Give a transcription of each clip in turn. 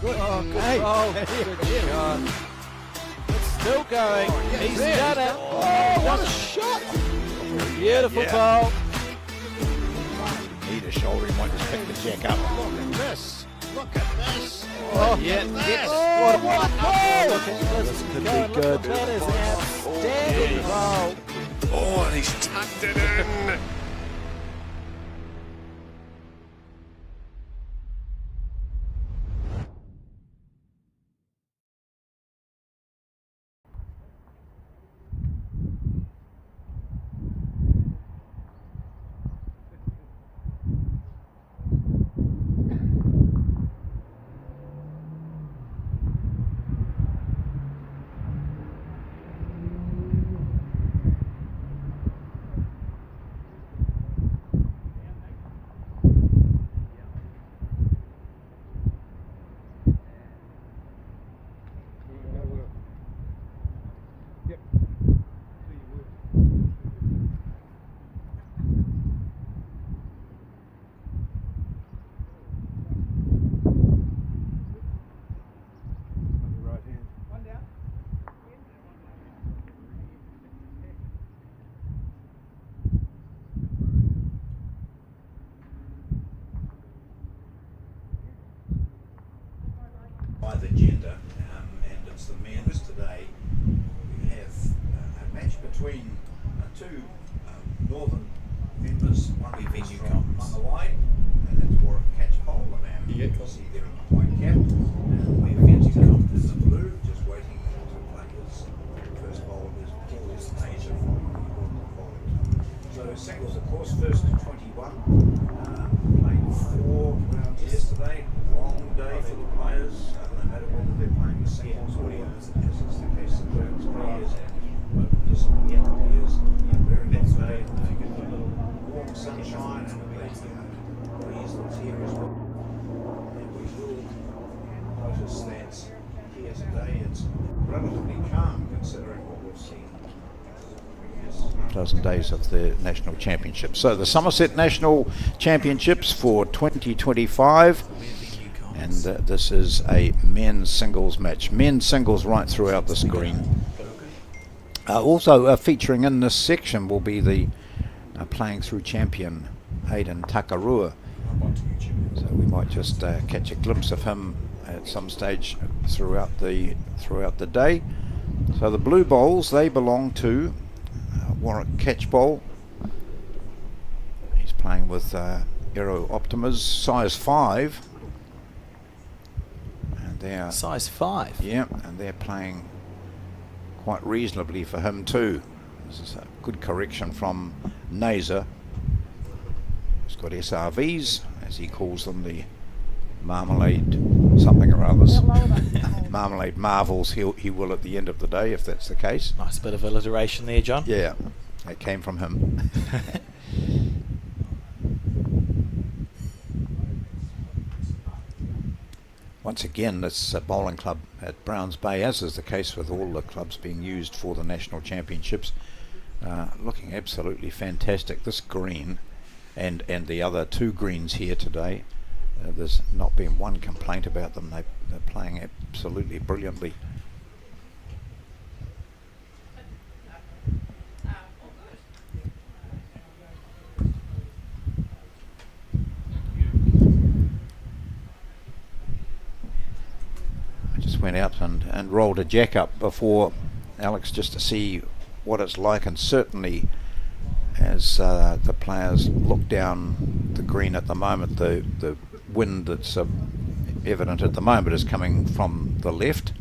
foot. Oh, good Hey. roll. Good shot. It's still going. He's done it. Oh, what a shot! Beautiful Yeah. ball. Need a shoulder, he might just pick the jack up. Look at this! Look at this! Oh, yeah, yes. Oh, what a goal! Look at this. This could Go, be look good. at that is outstanding roll. Oh, and he's tucked it in. By the gender, and it's the men's today. We have a match between two northern members, one from Mangawai, and that's Warwick Catchpole, and you can see there in the white cap, and we have Fancy Cup in the blue, just waiting to play his first bowl of his Asia from the Auckland Bowling. So singles, of course, first to 21, played 4 rounds yesterday, long day for the players. No matter whether they're playing the singles or as is the case of Burns players and just players, very long day. You get a little warm sunshine and the breeze that's here as well. And we will notice that here today it's relatively calm considering what we've seen. Dozen days of the national championship. So the Summerset National Championships for 2025. And this is a men's singles match. Men's singles right throughout the screen. Also featuring in this section will be the playing through champion Hayden Takarua. So we might just catch a glimpse of him at some stage throughout the day. So the blue bowls, they belong to Warwick Catchpole. He's playing with Aero Optimas, size 5. They're Size 5. Yeah, and they're playing quite reasonably for him too. This is a good correction from Naser. He's got SRVs, as he calls them, the marmalade something or others. Marmalade marvels he will at the end of the day, if that's the case. Nice bit of alliteration there, John. Yeah, that came from him. Once again, this bowling club at Browns Bay, as is the case with all the clubs being used for the national championships, looking absolutely fantastic. This green and the other 2 greens here today, there's not been one complaint about them. They're playing absolutely brilliantly. Went out and rolled a jack up before, Alex, just to see what it's like, and certainly as the players look down the green at the moment, the wind that's evident at the moment is coming from the left,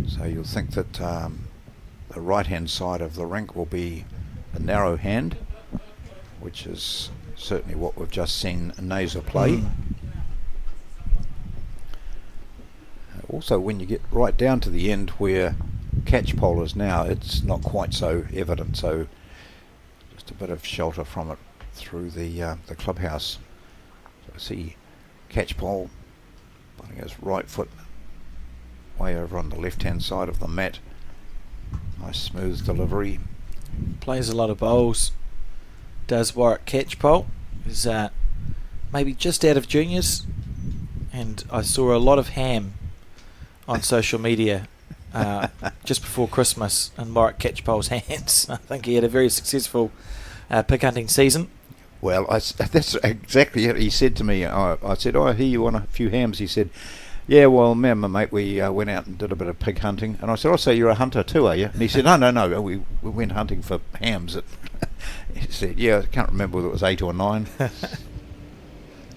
so you'll think that the right hand side of the rink will be a narrow hand, which is certainly what we've just seen Naser play. Also, when you get right down to the end where Catchpole is now, it's not quite so evident, so just a bit of shelter from it through the clubhouse. So I see Catchpole putting his right foot way over on the left hand side of the mat. Nice smooth delivery. Plays a lot of bowls. Does Warwick Catchpole. Is maybe just out of juniors. and I saw a lot of ham on social media just before Christmas in Warwick Catchpole's hands. I think he had a very successful pig hunting season. Well, that's exactly it. He said to me, I said, I hear you want a few hams. He said, yeah, well, me and my mate, we went out and did a bit of pig hunting. And I said, oh, so you're a hunter too, are you? And he said, no, we went hunting for hams. He said, yeah, I can't remember whether it was 8 or 9.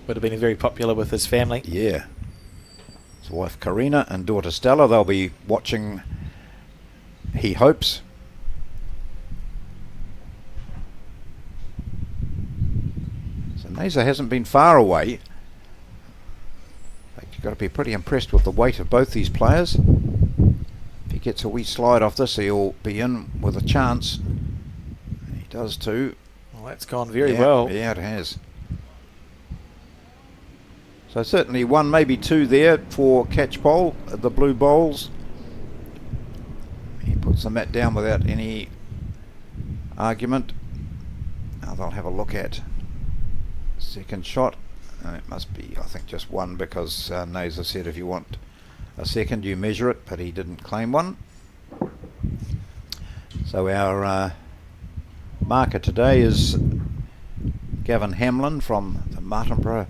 Would have been very popular with his family. Yeah. His wife Karina and daughter Stella, they'll be watching, he hopes. So Naser hasn't been far away. But you've got to be pretty impressed with the weight of both these players. If he gets a wee slide off this, he'll be in with a chance. He does too. Well, that's gone very well. Yeah, it has. So certainly 1, maybe 2 there for Catchpole, the blue bowls. He puts the mat down without any argument. Now they'll have a look at second shot. And it must be, I think, just 1 because Naser said if you want a second you measure it, but he didn't claim one. So our marker today is Gavin Hamlin from the Martinborough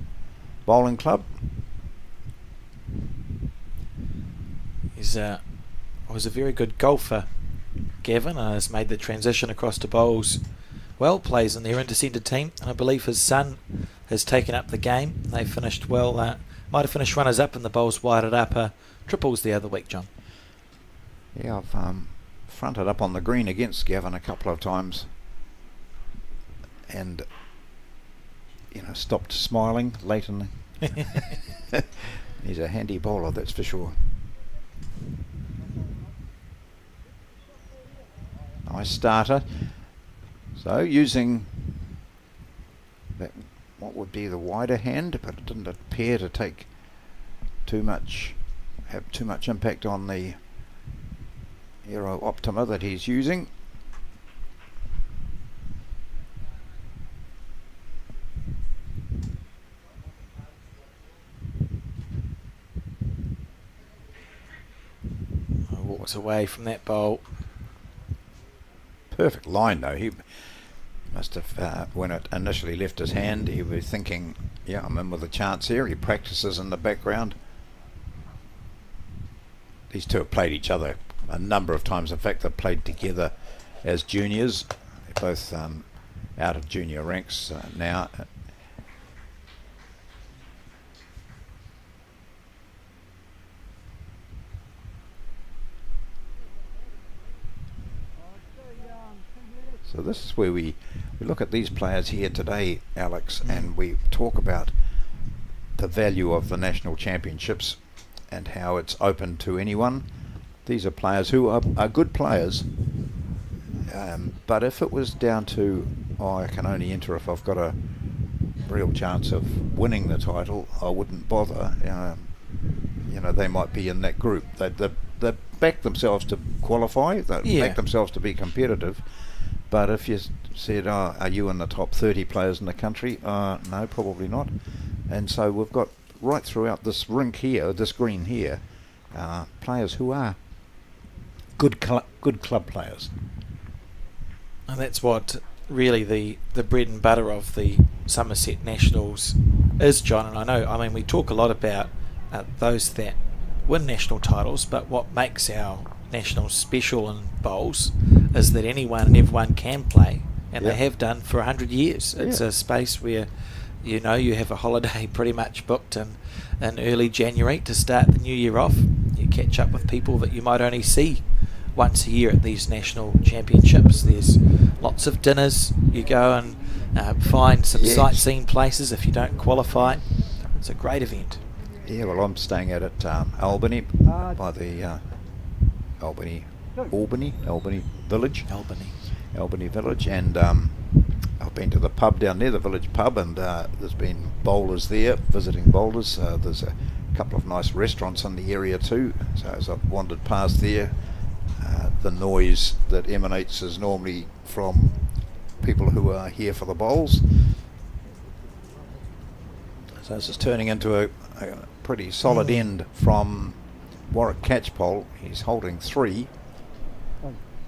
Bowling Club. He's was a very good golfer, Gavin, and has made the transition across to bowls well, plays in their inter-centre team, and I believe his son has taken up the game. They finished well, might have finished runners-up, and the bowls wired up triples the other week, John. Yeah, I've fronted up on the green against Gavin a couple of times and stopped smiling late in the he's a handy bowler, that's for sure. Nice starter. So using that, what would be the wider hand, but it didn't appear to have too much impact on the Aero Optima that he's using. Walks away from that bowl. Perfect line though. He must have, when it initially left his hand, he was thinking, yeah, I'm in with a chance here. He practices in the background. These two have played each other a number of times. In fact, they've played together as juniors. They're both out of junior ranks now. So this is where we look at these players here today, Alex, and we talk about the value of the national championships and how it's open to anyone. These are players who are good players, but if it was down to, I can only enter if I've got a real chance of winning the title, I wouldn't bother. They might be in that group. They back themselves to qualify, they back themselves to be competitive. But if you said, are you in the top 30 players in the country? No, probably not. And so we've got right throughout this rink here, this green here, players who are good club players. And that's what really the bread and butter of the Summerset Nationals is, John. And I mean, we talk a lot about those that win national titles, but what makes our nationals special in bowls is that anyone and everyone can play, and they have done for 100 years. It's a space where you have a holiday pretty much booked in early January to start the new year off. You catch up with people that you might only see once a year at these national championships. There's lots of dinners. You go and find some sightseeing places if you don't qualify. It's a great event. Yeah, well, I'm staying out at Albany by the Albany Village. Albany Village, and I've been to the pub down there, the village pub, and there's been bowlers there, visiting bowlers. There's a couple of nice restaurants in the area too. So as I've wandered past there, the noise that emanates is normally from people who are here for the bowls. So this is turning into pretty solid end from Warwick Catchpole. He's holding 3,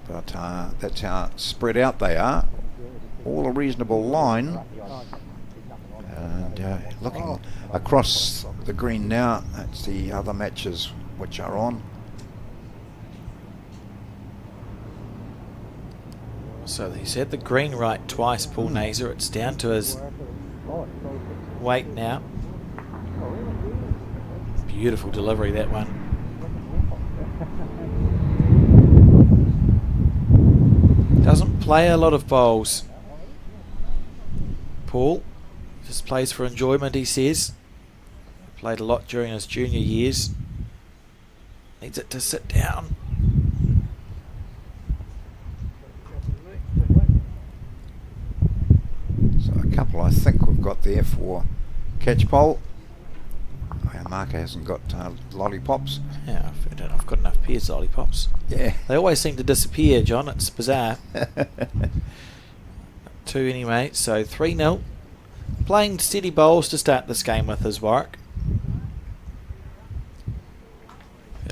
but that's how spread out they are. All a reasonable line. And looking across the green now, that's the other matches which are on. So he's had the green right twice, Paul Naser. It's down to his weight now. Beautiful delivery, that one. Doesn't play a lot of bowls, Paul. Just plays for enjoyment, he says. Played a lot during his junior years. Needs it to sit down. So a couple I think we've got there for Catchpole. Our marker hasn't got lollipops. Yeah, I don't know if I've got enough pairs of lollipops. Yeah. They always seem to disappear, John. It's bizarre. 2 anyway, so 3-0. Playing steady bowls to start this game with his Warwick.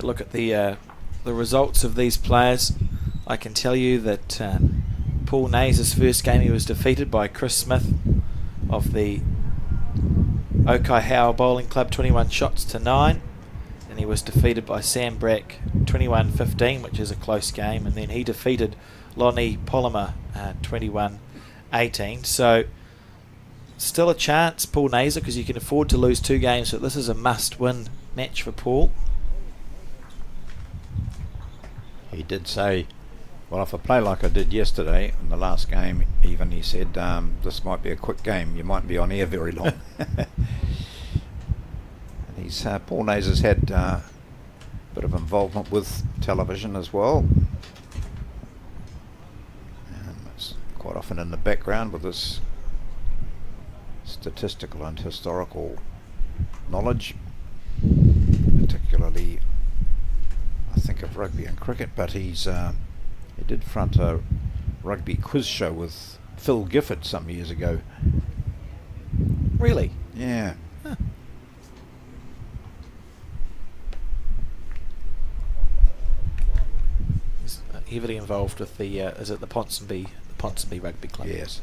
Look at the results of these players. I can tell you that Paul Naser's first game he was defeated by Chris Smith of the Okaihaua Bowling Club 21 shots to 9, and he was defeated by Sam Brack 21-15, which is a close game, and then he defeated Lonnie Polymer 21-18. So still a chance, Paul Naser, because you can afford to lose 2 games, but this is a must-win match for Paul. He did say, well, if I play like I did yesterday in the last game, even he said, this might be a quick game. You mightn't be on air very long. And he's Paul Naser's had a bit of involvement with television as well. And it's quite often in the background with this statistical and historical knowledge, particularly I think of rugby and cricket, but he did front a rugby quiz show with Phil Gifford some years ago. Really? Yeah. Huh. He's heavily involved with the is it the Ponsonby Rugby Club? Yes.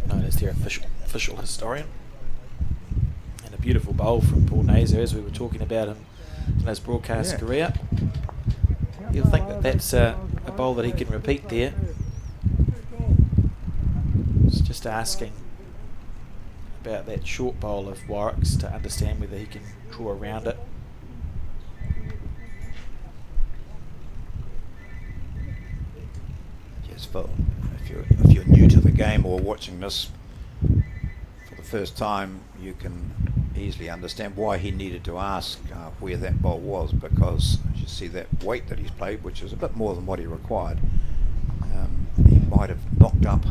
Known as their official historian. And a beautiful bowl from Paul Naser, as we were talking about him in his broadcast career. You'll think that that's a bowl that he can repeat there. It's just asking about that short bowl of Warwick's to understand whether he can draw around it. Yes, Phil. If you're new to the game or watching this for the first time, you can easily understand why he needed to ask where that bowl was, because as you see that weight that he's played, which is a bit more than what he required, he might have knocked up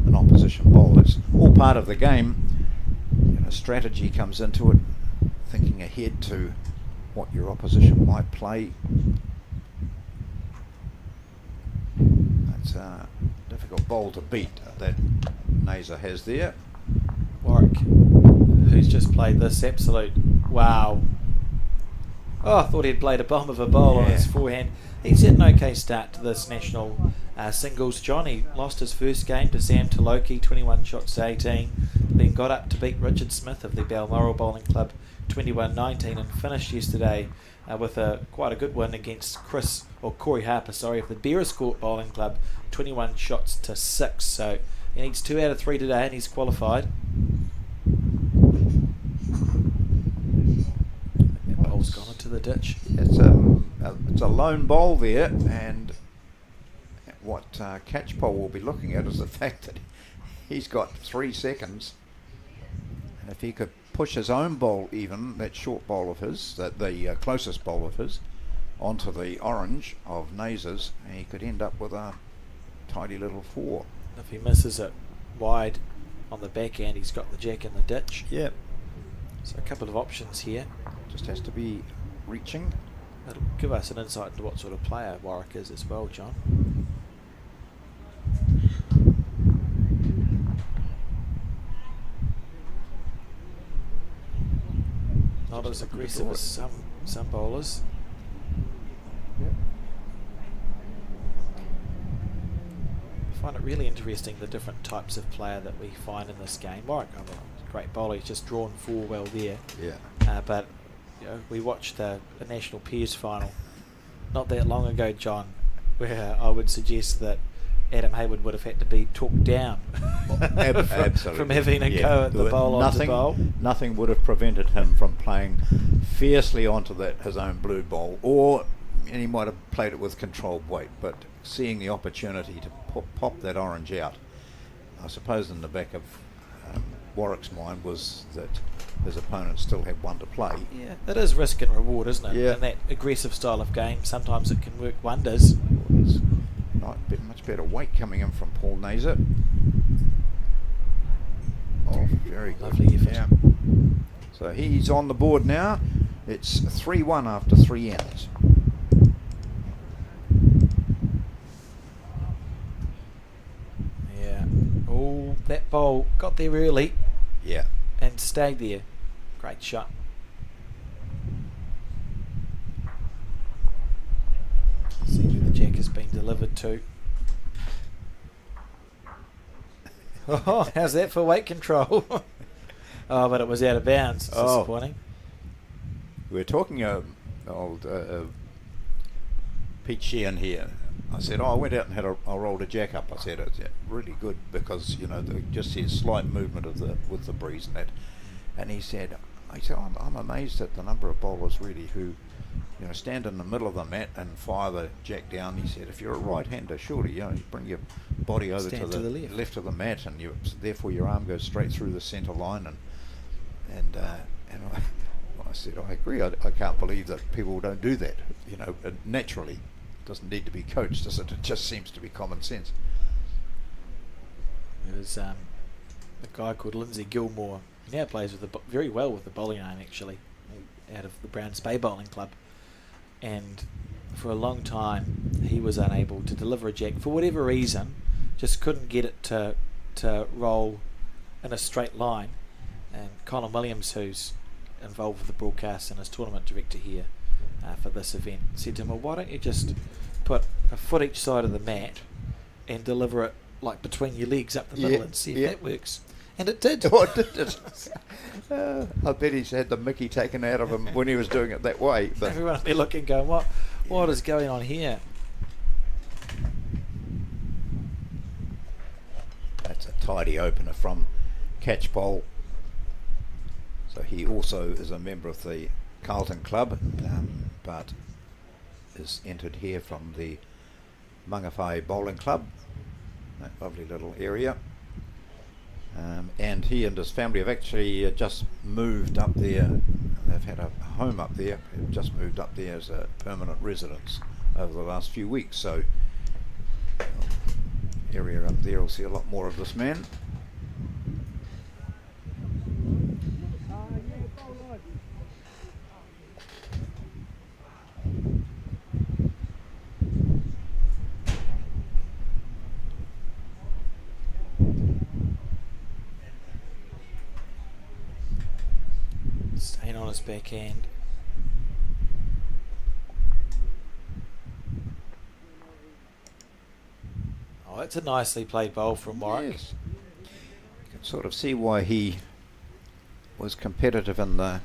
an opposition bowl. It's all part of the game. Strategy comes into it, thinking ahead to what your opposition might play. That's a difficult bowl to beat that Naser has there. Warwick, who's just played this absolute wow. Oh, I thought he'd played a bomb of a bowl on his forehand. He's had an okay start to this national singles. John, he lost his first game to Sam Taloki, 21 shots to 18. Then got up to beat Richard Smith of the Balmoral Bowling Club, 21-19, and finished yesterday with quite a good win against Corey Harper, of the Berescourt Bowling Club, 21 shots to 6. So he needs 2 out of 3 today, and he's qualified. That bowl's gone into the ditch. It's a lone bowl there, and what Catchpole will be looking at is the fact that he's got 3 seconds, and if he could push his own bowl, even that short bowl of his, the closest bowl of his, onto the orange of Naser's, he could end up with a tidy little 4. If he misses it wide on the backhand, he's got the jack in the ditch. Yep. So a couple of options here. Just has to be reaching. That'll give us an insight into what sort of player Warwick is as well, John. Not Just as looking to aggressive draw as it. some bowlers. Yep. I find it really interesting the different types of player that we find in this game. Warwick, I mean, great bowler, he's just drawn 4 well there. Yeah. But we watched the National Peers final not that long ago, John, where I would suggest that Adam Hayward would have had to be talked down Absolutely. from having a go at the bowl onto bowl. Nothing would have prevented him from playing fiercely onto his own blue bowl, and he might have played it with controlled weight, but seeing the opportunity to pop that orange out, I suppose in the back of Warwick's mind was that his opponent still had one to play. Yeah, it is risk and reward, isn't it? Yeah. In that aggressive style of game, sometimes it can work wonders. There's much better weight coming in from Paul Naser. Oh, very good. Lovely effort. Yeah. So he's on the board now. It's 3-1 after 3 ends. Yeah. Oh, that bowl got there early Yeah. and stayed there. Great shot. See who the jack has been delivered to. Oh, how's that for weight control? Oh, but it was out of bounds. It's disappointing. We're talking old Pete Sheehan here. I said, I went out and I rolled a jack up. I said, it's really good because, just see a slight movement with the breeze and that. And he said, I'm amazed at the number of bowlers really who, stand in the middle of the mat and fire the jack down. He said, if you're a right-hander, surely, you bring your body over Stand to the left of the mat, and therefore your arm goes straight through the centre line. And I said, I agree. I can't believe that people don't do that. Naturally, it doesn't need to be coached, does it? It just seems to be common sense. There was a guy called Lindsay Gilmore. He now plays with very well with the bowling iron, actually, out of the Browns Bay Bowling Club. And for a long time, he was unable to deliver a jack for whatever reason. Just couldn't get it to roll in a straight line. And Colin Williams, who's involved with the broadcast and is tournament director here for this event, said to him, well, why don't you just put a foot each side of the mat and deliver it like between your legs up the middle and see if that works. And it did. Oh, did it? I bet he's had the mickey taken out of him when he was doing it that way. But everyone will be looking, going, what is going on here? That's a tidy opener from Catchpole. So he also is a member of the Carlton Club, but is entered here from the Mangawhai Bowling Club, that lovely little area. And he and his family have actually just moved up there. They've had a home up there. They've just moved up there as a permanent residence over the last few weeks. So area up there will see a lot more of this man. Staying on his backhand. Oh, that's a nicely played bowl from Warwick. Yes. You can sort of see why he was competitive in the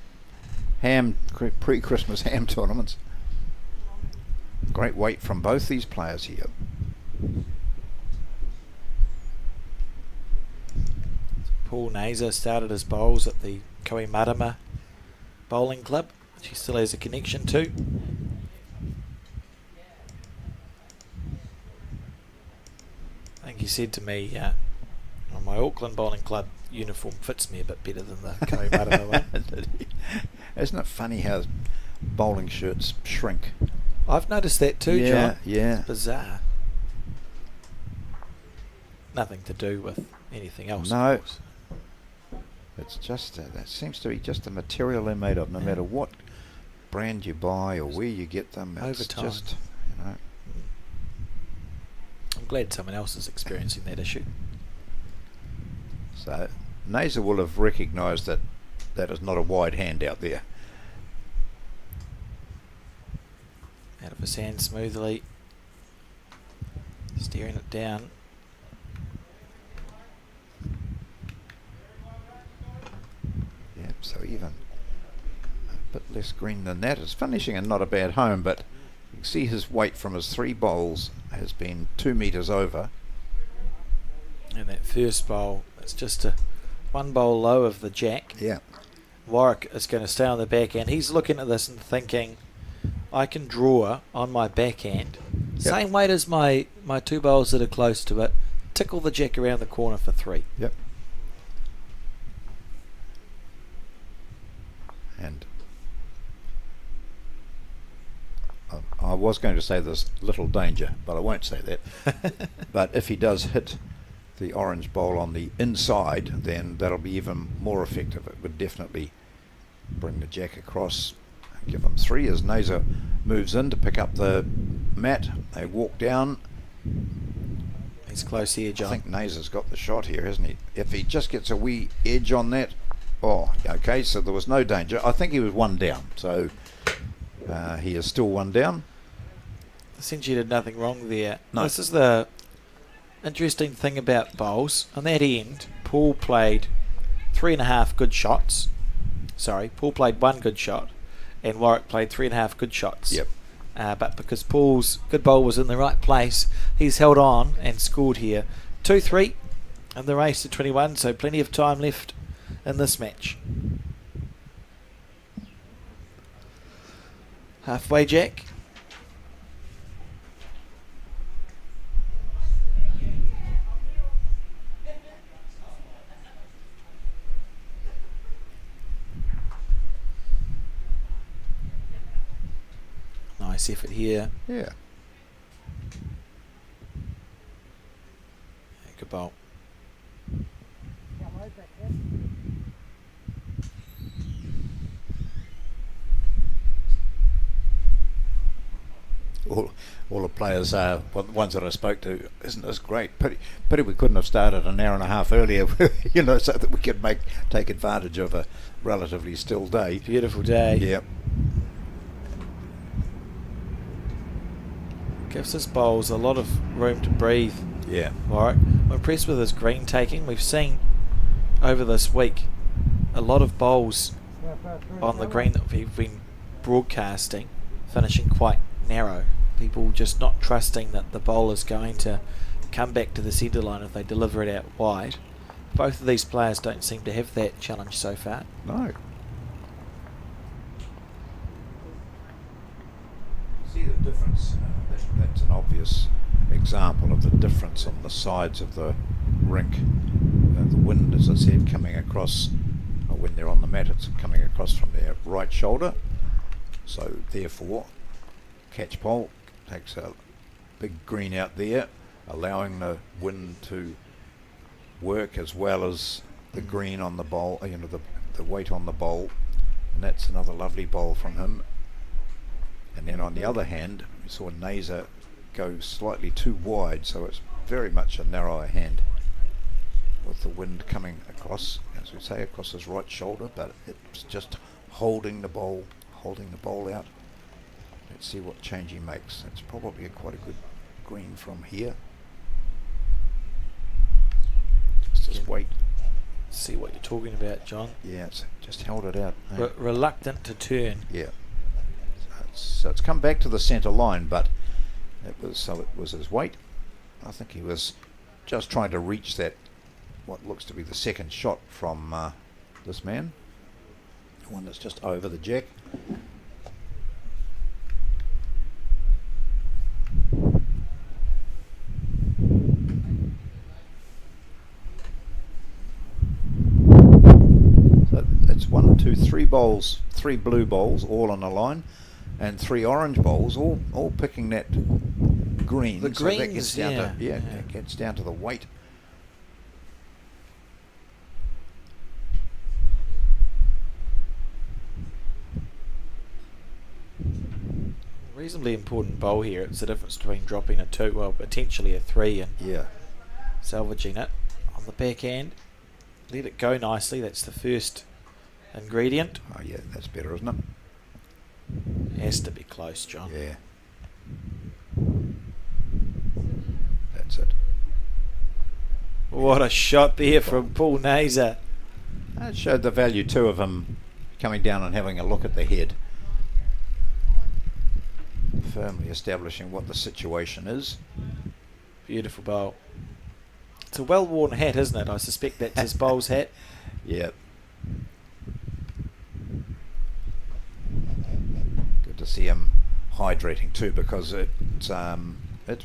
pre-Christmas ham tournaments. Great weight from both these players here. Paul Naser started his bowls at the Kohimarama Bowling Club, which he still has a connection to. I think he said to me, my Auckland Bowling Club uniform fits me a bit better than the Kohimarama one. Isn't it funny how bowling shirts shrink? I've noticed that too, John. Yeah. It's bizarre. Nothing to do with anything else. No. Of course. It's just that seems to be just the material they're made of. No matter what brand you buy or where you get them, it's over time. just I'm glad someone else is experiencing that issue. So Naser will have recognised that that is not a wide hand out there. Out of his hand smoothly. Steering it down. Yeah, so even a bit less green than that. It's finishing in not a bad home, but you can see his weight from his 3 bowls has been 2 metres over. And that first bowl, it's just a 1 bowl low of the jack. Yeah. Warwick is going to stay on the backhand. He's looking at this and thinking, I can draw on my backhand. Yep. Same weight as my 2 bowls that are close to it. Tickle the jack around the corner for 3. Yep. And I was going to say there's little danger, but I won't say that. But if he does hit the orange bowl on the inside, then that'll be even more effective. It would definitely bring the jack across and give him 3 as Naser moves in to pick up the mat. They walk down. He's close here, John. I think Naser's got the shot here, hasn't he? If he just gets a wee edge on that. Oh, okay, so there was no danger. I think he was 1 down, so he is still 1 down. Essentially did nothing wrong there. No. This is the interesting thing about bowls. On that end, Paul played 3.5 good shots. Sorry, Paul played 1 good shot, and Warwick played 3.5 good shots. Yep. But because Paul's good bowl was in the right place, he's held on and scored here. 2-3 and the race to 21, so plenty of time left in this match. Halfway jack. Nice effort here. Yeah. Good bowl. All the players, ones that I spoke to, isn't this great? Pity we couldn't have started an hour and a half earlier, you know, so that we could take advantage of a relatively still day. Beautiful day. Yep. Gives his bowls a lot of room to breathe. Yeah. Warwick. I'm impressed with his green taking. We've seen over this week a lot of bowls on the green that we've been broadcasting finishing quite narrow. People just not trusting that the bowl is going to come back to the centre line if they deliver it out wide. Both of these players don't seem to have that challenge so far. No. See the difference? That's an obvious example of the difference on the sides of the rink. The wind, as I said, coming across, when they're on the mat, it's coming across from their right shoulder. So therefore, catch pole takes a big green out there, allowing the wind to work as well as the green on the bowl, you know, the weight on the bowl. And that's another lovely bowl from him. And then on the other hand, we saw Naser go slightly too wide, so it's very much a narrower hand with the wind coming across, as we say, across his right shoulder, but it's just holding the bowl out. Let's see what change he makes. It's probably quite a good green from here. Just his weight. See what you're talking about, John. Yeah, it's just held it out. Reluctant to turn. Yeah. So it's come back to the centre line, but it was his weight. I think he was just trying to reach that, what looks to be the second shot from this man. The one that's just over the jack. So it's 1, 2, 3 bowls, 3 blue bowls all on a line, and 3 orange bowls, all picking that green. The so that greens, gets down yeah. to it gets down to the weight. Reasonably important bowl here. It's the difference between dropping a 2, well, potentially a 3, and Yeah. salvaging it on the backhand. Let it go nicely. That's the first ingredient. Oh yeah, that's better, isn't it? Has to be close, John. Yeah. That's it. What a shot there from Paul Naser. That showed the value too of him coming down and having a look at the head, firmly establishing what the situation is. Beautiful bowl. It's a well-worn hat, isn't it? I suspect that's his bowl's hat. Yeah. Good to see him hydrating too, because it's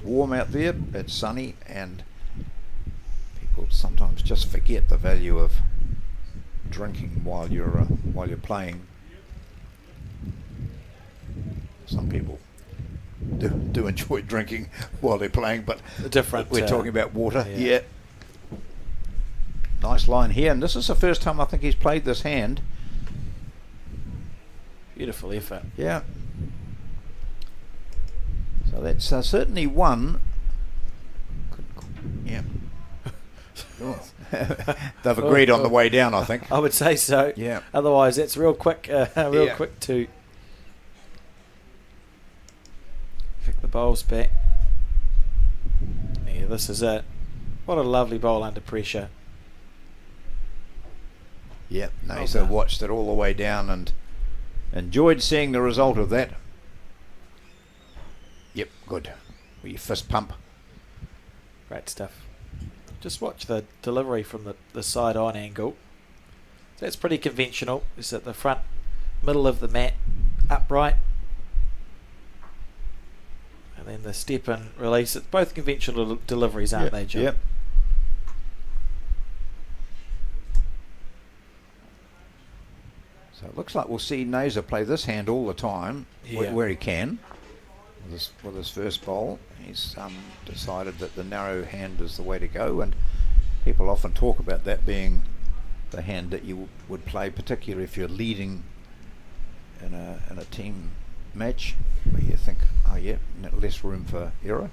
warm out there, it's sunny, and people sometimes just forget the value of drinking while you're playing. Some people do enjoy drinking while they're playing, but we're talking about water. Yeah. Nice line here, and this is the first time I think he's played this hand. Beautiful effort. Yeah. So that's certainly one. Yeah. They've agreed on the way down, I think. I would say so. Yeah. Otherwise, that's real quick. Quick to pick the bowls back. Yeah, this is it. What a lovely bowl under pressure. Yep, Naser watched it all the way down and enjoyed seeing the result of that. Yep, good. With your fist pump. Great stuff. Just watch the delivery from the side on angle. So that's pretty conventional. It's at the front, middle of the mat, upright. And then the step and release. It's both conventional deliveries, aren't they, Jim? Yep. So it looks like we'll see Naser play this hand all the time, where he can. With his first bowl, he's decided that the narrow hand is the way to go, and people often talk about that being the hand that you would play, particularly if you're leading in a team match, where you think, oh yeah, less room for error.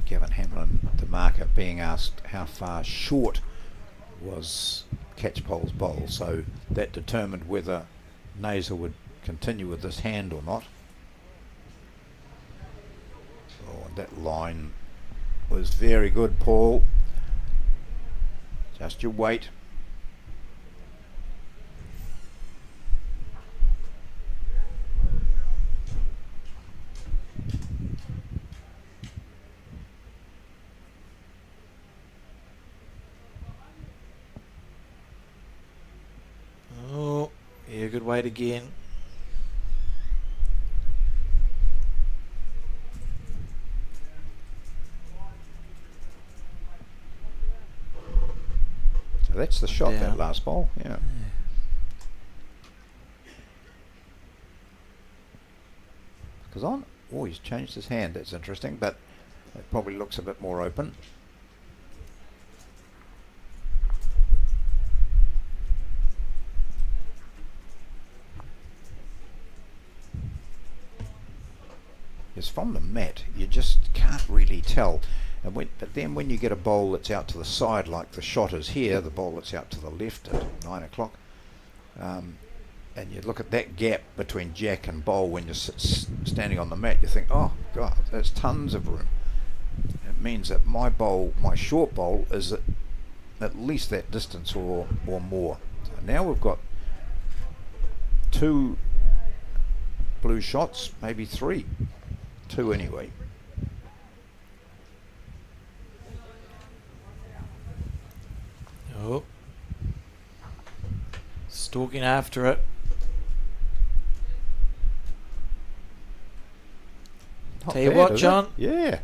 Gavin Hamlin, the marker, being asked how far short was Catchpole's bowl, so that determined whether Naser would continue with this hand or not. Oh, that line was very good, Paul. Just your weight. Yeah, good weight again. So that's the shot, that last ball. Yeah. Because he's changed his hand. That's interesting, but it probably looks a bit more open. Is from the mat, you just can't really tell. But then when you get a bowl that's out to the side, like the shot is here, the bowl that's out to the left at 9 o'clock, and you look at that gap between jack and bowl when you're standing on the mat, you think, oh God, there's tons of room. It means that my short bowl is at least that distance or more. So now we've got 2 blue shots, maybe 3. 2 anyway. Oh. Stalking after it. Tell you what, John. Yeah.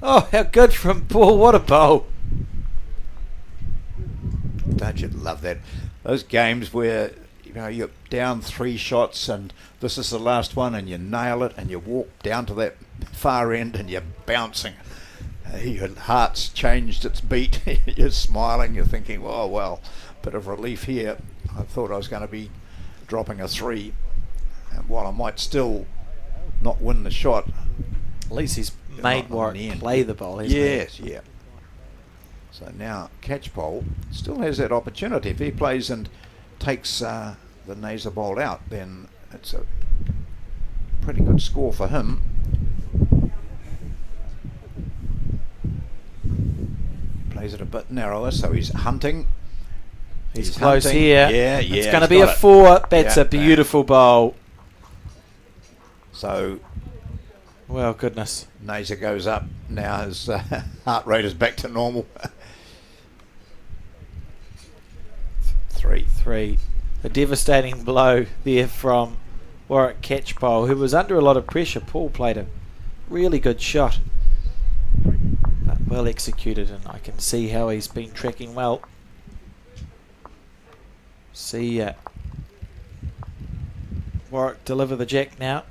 Oh, how good from Paul. What a bowl. Don't you love that? Those games where you're down 3 shots and this is the last one and you nail it and you walk down to that far end and you're bouncing. Your heart's changed its beat. You're smiling. You're thinking, oh well, bit of relief here. I thought I was going to be dropping a 3. And while I might still not win the shot, At least he's not made on Warwick the end. play the ball, hasn't he? yes, yeah. So now Catchpole still has that opportunity. If he plays and takes the Naser bowl out, then it's a pretty good score for him. Plays it a bit narrower, so he's hunting. He's close here. Yeah, It's yeah. going to he's be a got it. 4. That's Yeah, a beautiful bowl. So Well, goodness. Naser goes up. Now his heart rate is back to normal. 3. 3. A devastating blow there from Warwick Catchpole, who was under a lot of pressure. Paul played a really good shot, but well executed, and I can see how he's been tracking well. See Warwick deliver the jack now.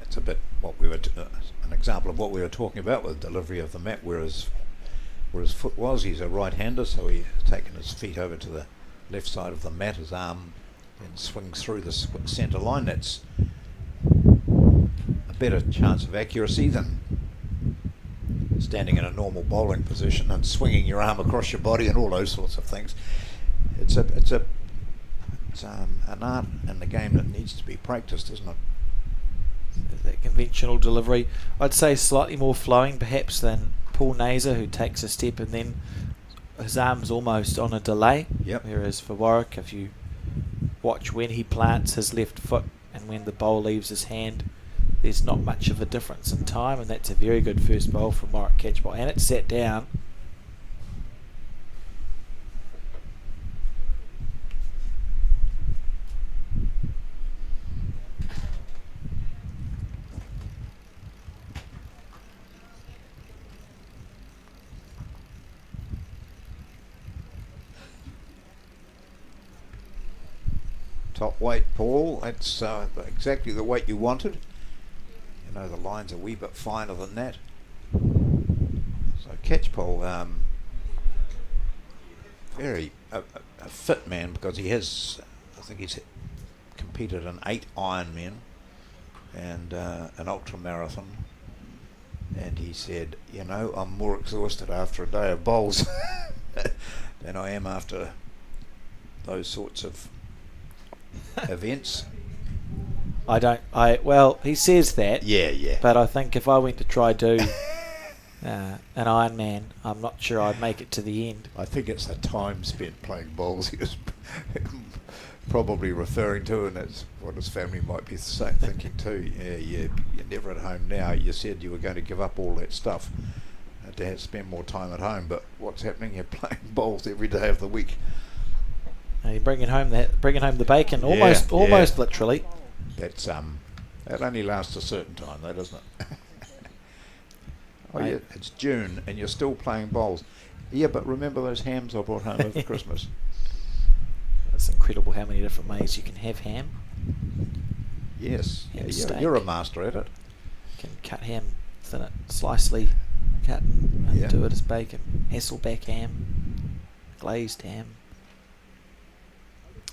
It's a bit what we were an example of what we were talking about with delivery of the mat, whereas foot was. He's a right-hander, so he's taken his feet over to the left side of the mat, his arm then swings through the centre line. That's a better chance of accuracy than standing in a normal bowling position and swinging your arm across your body and all those sorts of things. It's an art in the game that needs to be practiced, isn't it? That conventional delivery, I'd say slightly more flowing perhaps than Paul Naser, who takes a step and then his arm's almost on a delay. Yep. Whereas for Warwick, if you watch when he plants his left foot and when the bowl leaves his hand, there's not much of a difference in time, and that's a very good first bowl from Warwick Catchpole, and it's sat down. Top weight, Paul. That's exactly the weight you wanted. You know, the line's a wee bit finer than that. So Catchpole, very a fit man, because he has, I think he's competed in 8 Ironmen and an ultra marathon. And he said, you know, I'm more exhausted after a day of bowls than I am after those sorts of events. Well, he says that. Yeah. But I think if I went to try do an Ironman, I'm not sure I'd make it to the end. I think it's the time spent playing bowls he was probably referring to, and that's what his family might be thinking too. Yeah, you're never at home now. You said you were going to give up all that stuff to spend more time at home, but what's happening? You're playing bowls every day of the week. And you're bringing home the bacon, almost literally. That's that only lasts a certain time, though, doesn't it? Oh yeah, it's June and you're still playing bowls. Yeah, but remember those hams I brought home over Christmas? It's incredible how many different ways you can have ham. Yes, Ham yeah, steak. you're a master at it. You can cut ham, thin it, slicely cut, and do it as bacon. Hasselback ham, glazed ham,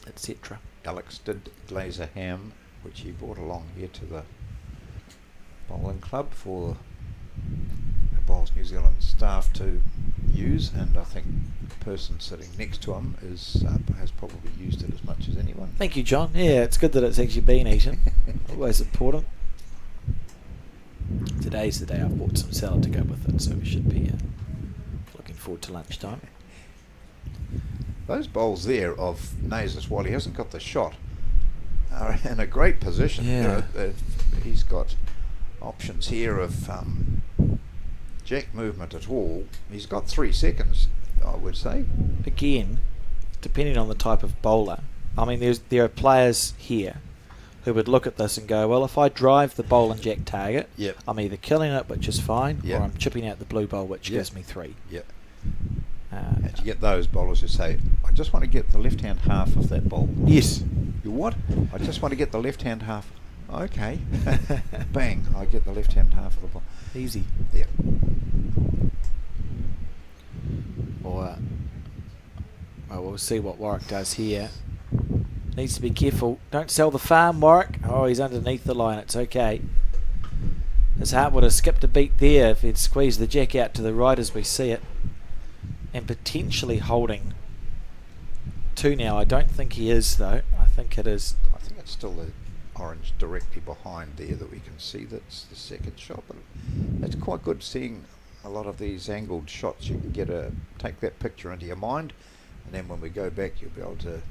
etc. Alex did glaze a ham, which he brought along here to the bowling club for the Bowls New Zealand staff to use, and I think the person sitting next to him has probably used it as much as anyone. Thank you, John. Yeah, it's good that it's actually been eaten. Always important. Today's the day I've bought some salad to go with it, so we should be looking forward to lunchtime. Those bowls there of Naser's, while he hasn't got the shot, are in a great position. Yeah. He's got options here of jack movement at all. He's got 3 seconds, I would say. Again, depending on the type of bowler, I mean, there are players here who would look at this and go, well, if I drive the bowl and jack target, Yep. I'm either killing it, which is fine, Yep. or I'm chipping out the blue bowl, which Yep. gives me 3. Yeah. And you get those bowlers who say, I just want to get the left-hand half of that bowl. Yes. You what? I just want to get the left-hand half. Okay. Bang, I get the left-hand half of the bowl. Easy. Yeah. Or Well, we'll see what Warwick does here. Needs to be careful. Don't sell the farm, Warwick. Oh, he's underneath the line. It's okay. His heart would have skipped a beat there if he'd squeezed the jack out to the right as we see it. And potentially holding 2 now. I don't think he is, though. I think it is. I think it's still the orange directly behind there that we can see. That's the second shot, but it's quite good seeing a lot of these angled shots. You can take that picture into your mind, and then when we go back you'll be able to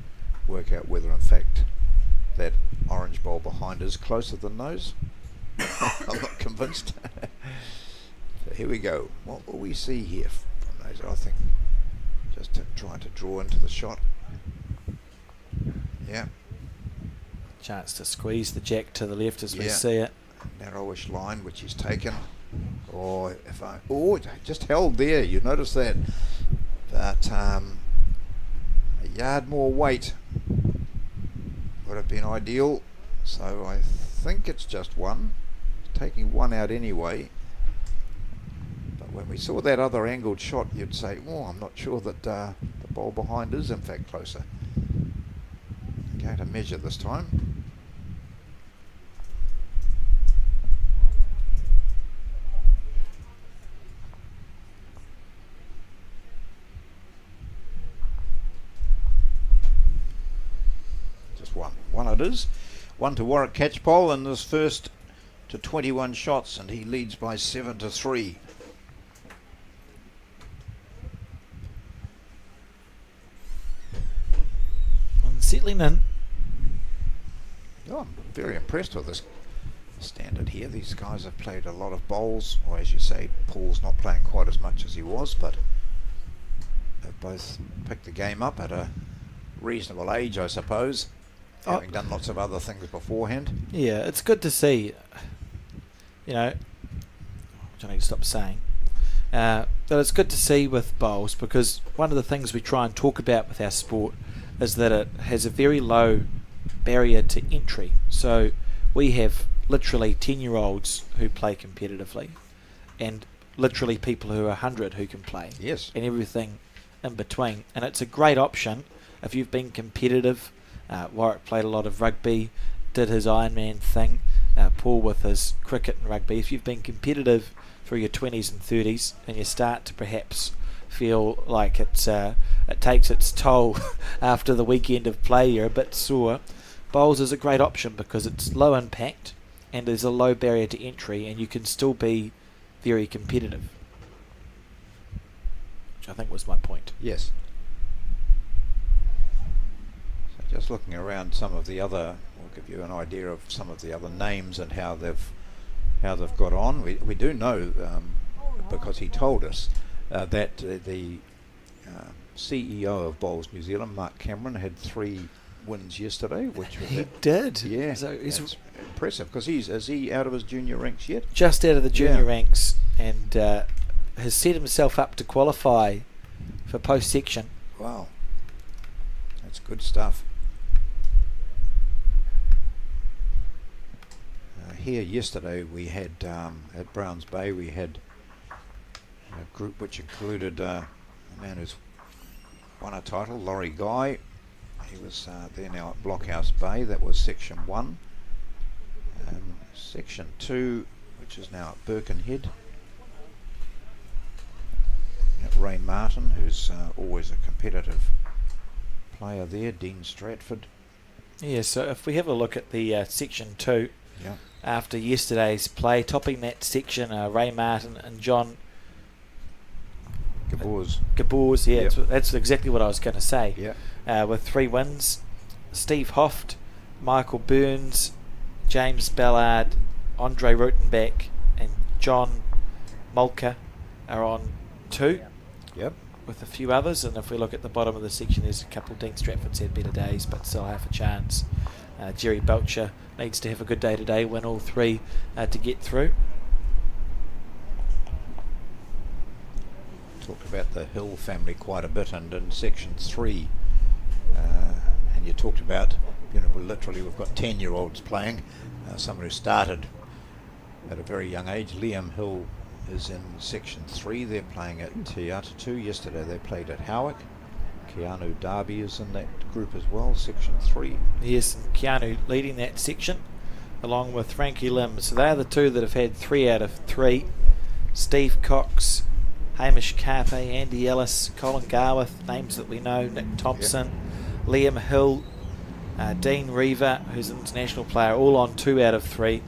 work out whether in fact that orange bowl behind is closer than those. I'm not convinced. So here we go. What will we see here from those? I think just trying to draw into the shot. Yeah. Chance to squeeze the jack to the left as we Yeah. see it. Narrowish line which he's taken. Just held there. You notice that. But a yard more weight would have been ideal. So I think it's just one. Taking one out anyway. But when we saw that other angled shot, you'd say, oh, I'm not sure that the ball behind is in fact closer. I'm going to measure this time. Just one. One it is. One to Warwick Catchpole in this first to 21 shots, and he leads by 7-3. And settling in. Oh, I'm very impressed with this standard here. These guys have played a lot of bowls, or as you say, Paul's not playing quite as much as he was, but they've both picked the game up at a reasonable age, I suppose, having done lots of other things beforehand. Yeah, it's good to see, you know, which I need to stop saying, that it's good to see with bowls, because one of the things we try and talk about with our sport is that it has a very low barrier to entry. So we have literally 10-year-olds who play competitively, and literally people who are 100 who can play. Yes. And everything in between. And it's a great option if you've been competitive. Warwick played a lot of rugby, did his Ironman thing. Paul with his cricket and rugby. If you've been competitive through your 20s and 30s and you start to perhaps feel like it takes its toll after the weekend of play, you're a bit sore, bowls is a great option because it's low impact and there's a low barrier to entry, and you can still be very competitive, which I think was my point. Yes. So just looking around some of the other, we'll give you an idea of some of the other names and how they've got on. We do know, because he told us, that the CEO of Bowls New Zealand, Mark Cameron, had 3 wins yesterday, which was He did. Yeah, So it's impressive, because is he out of his junior ranks yet? just out of the junior ranks, and has set himself up to qualify for post-section. Wow, that's good stuff. Here yesterday we had at Browns Bay we had a group which included a man who's won a title, Laurie Guy. He was there now at Blockhouse Bay. That was section 1. Section 2, which is now at Birkenhead. Ray Martin, who's always a competitive player there. Dean Stratford. Yeah, so if we have a look at the section 2, Yeah. after yesterday's play, topping that section, Ray Martin and John Gabors, yeah, Yep. that's exactly what I was going to say. Yeah. With 3 wins, Steve Hoft, Michael Burns, James Ballard, Andre Rutenbach and John Mulca are on 2. Yep. With a few others, and if we look at the bottom of the section, there's a couple. Dean Stratford's had better days, but still have a chance. Jerry Belcher needs to have a good day today, win all 3 to get through. Talked about the Hill family quite a bit, and in section 3, and you talked about, literally we've got 10-year-olds playing. Someone who started at a very young age. Liam Hill is in section 3. They're playing at Te Ata 2. Yesterday they played at Howick. Keanu Darby is in that group as well, section 3. Yes, and Keanu leading that section, along with Frankie Lim. So they are the two that have had 3 out of 3. Steve Cox, Hamish Carpe, Andy Ellis, Colin Garworth, names that we know, Nick Thompson, Liam Hill, Dean Reaver, who's an international player, all on 2 out of 3.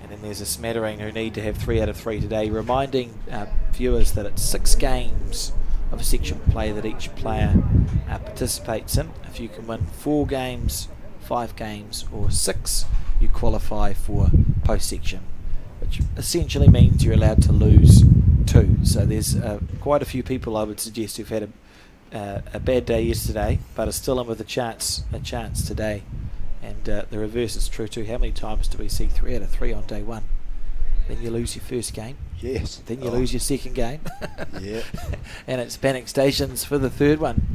And then there's a smattering who need to have 3 out of 3 today, reminding viewers that it's 6 games of section play that each player participates in. If you can win 4 games, 5 games or 6, you qualify for post-section, which essentially means you're allowed to lose 2. So there's quite a few people, I would suggest, who've had a bad day yesterday but are still in with a chance today. And the reverse is true too. How many times do we see 3 out of 3 on day 1? Then you lose your first game. Yes. Then you lose your second game. Yeah. And it's panic stations for the third one.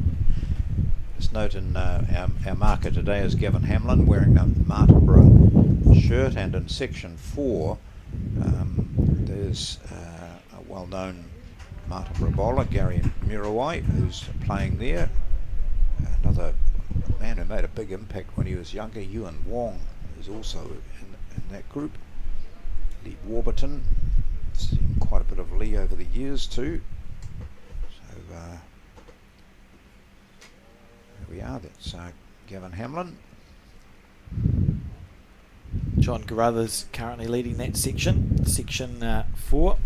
Just note in our marker today is Gavin Hamlin wearing a Martinborough shirt, and in section 4 there's a well-known Martinborough bowler, Gary Mirawai, who's playing there. Another man who made a big impact when he was younger, Ewan Wong, is also in that group. Lee Warburton, seen quite a bit of Lee over the years too. So there we are, that's Gavin Hamlin. John Carruthers currently leading that section, section 4.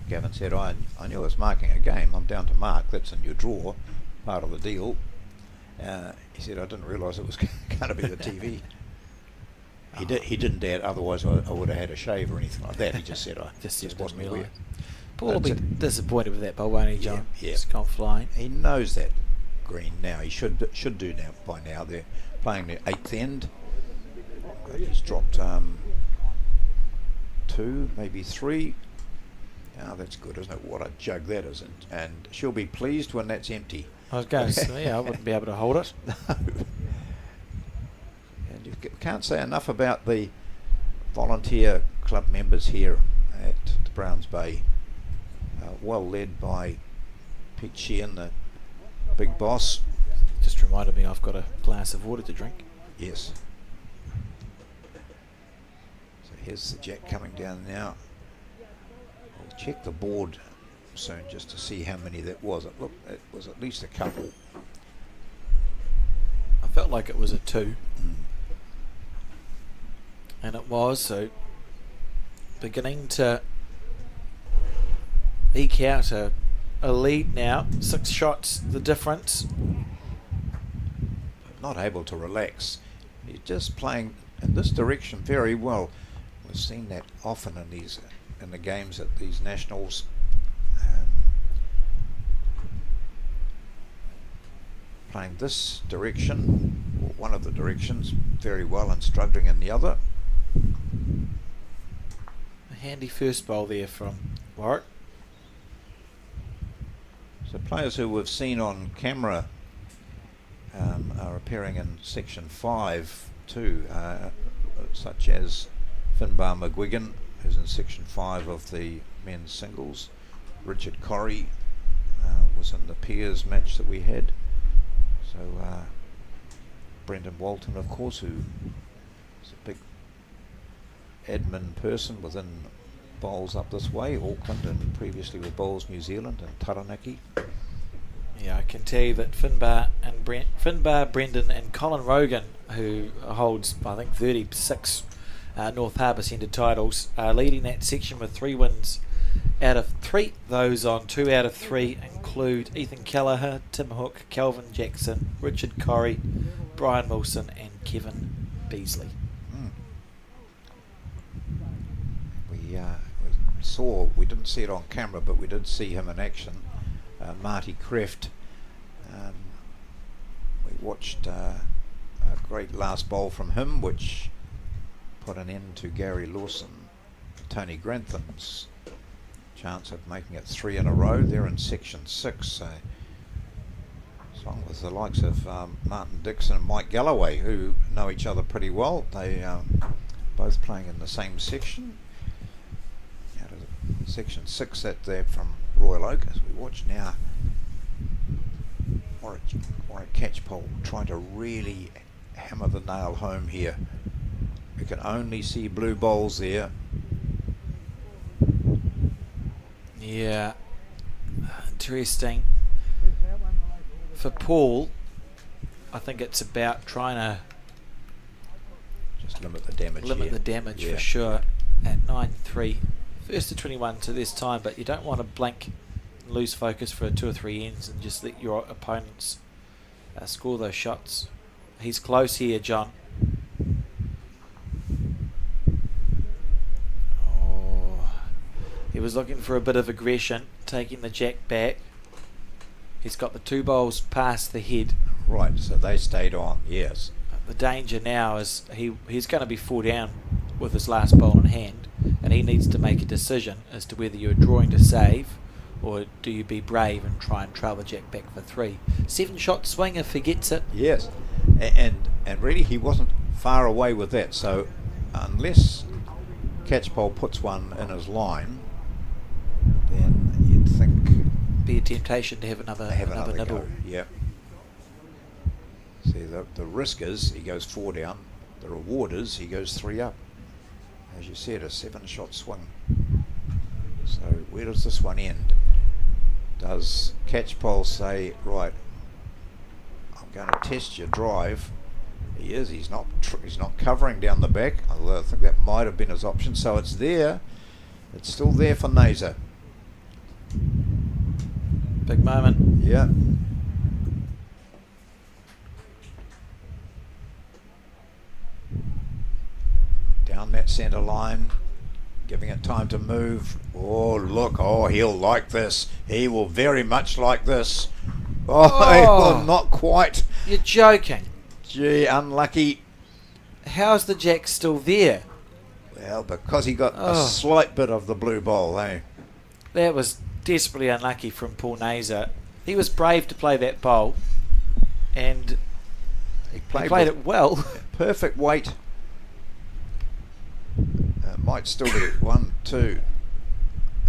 Gavin said, I knew I was marking a game. I'm down to mark. That's in your draw, part of the deal. He said, I didn't realise it was going to be the TV. He didn't add, otherwise I would have had a shave or anything like that. He just said, I just wasn't aware. Paul will be disappointed with that bowl, won't he, John? Yeah. It's gone flying. He knows that green now. He should do now by now. They're playing the 8th end. He's dropped 2, maybe 3. Oh, that's good, isn't it? What a jug that is. And she'll be pleased when that's empty. I was going to say, I wouldn't be able to hold it. No. And you can't say enough about the volunteer club members here at the Browns Bay. Well led by Pete Sheehan, the big boss. Just reminded me I've got a glass of water to drink. Yes. So here's the jack coming down now. I'll check the board soon just to see how many that was. It looked, it was at least a couple. I felt like it was a 2. And it was, so beginning to eke out a lead now. 6 shots the difference. Not able to relax. He's just playing in this direction very well. We've seen that often in the games at these nationals. Playing this direction, or one of the directions, very well, and struggling in the other. A handy first bowl there from Warwick. So players who we've seen on camera are appearing in section 5 too, such as Finbar McGuigan, who's in section 5 of the men's singles. Richard Corrie was in the Peers match that we had. So Brendan Walton, of course, who is a big admin person within bowls up this way, Auckland, and previously with Bowls New Zealand and Taranaki. Yeah, I can tell you that Finbar, Brendan and Colin Rogan, who holds, I think, 36 North Harbour Centre titles, are leading that section with 3 wins out of 3. Those on 2 out of 3 include Ethan Kelleher, Tim Hook, Calvin Jackson, Richard Corrie, Brian Wilson and Kevin Beasley. We didn't see it on camera, but we did see him in action. Marty Kreft. We watched a great last bowl from him, which put an end to Gary Lawson, Tony Grantham's chance of making it 3 in a row. They're in section 6, along with the likes of Martin Dixon and Mike Galloway, who know each other pretty well. They both playing in the same section. Section 6 that there from Royal Oak as we watch now. Warwick Catchpole trying to really hammer the nail home here. We can only see blue bowls there. Yeah, interesting. For Paul, I think it's about trying to just limit the damage. For sure at 9-3. First to 21 to this time, but you don't want to blink and lose focus for 2 or 3 ends and just let your opponents score those shots. He's close here, John. Oh, he was looking for a bit of aggression, taking the jack back. He's got the 2 bowls past the head. Right, so they stayed on, yes. The danger now is he's going to be 4 down with his last bowl in hand, and he needs to make a decision as to whether you're drawing to save or do you be brave and try and trail the jack back for 3. 7-shot swing if he gets it. Yes, and really he wasn't far away with that, so unless Catchpole puts one in his line, then you'd think Be a temptation to have another nibble. go. Yeah. See, the risk is he goes 4 down. The reward is he goes 3 up. As you said, a 7-shot swing. So where does this one end? Does Catchpole say, right, I'm going to test your drive? He is. He's not covering down the back. Although I think that might have been his option. So it's there. It's still there for Naser. Big moment. Yeah. Down that centre line, giving it time to move. Oh, look. Oh, he'll like this. He will very much like this. Oh. Not quite. You're joking. Gee, unlucky. How's the jack still there? Well, because he got a slight bit of the blue bowl, eh? That was desperately unlucky from Paul Naser. He was brave to play that bowl, and he played it well. Perfect weight. Might still be 1, 2.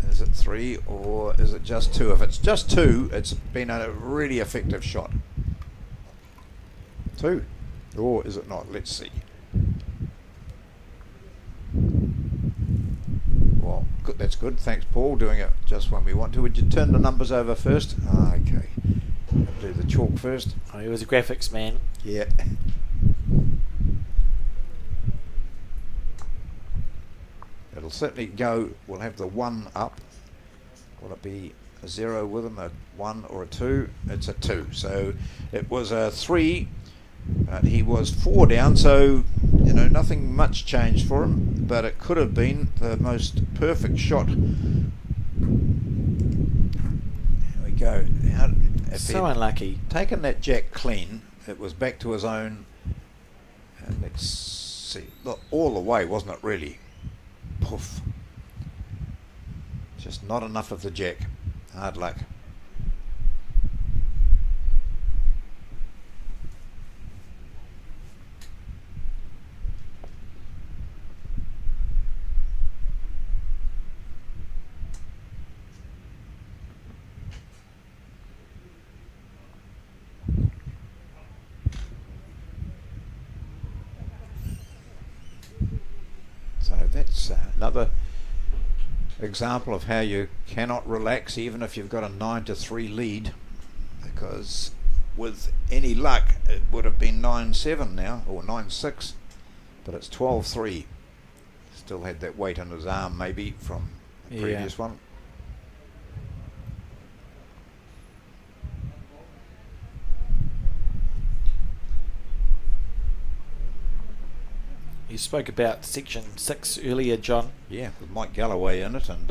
Is it 3 or is it just 2? If it's just 2, it's been a really effective shot. 2. Or is it not? Let's see. Well, good, that's good. Thanks, Paul. Doing it just when we want to. Would you turn the numbers over first? Okay. I'll do the chalk first. Oh, he was a graphics man. Yeah. It'll certainly go. We'll have the 1 up. Will it be a 0 with him, a 1 or a 2? It's a 2. So it was a 3, but he was 4 down. So, nothing much changed for him, but it could have been the most perfect shot. There we go. So unlucky. Taken that jack clean, it was back to his own. And let's see. Look, all the way, wasn't it really? Poof. Just not enough of the jack. Hard luck. So that's another example of how you cannot relax even if you've got a 9-3 lead, because with any luck it would have been 9-7 now, or 9-6, but it's 12-3. Still had that weight on his arm maybe from the previous one. You spoke about Section 6 earlier, John. Yeah, with Mike Galloway in it and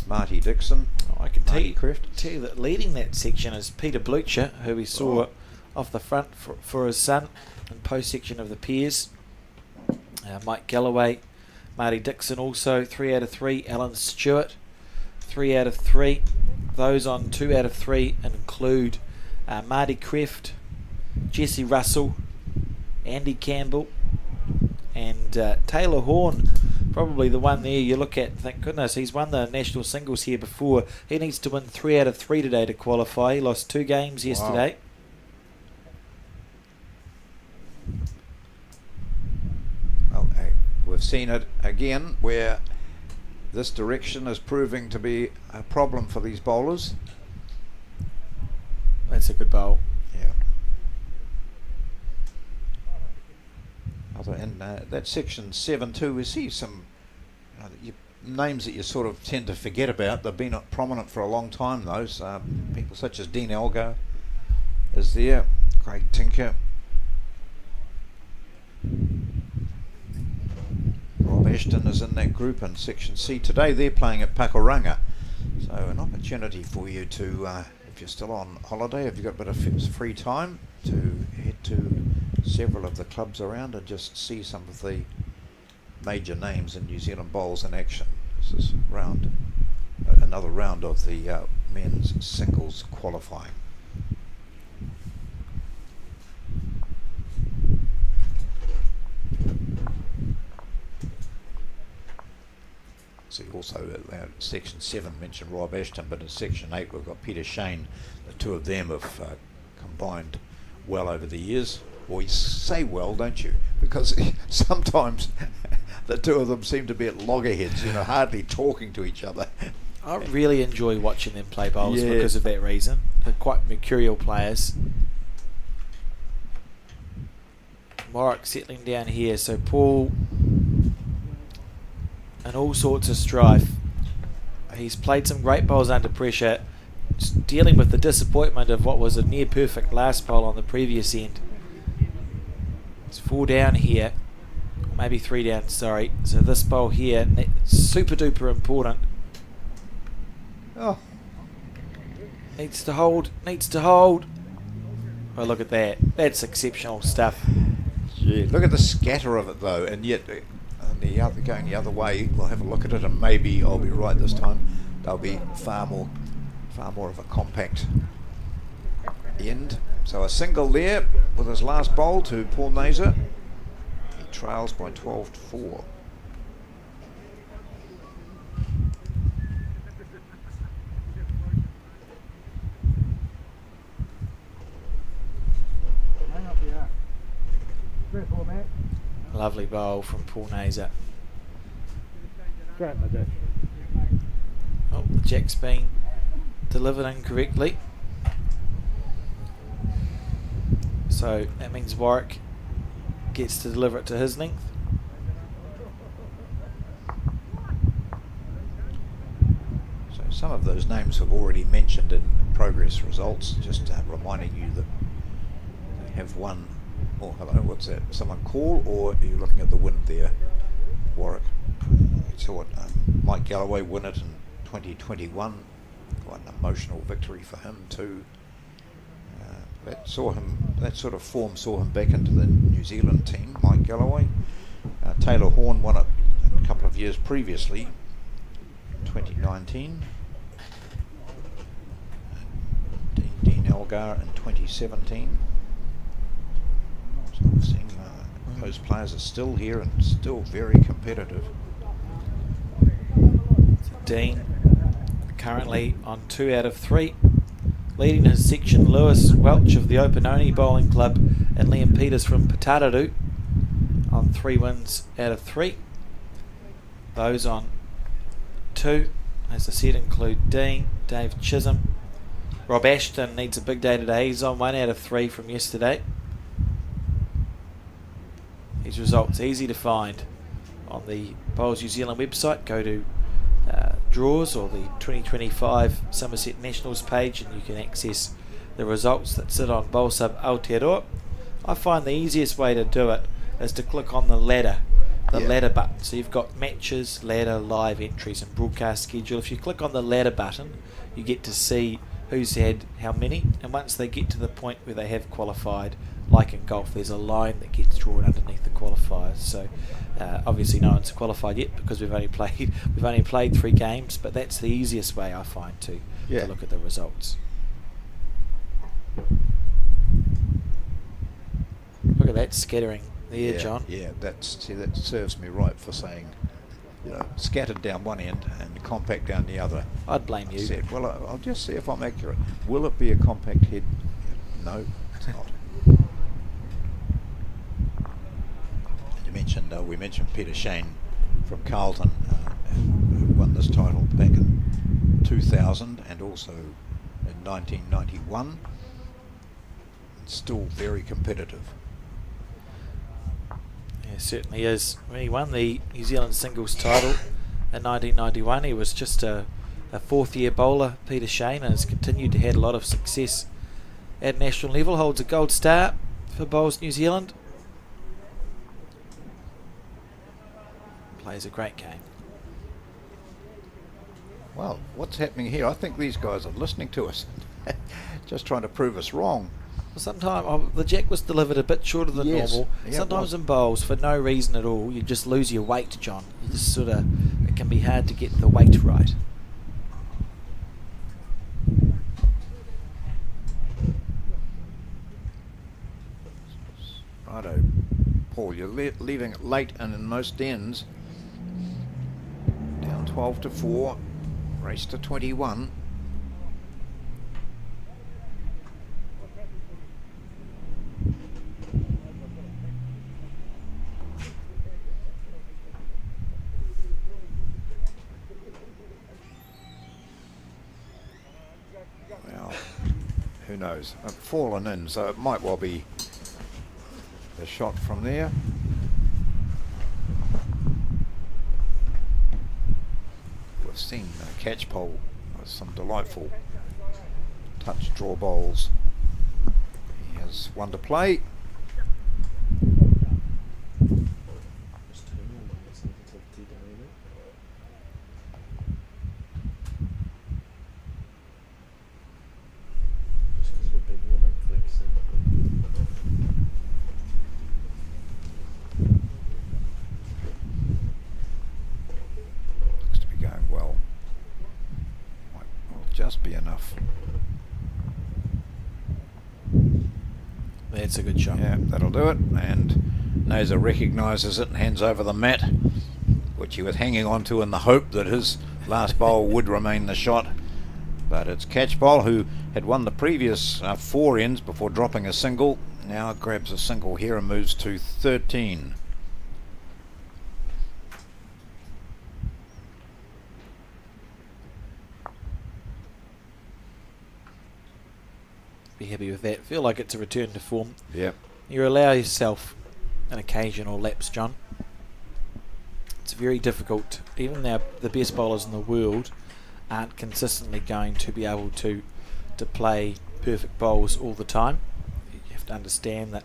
Marty Dixon. I can tell you Creft. that leading that section is Peter Blucher, who we saw off the front for his son in post section of the pairs. Mike Galloway, Marty Dixon also 3 out of 3. Alan Stewart 3 out of 3. Those on 2 out of 3 include Marty Creft, Jesse Russell, Andy Campbell, and Taylor Horn probably the one there you look at, thank goodness, he's won the national singles here before. He needs to win 3 out of 3 today to qualify. He lost 2 games yesterday. Well, we've seen it again where this direction is proving to be a problem for these bowlers. That's a good bowl. Yeah. And that section 7 too, we see some names that you sort of tend to forget about. They've been prominent for a long time. Those people such as Dean Elgar is there, Craig Tinker, Rob Ashton is in that group in section C. Today they're playing at Pakuranga, so an opportunity for you to, if you're still on holiday, if you've got a bit of free time, to head to several of the clubs around and just see some of the major names in New Zealand bowls in action. This is another round of the men's singles qualifying. See also section 7 mentioned Rob Ashton, but in section 8 we've got Peter Shane. The two of them have combined well over the years. Well, you say well, don't you? Because sometimes the two of them seem to be at loggerheads, hardly talking to each other. I really enjoy watching them play bowls because of that reason. They're quite mercurial players. Warwick settling down here, so Paul and all sorts of strife. He's played some great bowls under pressure, just dealing with the disappointment of what was a near perfect last bowl on the previous end. It's 4 down here, maybe 3 down, sorry. So this bowl here, super duper important. Oh. Needs to hold. Oh, look at that. That's exceptional stuff. Gee, look at the scatter of it though, and yet going the other way, we'll have a look at it and maybe I'll be right this time. They'll be far more of a compact end. So a single there with his last bowl to Paul Naser. He trails by 12-4. Lovely bowl from Paul Naser. Oh, the jack's been delivered incorrectly. So that means Warwick gets to deliver it to his length. So some of those names we've already mentioned in progress results, just reminding you that they have won. Oh, hello, what's that? Someone call, or are you looking at the win there, Warwick? So what, Mike Galloway won it in 2021. Quite an emotional victory for him too. That sort of form saw him back into the New Zealand team, Mike Galloway. Taylor Horn won it a couple of years previously, 2019. Dean Elgar in 2017. So we're seeing those players are still here and still very competitive. Dean currently on 2 out of 3. Leading his section, Lewis Welch of the Opanoni Bowling Club and Liam Peters from Patararu on 3 wins out of 3. Those on 2, as I said, include Dean, Dave Chisholm. Rob Ashton needs a big day today. He's on 1 out of 3 from yesterday. These results easy to find on the Bowls New Zealand website. Go to draws or the 2025 Summerset Nationals page and you can access the results that sit on Bowl Sub Aotearoa. I find the easiest way to do it is to click on the ladder button. So you've got matches, ladder, live entries and broadcast schedule. If you click on the ladder button, you get to see who's had how many, and once they get to the point where they have qualified, like in golf, there's a line that gets drawn underneath the qualifiers. So obviously no one's qualified yet because we've only played 3 games, but that's the easiest way I find to look at the results. Look at that scattering there, John. Yeah, that serves me right for saying scattered down one end and compact down the other. I'd blame you. Said, well, I'll just see if I'm accurate. Will it be a compact head? No, it's not. And we mentioned Peter Shane from Carlton, who won this title back in 2000 and also in 1991. Still very competitive. Yeah, certainly is. When he won the New Zealand singles title in 1991, he was just a fourth-year bowler, Peter Shane, and has continued to have a lot of success at national level. Holds a gold star for Bowls New Zealand. Plays a great game. Well, what's happening here? I think these guys are listening to us, just trying to prove us wrong. Well, sometimes the jack was delivered a bit shorter than normal. Yeah, sometimes in bowls, for no reason at all, you just lose your weight, John. You just sort of, it can be hard to get the weight right. Righto, Paul, you're leaving it late and in most ends. Down 12-4, race to 21. Well, who knows? I've fallen in, so it might well be a shot from there. We've seen Catchpole with some delightful touch draw bowls. He has one to play. Just be enough. That's a good shot. Yeah, that'll do it. And Naser recognises it and hands over the mat, which he was hanging on to in the hope that his last bowl would remain the shot. But it's Catchpole, who had won the previous 4 ends before dropping a single. Now grabs a single here and moves to 13. Be happy with that. Feel like it's a return to form. Yep. You allow yourself an occasional lapse, John. It's very difficult. Even now, the best bowlers in the world aren't consistently going to be able to play perfect bowls all the time. You have to understand that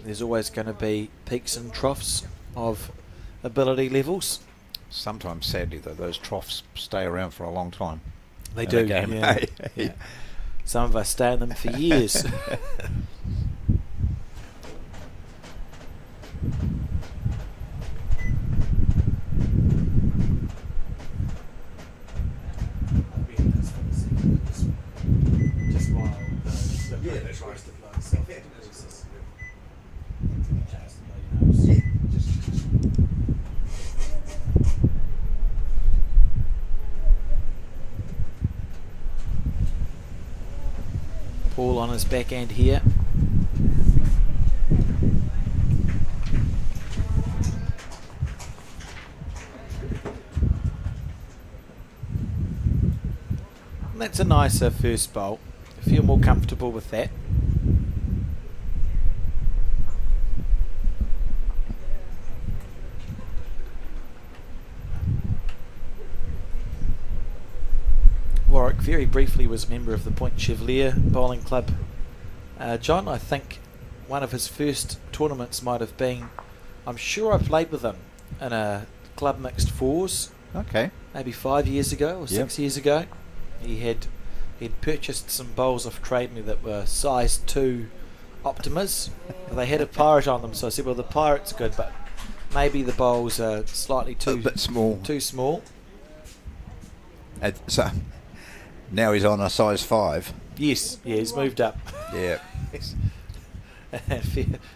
there's always going to be peaks and troughs of ability levels. Sometimes, sadly, though, those troughs stay around for a long time. They do. Game. Yeah. Yeah. Some of us stay in them for years. Yeah, that's right. Paul on his backhand here. And that's a nicer first bowl. I feel more comfortable with that. Warwick very briefly was a member of the Point Chevalier Bowling Club. John, I think one of his first tournaments might have been, I'm sure I played with him in a club mixed fours. Okay. Maybe 5 years ago or 6 years ago. He'd purchased some bowls off Trade Me that were size 2 Optimas. They had a pirate on them, so I said, well, the pirate's good, but maybe the bowls are slightly A bit small. Too small. So now he's on a size 5. Yes, yeah, he's moved up. Yeah.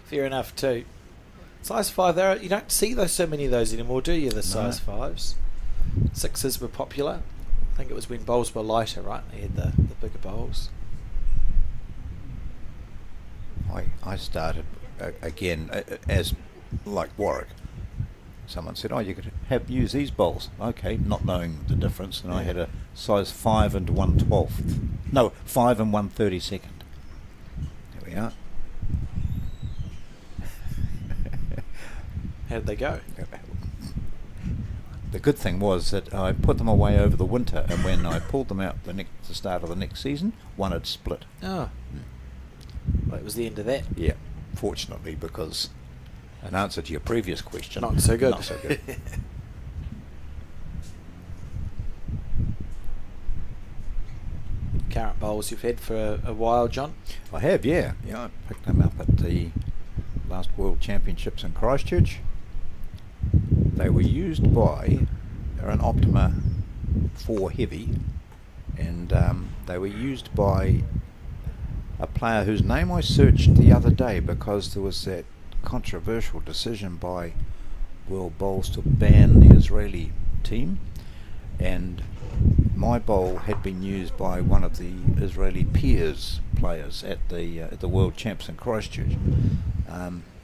fair enough too. Size 5, you don't see so many of those anymore, do you, the size 5s? 6s were popular. I think it was when bowls were lighter, right? They had the bigger bowls. I started again as like Warwick. Someone said, "Oh, you could use these bowls." Okay, not knowing the difference, and I had a size 5 and 1/12. No, 5 and 1/32. There we are. How did they go? The good thing was that I put them away over the winter, and when I pulled them out the start of the next season, one had split. Oh. Well, it was the end of that. Yeah, fortunately, because in answer to your previous question, Not so good. Not so good. Current bowls you've had for a while, John? I have, yeah. I picked them up at the last World Championships in Christchurch. They were used by, they're an Optima 4 Heavy, and they were used by a player whose name I searched the other day because there was that controversial decision by World Bowls to ban the Israeli team, and my bowl had been used by one of the Israeli peers players at the World Champs in Christchurch.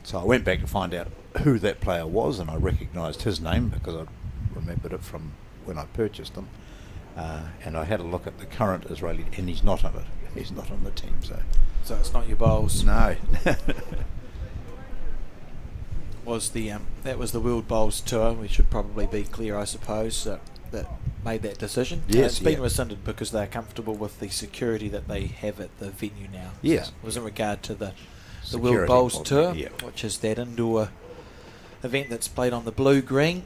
So I went back to find out who that player was, and I recognised his name because I remembered it from when I purchased them. And I had a look at the current Israeli, and he's not on it. He's not on the team, so it's not your bowls. no. Was the that was the World Bowls Tour. We should probably be clear, I suppose, that made that decision. Yes, it's been rescinded because they're comfortable with the security that they have at the venue now. Yes. So it was in regard to the Security World Bowls Tour, yeah. which is that indoor event that's played on the blue green,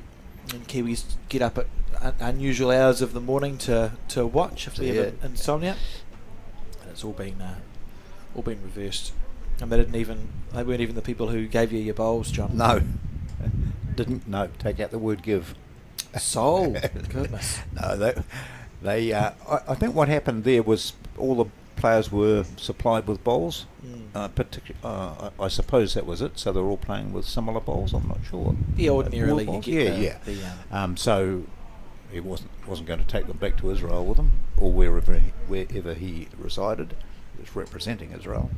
and Kiwis get up at unusual hours of the morning to watch if they have insomnia. And it's all been reversed. And they weren't even the people who gave you your bowls, John. No. Didn't. No. Take out the word give. Sold. Goodness. No, I think what happened there was all the players were supplied with bowls. I suppose that was it. So they're all playing with similar bowls. I'm not sure. Yeah, ordinarily you get so he wasn't going to take them back to Israel with him, or wherever he resided. He was representing Israel.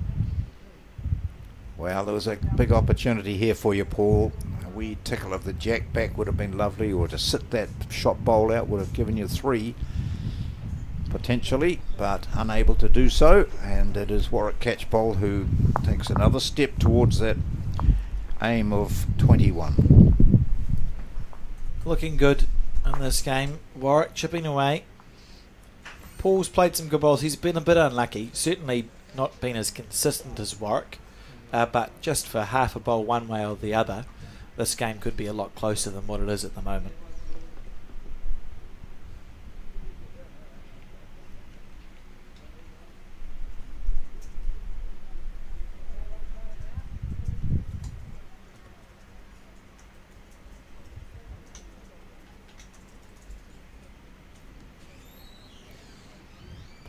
Well, there was a big opportunity here for you, Paul. A wee tickle of the jack back would have been lovely, or to sit that shot bowl out would have given you 3, potentially, but unable to do so. And it is Warwick Catchpole who takes another step towards that aim of 21. Looking good in this game. Warwick chipping away. Paul's played some good bowls. He's been a bit unlucky. Certainly not been as consistent as Warwick. But just for half a bowl one way or the other, this game could be a lot closer than what it is at the moment.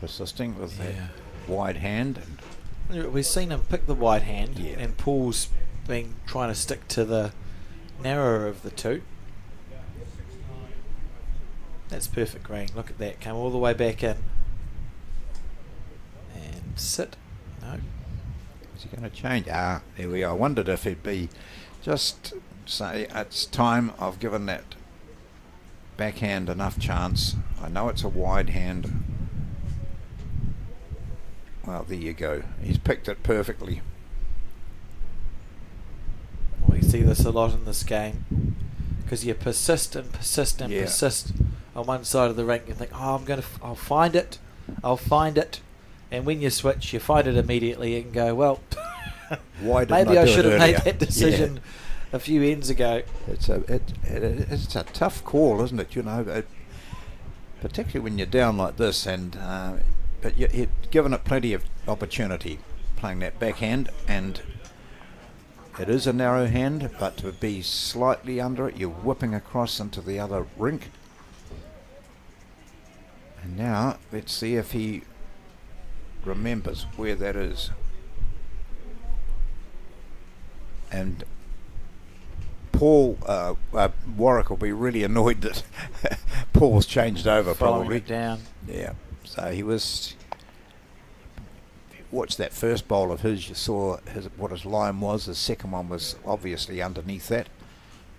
Persisting with that wide hand. We've seen him pick the wide hand, Yeah. and Paul's been trying to stick to the narrower of the two. That's perfect green. Look at that. Come all the way back in. And sit. No. Is he going to change? There we are. I wondered if it'd be just say it's time. I've given that backhand enough chance. I know it's a wide hand. Well, there you go. He's picked it perfectly. We see this a lot in this game because you persist and persist and persist on one side of the rink. You think, I'll find it, and when you switch, you find it immediately and go, well, Why didn't maybe I should have made earlier? that decision a few ends ago. It's a tough call, isn't it? You know, particularly when you're down like this, and but you're given it plenty of opportunity playing that backhand, and it is a narrow hand, but to be slightly under it, you're whipping across into the other rink. And now let's see if he remembers where that is. And Paul Warwick will be really annoyed that Paul's changed over. Following Probably it down. Yeah. So he was. If you watched that first bowl of his, you saw what his line was. His second one was obviously underneath that,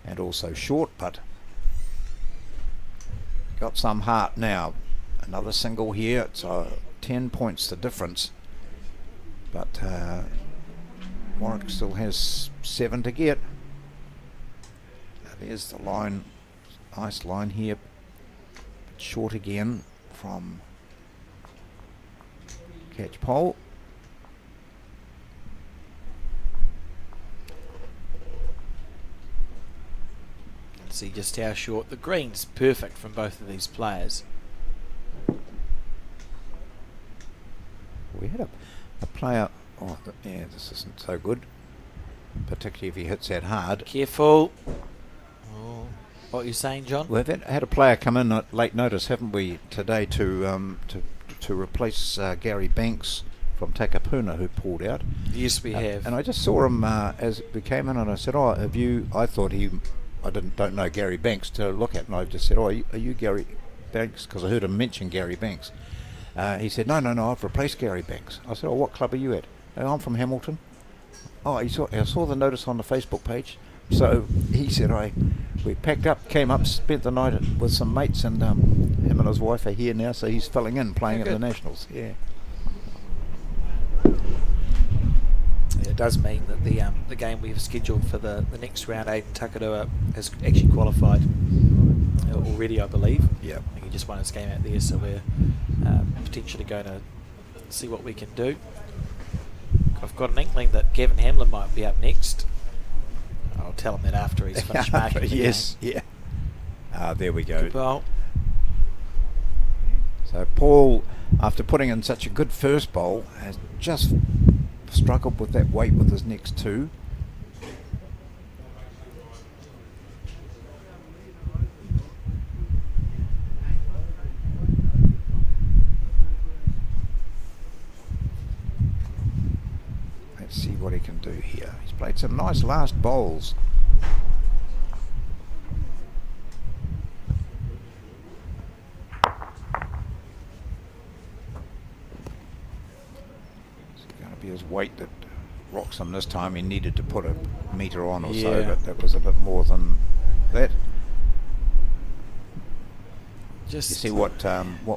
and also short, but got some heart now. Another single here. It's 10 points the difference, but Warwick still has 7 to get. There's the line, nice line here, but short again from catch pole. See just how short. The green's perfect from both of these players. We had a player. Oh, yeah, this isn't so good, particularly if he hits that hard. Careful. Oh, what are you saying, John? We've had a player come in at late notice, haven't we, today to replace Gary Banks from Takapuna, who pulled out. Yes, we have. And I just saw him as we came in, and I said, "Oh, have you?" I thought I don't know Gary Banks to look at, and I just said, "Oh, are you Gary Banks?" Because I heard him mention Gary Banks. He said, "No, I've replaced Gary Banks." I said, "Oh, what club are you at?" "Oh, I'm from Hamilton." "Oh, I saw the notice on the Facebook page." So he said, we packed up, came up, spent the night with some mates, and him and his wife are here now, so he's filling in, playing at the Nationals. Yeah. It does mean that the game we've scheduled for the next round, Aiden Takadua, has actually qualified already, I believe. Yeah. I think he just won his game out there, so we're potentially going to see what we can do. I've got an inkling that Gavin Hamlin might be up next. I'll tell him that after he's finished marking the Yes, game. yeah. There we go. Good bowl. So Paul, after putting in such a good first bowl, has just struggled with that weight with his next two. Let's see what he can do here. He's played some nice last bowls. His weight that rocks him this time. He needed to put a metre on or so, but that was a bit more than that. Just you see what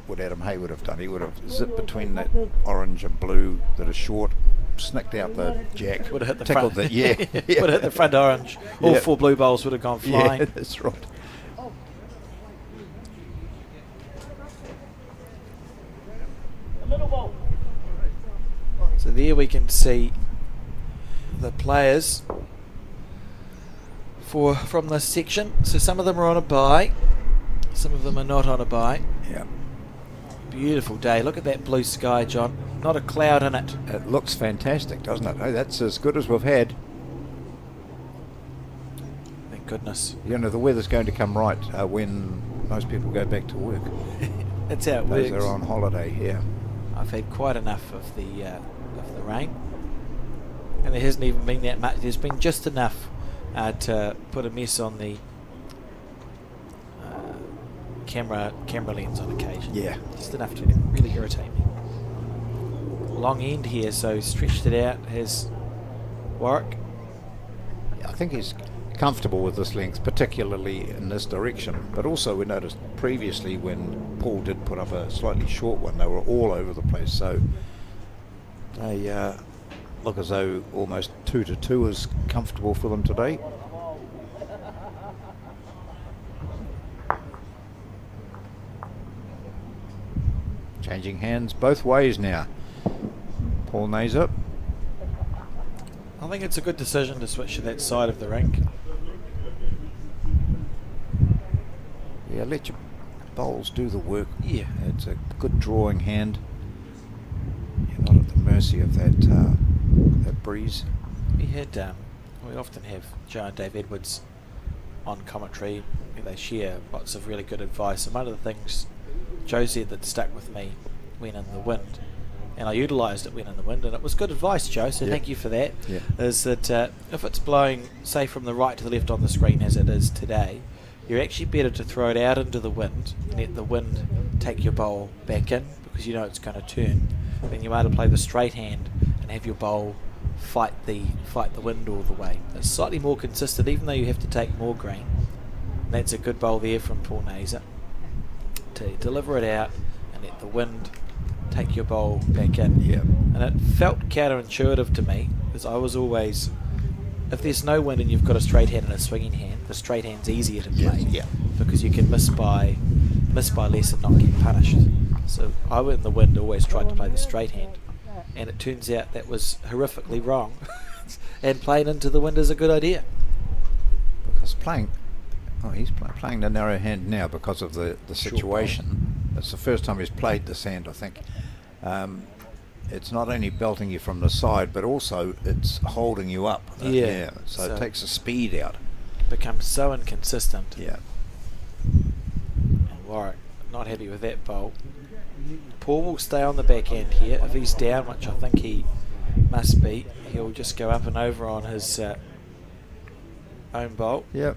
would Adam Hayward have done? He would have zipped between that orange and blue that is short, snicked out the jack, would have hit the tickled front. the yeah, would have hit the front orange. All 4 blue bowls would have gone flying. Yeah, that's right. So there we can see the players from this section. So some of them are on a bye, some of them are not on a bye. Yeah. Beautiful day. Look at that blue sky, John. Not a cloud in it. It looks fantastic, doesn't it? Oh, that's as good as we've had. Thank goodness. You know, the weather's going to come right when most people go back to work. That's how it Those works. are on holiday, yeah. I've had quite enough of the rain, and there hasn't even been that much. There's been just enough to put a mess on the camera lens on occasion. Yeah. Just enough to really irritate me. Long end here, so stretched it out has Warwick. I think he's comfortable with this length, particularly in this direction. But also we noticed previously when Paul did put up a slightly short one, they were all over the place. So they look as though almost 2-2 is comfortable for them today. Changing hands both ways now. Paul Naser. I think it's a good decision to switch to that side of the rink. Yeah, let your bowls do the work. Yeah. It's a good drawing hand. You're not at the mercy of that that breeze. We often have Joe and Dave Edwards on commentary. They share lots of really good advice, and one of the things Joe said that stuck with me when in the wind and I utilised it when in the wind, and it was good advice, Joe, so Yeah. thank you for that. Yeah. Is that if it's blowing, say, from the right to the left on the screen as it is today, you're actually better to throw it out into the wind and let the wind take your bowl back in, because you know it's going to turn, than you are to play the straight hand and have your bowl fight the wind all the way. It's slightly more consistent, even though you have to take more green. And that's a good bowl there from Paul Naser, to deliver it out and let the wind take your bowl back in. Yeah. And it felt counterintuitive to me, because I was always, if there's no wind and you've got a straight hand and a swinging hand, the straight hand's easier to play, Yeah. because you can miss by less and not get punished. So I went in the wind, always tried to play the straight hand, and it turns out that was horrifically wrong. And playing into the wind is a good idea. Because he's playing the narrow hand now because of the Short situation. It's the first time he's played this hand, I think. It's not only belting you from the side, but also it's holding you up. So it takes the speed out. Becomes so inconsistent. Yeah. And Warwick not happy with that bowl. Paul will stay on the backhand here. If he's down, which I think he must be, he'll just go up and over on his own bowl. Yep.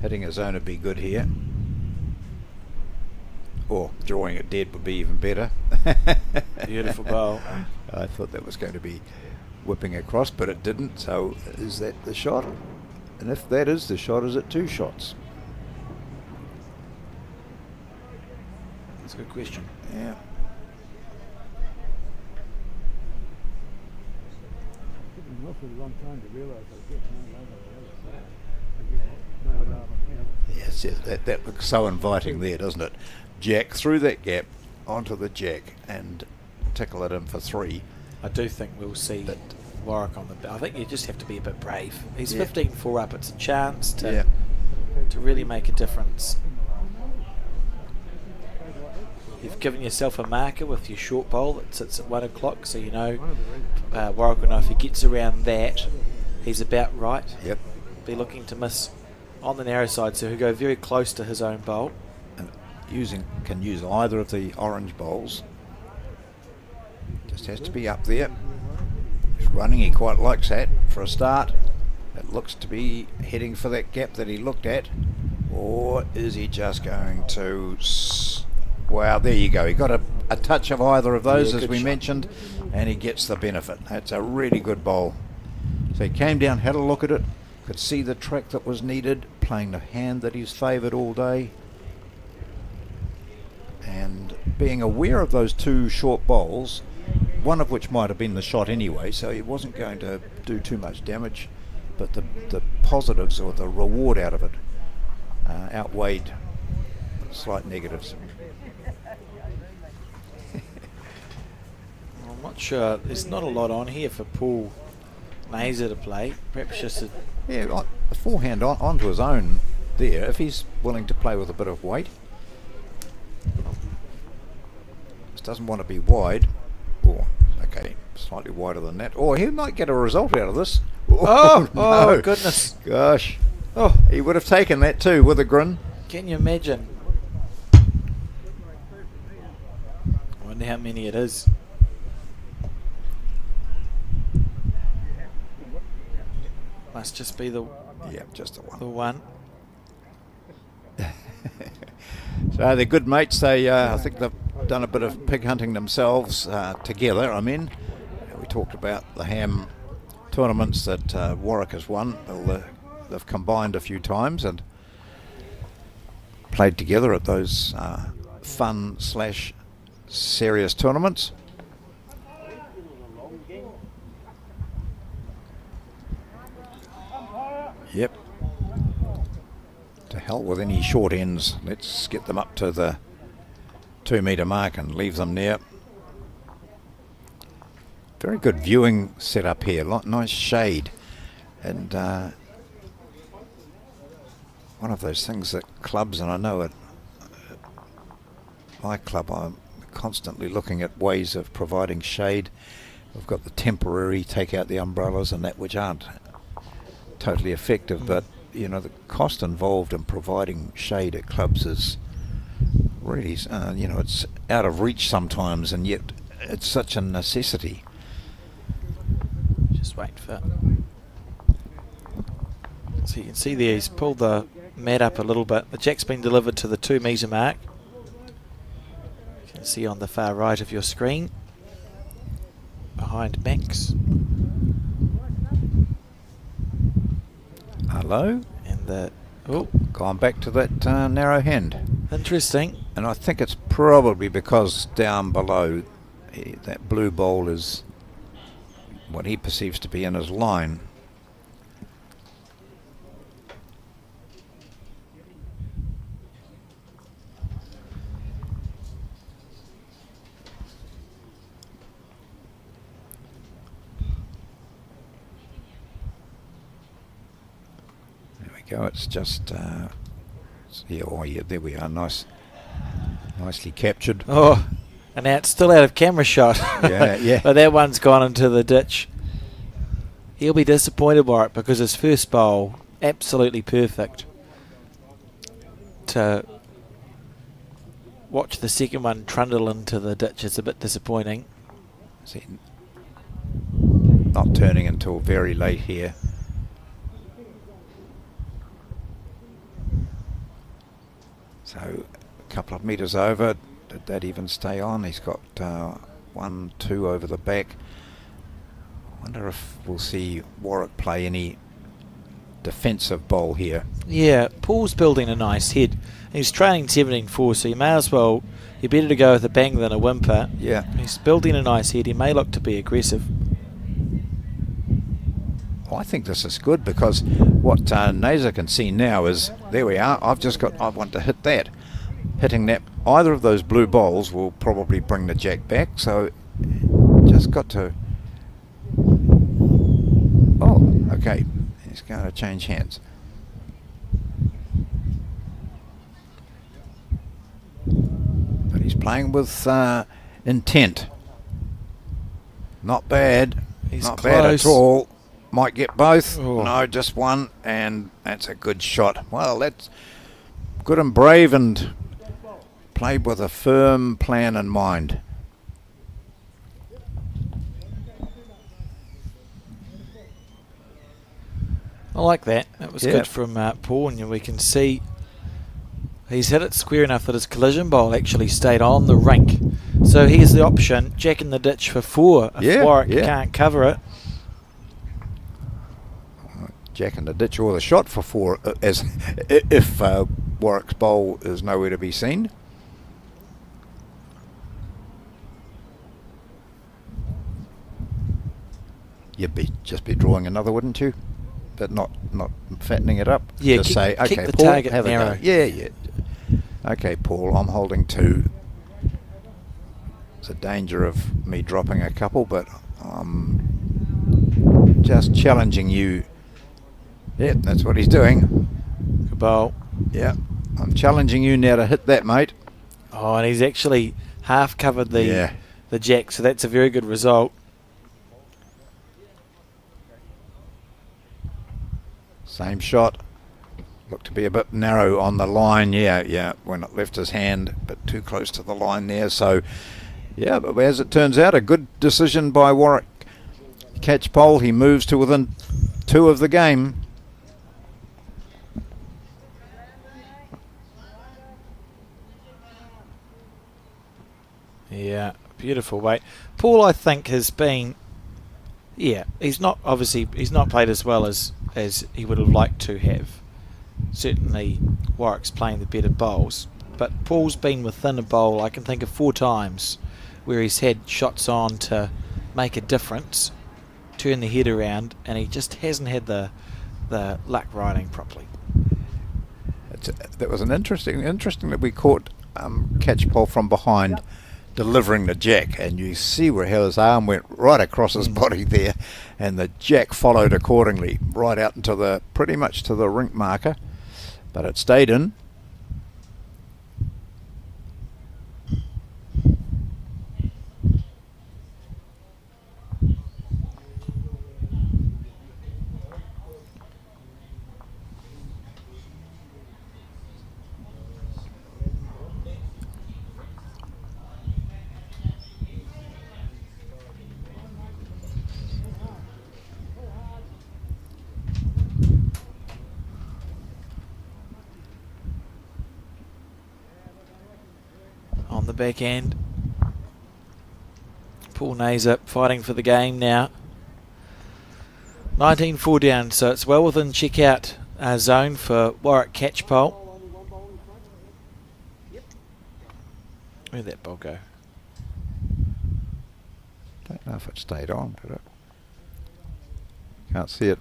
Hitting a zone would be good here. Or drawing it dead would be even better. Beautiful bowl. I thought that was going to be whipping across, but it didn't. So is that the shot? And if that is the shot, is it 2 shots? That's a good question. Yeah. Took me a long time to realise I was getting no other side. Yes, that looks so inviting there, doesn't it? Jack through that gap onto the jack and tickle it in for 3. I do think we'll see But- Warwick on the. I think you just have to be a bit brave. He's Yeah. 15-4 up. It's a chance to Yeah. really make a difference. You've given yourself a marker with your short bowl that sits at 1 o'clock, so you know Warwick will know if he gets around that, he's about right. Yep. Be looking to miss on the narrow side, so he'll go very close to his own bowl. And can use either of the orange bowls. Just has to be up there. He's running, he quite likes that for a start. It looks to be heading for that gap that he looked at. Or is he just going to... Wow, there you go. He got a touch of either of those, Yeah, as good we shot. mentioned, and he gets the benefit. That's a really good bowl. So he came down, had a look at it, could see the track that was needed, playing the hand that he's favoured all day, and being aware of those 2 short bowls, one of which might have been the shot anyway, so he wasn't going to do too much damage, but the positives or the reward out of it outweighed slight negatives. I'm not sure. There's not a lot on here for Paul Naser to play. Perhaps just a Yeah, a forehand onto his own there, if he's willing to play with a bit of weight. Just doesn't want to be wide. Or, okay, slightly wider than that. Or he might get a result out of this. Oh, no. goodness. Gosh. Oh, He would have taken that too with a grin. can you imagine? I wonder how many it is. Must just be the Yeah, just a one. one. So they're good mates. They, I think they've done a bit of pig hunting themselves together. I mean, we talked about the ham tournaments that Warwick has won. Well, they've combined a few times and played together at those fun/serious tournaments. Yep. To hell with any short ends. Let's get them up to the 2 metre mark and leave them there. Very good viewing setup here. Nice shade. And one of those things that clubs, and I know at my club I'm constantly looking at ways of providing shade we've got the temporary take out the umbrellas and that, which aren't totally effective, but you know, the cost involved in providing shade at clubs is really, you know, it's out of reach sometimes, and yet it's such a necessity. Just wait for. So you can see there he's pulled the mat up a little bit. The jack's been delivered to the 2 metre mark. You can see on the far right of your screen, behind Max. Hello. And the Gone back to that narrow hand. interesting. And I think it's probably because down below that blue bowl is what he perceives to be in his line. There we go. It's just yeah, oh yeah, there we are. Nicely captured. Oh, and now it's still out of camera shot. Yeah, yeah. But that one's gone into the ditch. He'll be disappointed by it because his first bowl, absolutely perfect. To watch the second one trundle into the ditch is a bit disappointing. See, not turning until very late here. So a couple of metres over. Did that even stay on? He's got 1, 2 over the back. I wonder if we'll see Warwick play any defensive bowl here. Yeah, Paul's building a nice head. He's training 17-4, so you may as well, you're better to go with a bang than a whimper. Yeah. He's building a nice head. He may look to be aggressive. I think this is good because what Naser can see now is, there we are, I want to hit that. Hitting that, either of those blue bowls will probably bring the jack back, so just got to, oh, okay, he's going to change hands. But he's playing with intent. Not bad, He's not close. bad at all. Might get both. Oh. No, just one, and that's a good shot. Well, that's good and brave and played with a firm plan in mind. I like that. That was Yeah. good from Paul, and we can see he's hit it square enough that his collision bowl actually stayed on the rink. So here's the option, jack in the ditch for 4 if Yeah, Warwick yeah. can't cover it. Jack in the ditch or the shot for 4 as if Warwick's bowl is nowhere to be seen. You'd just be drawing another, wouldn't you? But not fattening it up. Yeah, just keep- say, keep okay, the Paul, target have a narrow. go. Yeah. Okay, Paul, I'm holding 2. It's a danger of me dropping a couple, but I'm just challenging you. Yeah, that's what he's doing. Good bowl. Yeah, I'm challenging you now to hit that, mate. Oh, and he's actually half covered the Yeah. the jack, so that's a very good result. Same shot. Looked to be a bit narrow on the line. Yeah, when it left his hand, but too close to the line there. So, yeah, but as it turns out, a good decision by Warwick. Catch pole, he moves to within 2 of the game. Yeah, beautiful weight. Paul, I think, has been, he's not played as well as he would have liked to have. Certainly Warwick's playing the better bowls, but Paul's been within a bowl, I can think of 4 times where he's had shots on to make a difference, turn the head around, and he just hasn't had the luck riding properly. That was an interesting that we caught catch pole from behind delivering the jack, and you see where his arm went right across his body there, and the jack followed accordingly right out into pretty much to the rink marker, but it stayed in. on the back end. Paul Naser fighting for the game now. 19-4 down, so it's well within check-out zone for Warwick Catchpole. Where'd that ball go? Don't know if it stayed on, did it? Can't see it.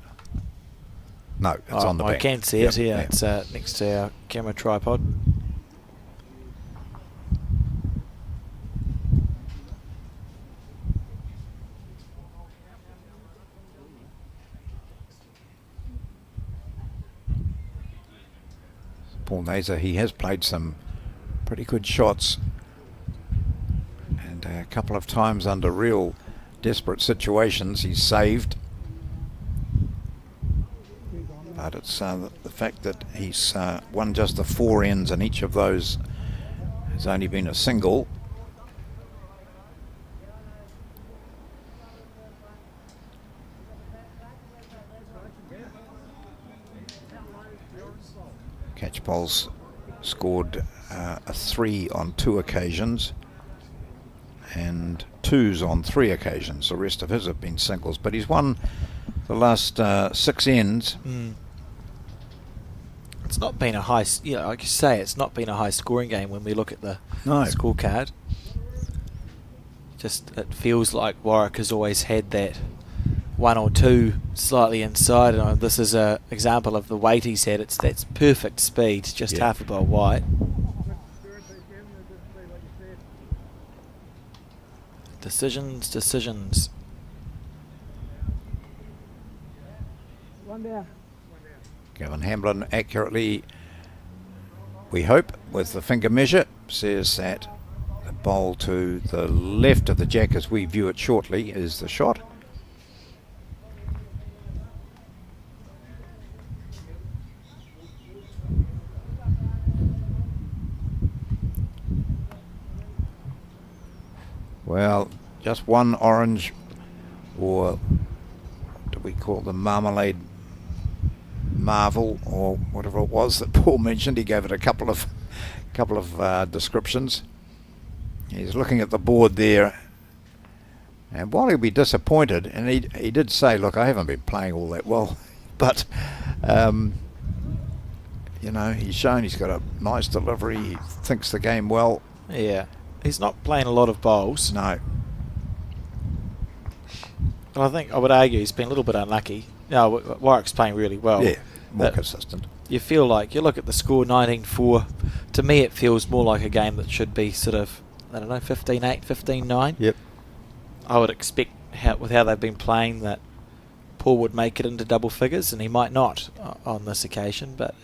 No, it's on the back. I can see it here. It's next to our camera tripod. Paul Naser, he has played some pretty good shots, and a couple of times under real desperate situations he's saved. But it's the fact that he's won just the 4 ends, and each of those has only been a single. Catchpole's scored a 3 on 2 occasions and 2s on 3 occasions. The rest of his have been singles, but he's won the last 6 ends. It's not been a high, like you say, it's not been a high scoring game when we look at the scorecard. Just it feels like Warwick has always had that 1 or 2 slightly inside, and this is a example of the weight he's had. That's perfect speed, just half a ball wide. Decisions. One down. Gavin Hamblin accurately, we hope, with the finger measure, says that the bowl to the left of the jack as we view it shortly is the shot. Well, just one orange, or what do we call them, marmalade marvel, or whatever it was that Paul mentioned. He gave it a couple of descriptions. He's looking at the board there, and while he'll be disappointed, and he did say, look, I haven't been playing all that well, but you know, he's shown he's got a nice delivery. He thinks the game well. Yeah, he's not playing a lot of bowls. No. I think I would argue he's been a little bit unlucky. No, Warwick's playing really well. Yeah, more consistent. You feel like, you look at the score, 19-4. To me, it feels more like a game that should be sort of, I don't know, 15-8, 15-9. Yep. I would expect, with how they've been playing, that Paul would make it into double figures, and he might not on this occasion, but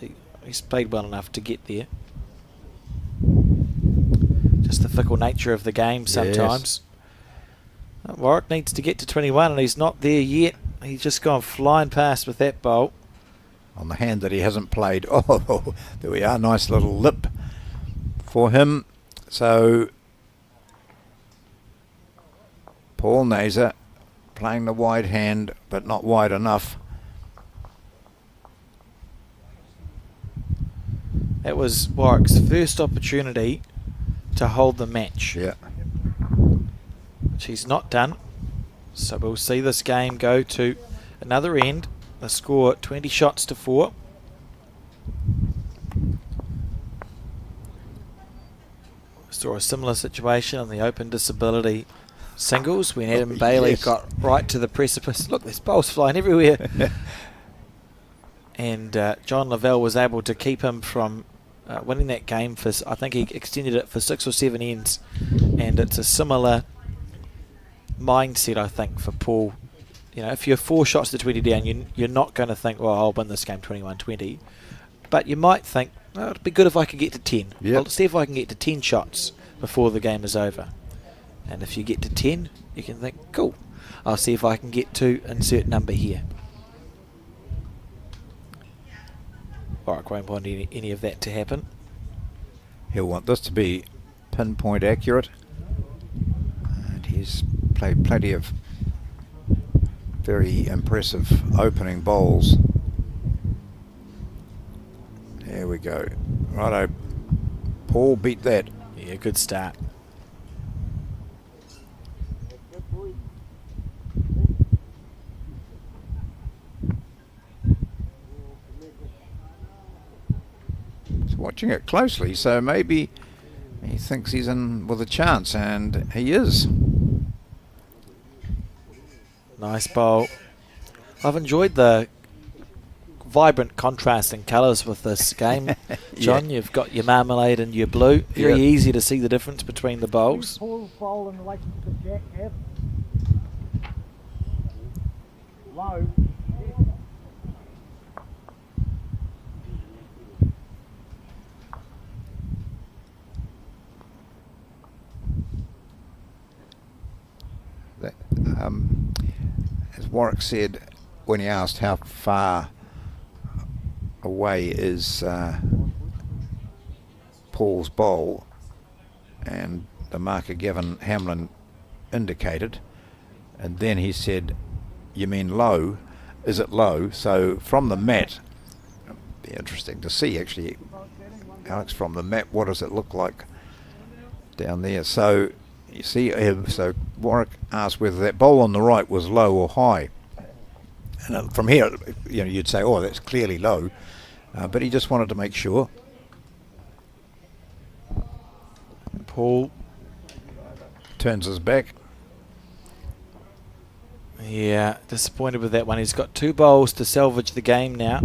he's played well enough to get there. Just the fickle nature of the game sometimes. Yes. Warwick needs to get to 21, and he's not there yet. He's just gone flying past with that bowl. On the hand that he hasn't played. Oh, there we are. Nice little lip for him. So, Paul Naser playing the wide hand, but not wide enough. That was Warwick's first opportunity to hold the match. Yeah. Which he's not done. So we'll see this game go to another end. The score 20 shots to 4. Saw a similar situation on the open disability singles when Adam Bailey got right to the precipice. Look, there's balls flying everywhere. And John Lavelle was able to keep him from winning that game for, I think he extended it for 6 or 7 ends. And it's a similar mindset, I think, for Paul. You know, if you're 4 shots to 20 down, you're not going to think, well, I'll win this game 21-20. But you might think, oh, it'd be good if I could get to 10. Yep. I'll see if I can get to 10 shots before the game is over. And if you get to 10, you can think, cool, I'll see if I can get to insert number here. Warwick won't want any of that to happen. He'll want this to be pinpoint accurate. And he's played plenty of very impressive opening bowls. There we go. Righto. Paul beat that. Yeah, good start. He's watching it closely, so maybe he thinks he's in with a chance, and he is. Nice bowl. I've enjoyed the vibrant contrast in colours with this game. John, you've got your marmalade and your blue. Very easy to see the difference between the bowls. Pull bowl in relation to the jack, F. Low. That, as Warwick said when he asked how far away is Paul's bowl, and the marker Gavin Hamlin indicated, and then he said, you mean low? Is it low? So from the mat, be interesting to see actually, Alex, from the mat, what does it look like down there? So you see, so Warwick asked whether that bowl on the right was low or high. And from here, you know, you'd say, oh, that's clearly low. But he just wanted to make sure. Paul turns his back. Yeah, disappointed with that one. He's got 2 bowls to salvage the game now.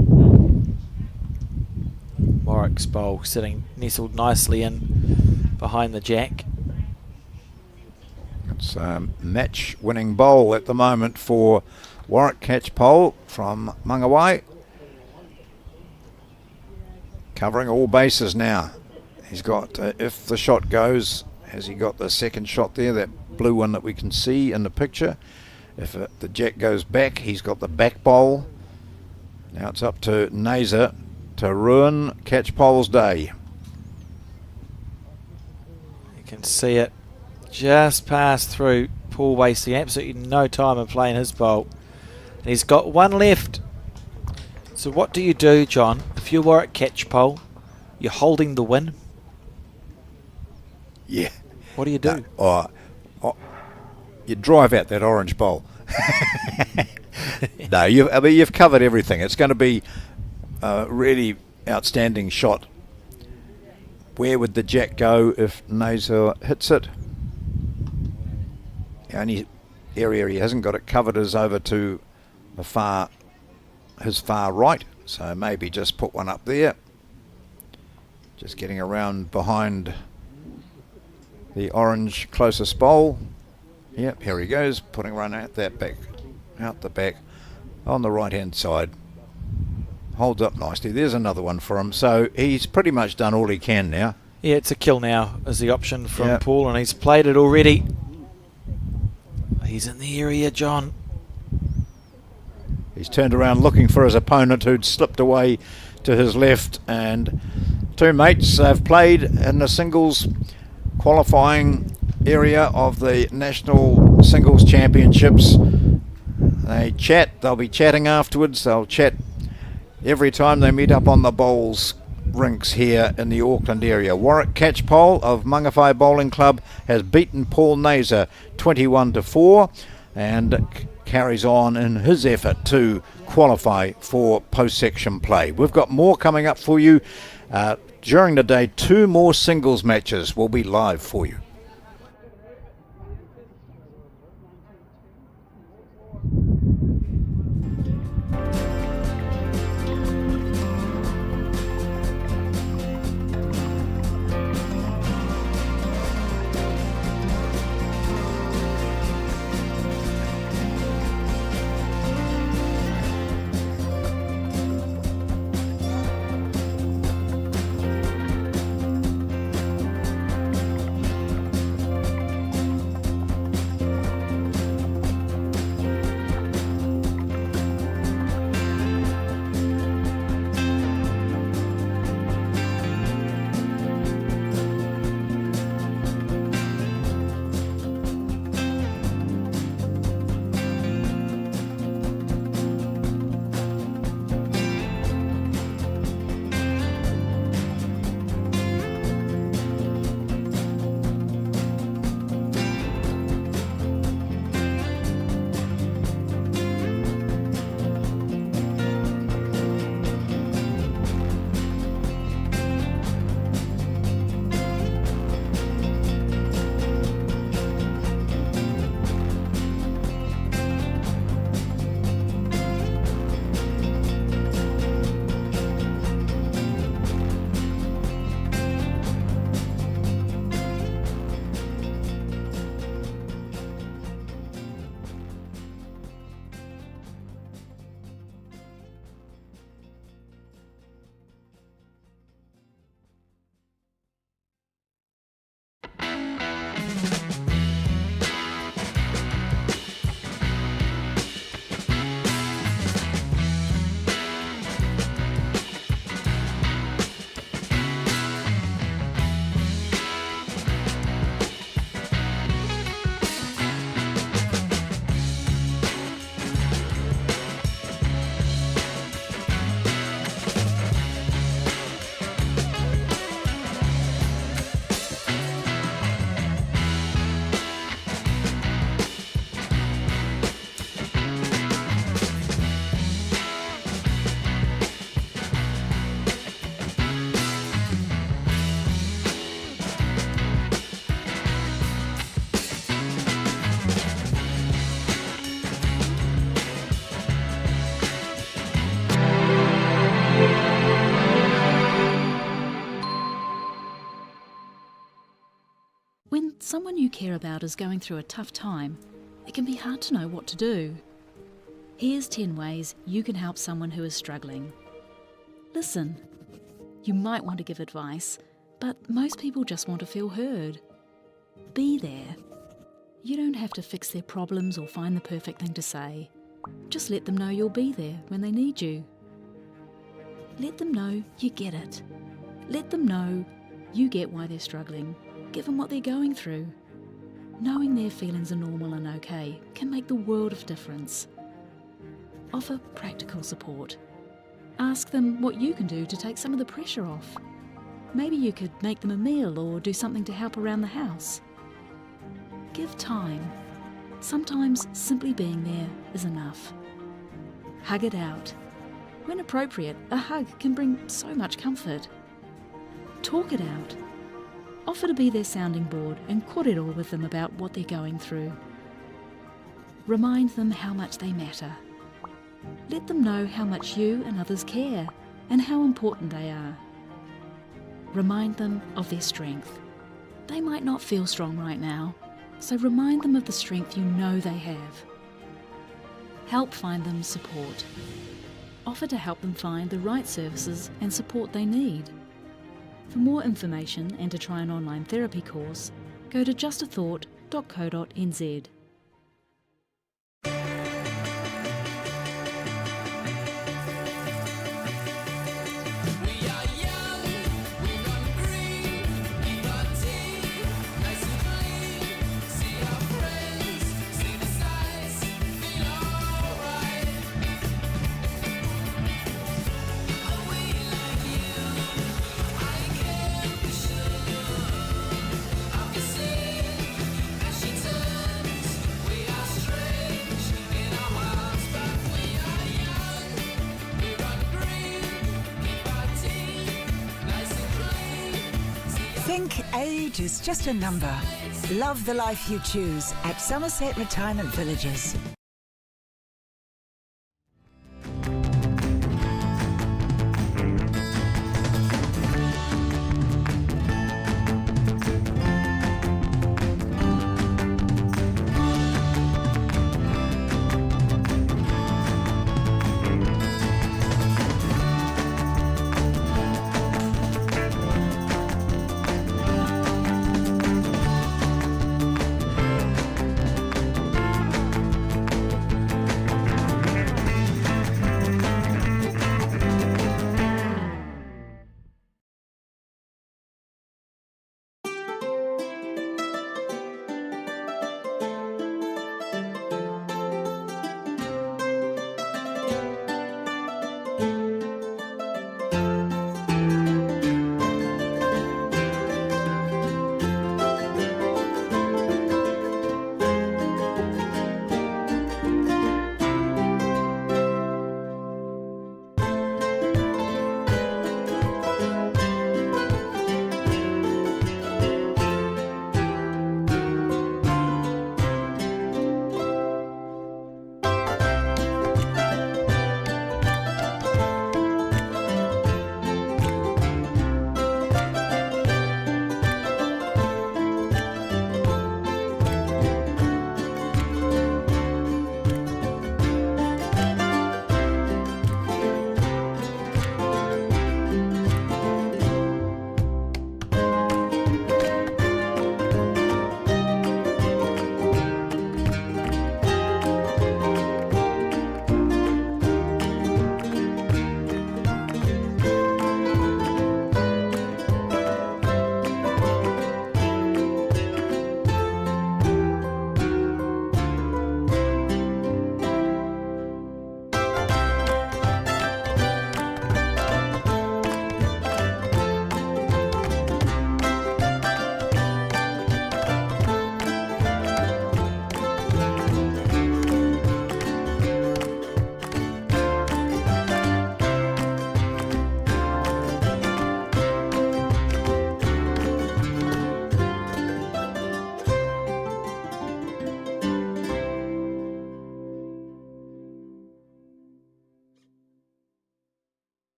Warwick's bowl sitting nestled nicely in behind the jack. It's a match-winning bowl at the moment for Warwick. Catch pole from Mangawai. Covering all bases now. He's got, if the shot goes, has he got the second shot there, that blue one that we can see in the picture? If the jack goes back, he's got the back bowl. Now it's up to Naser to ruin catch pole's day. You can see it just pass through. Paul wasting absolutely no time in playing his bowl. And he's got 1 left. So what do you do, John? If you're Warwick catch pole, you're holding the win. Yeah. What do you do? You drive out that orange bowl. No, you've covered everything. It's going to be a really outstanding shot. Where would the jack go if Naser hits it? The only area he hasn't got it covered is over to his far right. So maybe just put one up there. Just getting around behind the orange closest bowl. Yep, here he goes, putting one out the back on the right hand side. Holds up nicely. There's another one for him. So he's pretty much done all he can now. Yeah, it's a kill now is the option from Paul, and he's played it already. He's in the area, John. He's turned around looking for his opponent who'd slipped away to his left, and 2 mates have played in the singles qualifying area of the National Singles Championships. They chat, they'll be chatting afterwards, they'll chat every time they meet up on the bowls rinks here in the Auckland area. Warwick Catchpole of Mangawhai Bowling Club has beaten Paul Naser 21-4 and carries on in his effort to qualify for post-section play. We've got more coming up for you during the day. 2 more singles matches will be live for you. When someone you care about is going through a tough time, it can be hard to know what to do. Here's 10 ways you can help someone who is struggling. Listen. You might want to give advice, but most people just want to feel heard. Be there. You don't have to fix their problems or find the perfect thing to say. Just let them know you'll be there when they need you. Let them know you get it. Let them know you get why they're struggling. Give them what they're going through. Knowing their feelings are normal and okay can make the world of difference. Offer practical support. Ask them what you can do to take some of the pressure off. Maybe you could make them a meal or do something to help around the house. Give time. Sometimes simply being there is enough. Hug it out. When appropriate, a hug can bring so much comfort. Talk it out. Offer to be their sounding board and kōrero with them about what they're going through. Remind them how much they matter. Let them know how much you and others care and how important they are. Remind them of their strength. They might not feel strong right now, so remind them of the strength you know they have. Help find them support. Offer to help them find the right services and support they need. For more information and to try an online therapy course, go to justathought.co.nz. Think age is just a number. Love the life you choose at Summerset Retirement Villages.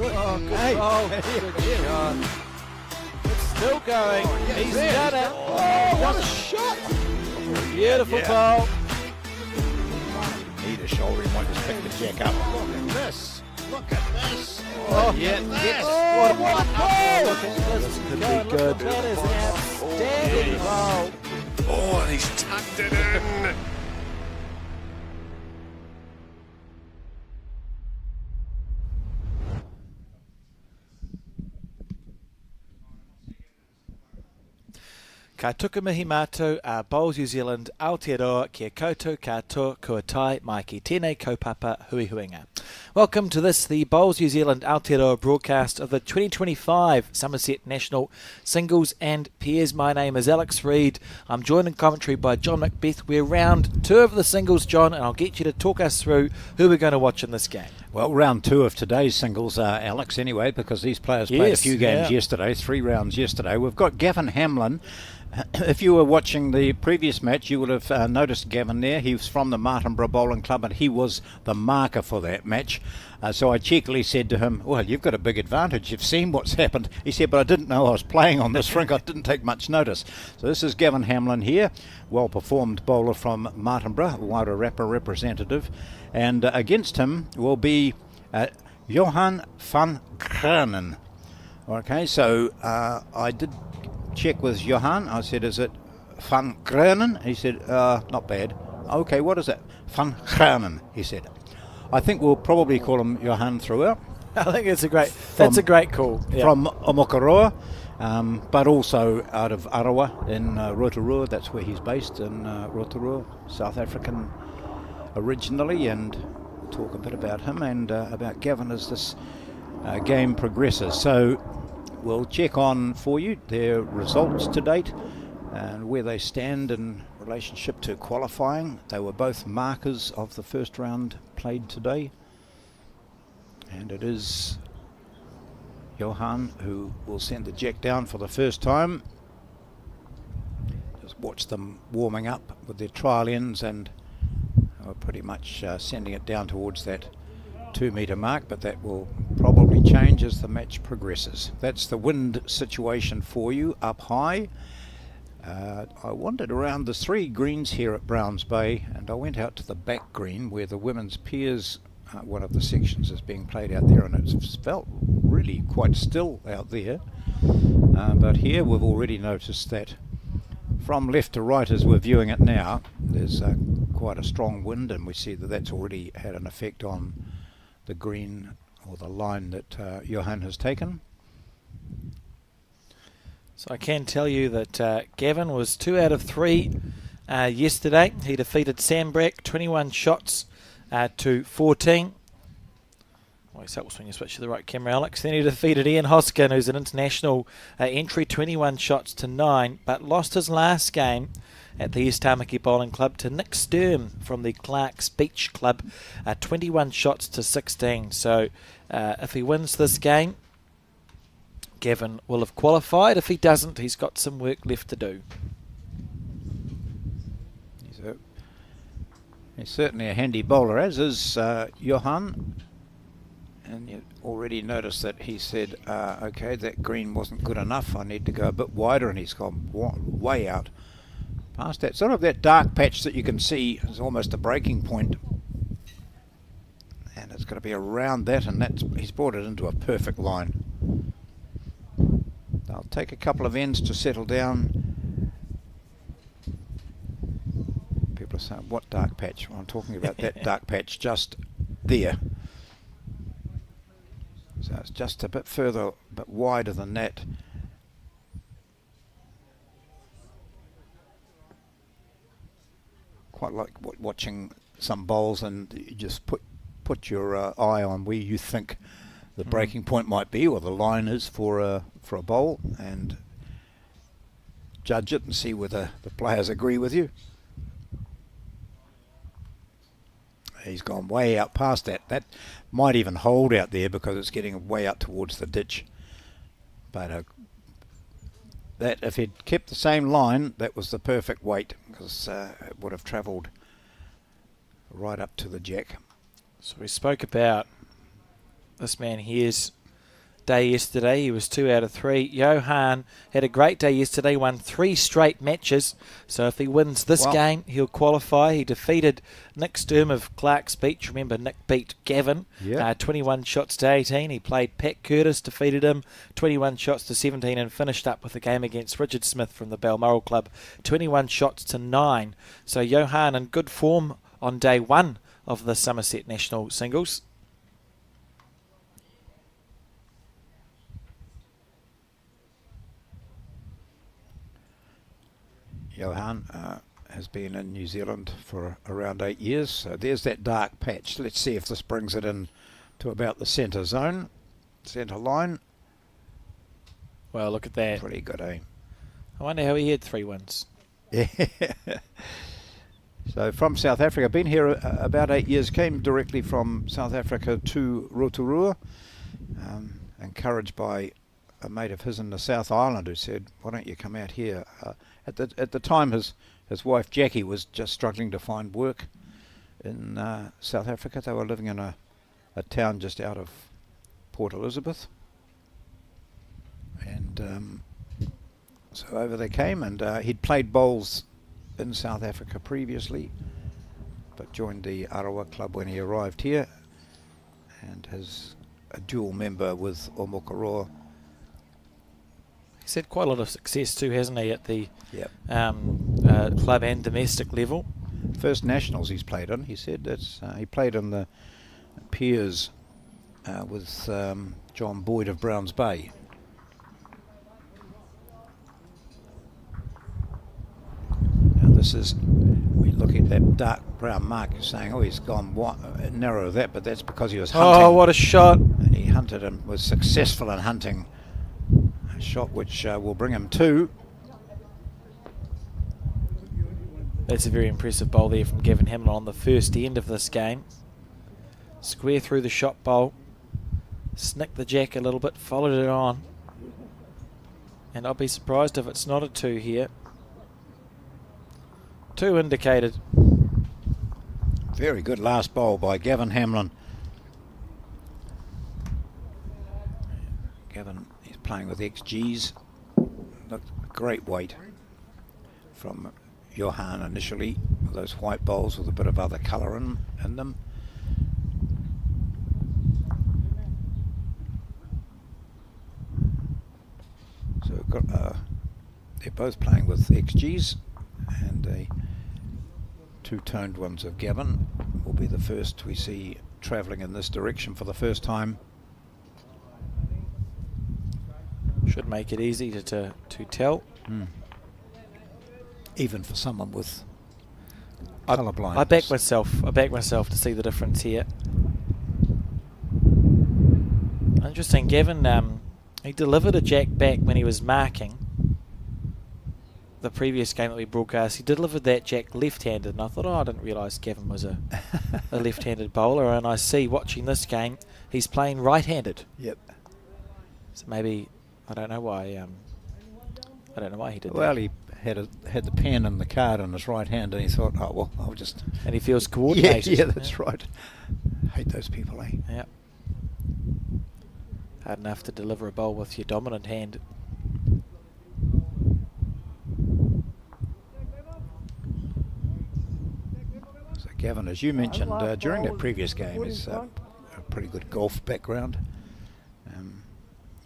good. Hey. Good shot. It's still going. He's done it. Oh, what a shot. Beautiful goal. Need a shoulder, he might just pick the jack up. Look at this. Look at this. Oh, yeah. yes. Oh, What a goal. Look at this. Could be good. That is an outstanding goal. Oh, and he's tucked it in. Ka tuku mihi mātou a Bowls New Zealand, Aotearoa, kia koutou katoa, kua tai, mai ki tēnei kaupapa hui huinga. Welcome to this, the Bowls New Zealand Aotearoa broadcast of the 2025 Summerset National Singles and Pairs. My name is Alex Reid. I'm joined in commentary by John Macbeth. We're round 2 of the singles, John, and I'll get you to talk us through who we're going to watch in this game. Well, round 2 of today's singles, Alex, anyway, because these players played a few games yesterday, 3 rounds yesterday. We've got Gavin Hamlin. If you were watching the previous match, you would have noticed Gavin there. He was from the Martinborough Bowling Club, and he was the marker for that match. So I cheekily said to him, well, you've got a big advantage. You've seen what's happened. He said, but I didn't know I was playing on this rink. I didn't take much notice. So this is Gavin Hamlin here, well-performed bowler from Martinborough, Wairarapa representative. And against him will be Johan van Granen. Okay, so I did check with Johan. I said, is it Van Granen? He said, not bad. Okay, what is it? Van Granen, he said. I think we'll probably call him Johan throughout. I think it's a great call. Yeah. From Omokoroa, but also out of Arawa in Rotorua. That's where he's based, in Rotorua, South African originally, and we'll talk a bit about him and about Gavin as this game progresses. So we'll check on for you their results to date and where they stand in relationship to qualifying. They were both markers of the first round played today. And it is Johan who will send the jack down for the first time. Just watch them warming up with their trial ends, and are pretty much sending it down towards that 2 metre mark, but that will probably change as the match progresses. That's the wind situation for you up high. I wandered around the 3 greens here at Browns Bay, and I went out to the back green where the women's pairs, one of the sections is being played out there, and it's felt really quite still out there. But here we've already noticed that from left to right as we're viewing it now, there's quite a strong wind, and we see that that's already had an effect on the green or the line that Johan has taken. So I can tell you that Gavin was 2 out of 3 yesterday. He defeated Sam Brack 21 shots to 14. Always helps when you switch to the right camera, Alex. Then he defeated Ian Hoskin, who's an international entry, 21 shots to 9, but lost his last game at the East Tamaki Bowling Club to Nick Sturm from the Clark's Beach Club, 21 shots to 16. So if he wins this game, Gavin will have qualified. If he doesn't, he's got some work left to do. He's certainly a handy bowler, as is Johan. And you already noticed that he said, okay, that green wasn't good enough. I need to go a bit wider, and he's gone way out past that. Sort of that dark patch that you can see is almost a breaking point. And it's going to be around that, and he's brought it into a perfect line. They'll take a couple of ends to settle down. People are saying, what dark patch? Well, I'm talking about that dark patch just there. So it's just a bit further, a bit wider than that. Quite like watching some bowls, and you just put your eye on where you think the breaking point might be, or the line is for a bowl, and judge it and see whether the players agree with you. He's gone way out past that. That might even hold out there because it's getting way out towards the ditch. But that, if he'd kept the same line, that was the perfect weight, because it would have travelled right up to the jack. So we spoke about this man here's day yesterday. He was 2 out of 3. Johan had a great day yesterday, won 3 straight matches. So if he wins this game, he'll qualify. He defeated Nick Sturm of Clark's Beach. Remember, Nick beat Gavin, 21 shots to 18. He played Pat Curtis, defeated him, 21 shots to 17, and finished up with a game against Richard Smith from the Balmoral Club, 21 shots to 9. So Johan in good form on day 1 of the Summerset National Singles. Johan has been in New Zealand for around 8 years. So there's that dark patch. Let's see if this brings it in to about the centre zone, centre line. Well, look at that. Pretty good aim. I wonder how he had 3 wins. Yeah. So from South Africa, been here about 8 years, came directly from South Africa to Rotorua, encouraged by a mate of his in the South Island who said, why don't you come out here? At the time, his wife Jackie was just struggling to find work in South Africa. They were living in a town just out of Port Elizabeth. And so over they came, and he'd played bowls in South Africa previously, but joined the Arawa club when he arrived here, and is a dual member with Omokoroa. He's had quite a lot of success too, hasn't he, at the club and domestic level. First nationals he's played in, he said. He played in the Peers with John Boyd of Browns Bay. Now this is, we look at that dark brown mark, you're saying, oh, he's gone narrow of that, but that's because he was hunting. Oh, what a shot. And he hunted and was successful in hunting. Shot which will bring him 2. That's a very impressive bowl there from Gavin Hamlin on the first end of this game. Square through the shot bowl, snicked the jack a little bit, followed it on, and I'll be surprised if it's not a 2 here. 2 indicated. Very good last bowl by Gavin Hamlin. Gavin is playing with XGs. Look, great weight from Johan initially, with those white bowls with a bit of other colour in them. So they're both playing with XGs, and the 2-toned ones of Gavin will be the first we see travelling in this direction for the first time. Should make it easy to tell. Even for someone with colour blindness. I back myself to see the difference here. Interesting, Gavin, he delivered a jack back when he was marking the previous game that we broadcast. He delivered that jack left-handed, and I thought, I didn't realise Gavin was a left-handed bowler, and I see watching this game he's playing right-handed. Yep. So maybe, I don't know why he did that. Well, he had the pen and the card in his right hand, and he thought, oh well, I'll just. And he feels coordinated. Yeah, that's right. Hate those people, eh? Yeah. Hard enough to deliver a bowl with your dominant hand. So Gavin, as you mentioned during that previous game, is a pretty good golf background.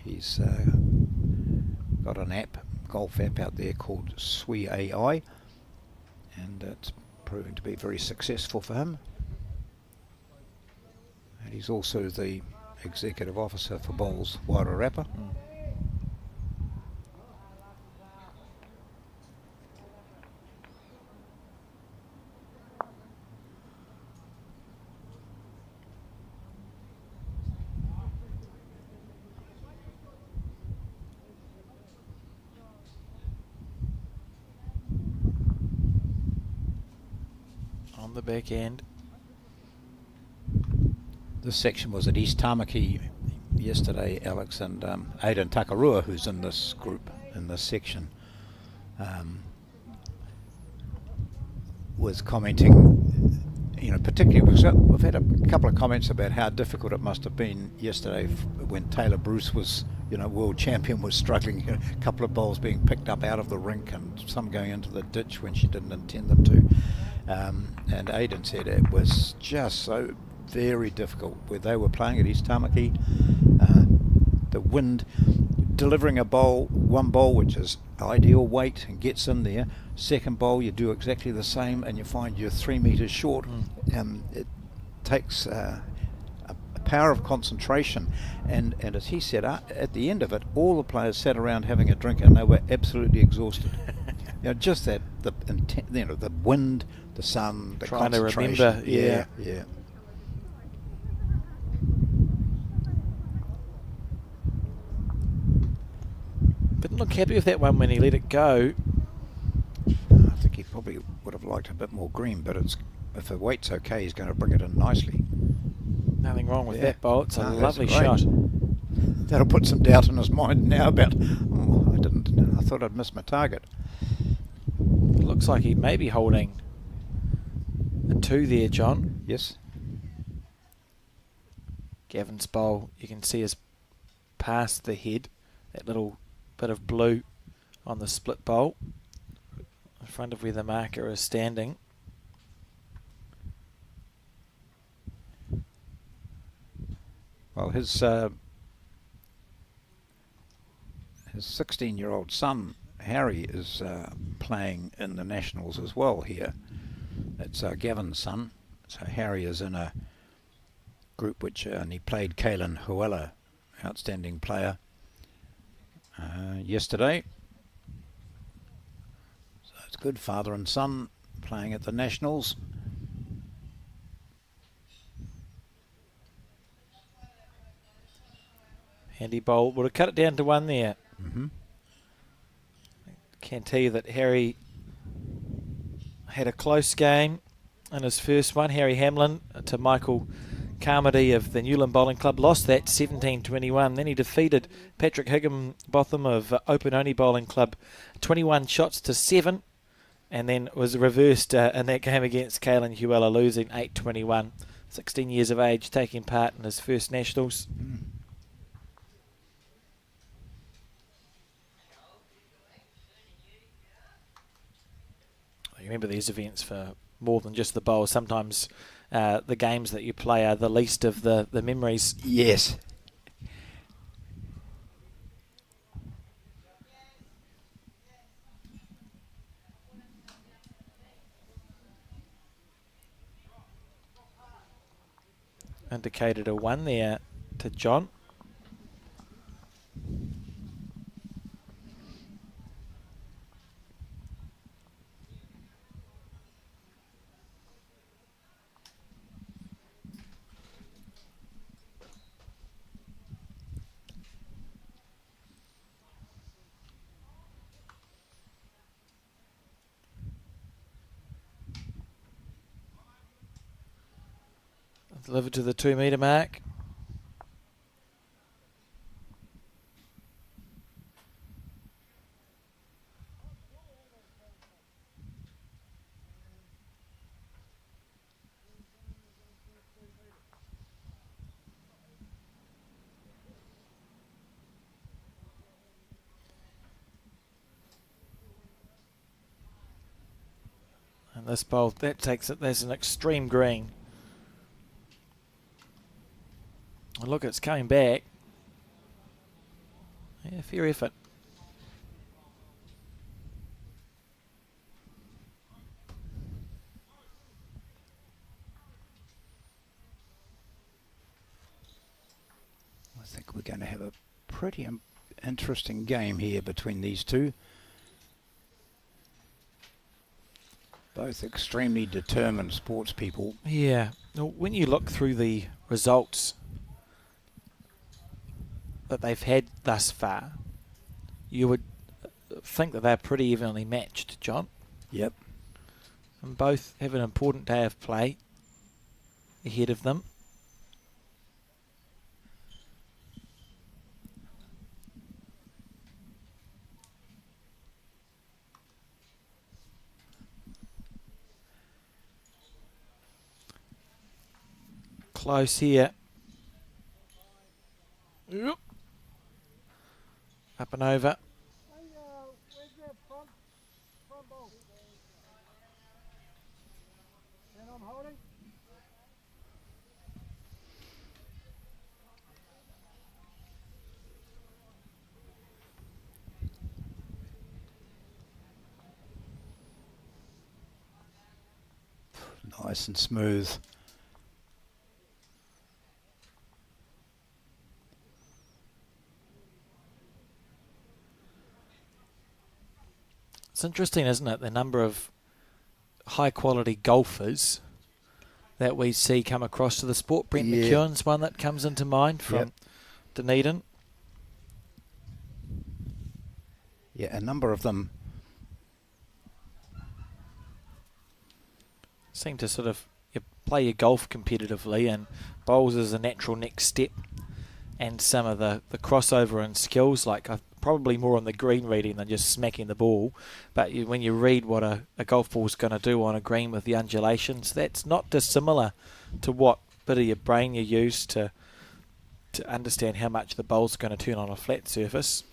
He's got an golf app out there called Sui AI, and it's proving to be very successful for him. And he's also the executive officer for Bowls Wairarapa. On the back end. This section was at East Tamaki yesterday, Alex, and Aidan Takarua, who's in this group, in this section, was commenting. particularly because we've had a couple of comments about how difficult it must have been yesterday when Taylor Bruce was, world champion, was struggling. A couple of balls being picked up out of the rink and some going into the ditch when she didn't intend them to. And Aidan said it was just so very difficult where they were playing at East Tamaki. The wind, delivering one bowl which is ideal weight and gets in there. Second bowl you do exactly the same and you find you're 3 meters short. It takes a power of concentration, and as he said, at the end of it, all the players sat around having a drink and they were absolutely exhausted. Just that the wind, the sun, the trying to concentration. remember. Yeah. Didn't look happy with that one when he let it go. I think he probably would have liked a bit more green, but if the weight's okay, he's going to bring it in nicely. Nothing wrong with that bowl. It's a lovely great shot. That'll put some doubt in his mind now about, I thought I'd missed my target. Looks like he may be holding a 2 there, John. Yes. Gavin's bowl, you can see, is past the head. That little bit of blue on the split bowl in front of where the marker is standing. Well, his 16-year-old son Harry is playing in the Nationals as well here. That's Gavin's son. So Harry is in a group and he played Kaylin Huela, outstanding player, yesterday. So it's good, father and son playing at the Nationals. Handy bowl. Would have cut it down to 1 there. Can tell you that Harry had a close game in his first one. Harry Hamlin to Michael Carmody of the Newland Bowling Club. Lost that 17-21. Then he defeated Patrick Higginbotham of Open Only Bowling Club 21 shots to 7. And then was reversed in that game against Kaylin Huela, losing 8-21. 16 years of age, taking part in his first Nationals. You remember these events for more than just the bowl. Sometimes the games that you play are the least of the memories. Yes. Indicated a 1 there to John. Delivered to the 2 metre mark. And this bowl, that takes it, there's an extreme green. And look, it's coming back. Yeah, fair effort. I think we're going to have a pretty interesting game here between these two. Both extremely determined sports people. Yeah. Now, when you look through the results that they've had thus far, you would think that they're pretty evenly matched, John. Yep. And both have an important day of play ahead of them. close here. Yep. Up and over. Nice and smooth. It's interesting, isn't it, the number of high-quality golfers that we see come across to the sport. Brent McEwen's one that comes into mind from Dunedin. Yeah, a number of them seem to sort of play your golf competitively, and bowls is a natural next step. And some of the crossover and skills, like probably more on the green reading than just smacking the ball. But when you read what a golf ball's going to do on a green with the undulations, that's not dissimilar to what bit of your brain you use to understand how much the bowl's going to turn on a flat surface.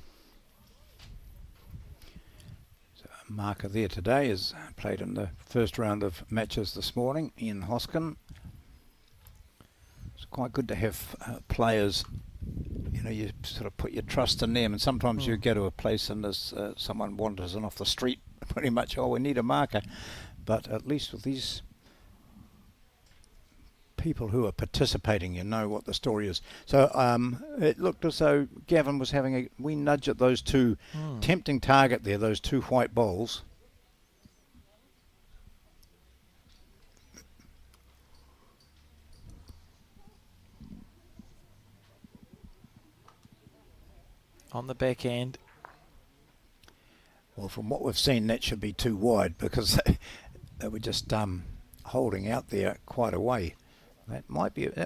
So a marker there today is played in the first round of matches this morning. Ian Hoskin. It's quite good to have players. You know, you sort of put your trust in them, and sometimes you go to a place and there's someone wanders in off the street, pretty much, oh, we need a marker. But at least with these people who are participating, you know what the story is. So it looked as though Gavin was having a wee nudge at those two, tempting target there, those two white balls. On the backhand. Well, from what we've seen, that should be too wide because they were just holding out there quite a way. That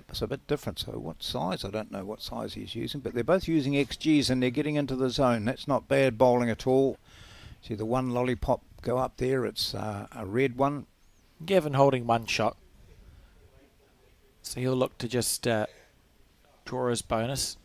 was a bit different. So what size? I don't know what size he's using, but they're both using XGs and they're getting into the zone. That's not bad bowling at all. See the one lollipop go up there. It's a red one. Gavin holding one shot. So he'll look to just draw his bonus.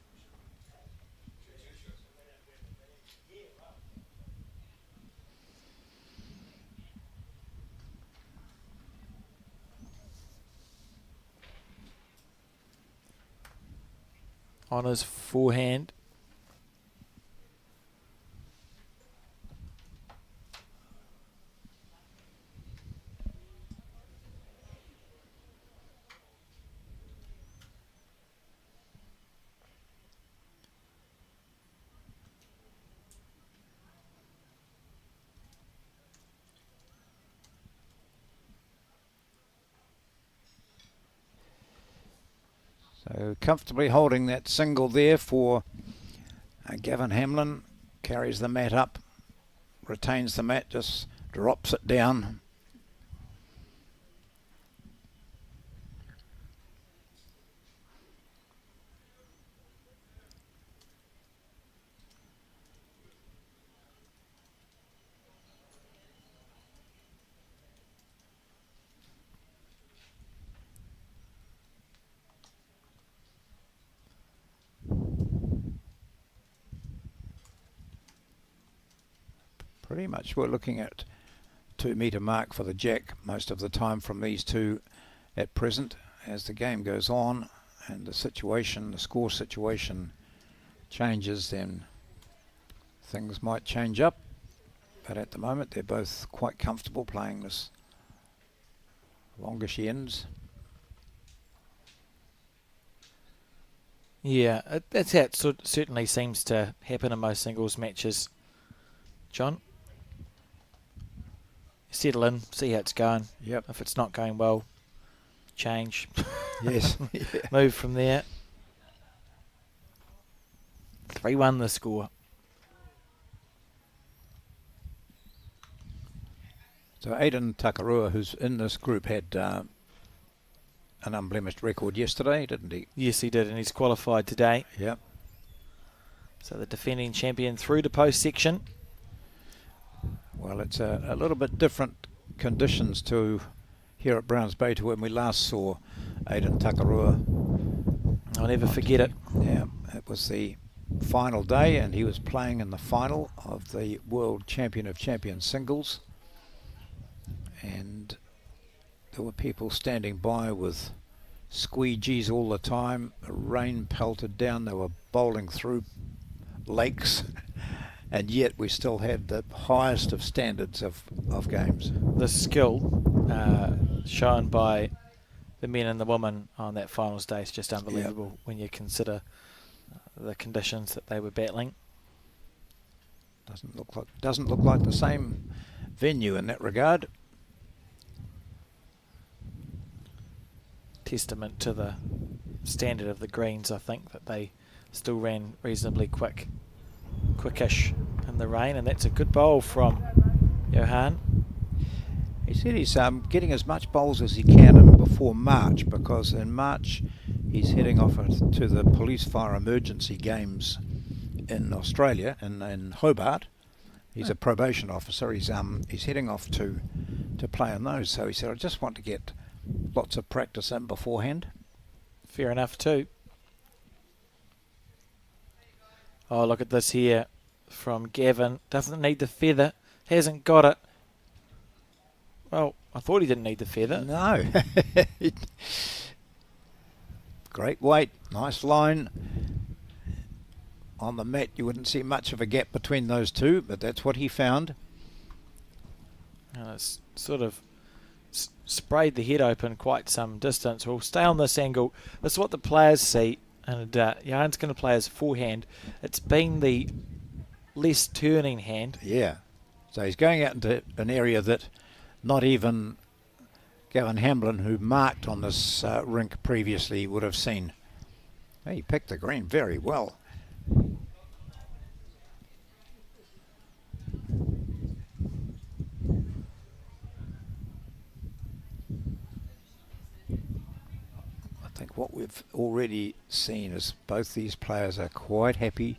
On his forehand. So comfortably holding that single there for Gavin Hamlin. Carries the mat up, retains the mat, just drops it down. Pretty much we're looking at 2 metre mark for the jack most of the time from these two at present. As the game goes on and the score situation changes, then things might change up. But at the moment they're both quite comfortable playing this longish ends. Yeah, that's how it certainly seems to happen in most singles matches, John. Settle in, see how it's going. Yep. If it's not going well, change. Yes. Move from there. 3-1 the score. So Aidan Takarua, who's in this group, had an unblemished record yesterday, didn't he? Yes, he did, and he's qualified today. Yep. So the defending champion through to post section. Well, it's a little bit different conditions to here at Browns Bay to when we last saw Aidan Takarua I'll never forget it. Yeah, it was the final day, and he was playing in the final of the World Champion of Champions singles. And there were people standing by with squeegees all the time. The rain pelted down. They were bowling through lakes. And yet we still had the highest of standards of games. The skill shown by the men and the women on that finals day is just unbelievable when you consider the conditions that they were battling. Doesn't look like the same venue in that regard. Testament to the standard of the greens, I think, that they still ran reasonably quickish in the rain, and that's a good bowl from Johan. He said he's getting as much bowls as he can before March, because in March he's heading off to the police fire emergency games in Australia, in Hobart. He's a probation officer. He's heading off to play in those. So he said, I just want to get lots of practice in beforehand. Fair enough too. Oh, look at this here from Gavin. Doesn't need the feather. Hasn't got it. Well, I thought he didn't need the feather. No. Great weight. Nice line. On the mat, you wouldn't see much of a gap between those two, but that's what he found. And it's sort of sprayed the head open quite some distance. We'll stay on this angle. This is what the players see. And Johan's going to play his forehand. It's been the less turning hand. Yeah. So he's going out into an area that not even Gavin Hamlin, who marked on this rink previously, would have seen. Hey, he picked the green very well. I think what we've already seen is both these players are quite happy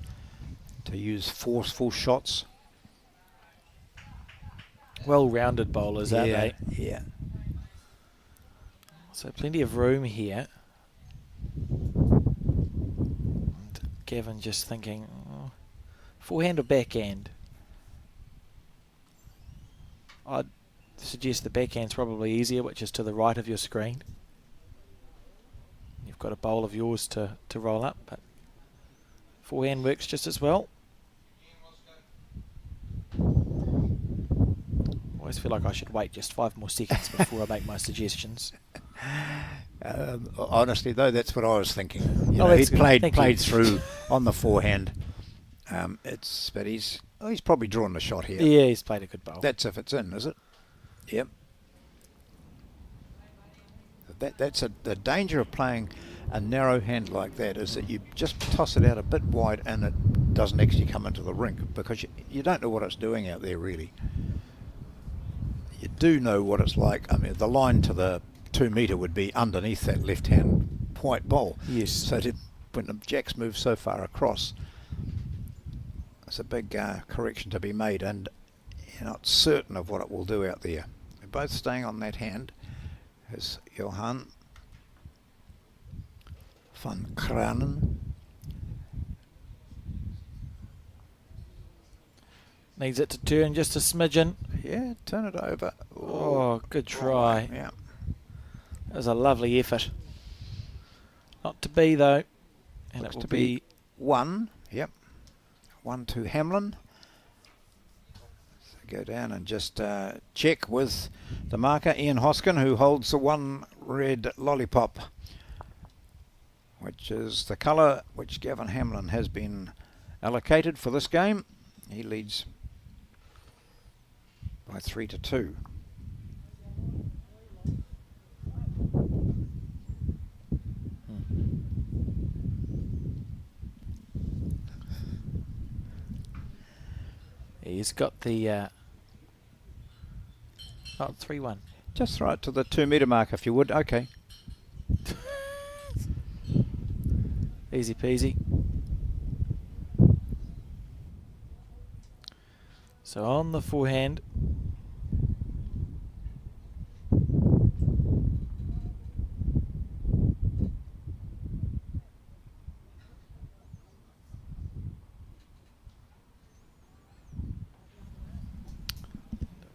to use forceful shots. Well-rounded bowlers, aren't they? Yeah. So plenty of room here. And Gavin just thinking, forehand or backhand? I'd suggest the backhand's probably easier, which is to the right of your screen. You've got a bowl of yours to roll up, but forehand works just as well. I always feel like I should wait just 5 more seconds before I make my suggestions. Honestly, though, that's what I was thinking. He'd played through on the forehand. But he's probably drawn the shot here. Yeah, he's played a good bowl. That's if it's in, is it? Yep. That's the danger of playing a narrow hand like that, is that you just toss it out a bit wide and it doesn't actually come into the rink, because you don't know what it's doing out there really. You do know what it's like. I mean, the line to the 2 metre would be underneath that left-hand white bowl. Yes. So when the jacks move so far across, it's a big correction to be made, and you're not certain of what it will do out there. They're both staying on that hand. Here's Johan van Kranen. Needs it to turn just a smidgen. Yeah, turn it over. Oh, good try. Yeah. That was a lovely effort. Not to be, though. And Looks it will to be 1. Yep. 1 to Hamlin. So go down and just check with the marker, Ian Hoskin, who holds the 1 red lollipop, which is the colour which Gavin Hamlin has been allocated for this game. He leads by 3-2. He's got the 3-1. Just throw it to the 2 metre mark if you would. Okay. Easy peasy. So on the forehand.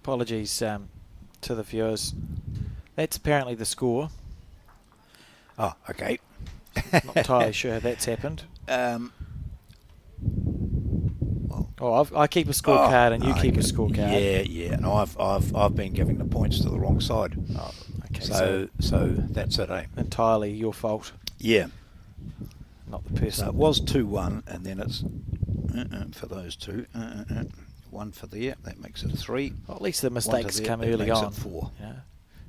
Apologies to the viewers. That's apparently the score. Oh, okay. Not entirely sure how that's happened. Well, I keep a scorecard and you keep a scorecard. Yeah, yeah. No, I've been giving the points to the wrong side. Oh, okay. So that's it, eh? Entirely your fault, Yeah. not the person. So it was 2-1, and then it's for those two. 1 for there. That makes it 3. Well, at least the 1 to mistakes there, come that early makes on. It 4. You know?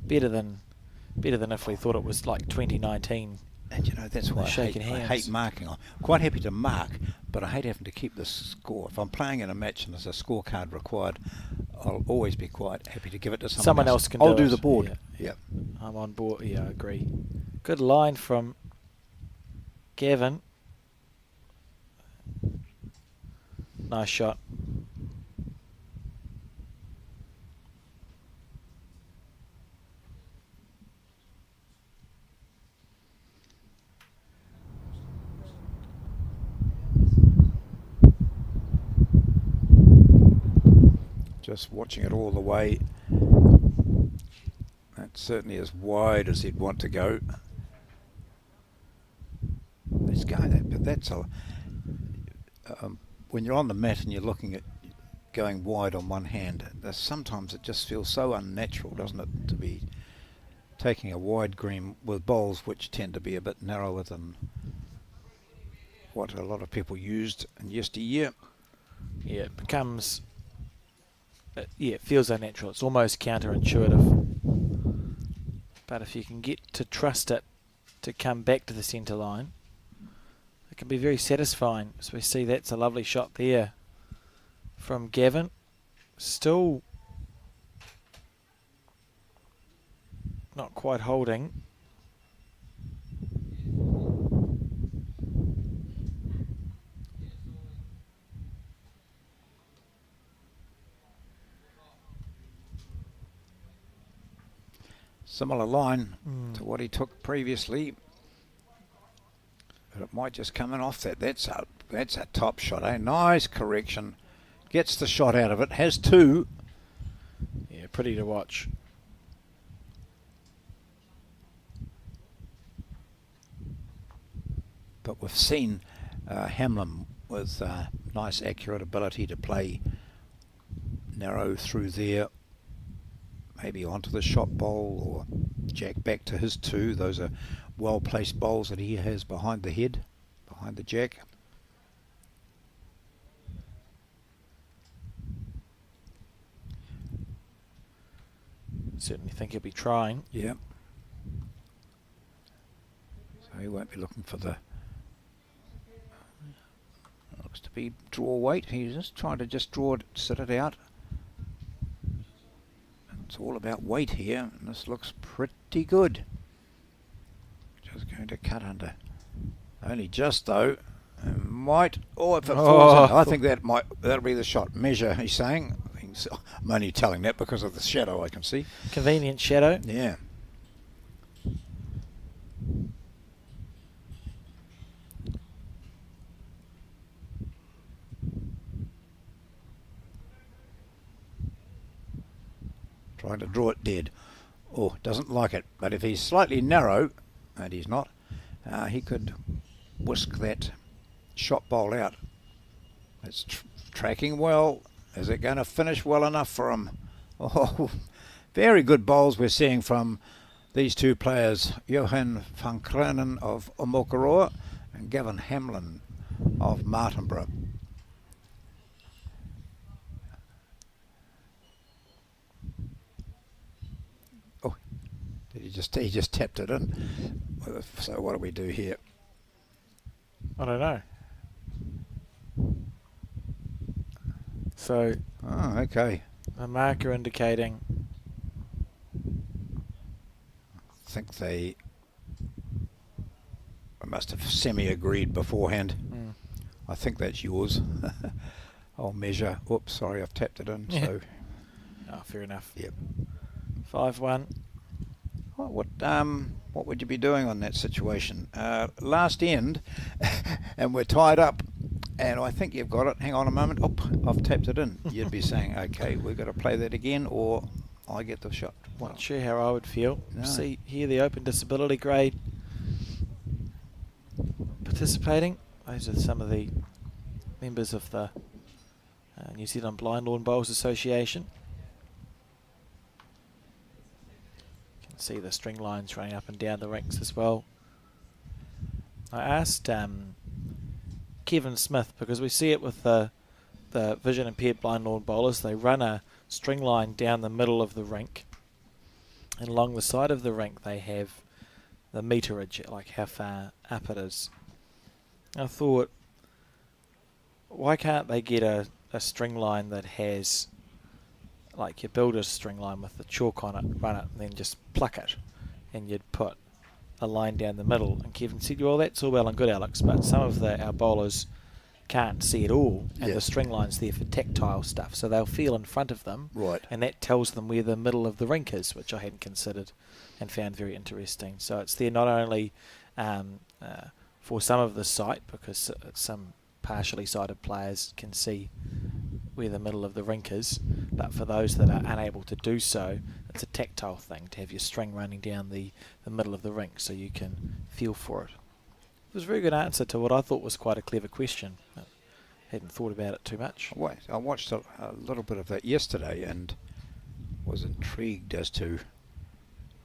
Better than if we thought it was like 2019. And you know, that's why I Shaking hate hands. marking. I'm quite happy to mark, but I hate having to keep the score. If I'm playing in a match and there's a scorecard required, I'll always be quite happy to give it to someone else. Can I'll do do it. the board. Yeah. Yeah. I'm on board. Yeah, I agree. Good line from Gavin. Nice shot. Just watching it all the way. That's certainly as wide as he'd want to go. Let's go. But that's a. When you're on the mat and you're looking at going wide on one hand, sometimes it just feels so unnatural, doesn't it, to be taking a wide green with bowls which tend to be a bit narrower than what a lot of people used in yesteryear. Yeah, it becomes. It feels unnatural. It's almost counterintuitive. But if you can get to trust it to come back to the centre line, it can be very satisfying. So we see that's a lovely shot there from Gavin. Still not quite holding. Similar line to what he took previously, but it might just come in off that. That's a top shot, eh? Nice correction. Gets the shot out of it. Has 2. Yeah, pretty to watch. But we've seen Hamlin with nice accurate ability to play narrow through there, maybe onto the shot bowl or jack back to his 2. Those are well placed bowls that he has behind the head, behind the jack. Certainly think he'll be trying. Yeah. So he won't be looking for the. Looks to be draw weight. He's just trying to draw it, sit it out. It's all about weight here, and this looks pretty good. Just going to cut under. Only just though. Might. Oh, if it falls in, I think that'll be the shot. Measure, he's saying. I'm only telling that because of the shadow I can see. Convenient shadow. Yeah. Trying to draw it dead. Oh, doesn't like it. But if he's slightly narrow, and he's not, he could whisk that shot bowl out. It's tracking well. Is it going to finish well enough for him? Oh, very good bowls we're seeing from these two players, Johan van Kroonen of Omokoroa and Gavin Hamlin of Martinborough. Oh, he just tapped it in. So what do we do here? I don't know. So, okay. a marker indicating. I think they must have semi-agreed beforehand. I think that's yours. I'll measure. Oops, sorry, I've tapped it in. Yeah. So, Fair enough. yep. 5-1. What would you be doing on that situation? Last end, and we're tied up And I think you've got it. Hang on a moment. Oh, I've tapped it in. You'd be saying, okay, we've got to play that again, or I get the shot. Not sure how I would feel. No. See here the open disability grade participating. Those are some of the members of the New Zealand Blind Lawn Bowls Association. You can see the string lines running up and down the rinks as well. I asked Kevin Smith, because we see it with the vision impaired blind lawn bowlers. They run a string line down the middle of the rink, and along the side of the rink they have the meterage, like how far up it is. I thought, why can't they get a string line that has, like your builder's string line with the chalk on it, run it, and then just pluck it, and you'd put a line down the middle. And Kevin said, well, that's all well and good, Alex, but some of our bowlers can't see it all, and the string line's there for tactile stuff, so they'll feel in front of them, Right. and that tells them where the middle of the rink is, which I hadn't considered and found very interesting. So it's there not only for some of the sight, because some partially sighted players can see where the middle of the rink is, but for those that are unable to do so, it's a tactile thing to have your string running down the middle of the rink so you can feel for it. It was a very good answer to what I thought was quite a clever question. I hadn't thought about it too much. Wait, I watched a little bit of that yesterday and was intrigued as to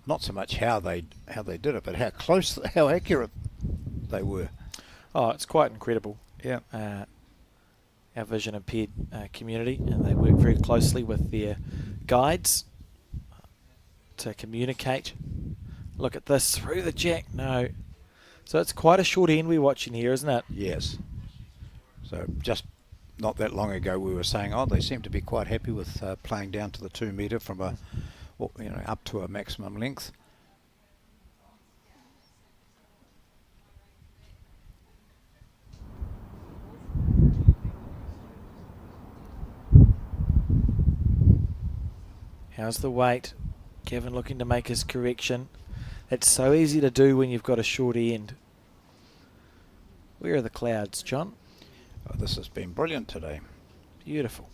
not so much how they did it, but how close, how accurate they were. Oh, it's quite incredible. Yeah. Our vision impaired community, and they work very closely with their guides to communicate. Look at this, through the jack, no. So it's quite a short end we're watching here, isn't it? Yes. So just not that long ago we were saying, oh, they seem to be quite happy with playing down to the 2 metre from a, well, you know, up to a maximum length. How's the weight? Kevin looking to make his correction. It's so easy to do when you've got a short end. Where are the clouds, John? Oh, this has been brilliant today. Beautiful.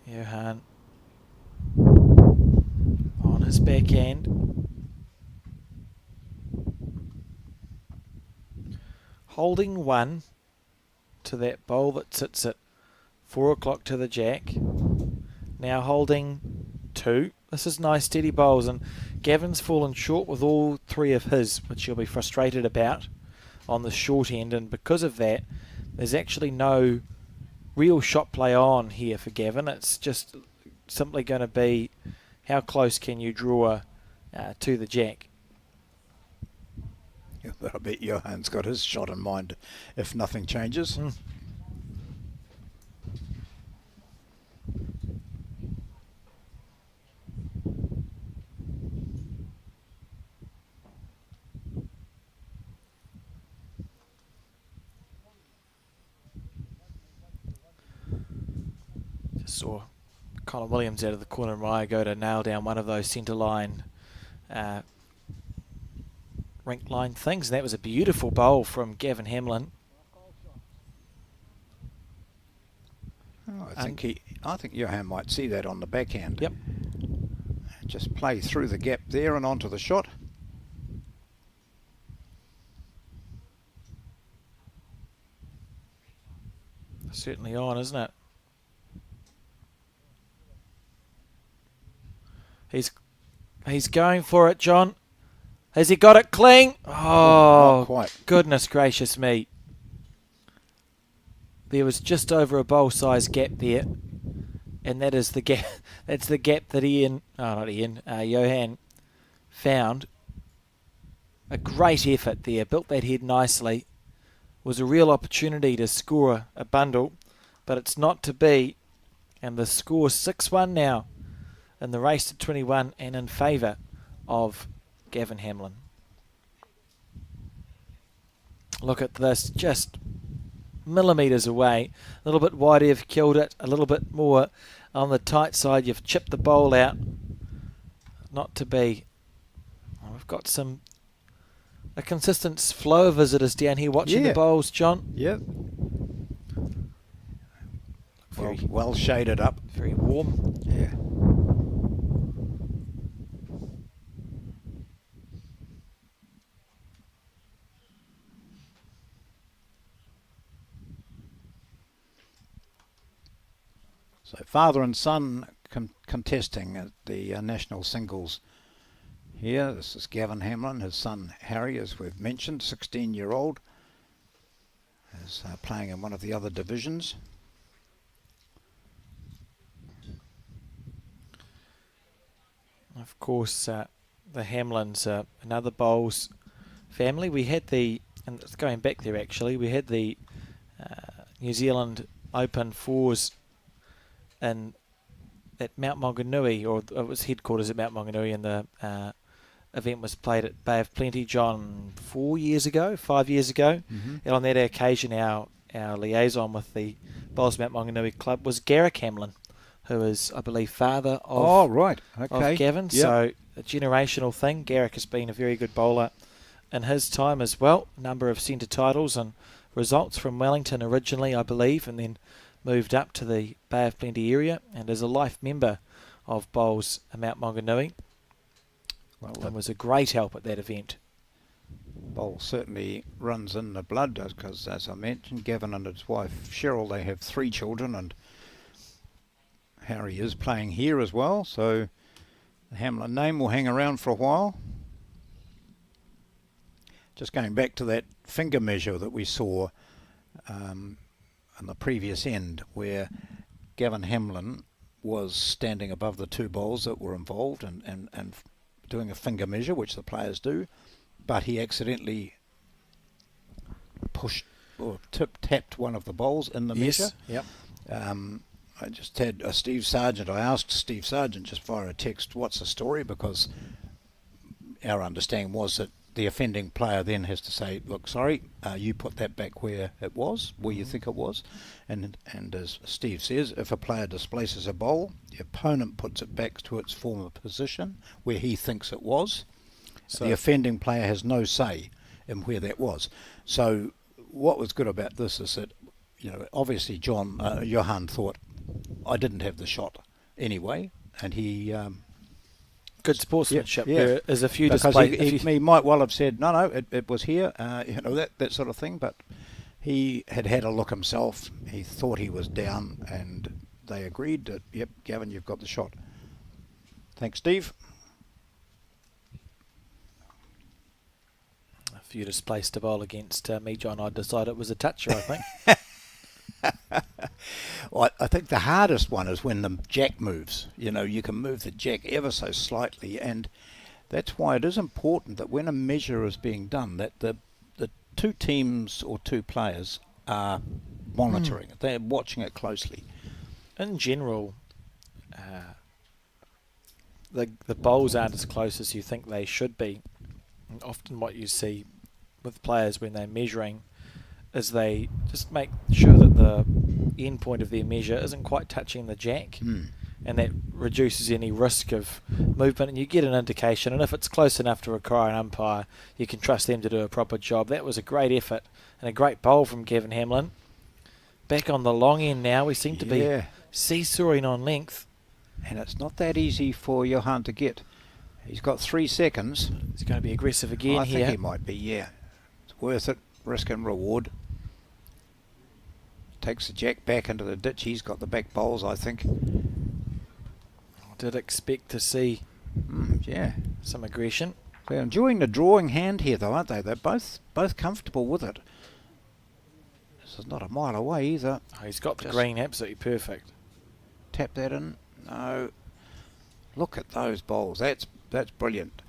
Johan on his backhand. Holding one to that bowl that sits at 4 o'clock to the jack. Now holding 2. This is nice steady bowls, and Gavin's fallen short with all 3 of his, which he'll be frustrated about on the short end, and because of that there's actually no real shot play on here for Gavin. It's just simply going to be how close can you draw to the jack. Yeah, but I bet Johan's got his shot in mind if nothing changes. Just saw Colin Williams out of the corner of my eye go to nail down one of those centre line rink line things, and that was a beautiful bowl from Gavin Hamlin. Oh, I think Johan might see that on the backhand. Yep. Just play through the gap there and onto the shot. Certainly on, isn't it? He's going for it, John. Has he got it clean? Oh, not quite. Goodness gracious me. There was just over a bowl size gap there, and that is the gap. That's the gap that Johan found. A great effort there. Built that head nicely. Was a real opportunity to score a bundle, but it's not to be. And the score's 6-1 now in the race to 21 and in favour of Gavin Hamlin. Look at this, just millimetres away. A little bit wider, you've killed it. A little bit more on the tight side, you've chipped the bowl out. Not to be. We've got a consistent flow of visitors down here watching the bowls, John. Yep. Very Well shaded up. Very warm. Yeah. So father and son contesting at the national singles here. This is Gavin Hamlin. His son Harry, as we've mentioned, 16-year-old, is playing in one of the other divisions. Of course, the Hamlins, another bowls family. We had and it's going back there actually, we had the New Zealand Open fours at Mount Maunganui, or it was headquarters at Mount Maunganui, and the event was played at Bay of Plenty, John, 5 years ago. Mm-hmm. And on that occasion, our liaison with the Bowls Mount Maunganui Club was Garrick Hamlin, who is, I believe, father of, of Gavin. Yep. So a generational thing. Garrick has been a very good bowler in his time as well. A number of centre titles and results from Wellington originally, I believe, and then moved up to the Bay of Plenty area and is a life member of Bowls Mount Maunganui. Well, and was a great help at that event. Bowl certainly runs in the blood, because as I mentioned, Gavin and his wife Cheryl, they have 3 children, and Harry is playing here as well, so the Hamlin name will hang around for a while. Just going back to that finger measure that we saw on the previous end, where Gavin Hamlin was standing above the 2 bowls that were involved and doing a finger measure, which the players do, but he accidentally pushed or tapped one of the bowls in the measure. Yep. I just had Steve Sargent. I asked Steve Sargent just via a text, what's the story? Because our understanding was that the offending player then has to say, look, sorry, you put that back where it was, where you think it was. And as Steve says, if a player displaces a bowl, the opponent puts it back to its former position where he thinks it was. So the offending player has no say in where that was. So what was good about this is that, obviously Johan thought, I didn't have the shot anyway, and he... good sportsmanship. Yeah. There is a few because displays. he might well have said, no, it was here, that sort of thing, but he had a look himself. He thought he was down, and they agreed that, yep, Gavin, you've got the shot. Thanks, Steve. If you displaced a bowl against me, John, I'd decide it was a toucher, I think. Well, I think the hardest one is when the jack moves. You can move the jack ever so slightly, and that's why it is important that when a measure is being done, that the 2 teams or 2 players are monitoring it. They're watching it closely. In general, the bowls aren't as close as you think they should be. And often what you see with players when they're measuring is they just make sure that the end point of their measure isn't quite touching the jack, and that reduces any risk of movement, and you get an indication, and if it's close enough to require an umpire, you can trust them to do a proper job. That was a great effort and a great bowl from Gavin Hamlin. Back on the long end now, we seem to be seesawing on length. And it's not that easy for Johan to get. He's got 3 seconds. He's going to be aggressive again here. I think he might be, yeah. It's worth it, risk and reward. Takes the jack back into the ditch. He's got the back bowls, I think. I did expect to see some aggression. They're enjoying the drawing hand here, though, aren't they? They're both comfortable with it. This is not a mile away either. Oh, he's got the green absolutely perfect. Tap that in. No. Look at those bowls. That's brilliant.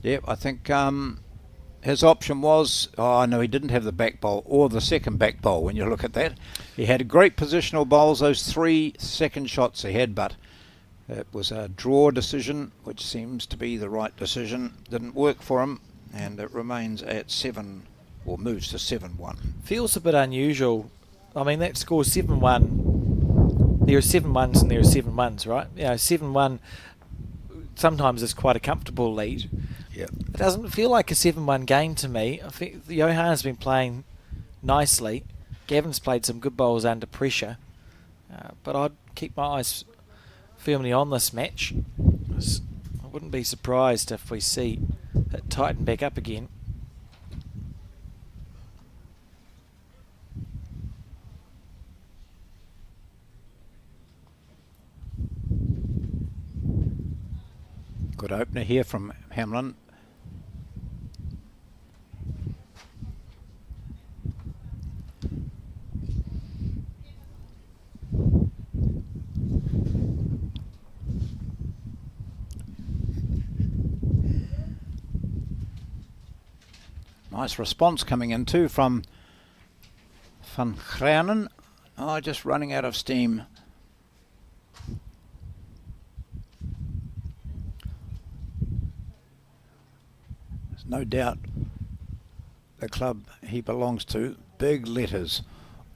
Yep, I think his option was, no, he didn't have the back bowl or the second back bowl when you look at that. He had great positional bowls, those 3 second shots he had, but it was a draw decision, which seems to be the right decision. Didn't work for him, and it remains at 7, or moves to 7-1. Feels a bit unusual. I mean, that score 7-1. There are 7 ones and there are 7 ones, right? 7-1 sometimes is quite a comfortable lead. Yep. It doesn't feel like a 7-1 game to me. I think Johan's been playing nicely. Gavin's played some good bowls under pressure. But I'd keep my eyes firmly on this match. I wouldn't be surprised if we see it tighten back up again. Good opener here from Hamlin. Nice response coming in too from Van Granen. Oh, just running out of steam. There's no doubt the club he belongs to. Big letters,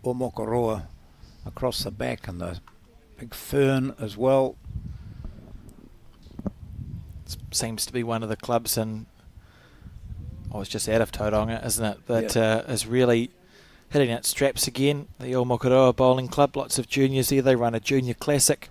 Omokoroa across the back, and the big fern as well. Seems to be one of the clubs in, it's just out of Tauranga, isn't it, that is really hitting its straps again. The Omokoroa Bowling Club, lots of juniors there. They run a junior classic.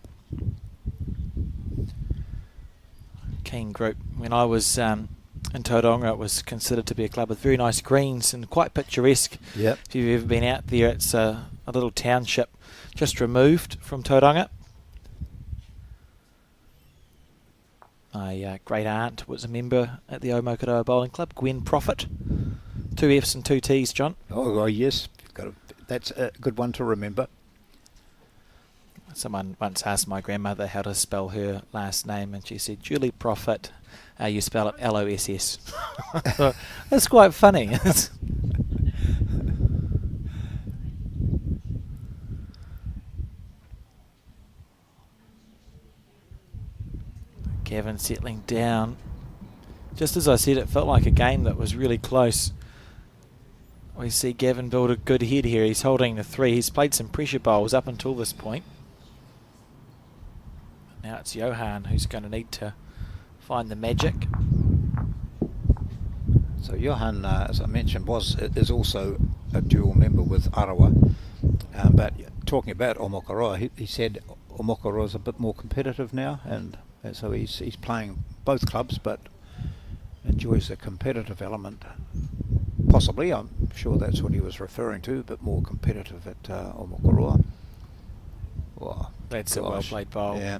Keen group. When I was in Tauranga, it was considered to be a club with very nice greens and quite picturesque. Yep. If you've ever been out there, it's a little township just removed from Tauranga. My great aunt was a member at the Omokoroa Bowling Club, Gwen Prophet. 2 F's and 2 T's, John. Oh, yes. That's a good one to remember. Someone once asked my grandmother how to spell her last name, and she said, Julie Prophet. You spell it Loss. That's quite funny. Gavin settling down. Just as I said, it felt like a game that was really close. We see Gavin build a good head here. He's holding the 3. He's played some pressure bowls up until this point. Now it's Johan who's going to need to find the magic. So Johan, as I mentioned, is also a dual member with Arawa. But talking about Omokoroa, he said Omokoroa is a bit more competitive now, and so he's playing both clubs, but enjoys the competitive element. Possibly, I'm sure that's what he was referring to, but more competitive at Omokoroa. Oh, that's a well played bowl. Yeah.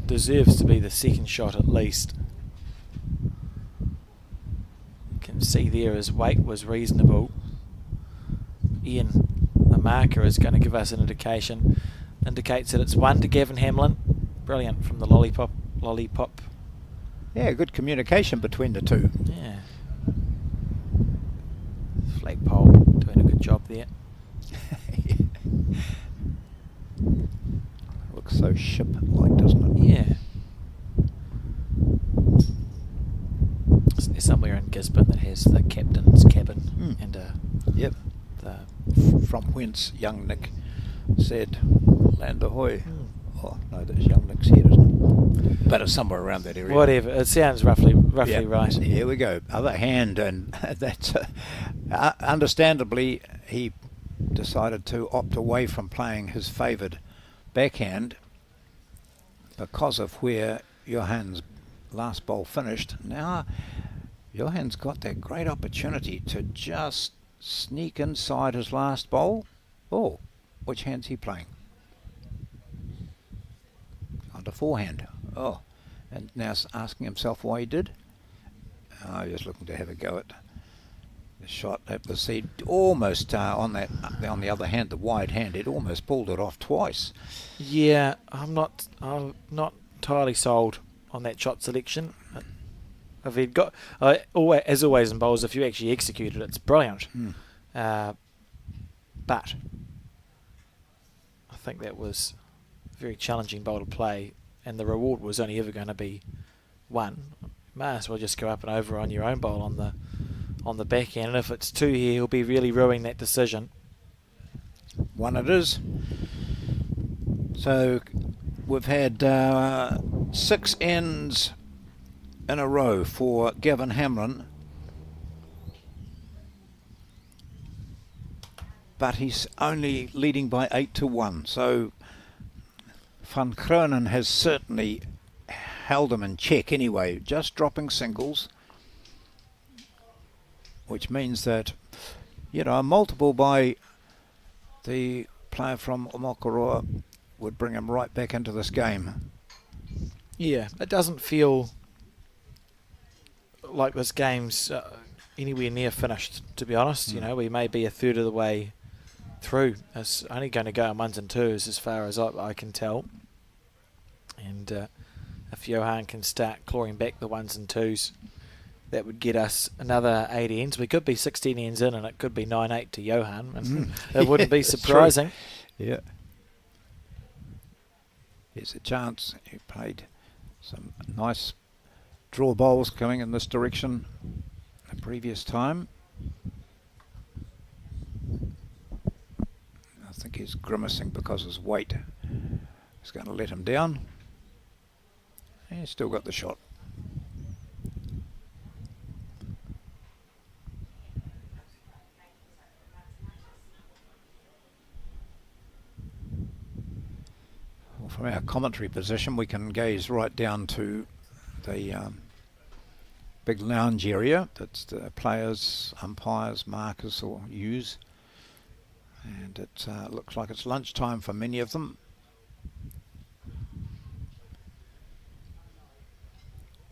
Deserves to be the second shot at least. You can see there his weight was reasonable. Ian, the marker, is going to give us an indication. Indicates that it's 1 to Gavin Hamlin. Brilliant from the lollipop. Yeah, good communication between the two. Yeah. Flagpole doing a good job there. Looks so ship-like, doesn't it? Yeah. There's somewhere in Gisborne that has the captain's cabin and yep. the from whence young Nick said, "Land ahoy." Oh no, that's young Nick's head, isn't it? But it's somewhere around that area. Whatever. It sounds roughly right. Here we go. Other hand, and that's understandably he decided to opt away from playing his favoured backhand because of where Johan's last bowl finished. Now Johan's got that great opportunity to just sneak inside his last bowl. Oh, which hand's he playing? Under forehand. Oh, and now asking himself why he did. Oh, just looking to have a go at the shot. That was he almost on the other hand, the wide hand. It almost pulled it off twice. Yeah, I'm not entirely sold on that shot selection. If he'd got, as always in bowls, if you actually execute it, it's brilliant. But I think that was a very challenging bowl to play, and the reward was only ever going to be 1. You may as well just go up and over on your own bowl on the backhand, and if it's 2 here, he'll be really ruining that decision. 1 it is. So we've had 6 ends in a row for Gavin Hamlin. But he's only leading by 8-1. So Van Kroonen has certainly held him in check anyway, just dropping singles, which means that, you know, a multiple by the player from Omokoroa would bring him right back into this game. Yeah, it doesn't feel like this game's anywhere near finished, to be honest. You know, we may be a third of the way through. It's only going to go on 1s and 2s as far as I can tell. And if Johan can start clawing back the 1s and 2s, that would get us another 8 ends. We could be 16 ends in, and it could be 9-8 to Johan. And it wouldn't be surprising. Yeah. Here's a chance. He played some nice draw bowls coming in this direction the previous time. I think he's grimacing because his weight is going to let him down. He's still got the shot. Well, from our commentary position, we can gaze right down to the big lounge area that the players, umpires, markers all use. And it looks like it's lunchtime for many of them.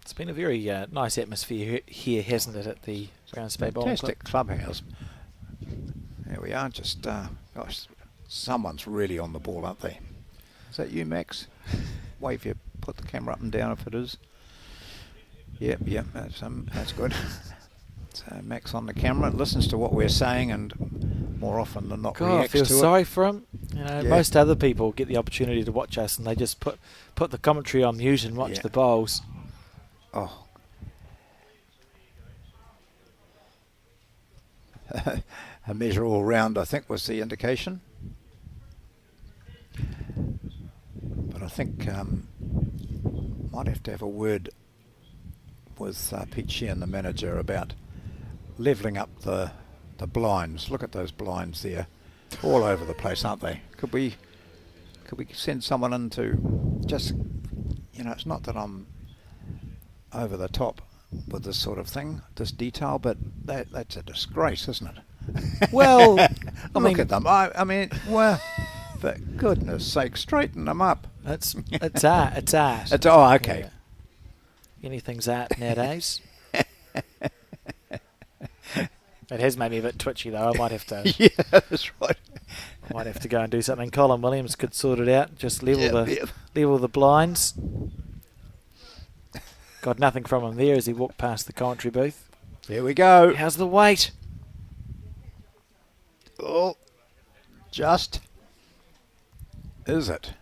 It's been a very nice atmosphere here, hasn't it, at the Browns Bay Bowling Club? Fantastic clubhouse. There we are, just, gosh, someone's really on the ball, aren't they? Is that you, Max? Wave you, put the camera up and down if it is. Yep, that's good. So Max on the camera, listens to what we're saying and more often than not God, I reacts feel to sorry it. for him. You know, Yeah. most other people get the opportunity to watch us and they just put the commentary on mute and watch the bowls. Oh. A measure all round, I think, was the indication. But I think might have to have a word with Pete Sheehan, the manager, about levelling up the blinds. Look at those blinds there, all over the place, aren't they? Could we send someone in to just, you know, it's not that I'm over the top with this sort of thing, this detail, but that's a disgrace, isn't it? Well, look at them. I mean, well, for goodness sake, straighten them up. It's art. It's art. It's, oh, okay. Yeah. Anything's art nowadays. It has made me a bit twitchy though. I might have to. Yeah, that's right. I might have to go and do something. Colin Williams could sort it out. Just level the blinds. Got nothing from him there as he walked past the commentary booth. Here we go. How's the weight? Oh, just is it?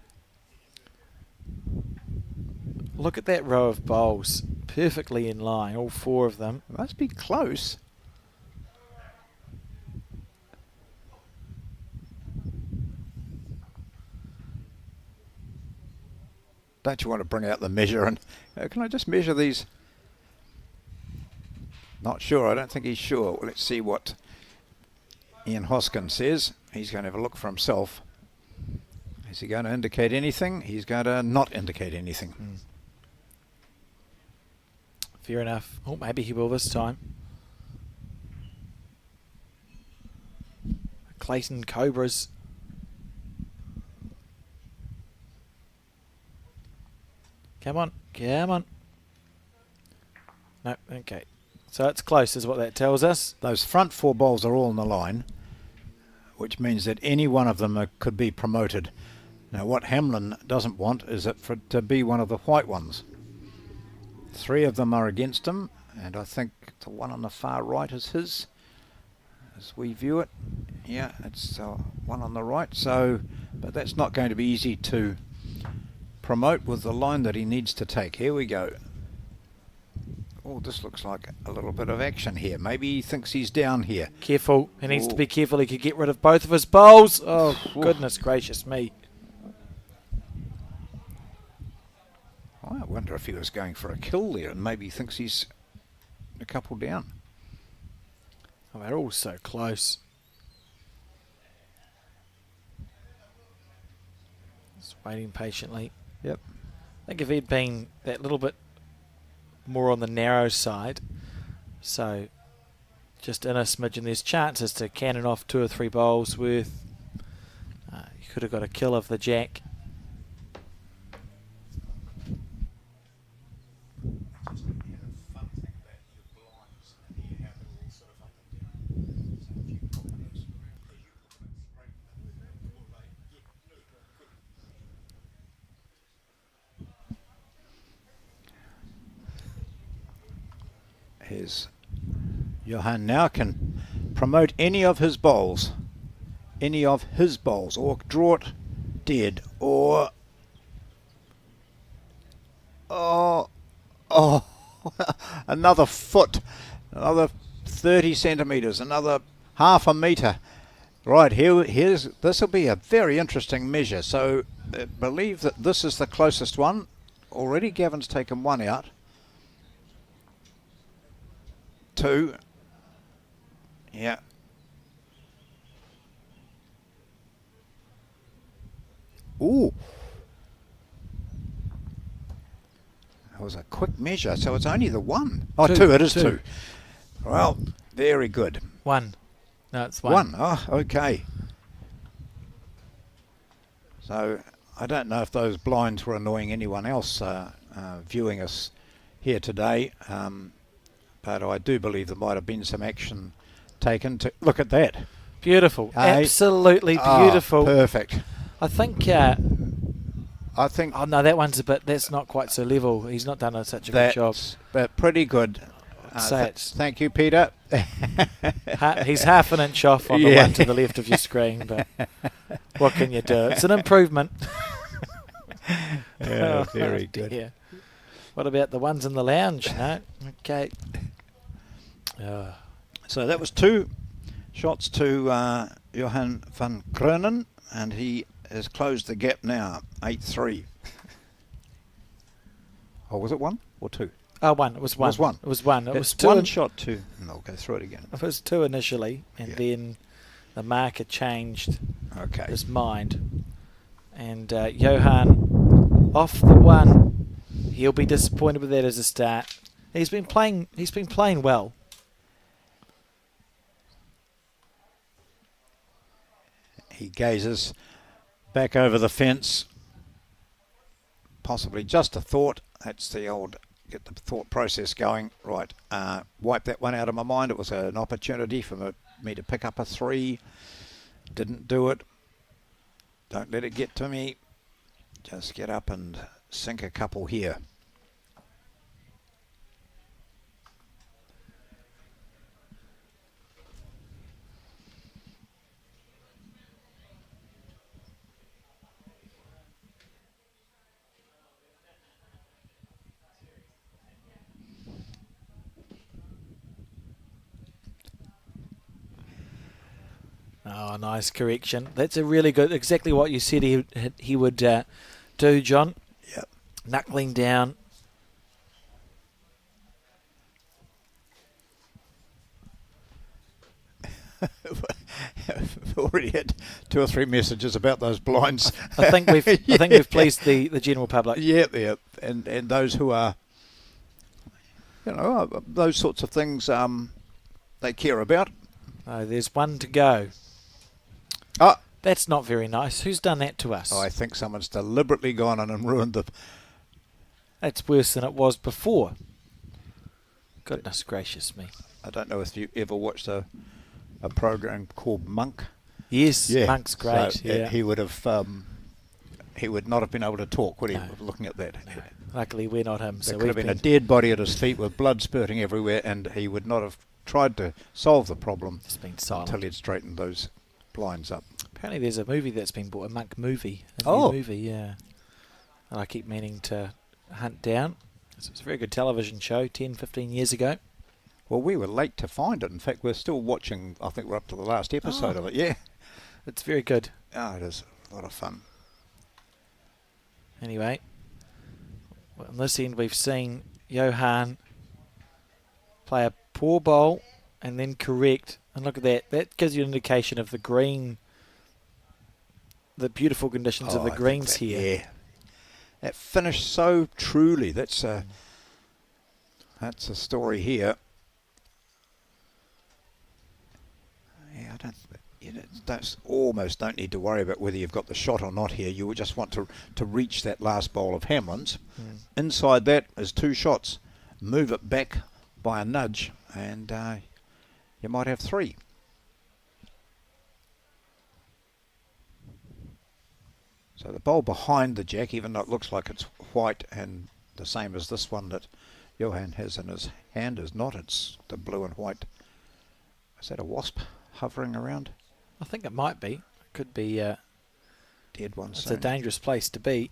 Look at that row of bowls. Perfectly in line, all four of them. Must be close. Don't you want to bring out the measure and can I just measure these? Not sure. I don't think he's sure. Well, let's see what Ian Hoskin says. He's going to have a look for himself. Is he going to indicate anything? He's going to not indicate anything. Fair enough. Oh, maybe he will this time. Clayton Cobras. Come on. Come on. No, okay. So it's close is what that tells us. Those front four bowls are all in the line, which means that any one of them could be promoted. Now what Hamlin doesn't want is it for it to be one of the white ones. Three of them are against him, and I think the one on the far right is his, as we view it. Yeah, it's one on the right. So, but that's not going to be easy to promote with the line that he needs to take. Here we go. Oh, this looks like a little bit of action here. Maybe he thinks he's down here. Careful. He needs to be careful. He could get rid of both of his bowls. Oh, goodness gracious me. I wonder wonder if he was going for a kill there, and maybe he thinks he's a couple down. Oh, they're all so close. Just waiting patiently. Yep. I think if he'd been that little bit more on the narrow side, so just in a smidgen, there's chances to cannon off 2 or 3 bowls worth. You could have got a kill of the jack. Here's Johan now can promote any of his bowls. Any of his bowls, or draw it dead, or another foot, another 30 centimetres, another half a metre. Right, here's this will be a very interesting measure. So believe that this is the closest one. Already Gavin's taken 1 out. 2. Yeah. Ooh. That was a quick measure, so it's only the 1. Oh, 2, it is 2. Well, very good. 1. No, it's 1. 1, oh, okay. So, I don't know if those blinds were annoying anyone else viewing us here today, but I do believe there might have been some action taken to look at that. Beautiful. Absolutely beautiful. Oh, perfect. I think... oh, no, that one's a bit... That's not quite so level. He's not done such a good job. But pretty good. Thank you, Peter. He's half an inch off on the one to the left of your screen, but what can you do? It's an improvement. Yeah, very good. Yeah. What about the ones in the lounge? No? Okay. So that was 2 shots to Johan van Kroonen, and he has closed the gap now, 8-3. Oh, was it 1 or 2? 1. It was 1. It was 1. It was 1. It was 2. 1 shot 2. And I'll go through it again. It was 2 initially, and then the marker changed his mind. And Johan off the 1. He'll be disappointed with that as a start. He's been playing well. He gazes back over the fence. Possibly just a thought. That's the old get the thought process going. Right, wipe that one out of my mind. It was an opportunity for me to pick up a 3. Didn't do it. Don't let it get to me. Just get up and sink a couple here. Oh, nice correction. That's a really good, exactly what you said he would do, John. Yep. Knuckling down. We've already had 2 or 3 messages about those blinds. I think we've pleased the general public. Yep. And those who are, those sorts of things they care about. Oh, there's 1 to go. Oh, that's not very nice. Who's done that to us? Oh, I think someone's deliberately gone on and ruined the... That's worse than it was before. Goodness gracious me. I don't know if you ever watched a program called Monk. Yes, Monk's great. So he would have... he would not have been able to talk, would he, looking at that? No. Luckily, we're not him. There could have been a dead body at his feet with blood spurting everywhere, and he would not have tried to solve the problem until he'd straightened those blinds up. Apparently there's a movie that's been bought, a Monk movie. A new movie, yeah. And I keep meaning to hunt down. It's a very good television show, 10, 15 years ago. Well, we were late to find it. In fact, we're still watching, I think we're up to the last episode of it, yeah. It's very good. Oh, it is a lot of fun. Anyway, On this end, we've seen Johan play a poor bowl and then correct. And look at that. That gives you an indication of the green, the beautiful conditions of the I think greens that, here. Yeah. That finished so truly. That's a story here. Yeah, almost don't need to worry about whether you've got the shot or not here. You would just want to reach that last bowl of Hamlin's. Inside that is 2 shots. Move it back by a nudge and you might have 3. So the bowl behind the jack, even though it looks like it's white and the same as this one that Johan has in his hand, is not. It's the blue and white. Is that a wasp hovering around? I think it might be. It could be. Dead one. It's a dangerous place to be.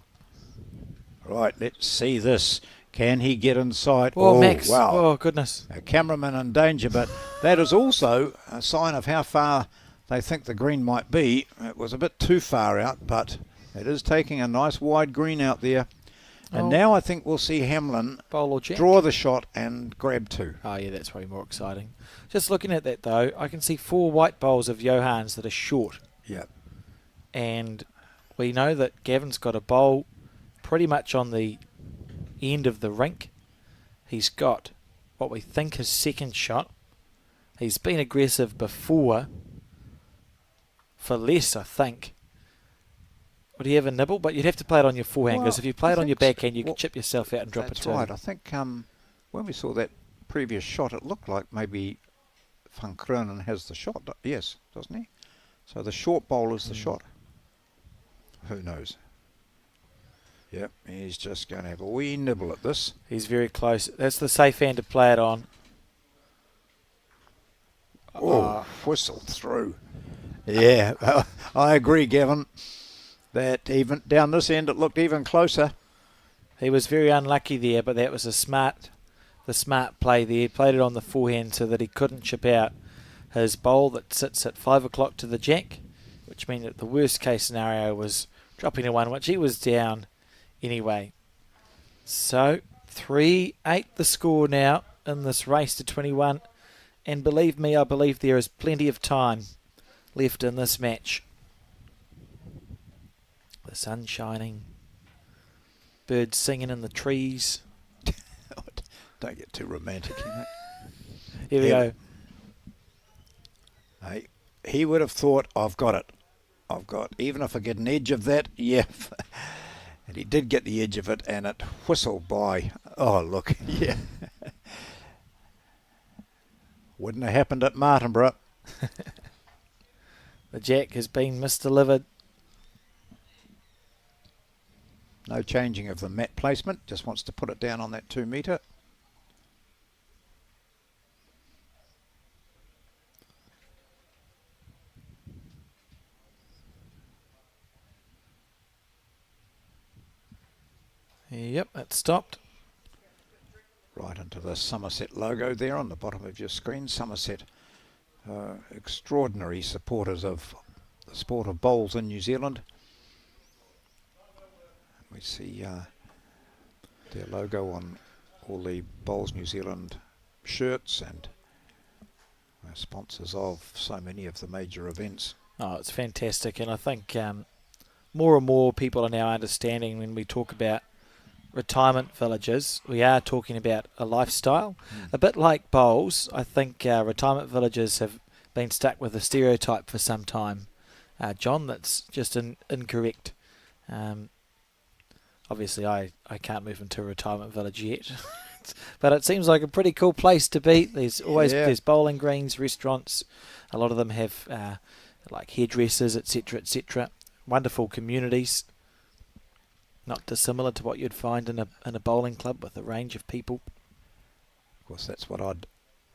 Right, let's see this. Can he get inside? Oh, Max. Wow. Oh, goodness. A cameraman in danger, but that is also a sign of how far they think the green might be. It was a bit too far out, but it is taking a nice wide green out there. And now I think we'll see Hamlin bowl or jack. Draw the shot and grab 2. Oh, yeah, that's probably more exciting. Just looking at that, though, I can see 4 white bowls of Johans that are short. Yep. And we know that Gavin's got a bowl pretty much on the end of the rink. He's got what we think his second shot. He's been aggressive before for less, I think. Would he have a nibble? But you'd have to play it on your forehand, because if you play it on your backhand, you could chip yourself out and drop it. That's right. I think when we saw that previous shot, it looked like maybe Van Kroonen has the shot. Yes, doesn't he? So the short bowl is the shot. Who knows? Yep, he's just going to have a wee nibble at this. He's very close. That's the safe hand to play it on. Oh, whistled through. Yeah, I agree, Gavin. That even down this end, it looked even closer. He was very unlucky there, but that was the smart play there. He played it on the forehand so that he couldn't chip out his bowl that sits at 5 o'clock to the jack, which means that the worst case scenario was dropping a 1, which he was down anyway. So 3-8 the score now in this race to 21, and believe me, I believe there is plenty of time left in this match. The sun shining, birds singing in the trees. Don't get too romantic in it. Here we go. Hey, he would have thought, I've got it. Even if I get an edge of that, yeah. And he did get the edge of it, and it whistled by. Oh, look, yeah. Wouldn't have happened at Martinborough. The jack has been misdelivered. No changing of the mat placement, just wants to put it down on that 2 metre. Yep, it stopped. Right into the Summerset logo there on the bottom of your screen. Summerset, extraordinary supporters of the sport of bowls in New Zealand. We see their logo on all the Bowls New Zealand shirts, and sponsors of so many of the major events. Oh, it's fantastic, and I think more and more people are now understanding when we talk about retirement villages, we are talking about a lifestyle. A bit like bowls, I think retirement villages have been stuck with a stereotype for some time, John, that's just incorrect. Obviously, I can't move into a retirement village yet, but it seems like a pretty cool place to be. There's always there's bowling greens, restaurants. A lot of them have like hairdressers, etc., etc. Wonderful communities, not dissimilar to what you'd find in a bowling club with a range of people. Of course, that's what I'd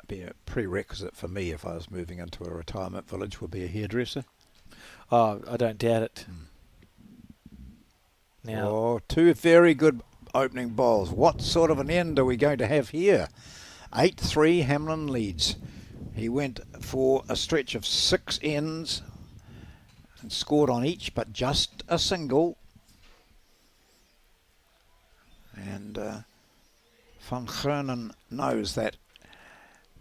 be a prerequisite for me if I was moving into a retirement village, would be a hairdresser. Oh, I don't doubt it. Now, Oh, 2 very good opening bowls. What sort of an end are we going to have here? 8-3, Hamlin leads. He went for a stretch of 6 ends and scored on each, but just a single. And Van Groenen knows that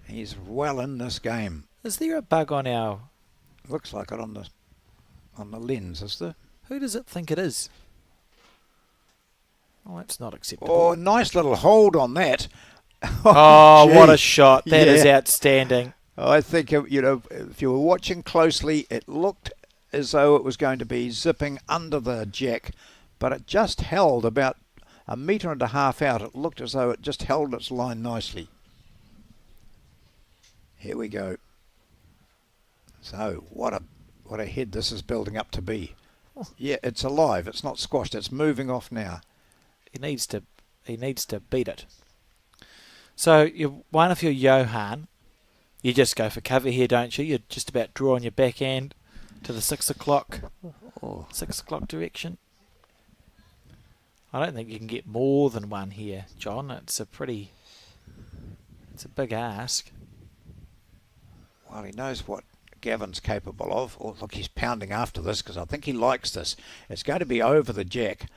he's well in this game. Is there a bug on our... Looks like it on the lens, is there? Who does it think it is? Oh, that's not acceptable. Oh, nice little hold on that. Oh, gee. what a shot. That is Yeah. outstanding. I think, if you were watching closely, it looked as though it was going to be zipping under the jack, but it just held about 1.5 meters out. It looked as though it just held its line nicely. Here we go. So, what a head this is building up to be. Yeah, it's alive. It's not squashed. It's moving off now. He needs to beat it. So, if you're Johan, you just go for cover here, don't you? You're just about drawing your backhand to the 6 o'clock direction. I don't think you can get more than one here, John. It's a big ask. Well, he knows what Gavin's capable of. Oh, look, he's pounding after this because I think he likes this. It's going to be over the jack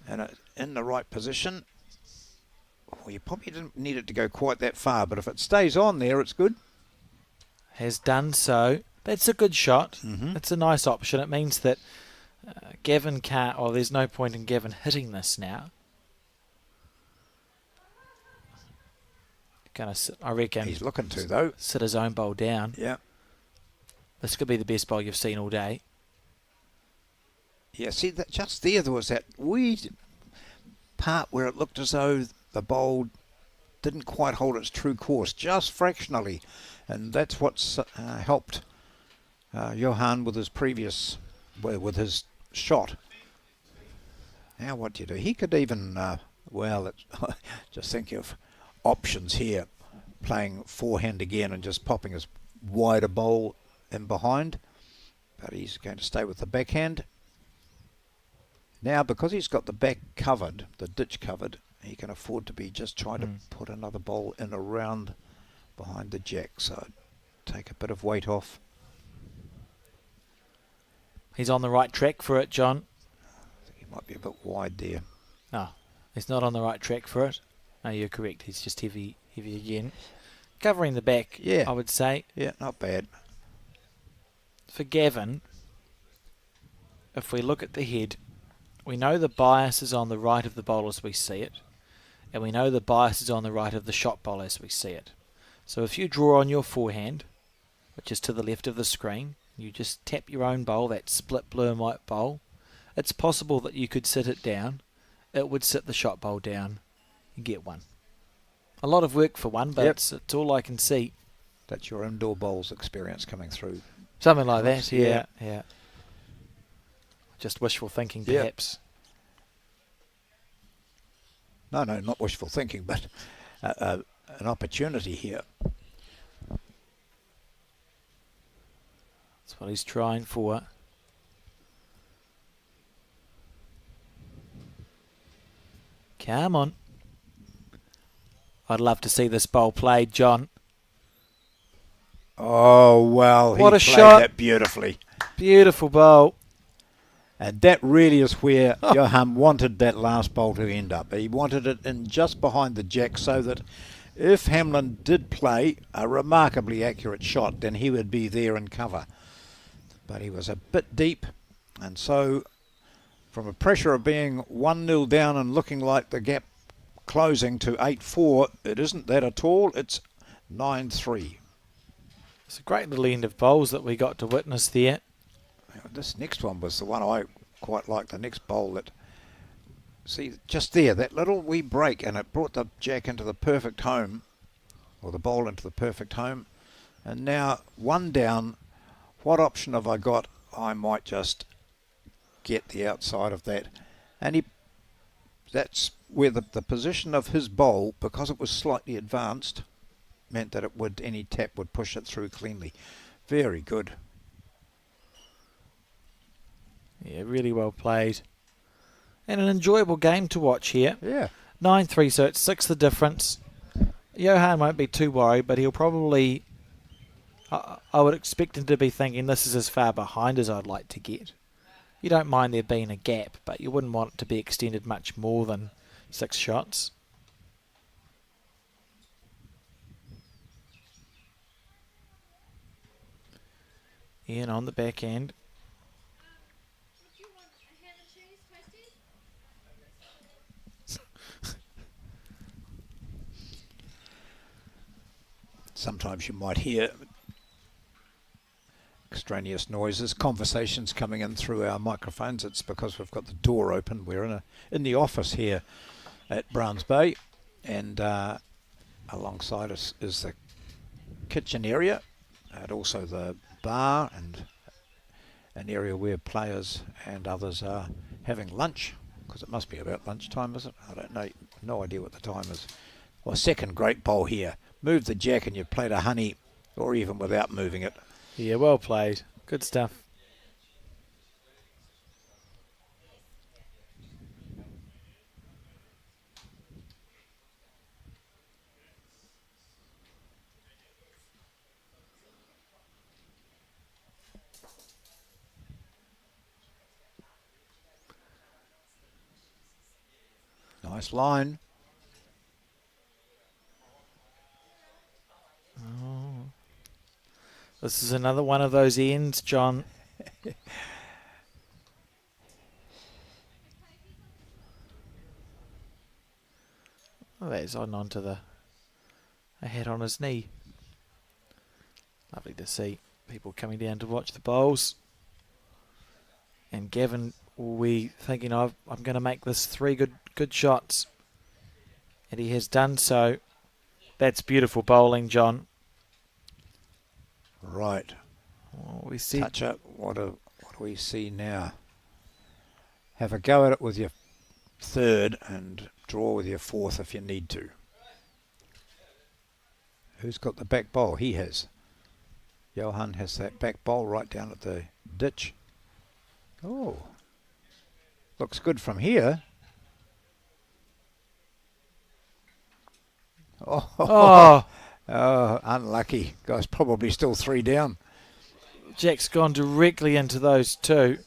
and in the right position. Well, you probably didn't need it to go quite that far, but if it stays on there, it's good. Has done so. That's a good shot. Mm-hmm. It's a nice option. It means that Gavin can't, or there's no point in Gavin hitting this now. I reckon He's looking to, though. sit his own bowl down. Yeah. This could be the best bowl you've seen all day. Yeah, see, that just there was that wee part where it looked as though the bowl didn't quite hold its true course, just fractionally. And that's what's helped Johan with his with his shot. Now what do you do? He could even, just think of options here, playing forehand again and just popping his wider bowl in behind. But he's going to stay with the backhand. Now, because he's got the back covered, the ditch covered, he can afford to be just trying to put another bowl in around behind the jack. So take a bit of weight off. He's on the right track for it, John. I think he might be a bit wide there. No, he's not on the right track for it. No, you're correct. He's just heavy again. Covering the back, Yeah. I would say. Yeah, not bad. For Gavin, if we look at the head, we know the bias is on the right of the bowl as we see it, and we know the bias is on the right of the shot bowl as we see it. So if you draw on your forehand, which is to the left of the screen, you just tap your own bowl, that split blue and white bowl, it's possible that you could sit it down. It would sit the shot bowl down. You get one. A lot of work for one, but Yep. it's all I can see. That's your indoor bowls experience coming through. Something like that, Yeah. yeah. Just wishful thinking, Yeah. perhaps. No, not wishful thinking, but an opportunity here. That's what he's trying for. Come on. I'd love to see this bowl played, John. Oh, well, he What a played shot. that beautifully. Beautiful bowl. And that really is where Johan wanted that last bowl to end up. He wanted it in just behind the jack so that if Hamlin did play a remarkably accurate shot, then he would be there in cover. But he was a bit deep, and so from a pressure of being 1-0 down and looking like the gap closing to 8-4, it isn't that at all. It's 9-3. It's a great little end of bowls that we got to witness there. This next one was the one I quite liked, the next bowl that, see, just there, that little wee break, and it brought the jack into the perfect home, or the bowl into the perfect home. And now, one down, what option have I got? I might just get the outside of that. And that's where the position of his bowl, because it was slightly advanced, meant that any tap would push it through cleanly. Very good. Yeah, really well played. And an enjoyable game to watch here. Yeah. 9-3, so it's 6 the difference. Johan won't be too worried, but he'll probably... I would expect him to be thinking this is as far behind as I'd like to get. You don't mind there being a gap, but you wouldn't want it to be extended much more than 6 shots. Ian on the back end. Sometimes you might hear extraneous noises, conversations coming in through our microphones. It's because we've got the door open. We're in the office here at Browns Bay, and alongside us is the kitchen area, and also the bar and an area where players and others are having lunch, because it must be about lunchtime, is it? I don't know, no idea what the time is. Well, second great bowl here. Move the jack and you've played a honey, or even without moving it. Yeah, well played. Good stuff. Nice line. Oh. This is another one of those ends, John. Oh, that's onto the a hat on his knee. Lovely to see people coming down to watch the bowls. And Gavin will be thinking, I'm going to make this 3 good shots. And he has done so. That's beautiful bowling, John. Right. Oh, we see. Touch up. What do we see now? Have a go at it with your third and draw with your fourth if you need to. Who's got the back bowl? He has. Johan has that back bowl right down at the ditch. Oh. Looks good from here. Oh. Oh, unlucky. Guy's probably still 3 down. Jack's gone directly into those 2.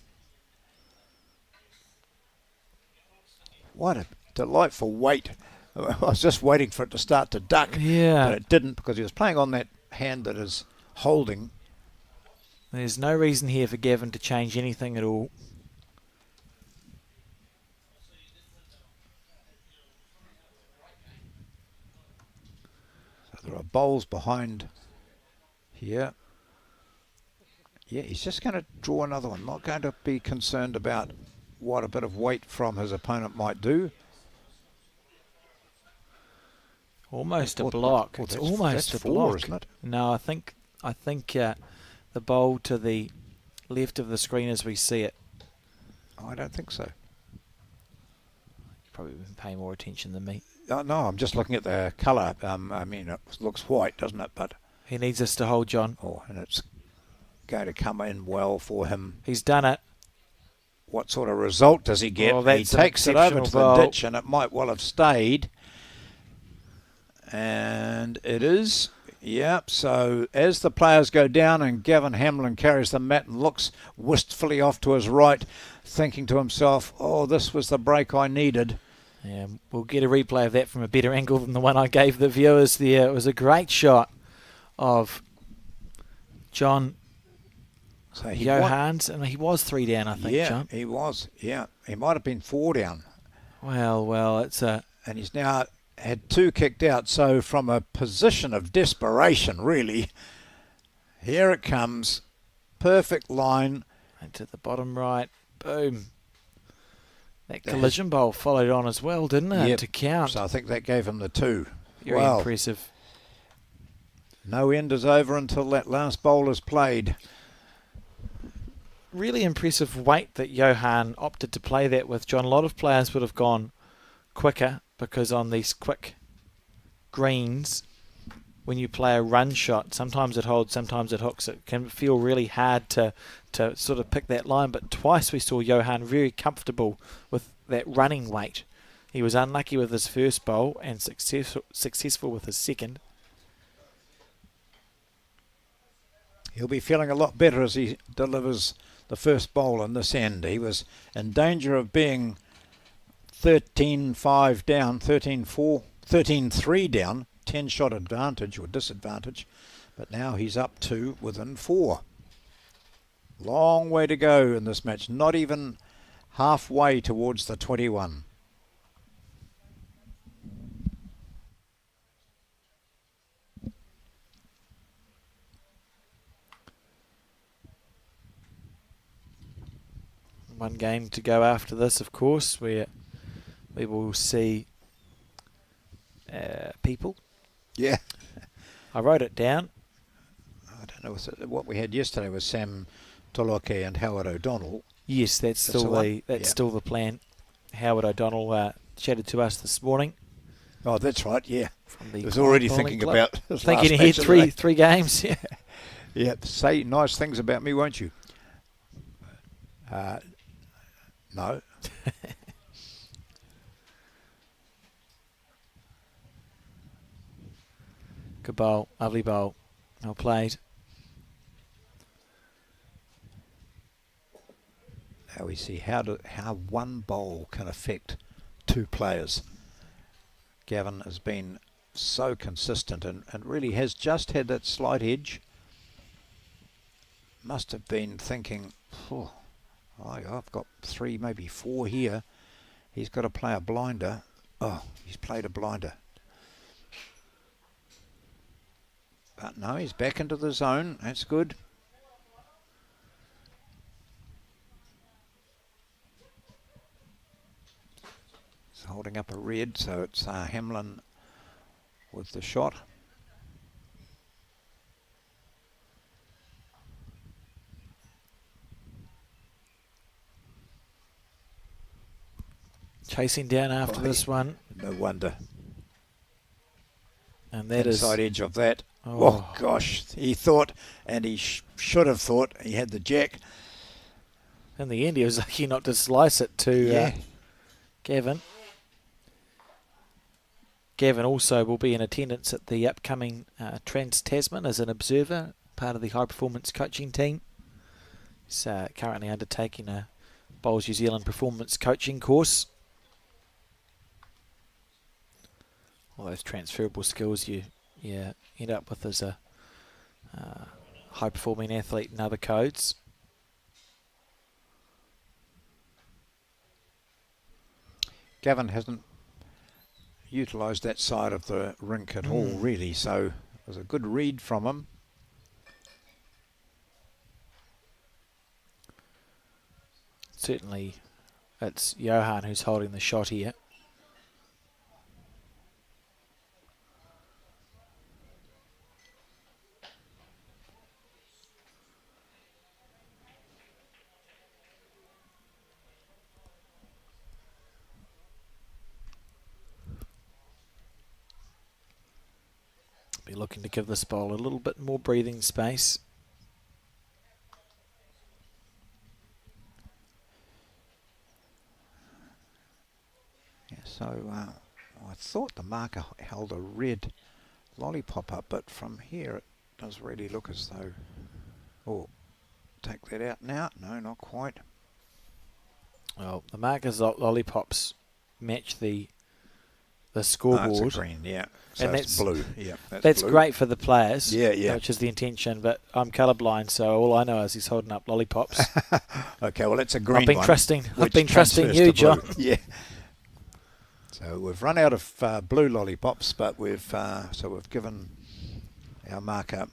What a delightful wait. I was just waiting for it to start to duck. Yeah. But it didn't, because he was playing on that hand that is holding. There's no reason here for Gavin to change anything at all. So there are bowls behind here. Yeah, he's just going to draw another one. Not going to be concerned about what a bit of weight from his opponent might do. Almost a block. It's almost a block, isn't it? No, I think the bowl to the left of the screen as we see it. Oh, I don't think so. You've probably been paying more attention than me. No, I'm just looking at the colour. I mean, it looks white, doesn't it? But he needs us to hold, John. Oh, and it's going to come in well for him. He's done it. What sort of result does he get? Oh, He takes it over to the ditch, and it might well have stayed. And it is. Yep, so as the players go down and Gavin Hamlin carries the mat and looks wistfully off to his right, thinking to himself, oh, this was the break I needed. Yeah, we'll get a replay of that from a better angle than the one I gave the viewers there. It was a great shot of John So Johans, and he was 3 down, I think, yeah, John. he was. Yeah, he might have been 4 down. Well, it's a... And he's now had 2 kicked out, so from a position of desperation, really, here it comes. Perfect line. Into the bottom right. Boom. That collision bowl followed on as well, didn't it? Yep. To count. So I think that gave him the 2. Very impressive. No end is over until that last bowl is played. Really impressive weight that Johan opted to play that with, John. A lot of players would have gone quicker, because on these quick greens, when you play a run shot, sometimes it holds, sometimes it hooks. It can feel really hard to sort of pick that line, but twice we saw Johan very comfortable with that running weight. He was unlucky with his first bowl and successful with his second. He'll be feeling a lot better as he delivers the first bowl in this end. He was in danger of being 13-5 down, 13-4, 13-3 down, 10 shot advantage or disadvantage, but now he's up to within 4. Long way to go in this match, not even halfway towards the 21. One game to go after this, of course, where we will see people. Yeah. I wrote it down. I don't know what we had yesterday was Sam Toloke and Howard O'Donnell. Yes, that's still still the plan. Howard O'Donnell chatted to us this morning. Oh, that's right. Yeah, From the he was already Bowling thinking Club. about his Thinking last ahead match of the day. three games. Yeah. Yeah, say nice things about me, won't you? No. Good bowl, lovely bowl. Well played. Now we see how one bowl can affect 2 players. Gavin has been so consistent and really has just had that slight edge. Must have been thinking, oh, I've got 3, maybe 4 here. He's got to play a blinder. Oh, he's played a blinder. But no, he's back into the zone. That's good. He's holding up a red, so it's Hamlin with the shot. Chasing down after this one. No wonder. And that is inside edge of that. Oh. Oh gosh, he thought, and he should have thought, he had the jack. in the end. He was lucky not to slice it to Gavin. Gavin also will be in attendance at the upcoming Trans-Tasman as an observer, part of the high-performance coaching team. He's currently undertaking a Bowls New Zealand performance coaching course. All those transferable skills you end up with as a high-performing athlete in other codes. Gavin hasn't utilised that side of the rink at all, really, so it was a good read from him. Certainly it's Johan who's holding the shot here. Be looking to give this bowl a little bit more breathing space. Yeah, so I thought the marker held a red lollipop up, but from here it does really look as though... Oh, take that out now. No, not quite. Well, the markers lollipops match the scoreboard. Oh, it's a green, yeah. So And it's blue. Yeah, that's blue. great for the players, Yeah. which is the intention, but I'm colourblind, so all I know is he's holding up lollipops. Okay, well, it's a green I've been one, trusting which you, transfers to John. blue. Yeah. So we've run out of blue lollipops, but we've given our marker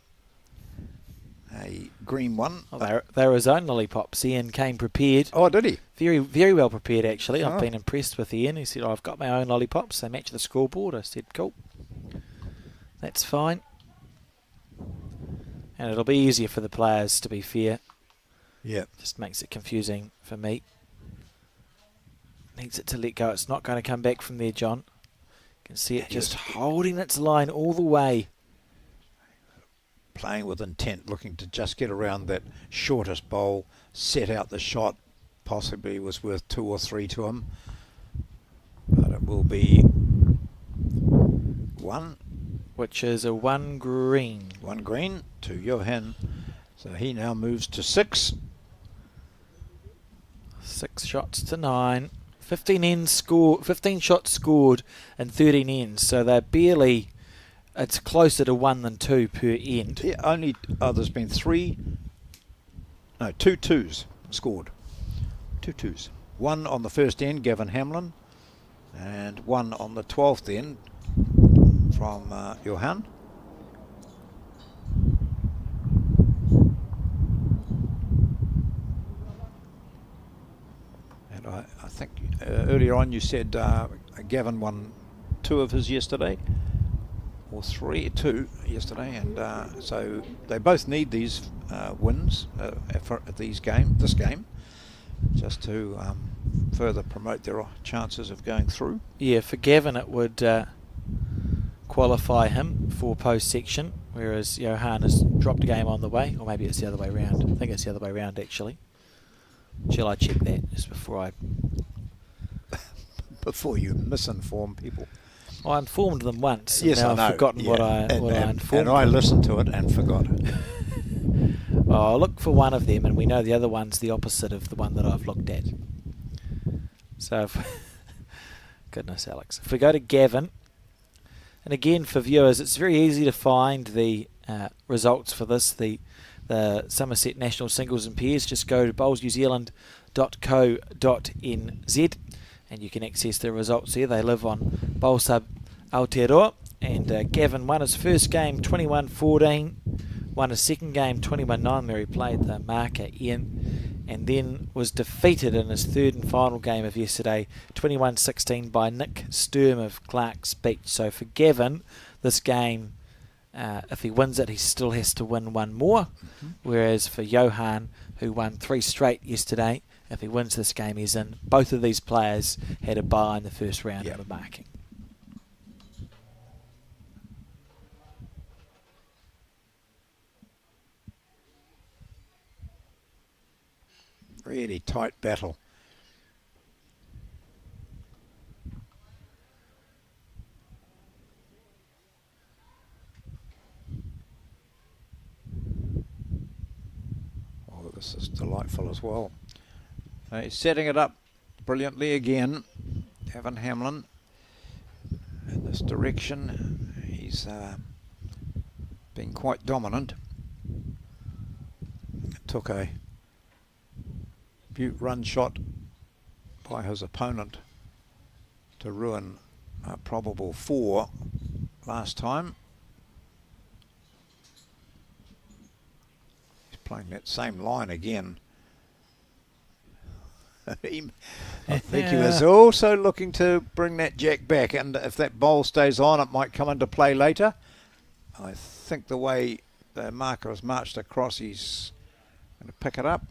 a green one. Well, they're his own lollipops. Ian came prepared. Oh, did he? Very, very well prepared, actually. I've Oh. been impressed with Ian. He said, I've got my own lollipops. They match the scoreboard. I said, cool. That's fine. And it'll be easier for the players, to be fair. Yeah. Just makes it confusing for me. Needs it to let go. It's not going to come back from there, John. You can see it just holding its line all the way. Playing with intent, looking to just get around that shortest bowl, set out the shot. Possibly was worth 2 or 3 to him. But it will be 1. Which is a 1 green. 1 green to Johan. So he now moves to 6. 6 shots to 9. 15 shots scored and 13 ends, so they're barely. It's closer to 1 than 2 per end. Yeah, only there's been two twos scored. 2 twos. One on the first end, Gavin Hamlin, and one on the 12th end from Johan. And I think earlier on you said Gavin won 2 of his yesterday, or 2 yesterday, and so they both need these wins for this game, just to further promote their chances of going through. Yeah, for Gavin it would qualify him for post-section, whereas Johan has dropped a game on the way, or maybe it's the other way around. I think it's the other way around actually. Shall I check that just before you misinform people? I informed them once, and Yes, now I know. I've forgotten what I informed and I them. listened to it and forgot it. Well, I'll look for one of them, and we know the other one's the opposite of the one that I've looked at. So, goodness, Alex. If we go to Gavin, and again for viewers, it's very easy to find the results for this, the Summerset National Singles and Pairs. Just go to bowlsnewzealand.co.nz and you can access the results there. They live on Bowl Sub Aotearoa, and Gavin won his first game 21-14, won his second game 21-9 where he played the marker Ian, and then was defeated in his third and final game of yesterday 21-16 by Nick Sturm of Clark's Beach. So for Gavin, this game, if he wins it, he still has to win one more, whereas for Johan, who won 3 straight yesterday, if he wins this game, he's in. Both of these players had a bye in the first round of the marking. Really tight battle. Oh, this is delightful as well. He's setting it up brilliantly again, Gavin Hamlin, in this direction. He's been quite dominant. Took a butte run shot by his opponent to ruin a probable 4 last time. He's playing that same line again. I think he was also looking to bring that jack back, and if that bowl stays on, it might come into play later. I think the way the marker has marched across, he's going to pick it up.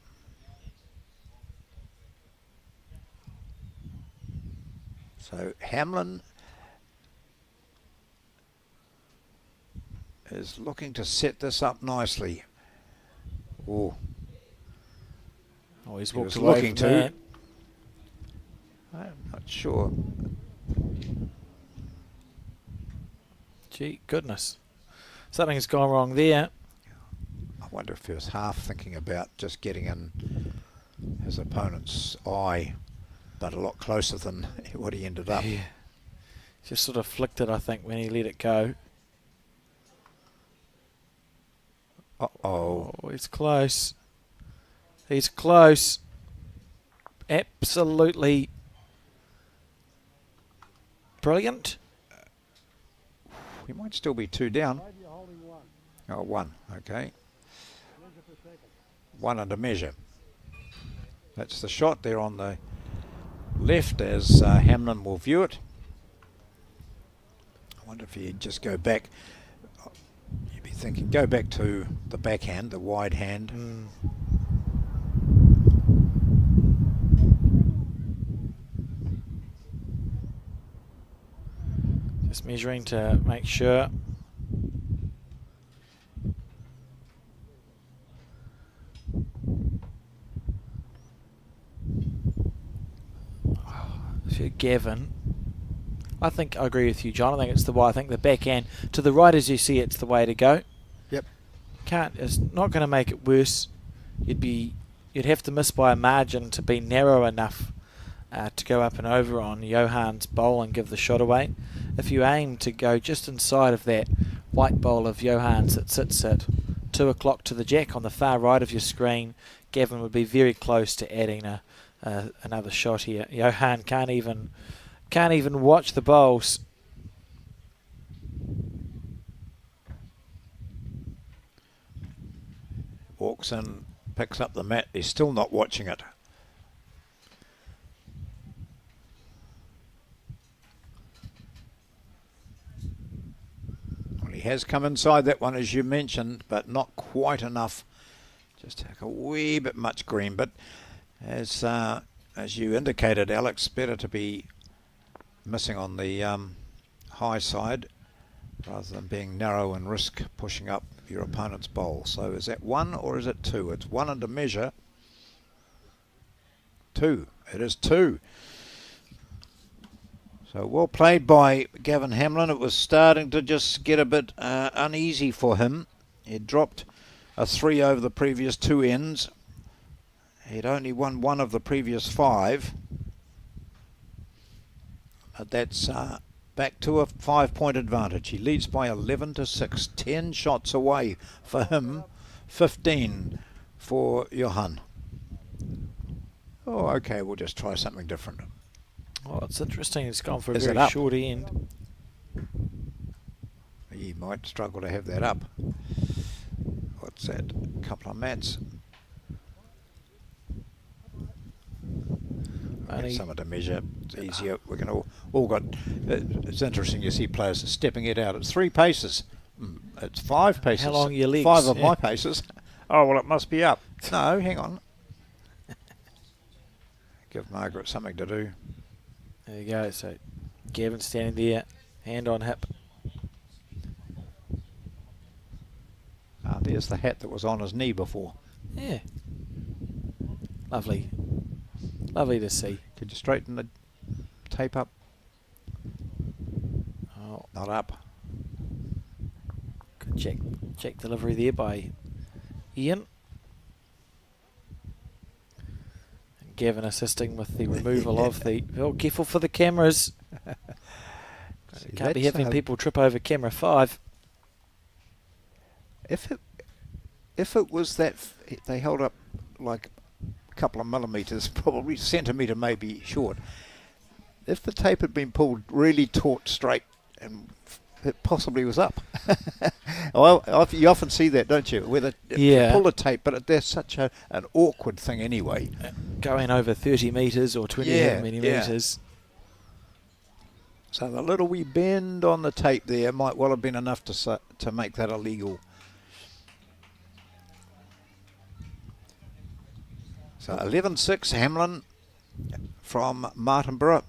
So Hamlin is looking to set this up nicely. Oh, He's he walked was away looking from to. that. I'm not sure. Gee, goodness. Something's gone wrong there. I wonder if he was half thinking about just getting in his opponent's eye, but a lot closer than what he ended up. Yeah. Just sort of flicked it, I think, when he let it go. Uh-oh. Oh, he's close. He's close. Absolutely brilliant. He might still be 2 down. Oh, 1. Okay. 1 under measure. That's the shot there on the left as Hamlin will view it. I wonder if he'd just go back. You'd be thinking, go back to the backhand, the wide hand. Just measuring to make sure. For Gavin, I think I agree with you, John. I think it's I think the backhand to the right, as you see, it's the way to go. Yep. It's not going to make it worse. You'd have to miss by a margin to be narrow enough to go up and over on Johann's bowl and give the shot away. If you aim to go just inside of that white bowl of Johann's that sits at 2 o'clock to the jack on the far right of your screen, Gavin would be very close to adding another shot here. Johann can't even watch the bowls. Walks in, picks up the mat. He's still not watching it. Well, he has come inside that one, as you mentioned, but not quite enough. Just took a wee bit much green. But as you indicated, Alex, better to be missing on the high side rather than being narrow and risk pushing up your opponent's bowl. So is that 1 or is it 2? It's 1 under measure. 2. It is 2. So well played by Gavin Hamlin. It was starting to just get a bit uneasy for him. He dropped a 3 over the previous 2 ends. He'd only won 1 of the previous 5. But that's back to a 5-point advantage. He leads by 11 to 6. 10 shots away for him. 15 for Johann. Oh, okay, we'll just try something different. Oh, it's interesting. It's gone for a Is it very up? short end. He might struggle to have that up. What's that? A couple of mats. Get some of the measure. It's easier. We're going to all got. It's interesting. You see players stepping it out. It's 3 paces. It's 5 paces. How long are your legs? 5 of my paces. Oh well, it must be up. No, hang on. Give Margaret something to do. There you go. So Gavin standing there, hand on hip. There's the hat that was on his knee before. Yeah. Lovely. Lovely to see. Did you straighten the tape up? Oh, Not up. good check delivery there by Ian. And Gavin assisting with the removal of the... Oh, careful for the cameras. See, Can't be that's, having people trip over camera 5. If it was that they held up like a couple of millimetres, probably centimetre maybe short. If the tape had been pulled really taut straight, and it possibly was up. Well, you often see that, don't you? Where you pull the tape, but there's such an awkward thing anyway. Going over 30 metres or 20 metres. So the little wee bend on the tape there might well have been enough to make that illegal. So 11-6 Hamlin from Martinborough.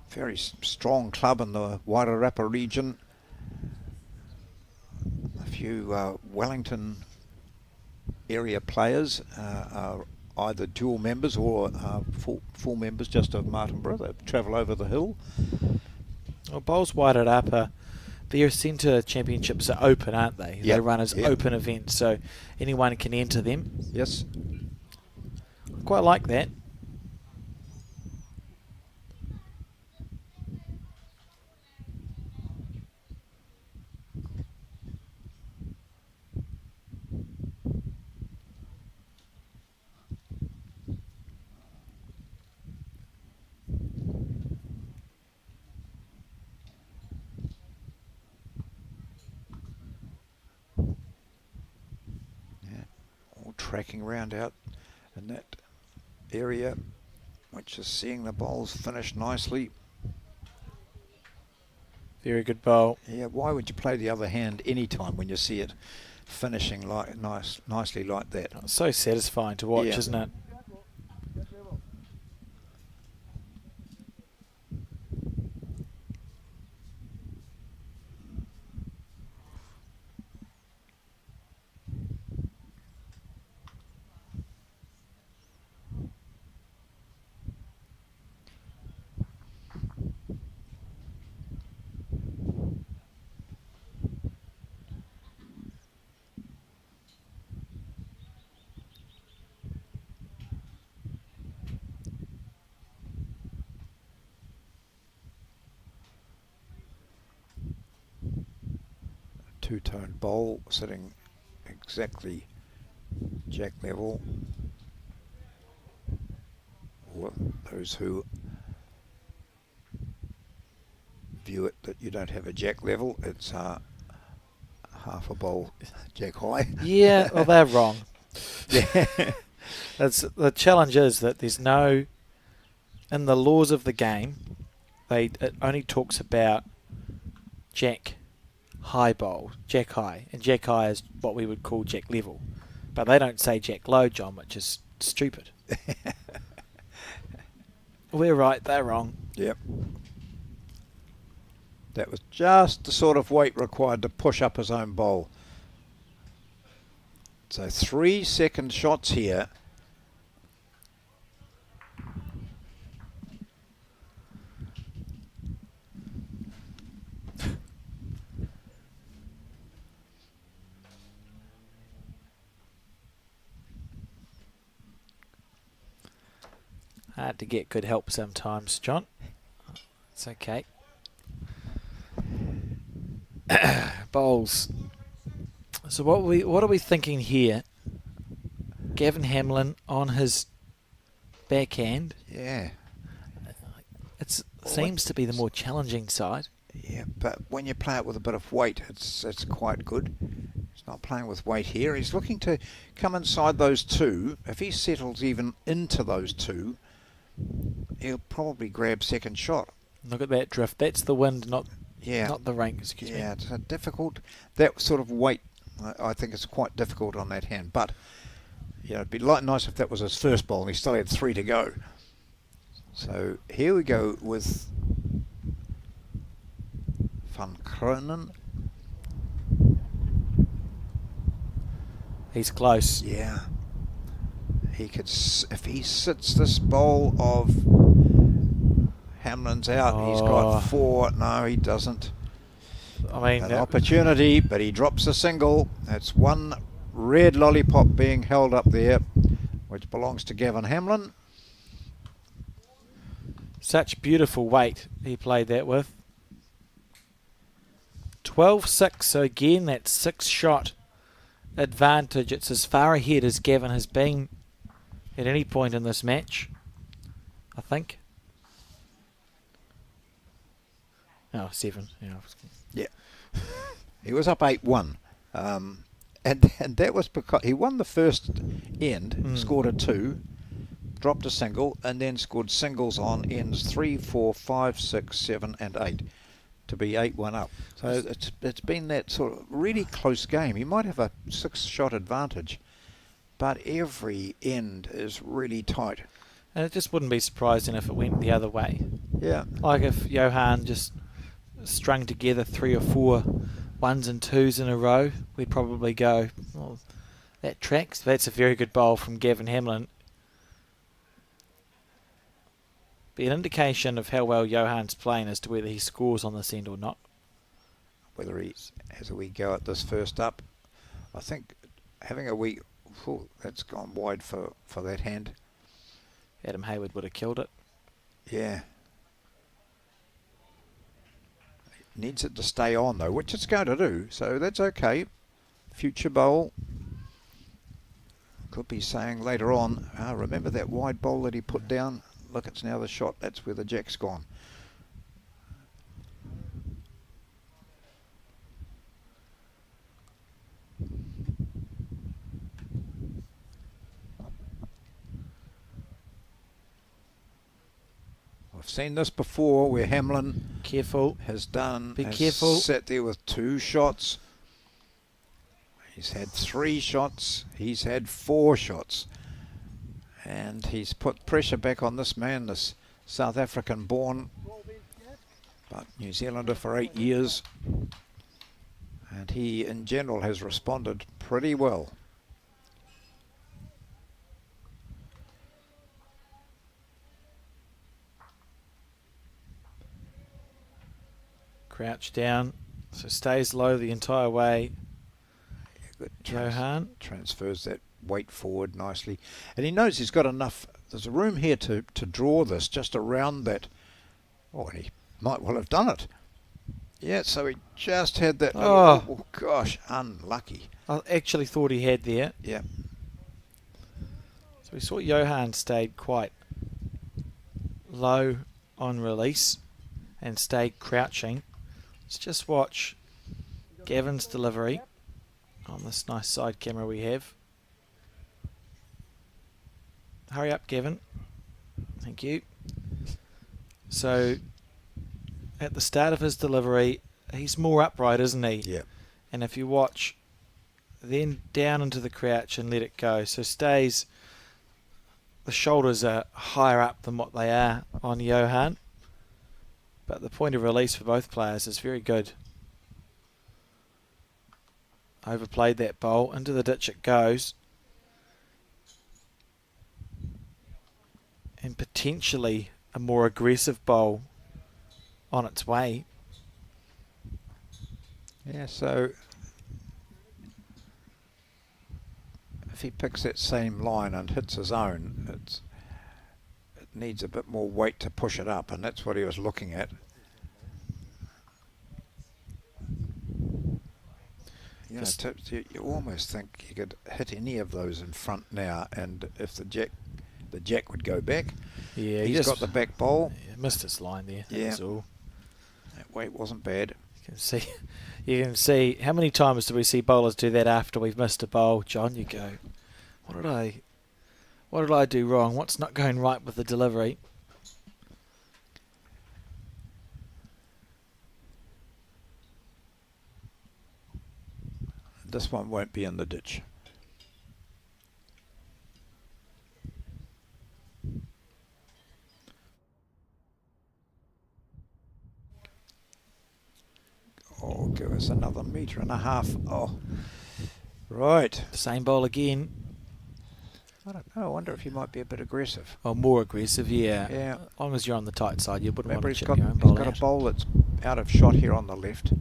Very strong club in the Wairarapa region. A few Wellington area players are either dual members or full members just of Martinborough. They travel over the hill. Well, Bowls Wairarapa, their centre championships are open, aren't they? Yep. They run as open events, so anyone can enter them. Yes. Quite like that. All tracking round out in that area, which is seeing the bowls finish nicely. Very good bowl. Yeah, why would you play the other hand any time when you see it finishing like nicely like that? It's so satisfying to watch, isn't it? two-toned bowl sitting exactly jack level. Or those who view it that you don't have a jack level, it's half a bowl jack high. Yeah, well, they're wrong. Yeah. The challenge is that there's no, in the laws of the game, it only talks about jack high bowl, jack high, and jack high is what we would call jack level, but they don't say jack low, John, which is stupid. We're right, they're wrong. Yep. That was just the sort of weight required to push up his own bowl. So 3-second shots here. Hard to get good help sometimes, John. It's okay. Bowls. So what are we thinking here? Gavin Hamlin on his backhand. Yeah. It seems to be the more challenging side. Yeah, but when you play it with a bit of weight, it's quite good. He's not playing with weight here. He's looking to come inside those two. If he settles even into those two, he'll probably grab second shot. Look at that drift. That's the wind, not the rain. Excuse me. Yeah, it's a difficult. That sort of weight, I think, is quite difficult on that hand. But it'd be nice if that was his first bowl and he still had 3 to go. So here we go with Van Kronen. He's close. Yeah. He could, if he sits this bowl of Hamlin's out, he's got 4. No, he doesn't. I mean, an opportunity, but he drops a single. That's one red lollipop being held up there, which belongs to Gavin Hamlin. Such beautiful weight he played that with. 12-6, so again, that's 6-shot advantage. It's as far ahead as Gavin has been at any point in this match, I think. Oh, 7. Yeah. He was up 8-1. And that was because he won the first end, scored a 2, dropped a single, and then scored singles on ends 3, 4, 5, 6, 7, and 8 to be 8-1 up. So it's been that sort of really close game. He might have a 6-shot advantage, but every end is really tight. And it just wouldn't be surprising if it went the other way. Yeah. Like if Johan just strung together 3 or 4 1s and 2s in a row, we'd probably go, well, that tracks. That's a very good bowl from Gavin Hamlin. Be an indication of how well Johan's playing as to whether he scores on this end or not. Whether he has a wee go at this first up. I think having a wee... that's gone wide for that hand. Adam Hayward would have killed it. Yeah. Needs it to stay on though, which it's going to do, so that's okay. Future bowl. Could be saying later on, remember that wide bowl that he put down? Look, it's now the shot. That's where the jack's gone. I've seen this before where Hamlin has sat there with 2 shots. He's had 3 shots. He's had 4 shots. And he's put pressure back on this man, this South African born, but New Zealander for 8 years. And he in general has responded pretty well. Crouch down, so stays low the entire way. Good. Johan transfers that weight forward nicely, and he knows he's got enough. There's a room here to draw this just around that. Oh, and he might well have done it. Yeah, so he just had that. Oh. Gosh, unlucky. I actually thought he had there. Yeah. So we saw Johan stayed quite low on release and stayed crouching. Let's just watch Gavin's delivery on this nice side camera we have. Hurry up, Gavin. Thank you. So at the start of his delivery, he's more upright, isn't he? Yeah. And if you watch, then down into the crouch and let it go. So stays, the shoulders are higher up than what they are on Johan. But the point of release for both players is very good. Overplayed that bowl. Into the ditch it goes. And potentially a more aggressive bowl on its way. Yeah, so if he picks that same line and hits his own, it needs a bit more weight to push it up, and that's what he was looking at. You know, you almost think you could hit any of those in front now, and if the jack would go back. Yeah, he's got the back bowl. Yeah, missed his line there. Yeah, That's all. That weight wasn't bad. You can see how many times do we see bowlers do that after we've missed a bowl, John? You go, what did I do wrong? What's not going right with the delivery? This one won't be in the ditch. Oh, give us another 1.5 meters. Oh, right. Same bowl again. I don't know. I wonder if he might be a bit aggressive. Oh, more aggressive, yeah. Yeah. As long as you're on the tight side, you wouldn't Remember, want he's to chip got, your own he's bowl got out. a bowl that's out of shot here on the left.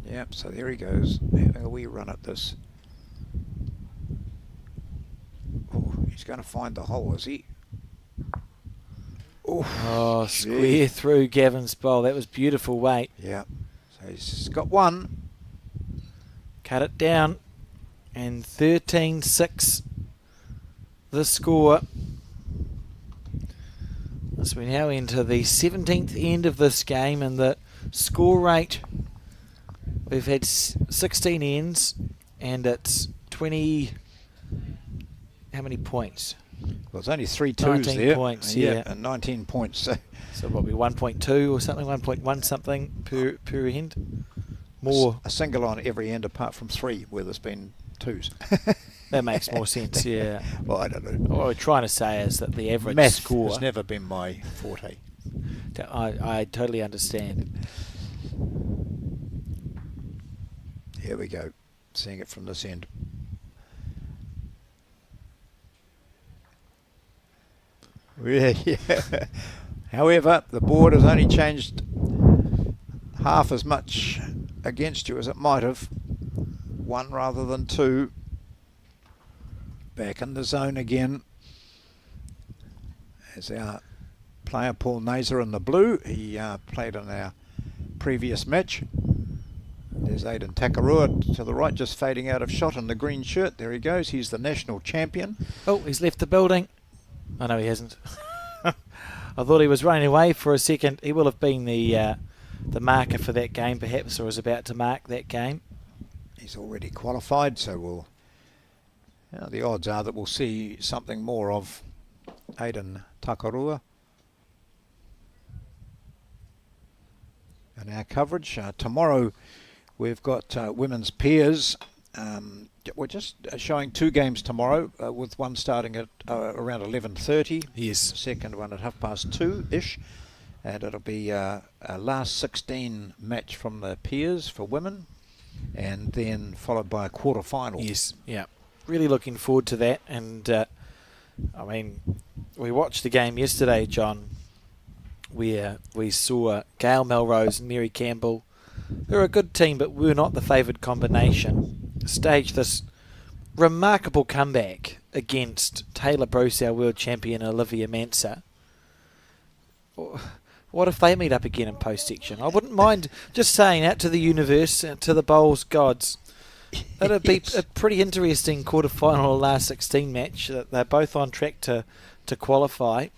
Yep, so there he goes, having a wee run at this. Oh, he's going to find the hole, is he? Oh, square through Gavin's bowl. That was beautiful weight. Yeah, so he's got one. Cut it down. And 13-6 the score. As we now enter the 17th end of this game, and the score rate, we've had 16 ends, and it's 20. How many points? Well, it's only 3 twos 19 there. points, yeah. And 19 points. So probably 1.2 or something, 1.1 something per end. More. A single on every end apart from 3 where there's been twos. That makes more sense, yeah. Well, I don't know. What we're trying to say is that the average Math score... has never been my forte. I totally understand. Here we go. Seeing it from this end. Yeah. However, the board has only changed half as much against you as it might have. 1 rather than 2. Back in the zone again. As our player Paul Naser in the blue. He played in our previous match. There's Aidan Takarua to the right, just fading out of shot in the green shirt. There he goes. He's the national champion. Oh, he's left the building. Oh, no, he hasn't. I thought he was running away for a second. He will have been the marker for that game, perhaps, or is about to mark that game. He's already qualified, so we'll... the odds are that we'll see something more of Aidan Takarua in our coverage. Tomorrow we've got women's pairs. We're just showing 2 games tomorrow, with one starting at around 11:30. Yes. The second one at 2:30-ish. And it'll be a last 16 match from the pairs for women, and then followed by a quarter-final. Yes, yeah. Really looking forward to that. And, I mean, we watched the game yesterday, John, where we saw Gail Melrose and Mary Campbell, who are a good team, but we're not the favoured combination, stage this remarkable comeback against Taylor Bruce, our world champion, Olivia Manser. What if they meet up again in post-section? I wouldn't mind just saying that to the universe, to the bowls gods. It'd be a pretty interesting quarter-final last 16 match. They're both on track to qualify.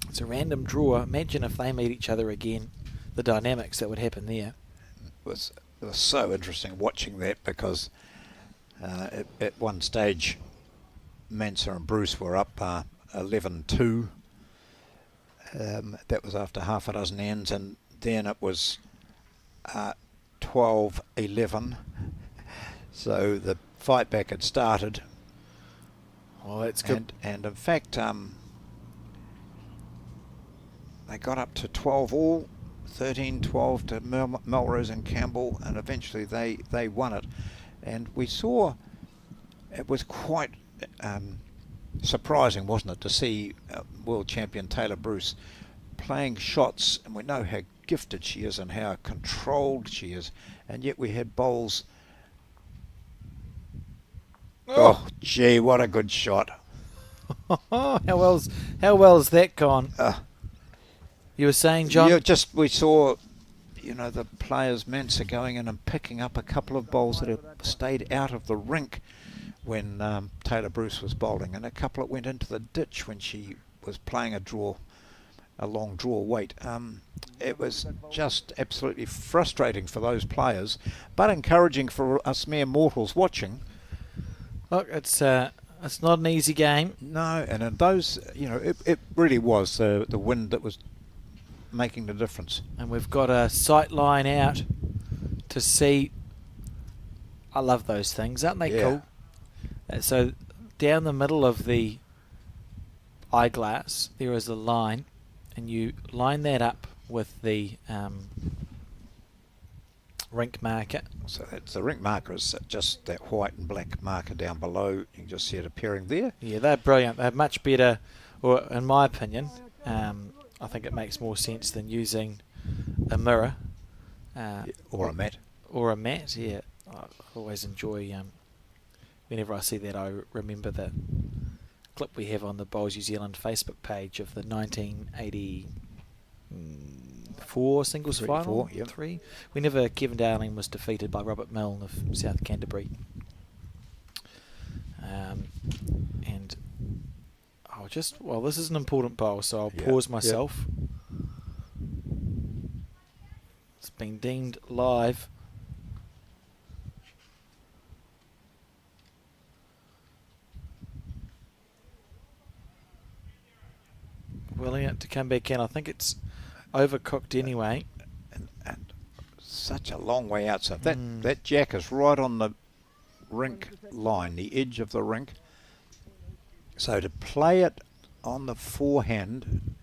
It's a random draw. Imagine if they meet each other again, the dynamics that would happen there. It was so interesting watching that because at one stage Mensa and Bruce were up 11-2. That was after half a dozen ends, and then it was 12-11. So the fight back had started. Well, that's good. And in fact, they got up to 12 all, 13-12 to Melrose and Campbell, and eventually they won it. And we saw, it was quite surprising, wasn't it, to see world champion Taylor Bruce playing shots, and we know how gifted she is and how controlled she is, and yet we had bowls. Oh, gee, what a good shot. how well's that gone? You were saying, John? Yeah, we saw, the players, Mensa, going in and picking up a couple of bowls that had stayed out of the rink when Taylor Bruce was bowling, and a couple that went into the ditch when she was playing a long draw weight. It was just absolutely frustrating for those players, but encouraging for us mere mortals watching. Look, it's not an easy game. No, and in those, it really was the wind that was making the difference. And we've got a sight line out to see. I love those things, aren't they cool? So down the middle of the eyeglass there is a line, and you line that up with the rink marker. So that's the rink marker is just that white and black marker down below. You can just see it appearing there. Yeah, they're brilliant. They're much better, or in my opinion, I think it makes more sense than using a mirror. Or a mat. Or a mat, yeah. I always enjoy, whenever I see that, I remember the clip we have on the Bowls New Zealand Facebook page of the 1984 singles final. Yep. 3. Whenever Kevin Darling was defeated by Robert Milne of South Canterbury. And this is an important bowl, so I'll pause myself. It's been deemed live. Willing it to come back in. I think it's overcooked anyway. And such a long way out. So that jack is right on the rink line, the edge of the rink. So to play it on the forehand,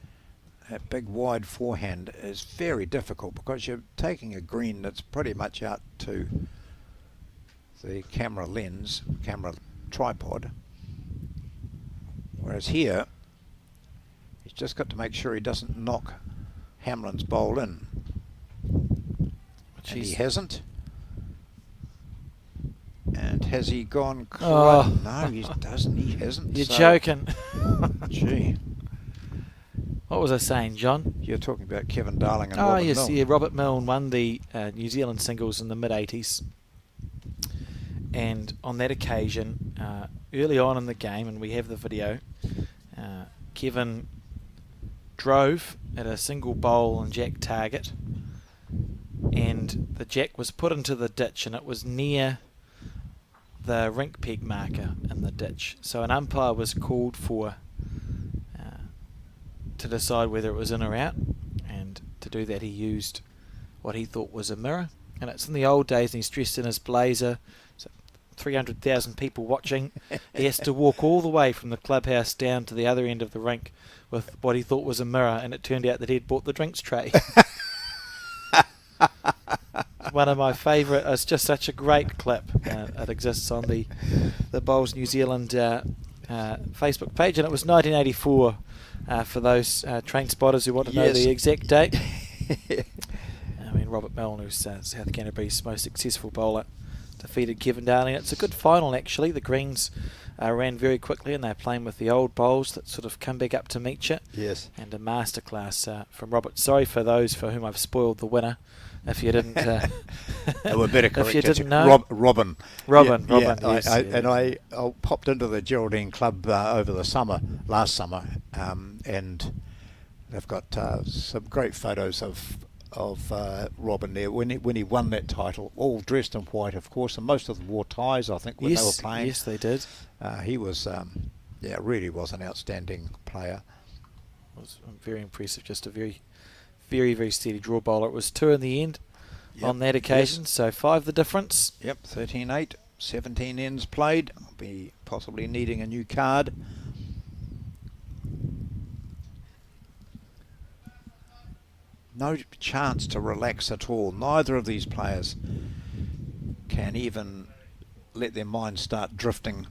that big wide forehand, is very difficult because you're taking a green that's pretty much out to the camera tripod. Whereas here, he's just got to make sure he doesn't knock Hamlin's bowl in. And he hasn't. And has he gone? No, he doesn't. He hasn't. You're joking. Gee. What was I saying, John? You're talking about Kevin Darling and Robert Milne. Yeah, Robert Milne won the New Zealand singles in the mid-80s. And on that occasion, early on in the game, and we have the video, Kevin drove at a single bowl and jack target, and the jack was put into the ditch, and it was near the rink peg marker in the ditch. So an umpire was called for to decide whether it was in or out, and to do that he used what he thought was a mirror. And it's in the old days, and he's dressed in his blazer, so 300,000 people watching. He has to walk all the way from the clubhouse down to the other end of the rink with what he thought was a mirror, and it turned out that he'd bought the drinks tray. One of my favourite. It's just such a great clip. It exists on the Bowls New Zealand Facebook page, and it was 1984 for those train spotters who want to know the exact date. I mean, Robert Milne, who's South Canterbury's most successful bowler, defeated Kevin Darling. It's a good final, actually. The Greens ran very quickly, and they're playing with the old bowls that sort of come back up to meet you. Yes. And a masterclass from Robert. Sorry for those for whom I've spoiled the winner. If you didn't, We're better correct. if you didn't know, Robin. Robin, Yeah, yes, And I popped into the Geraldine Club over the last summer, and they've got some great photos of Robin there when he won that title, all dressed in white, of course, and most of them wore ties, I think, when they were playing. Yes, they did. He was, really was an outstanding player. It was very impressive. Just a very, very, very steady draw bowler. It was 2 in the end on that occasion, so 5 the difference. Yep, 13-8, 17 ends played. I'll be possibly needing a new card. No chance to relax at all. Neither of these players can even let their minds start drifting.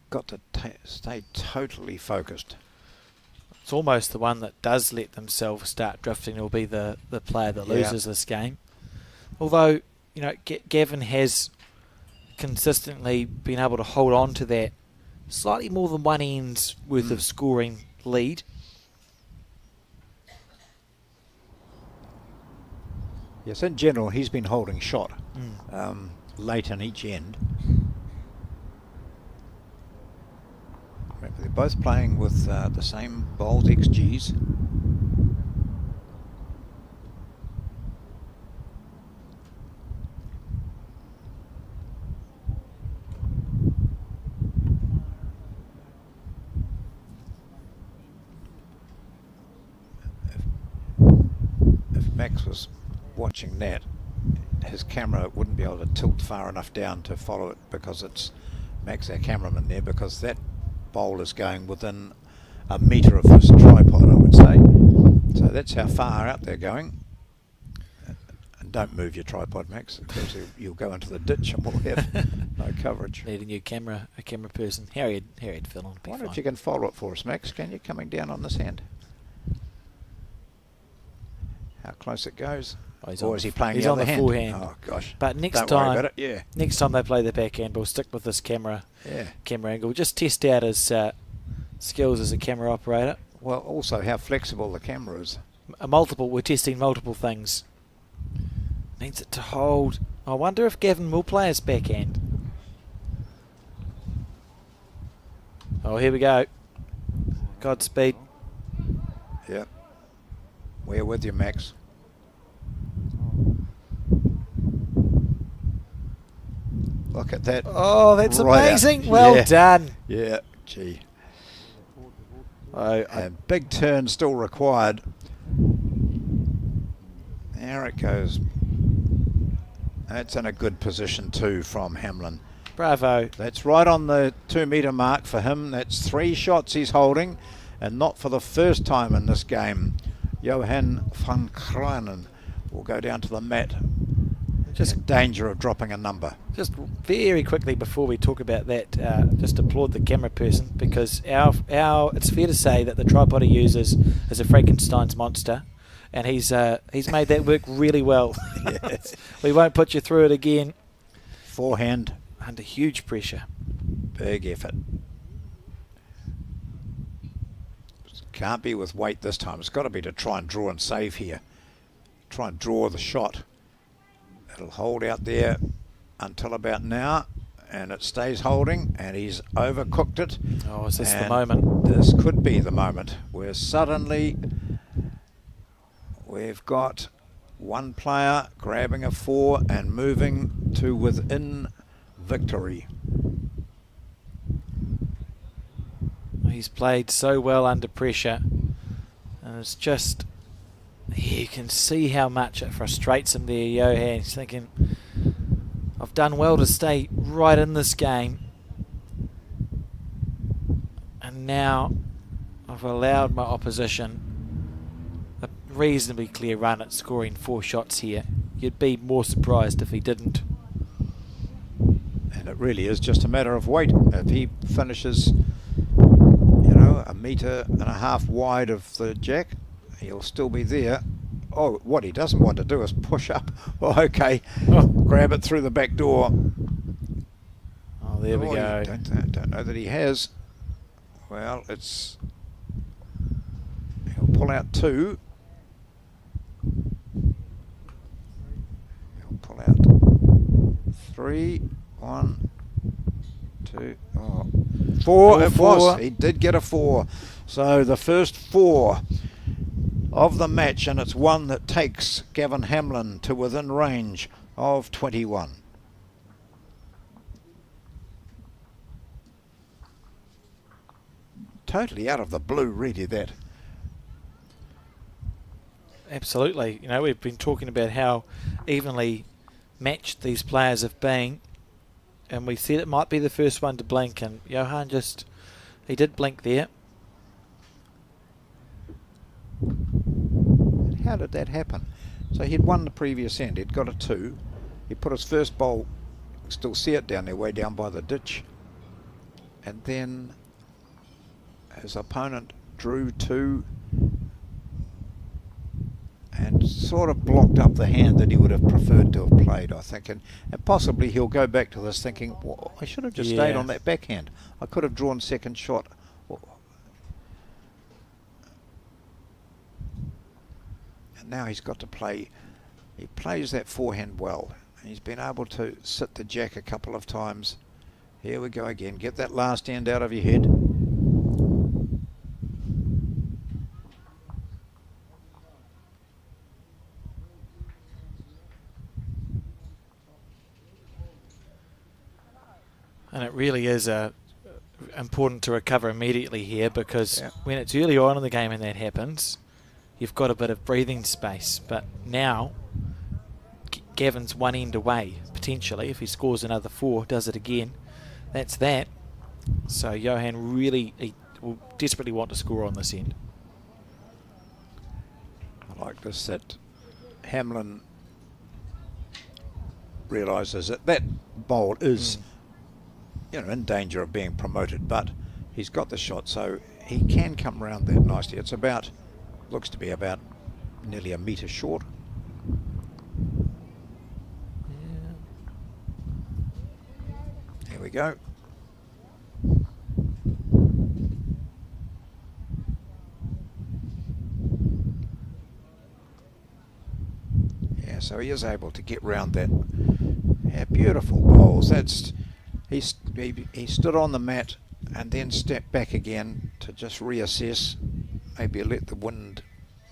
Got to stay totally focused. It's almost the one that does let themselves start drifting will be the player that loses this game. Although, you know, Gavin has consistently been able to hold on to that slightly more than one end's worth of scoring lead. Yes, in general, he's been holding shot late in each end. Remember, they're both playing with the same bowls XGs. If Max was watching that, his camera wouldn't be able to tilt far enough down to follow it, because it's Max, our cameraman, there, because that bowl is going within a metre of his tripod, I would say. So that's how far out they're going. And don't move your tripod, Max, because you'll go into the ditch and we'll have no coverage. Need a camera person. Harry'd fill on. Why don't you can follow it for us, Max? Can you, coming down on this hand? How close it goes? Or is he playing the other hand? He's on the forehand. Oh gosh! But next Don't worry time, about it. next time they play the backhand, we'll stick with this camera angle. Just test out his skills as a camera operator. Well, also how flexible the camera is. We're testing multiple things. Needs it to hold. I wonder if Gavin will play his backhand. Oh, here we go. Godspeed. Yep. We're with you, Max. Look at that. Oh, that's right amazing. out. Well done. Yeah, gee. And big turn still required. There it goes. That's in a good position too from Hamlin. Bravo. That's right on the 2 metre mark for him. That's 3 shots he's holding, and not for the first time in this game. Johan van Kruinen will go down to the mat. Just in danger of dropping a number. Just very quickly before we talk about that, just applaud the camera person, because our it's fair to say that the tripod he uses is a Frankenstein's monster, and he's made that work really well. Yes. We won't put you through it again. Forehand. Under huge pressure. Big effort. Can't be with weight this time. It's got to be to try and draw and save here. Try and draw the shot. It'll hold out there until about now, and it stays holding, and he's overcooked it. Oh, is this the And moment? This could be the moment where suddenly we've got one player grabbing a 4 and moving to within victory. He's played so well under pressure, and it's just, you can see how much it frustrates him there, Johan. He's thinking, I've done well to stay right in this game, and now I've allowed my opposition a reasonably clear run at scoring 4 shots here. You'd be more surprised if he didn't. And it really is just a matter of weight. If he finishes, you know, 1.5 meters wide of the jack, he'll still be there. Oh, what he doesn't want to do is push up. Oh, okay. Grab it through the back door. Oh, there we go. Don't know that he has. Well, he'll pull out 2. He'll pull out 3. 1, 2, 4. It was. He did get a 4. So the first 4 of the match, and it's one that takes Gavin Hamlin to within range of 21. Totally out of the blue, really, that. Absolutely. You know, we've been talking about how evenly matched these players have been, and we said it might be the first one to blink, and Johan he did blink there. How did that happen? So he'd won the previous end. He'd got a 2. He put his first bowl, still see it down there, way down by the ditch. And then his opponent drew 2 and sort of blocked up the hand that he would have preferred to have played, I think. And possibly he'll go back to this thinking, well, I should have just stayed on that backhand. I could have drawn second shot. Now he's got to play. He plays that forehand well. He's been able to sit the jack a couple of times. Here we go again. Get that last end out of your head. And it really is important to recover immediately here, because when it's early on in the game and that happens, you've got a bit of breathing space. But now Gavin's one end away, potentially. If he scores another 4, does it again, that's that. So Johan really he will desperately want to score on this end. I like this, that Hamlin realises that that bowl is in danger of being promoted, but he's got the shot, so he can come round that nicely. It's looks to be about nearly a metre short. Here we go. Yeah, so he is able to get round that. Yeah, beautiful bowls. He stood on the mat and then stepped back again to just reassess, maybe let the wind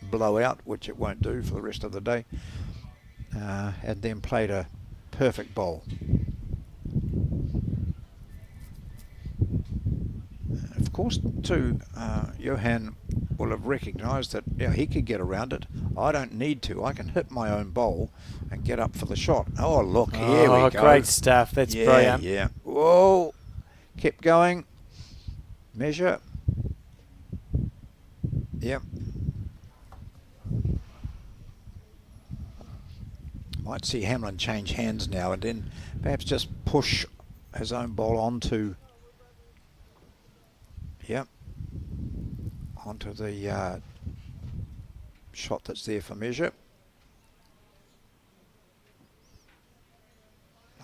blow out, which it won't do for the rest of the day, and then played a perfect bowl. Of course, too, Johan will have recognised that he could get around it. I don't need to. I can hit my own bowl and get up for the shot. Oh, look, here we go. Great stuff. That's brilliant. Yeah. Whoa. Kept going. Measure. Yep. Might see Hamlin change hands now and then. Perhaps just push his own ball onto the shot that's there for measure.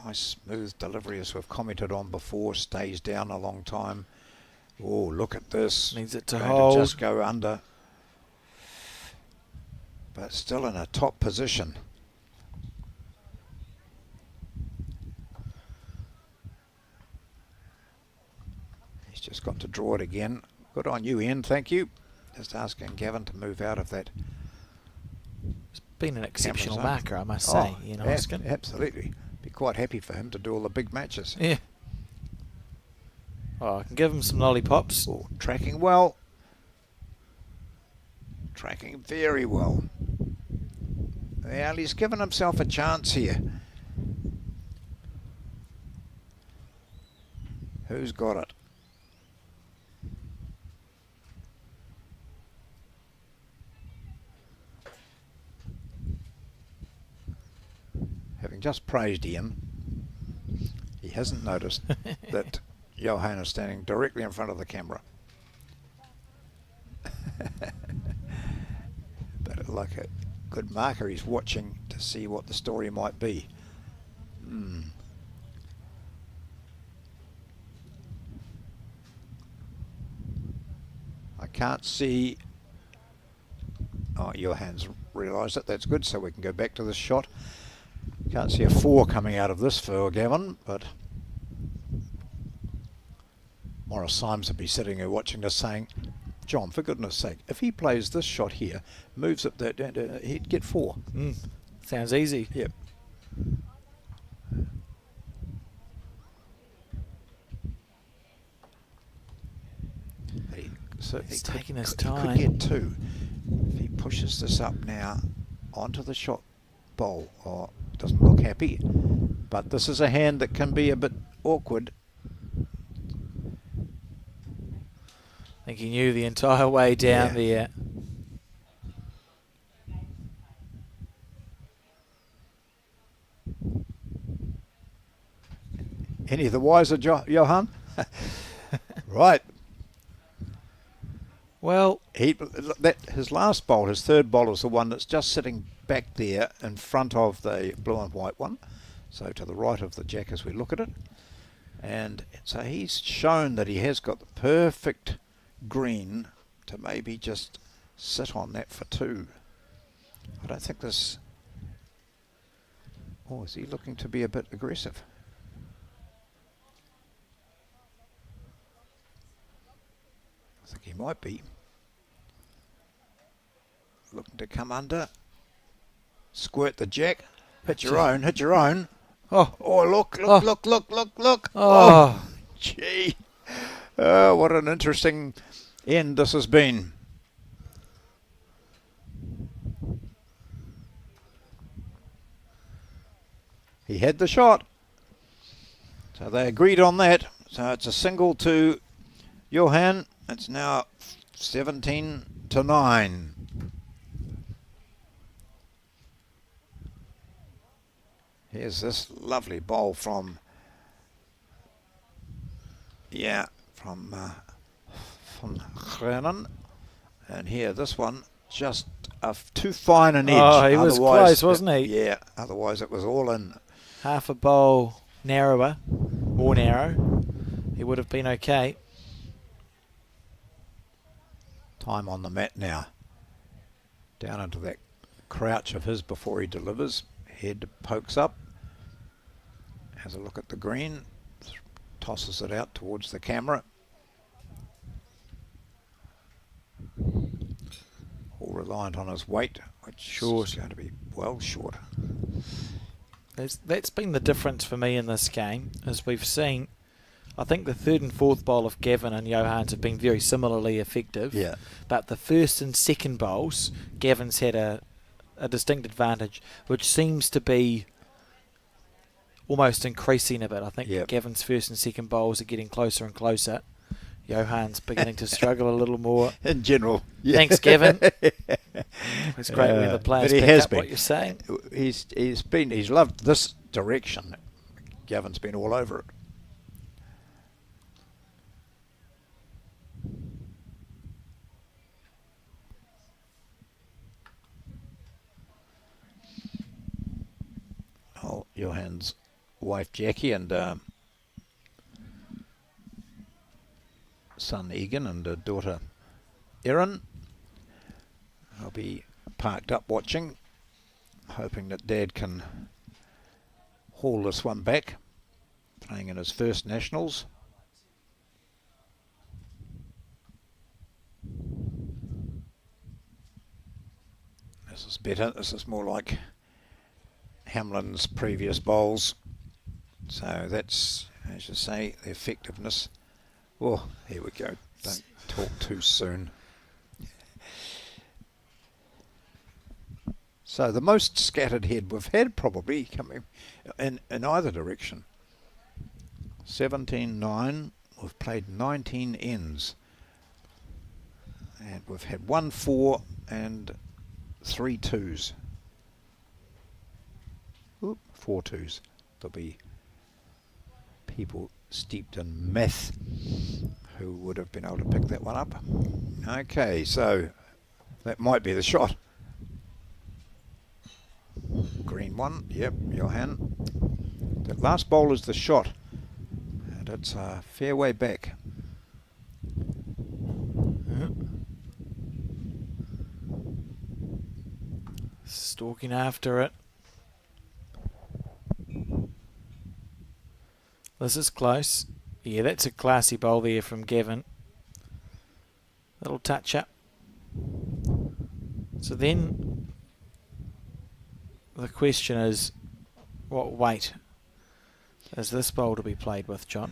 Nice smooth delivery, as we've commented on before. Stays down a long time. Oh, look at this. Needs it to Going hold. to just go under. But still in a top position. He's just got to draw it again. Good on you, Ian. Thank you. Just asking Gavin to move out of that. It's been an exceptional zone. marker, I must say. Oscar. Absolutely. Be quite happy for him to do all the big matches. Yeah. Oh, I can give him some lollipops. Oh, tracking well. Tracking very well. Well, he's given himself a chance here. Who's got it? Having just praised Ian, he hasn't noticed that Johan is standing directly in front of the camera. But like a good marker, he's watching to see what the story might be. Can't see. Oh, your hands realised it. That's good. So we can go back to this shot. Can't see a 4 coming out of this for Gavin, but Morris Symes will be sitting here watching this saying, John, for goodness sake, if he plays this shot here, moves it, he'd get 4. Sounds easy. Yep. He's taking his Could time. get 2. If he pushes this up now onto the shot bowl, doesn't look happy. But this is a hand that can be a bit awkward. I think he knew the entire way down there. Any the wiser, Johan? Right. Well, his last bowl, his third bowl, is the one that's just sitting back there in front of the blue and white one. So to the right of the jack as we look at it. And so he's shown that he has got the perfect green to maybe just sit on that for 2. I don't think this... Oh, is he looking to be a bit aggressive? I think he might be. Looking to come under. Squirt the jack. Hit your own, hit your own. oh, Look. oh, Gee. What an interesting end this has been. He had the shot. So they agreed on that. So it's a single to Johan. It's now 17-9. Here's this lovely bowl from Grennan. And here, this one, just too fine an edge. Oh, he was close, wasn't he? Yeah, otherwise it was all in. Half a bowl narrower, more narrow. He would have been okay. Time on the mat now. Down into that crouch of his before he delivers. Head pokes up. Has a look at the green. Tosses it out towards the camera. All reliant on his weight, which is going to be well short. That's been the difference for me in this game, as we've seen. I think the third and fourth bowl of Gavin and Johans have been very similarly effective. Yeah. But the first and second bowls, Gavin's had a distinct advantage, which seems to be almost increasing a bit. I think Gavin's first and second bowls are getting closer and closer. Johan's beginning to struggle a little more. In general. Yeah. Thanks, Gavin. It's great when the players pick up what you're saying. He's loved this direction. Gavin's been all over it. Oh, Johan's wife Jackie and son Egan and daughter Erin. I'll be parked up watching, hoping that Dad can haul this one back, playing in his first nationals. This is better. This is more like Hamlin's previous bowls. So that's, as you say, the effectiveness. Oh, here we go. Don't talk too soon. So the most scattered head we've had probably coming in either direction. 17-9. We've played 19 ends. And we've had 1 4 and 3 2s. Oop, 4 2s. There'll be people steeped in math who would have been able to pick that one up. Okay, so that might be the shot. Green one, yep, Johan. That last bowl is the shot, and it's a fair way back. Stalking after it. This is close. Yeah, that's a classy bowl there from Gavin. Little touch up. So then the question is, what weight is this bowl to be played with, John?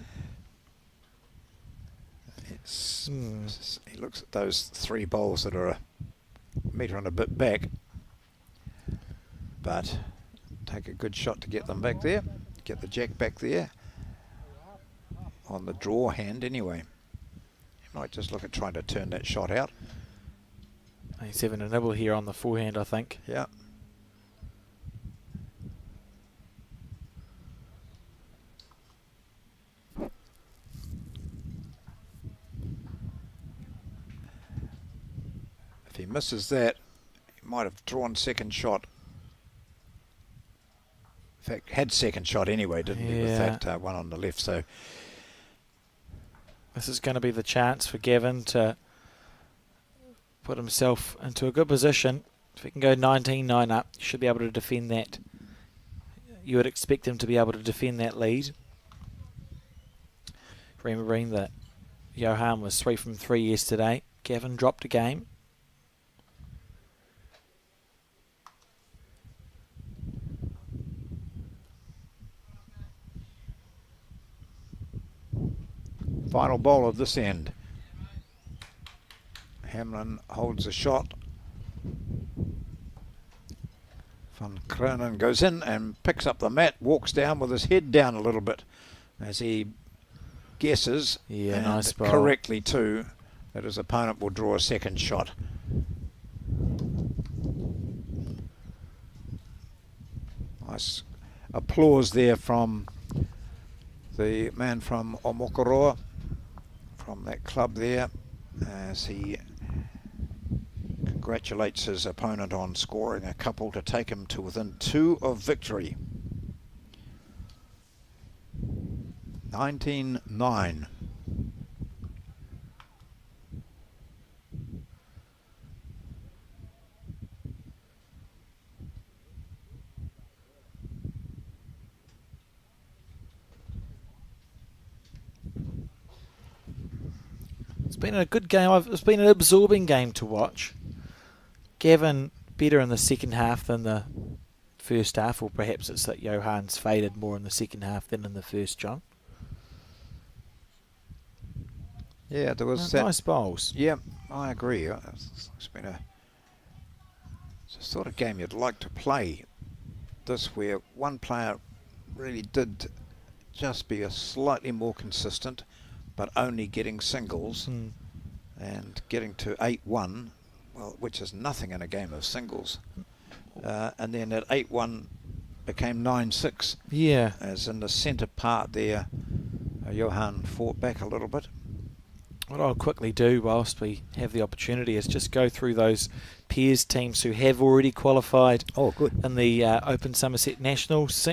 He looks at those 3 bowls that are a metre and a bit back, but take a good shot to get them back there, get the jack back there on the draw hand anyway. You might just look at trying to turn that shot out. He's having a nibble here on the forehand, I think. Yeah. If he misses that, he might have drawn second shot. In fact, had second shot anyway, didn't he, with that one on the left. So this is going to be the chance for Gavin to put himself into a good position. If he can go 19-9 up, he should be able to defend that. You would expect him to be able to defend that lead. Remembering that Johan was 3 from 3 yesterday. Gavin dropped a game. Final ball of this end. Hamlin holds a shot. Van Kronen goes in and picks up the mat, walks down with his head down a little bit as he guesses, and nice ball. Correctly too, that his opponent will draw a second shot. Nice applause there from the man from Omokoroa, from that club there, as he congratulates his opponent on scoring a couple to take him to within 2 of victory. 19-9. It's been a good game. It's been an absorbing game to watch. Gavin better in the second half than the first half, or perhaps it's that Johan's faded more in the second half than in the first, John. Yeah, there was nice bowls. Yeah, I agree. It's been it's a sort of game you'd like to play. This where one player really did just be a slightly more consistent, but only getting singles and getting to 8-1, well, which is nothing in a game of singles. And then at 8-1 became 9-6. Yeah. As in the centre part there, Johan fought back a little bit. What I'll quickly do whilst we have the opportunity is just go through those pairs teams who have already qualified in the Open Summerset Nationals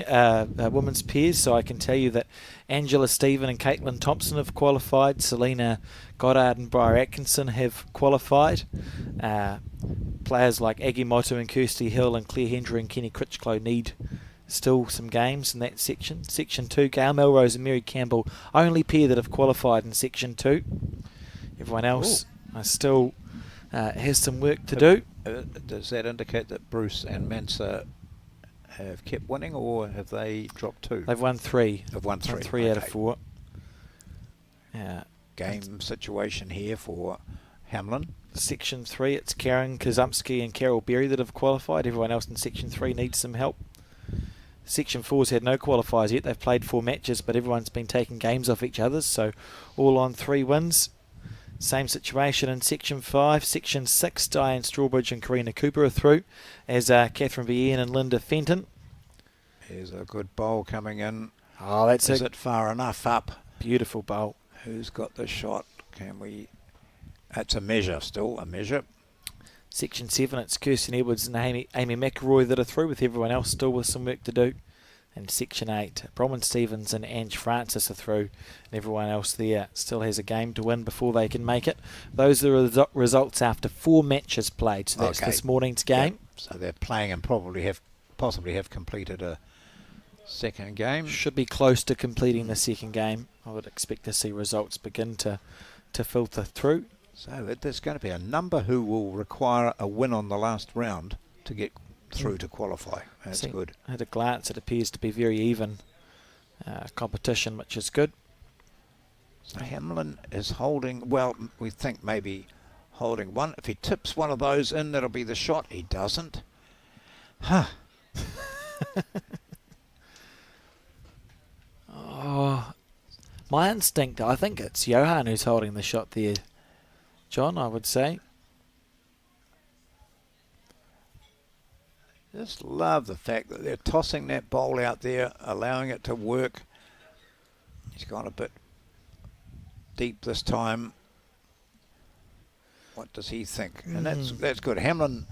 women's pairs. So I can tell you that Angela Stephen and Caitlin Thompson have qualified. Selena Goddard and Briar Atkinson have qualified. Players like Aggie Motu and Kirsty Hill and Claire Hendry and Kenny Critchlow need still some games in that section. Section 2, Gail Melrose and Mary Campbell, only pair that have qualified in Section 2. Everyone else still has some work to do. Does that indicate that Bruce and Mansa have kept winning, or have they dropped 2? They've won 3. They've won 3. 3 out of 4. Game situation here for Hamlin. Section 3, it's Karen Kazumski and Carol Berry that have qualified. Everyone else in Section 3 needs some help. Section 4's had no qualifiers yet. They've played 4 matches, but everyone's been taking games off each other, so all on 3 wins. Same situation in Section 5. Section 6, Diane Strawbridge and Karina Cooper are through, as Catherine Vienne and Linda Fenton. Here's a good bowl coming in. Oh, that's Is it far enough up? Beautiful bowl. Who's got the shot? Can we... That's a measure still, a measure. Section 7, it's Kirsten Edwards and Amy McElroy that are through, with everyone else still with some work to do. And Section 8, Bronwyn Stevens and Ange Francis are through, and everyone else there still has a game to win before they can make it. Those are the results after 4 matches played, so that's this morning's game. Yep. So they're playing and possibly have completed a second game. Should be close to completing the second game. I would expect to see results begin to filter through. So there's going to be a number who will require a win on the last round to get through to qualify. That's good. At a glance, it appears to be very even competition, which is good. So Hamlin is holding, well, we think maybe holding one. If he tips one of those in, that'll be the shot. He doesn't. Huh. Oh, my instinct, I think it's Johan who's holding the shot there, John, I would say. Just love the fact that they're tossing that bowl out there, allowing it to work. He's gone a bit deep this time. What does he think? And that's good. Hamlin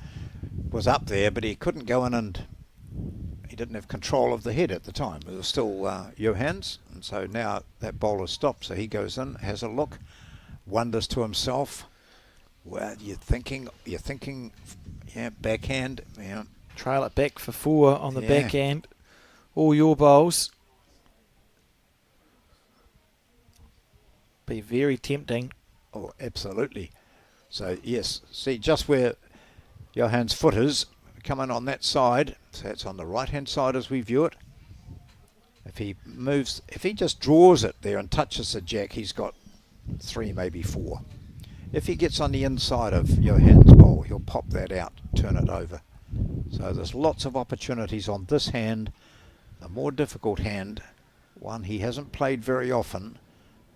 was up there, but he couldn't go in, and he didn't have control of the head at the time. It was still Johan's, and so now that bowl has stopped. So he goes in, has a look, wonders to himself, well, you're thinking, yeah, backhand, yeah. Trail it back for 4 on the backhand. All your bowls. Be very tempting. Oh, absolutely. So, yes, see just where Johan's foot is, coming on that side. So it's on the right-hand side as we view it. If he moves, if he just draws it there and touches the jack, he's got 3, maybe 4. If he gets on the inside of Johan's bowl, he'll pop that out, turn it over. So there's lots of opportunities on this hand, a more difficult hand, one he hasn't played very often,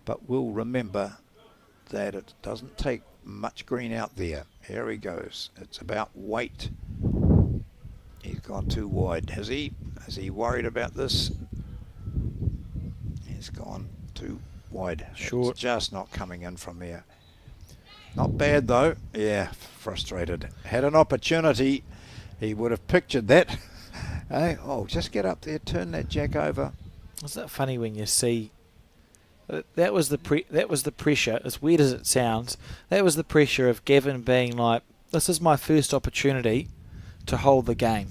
but will remember that it doesn't take much green out there. Here he goes. It's about weight. He's gone too wide, has he? Is he worried about this? He's gone too wide. Short. It's just not coming in from there. Not bad though. Yeah, frustrated. Had an opportunity. He would have pictured that. Hey, oh, just get up there, turn that jack over. Isn't it funny when you see that was the pressure, as weird as it sounds, that was the pressure of Gavin being like, this is my first opportunity to hold the game.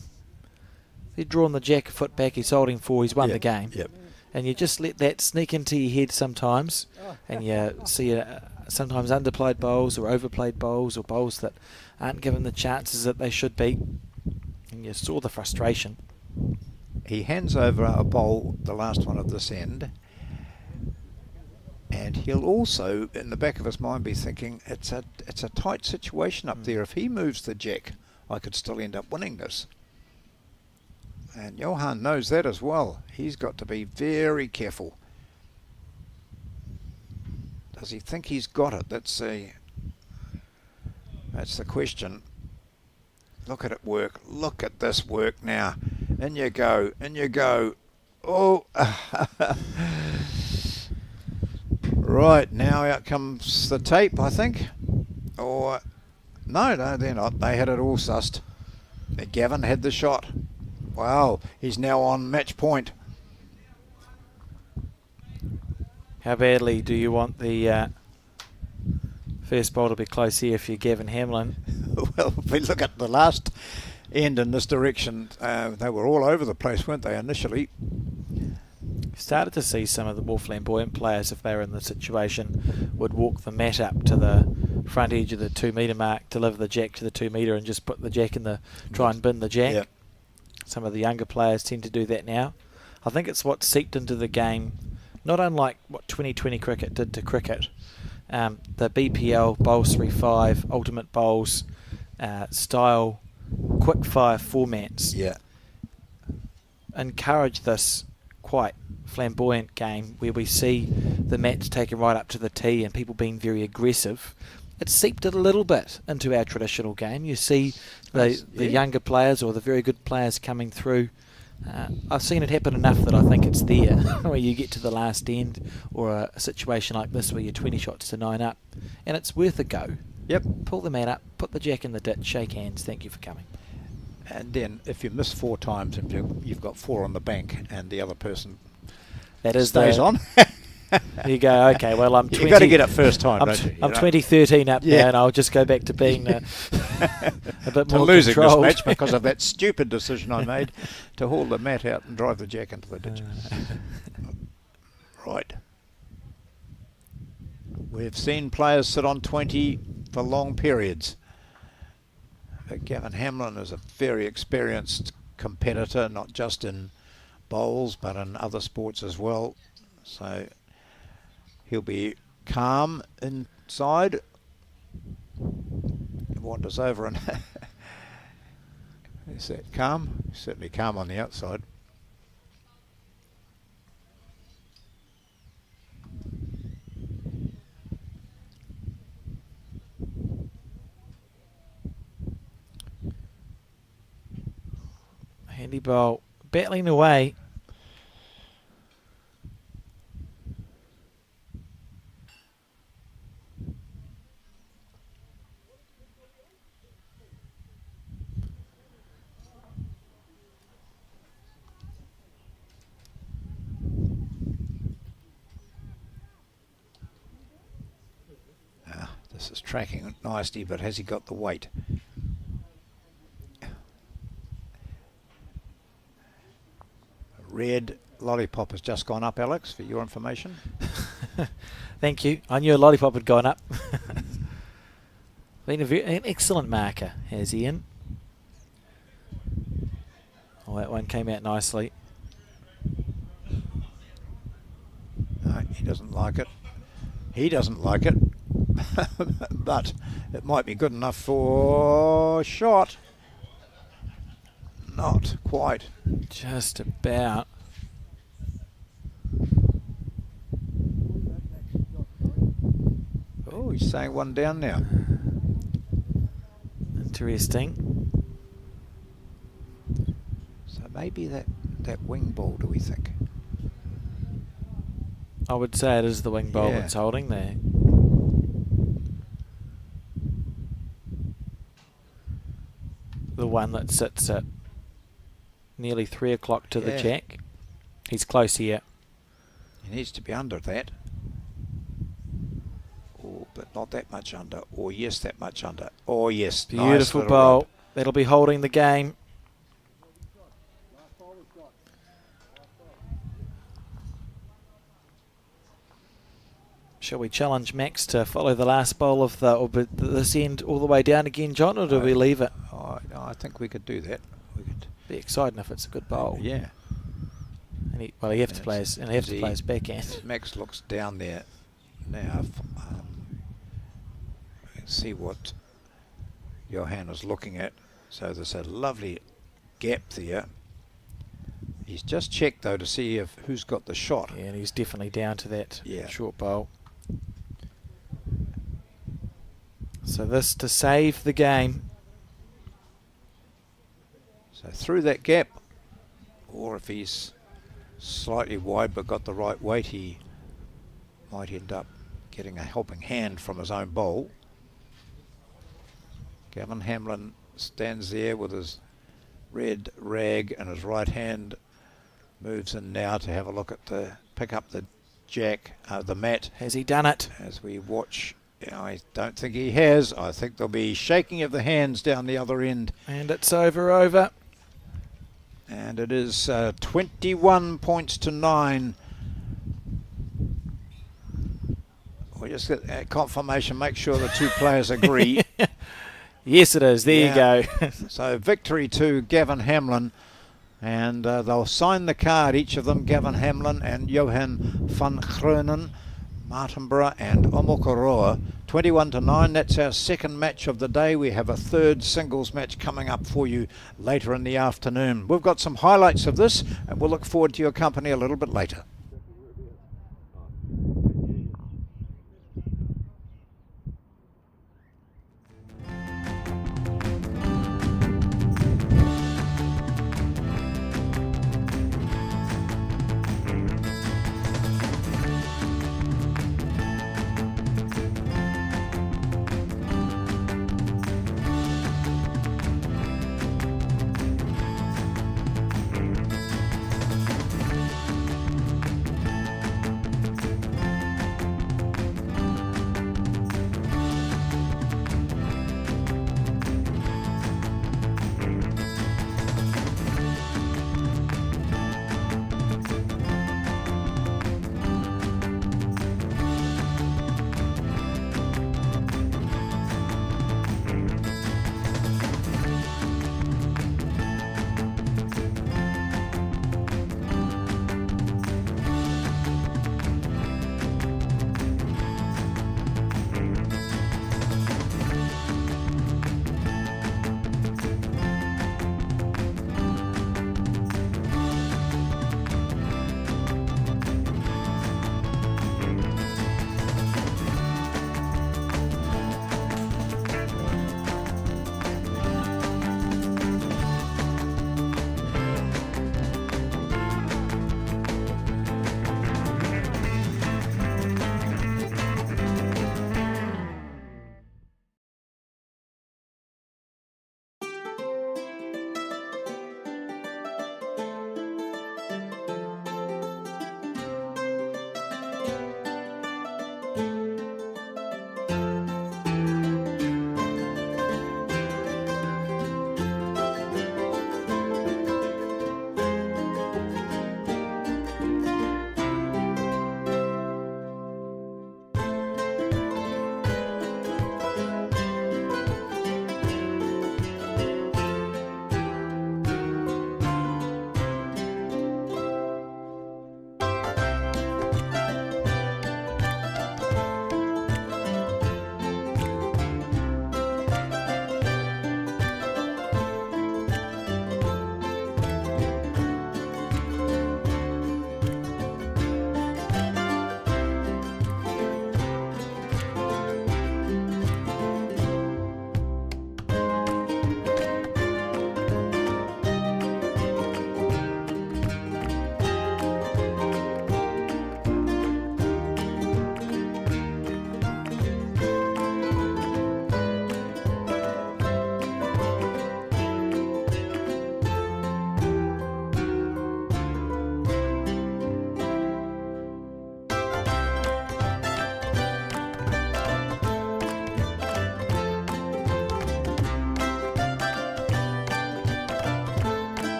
He'd drawn the jack a foot back, he's holding 4, he's won the game. Yep. And you just let that sneak into your head sometimes, and you see sometimes underplayed bowls or overplayed bowls or bowls that aren't given the chances that they should be. And you saw the frustration. He hands over a bowl, the last one of this end, and he'll also, in the back of his mind, be thinking, it's a tight situation up there. If he moves the jack, I could still end up winning this. And Johan knows that as well. He's got to be very careful. Does he think he's got it? That's the question. Look at it work. Look at this work now. In you go. In you go. Oh. Right, now out comes the tape, I think. Or, no, they're not. They had it all sussed. Gavin had the shot. Wow, he's now on match point. How badly do you want the first bowl to be close here if you're Gavin Hamlin? Well, if we look at the last end in this direction, they were all over the place, weren't they, initially? Started to see some of the more flamboyant players, if they were in the situation, would walk the mat up to the front edge of the 2 metre mark, deliver the jack to the 2 metre and just put the jack in the, try and bin the jack. Yep. Some of the younger players tend to do that now. I think it's what seeped into the game, not unlike what 2020 cricket did to cricket. The BPL, Bowls 3-5, Ultimate Bowls style quick fire formats encourage this quite flamboyant game where we see the mats taken right up to the tee and people being very aggressive. It's seeped it a little bit into our traditional game. You see the younger players or the very good players coming through. I've seen it happen enough that I think it's there where you get to the last end or a situation like this where you're 20 shots to 9 up and it's worth a go. Yep. Pull the mat up, put the jack in the ditch, shake hands, thank you for coming. And then if you miss 4 times, and you've got 4 on the bank, and the other person That is stays on. You go, okay, well, I'm 20. You've got to get it first time, I'm, don't you? I'm 2013 up Yeah. now, and I'll just go back to being a bit to more losing this controlled. match because of that stupid decision I made to haul the mat out and drive the jack into the ditch. Right. We've seen players sit on 20 for long periods. But Gavin Hamlin is a very experienced competitor, not just in bowls but in other sports as well. So he'll be calm inside. He wanders over and is that calm? Certainly calm on the outside. Handy bowl, battling away. This is tracking nicely, but has he got the weight? Red lollipop has just gone up, Alex, for your information. Thank you. I knew a lollipop had gone up. Been an excellent marker, has Ian. Oh, that one came out nicely. No, he doesn't like it. He doesn't like it. But it might be good enough for shot. Not quite. Just about. Oh, he's saying one down now. Interesting. So maybe that wing ball, do we think? I would say it is the wing bowl Yeah. that's holding there. The one that sits at nearly 3 o'clock to the Yeah. jack. He's close here. He needs to be under that. Oh, but not that much under. Or yes, that much under. Oh yes, nice Beautiful little bowl. rub. That'll be holding the game. Shall we challenge Max to follow the last bowl of this end all the way down again, John, or do we leave it? I think we could do that. We could. Be exciting if it's a good bowl. Yeah. And he have to play his backhand. Max looks down there now. See what Johan is looking at. So there's a lovely gap there. He's just checked though to see if who's got the shot. Yeah, and he's definitely down to that short bowl. So this to save the game. So through that gap, or if he's slightly wide but got the right weight, he might end up getting a helping hand from his own bowl. Gavin Hamlin stands there with his red rag in his right hand, moves in now to have a look at pick up the jack, the mat. Has he done it? As we watch, I don't think he has. I think there'll be shaking of the hands down the other end. And it's over. And it is 21 points to 9. We'll just get confirmation, make sure the two players agree. Yes, it is. There you go. So victory to Gavin Hamlin. And they'll sign the card, each of them, Gavin Hamlin and Johan van Groenen, Martinborough and Omokoroa. 21 to 9, that's our second match of the day. We have a third singles match coming up for you later in the afternoon. We've got some highlights of this, and we'll look forward to your company a little bit later.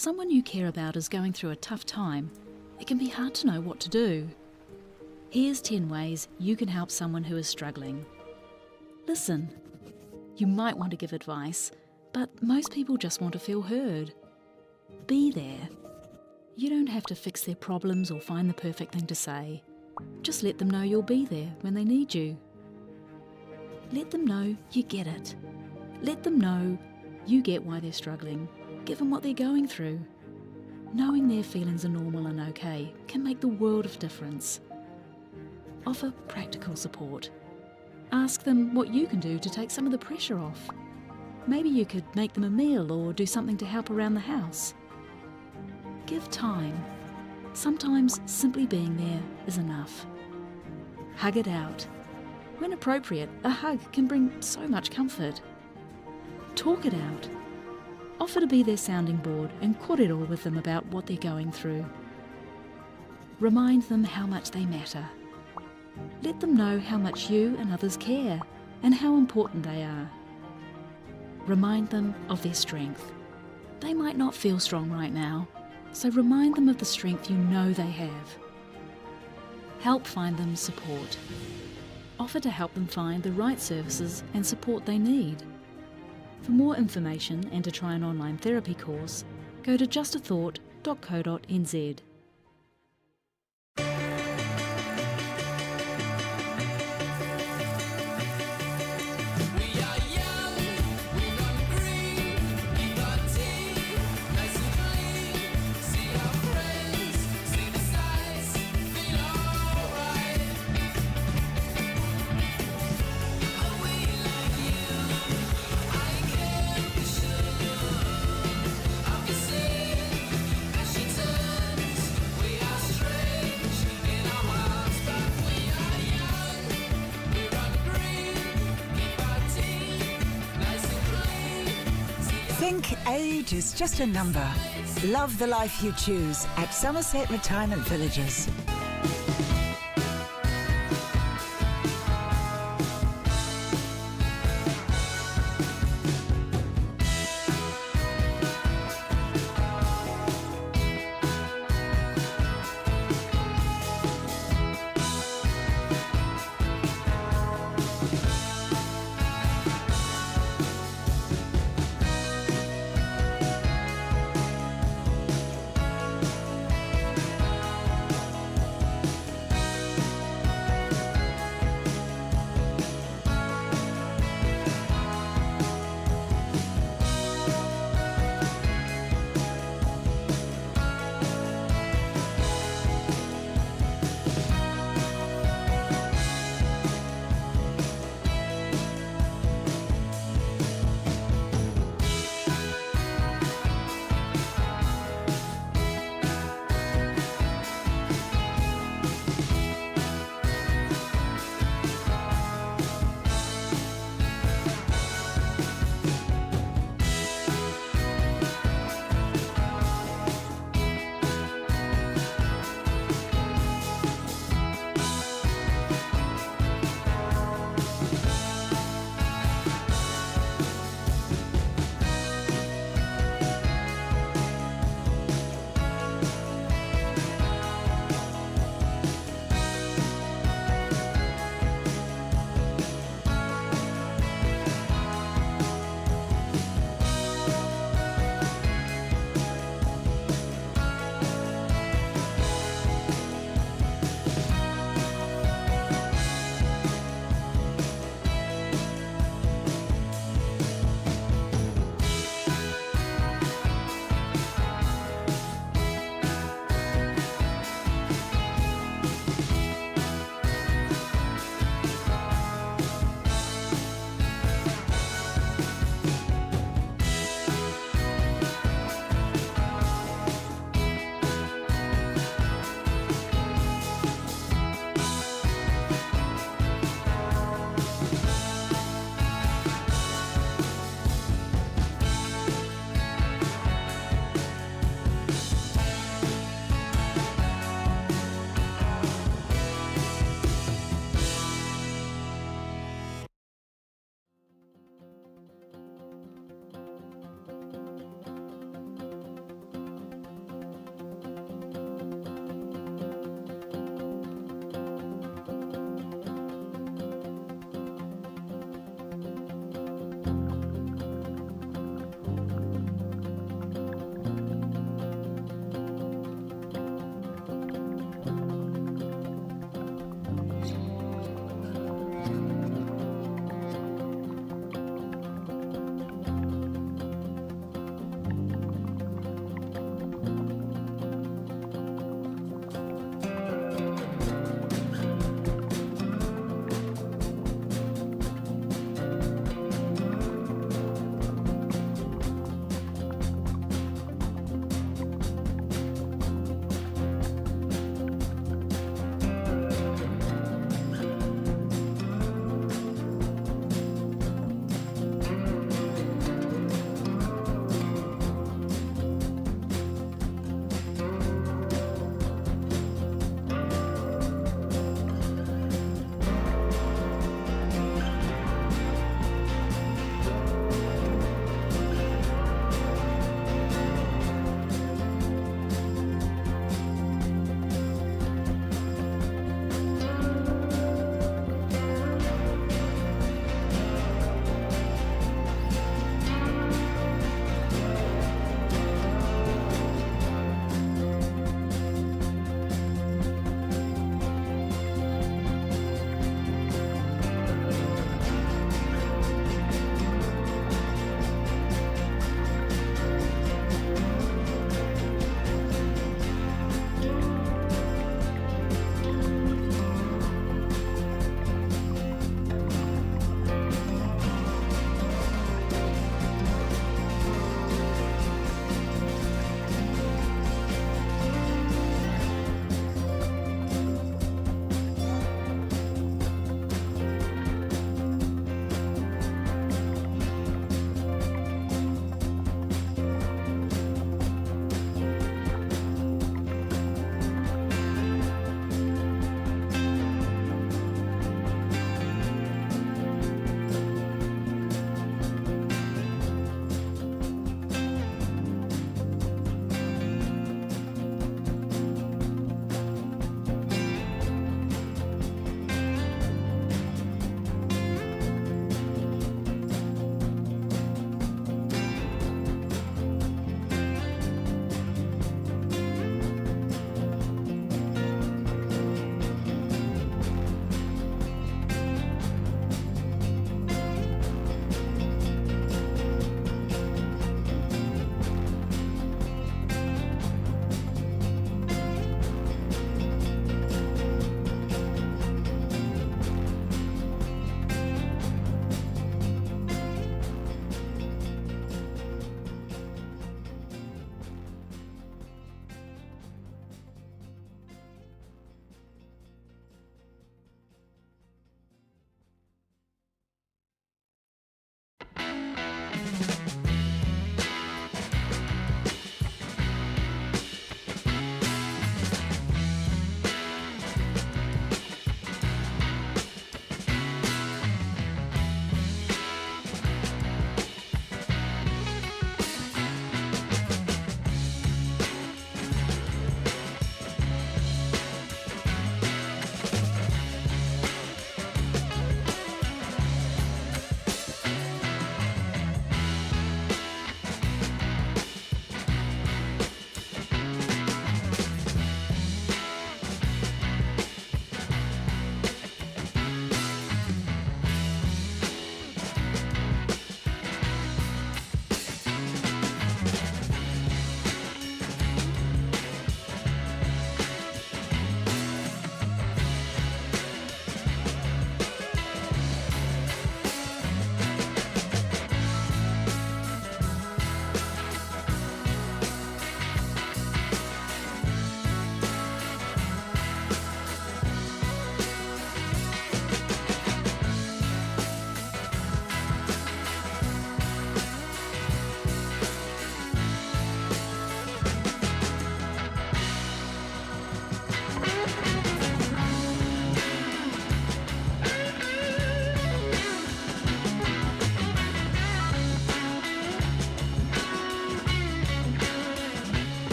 someone you care about is going through a tough time, it can be hard to know what to do. Here's 10 ways you can help someone who is struggling. Listen. You might want to give advice, but most people just want to feel heard. Be there. You don't have to fix their problems or find the perfect thing to say. Just let them know you'll be there when they need you. Let them know you get it. Let them know you get why they're struggling. Give them what they're going through. Knowing their feelings are normal and okay can make the world of difference. Offer practical support. Ask them what you can do to take some of the pressure off. Maybe you could make them a meal or do something to help around the house. Give time. Sometimes simply being there is enough. Hug it out. When appropriate, a hug can bring so much comfort. Talk it out. Offer to be their sounding board and kōrero with them about what they're going through. Remind them how much they matter. Let them know how much you and others care and how important they are. Remind them of their strength. They might not feel strong right now, so remind them of the strength you know they have. Help find them support. Offer to help them find the right services and support they need. For more information and to try an online therapy course, go to justathought.co.nz. Think age is just a number. Love the life you choose at Summerset Retirement Villages.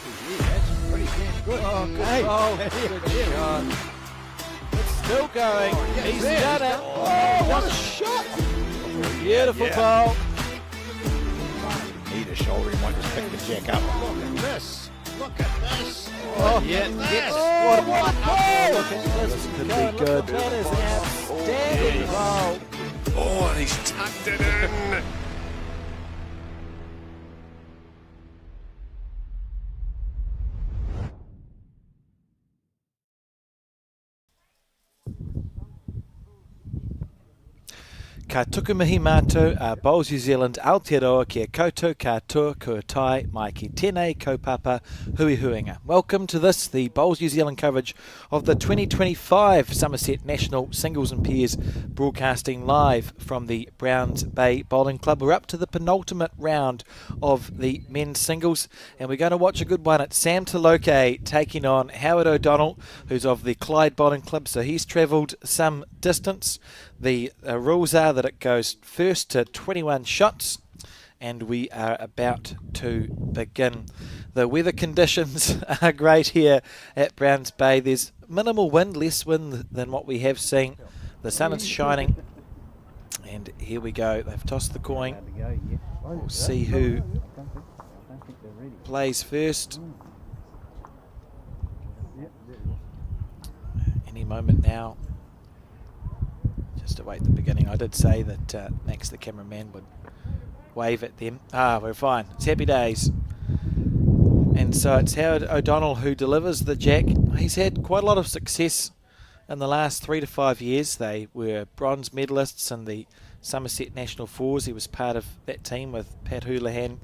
That's pretty damn good. Oh, good Hey. roll. Good shot. It's still going. He's done it. Oh, what a shot. Beautiful ball. Need a shoulder. He might just pick the jack up. Look at this. Look at this. Oh, yeah. Yes. Oh, what a ball. Look at this. This could Go, be look good. at that is an outstanding ball. Oh, and he's tucked it in. Ka tuku mihi mātou a Bowls New Zealand Aotearoa kia koutou katoa kua tai mai ki tēnei kaupapa hui huinga. Welcome to this, the Bowls New Zealand coverage of the 2025 Summerset National Singles and Pairs, broadcasting live from the Browns Bay Bowling Club. We're up to the penultimate round of the men's singles, and we're going to watch a good one at Sam Taloke taking on Howard O'Donnell, who's of the Clyde Bowling Club, so he's travelled some distance. The rules are that it goes first to 21 shots, and we are about to begin. The weather conditions are great here at Browns Bay. There's minimal wind, less wind than what we have seen. The sun is shining, and here we go. They've tossed the coin. We'll see who plays first. Any moment now. Just await the beginning. I did say that Max, the cameraman, would wave at them. Ah, we're fine. It's happy days. And so it's Howard O'Donnell who delivers the jack. He's had quite a lot of success in the last 3 to 5 years. They were bronze medalists in the Summerset National Fours. He was part of that team with Pat Houlihan.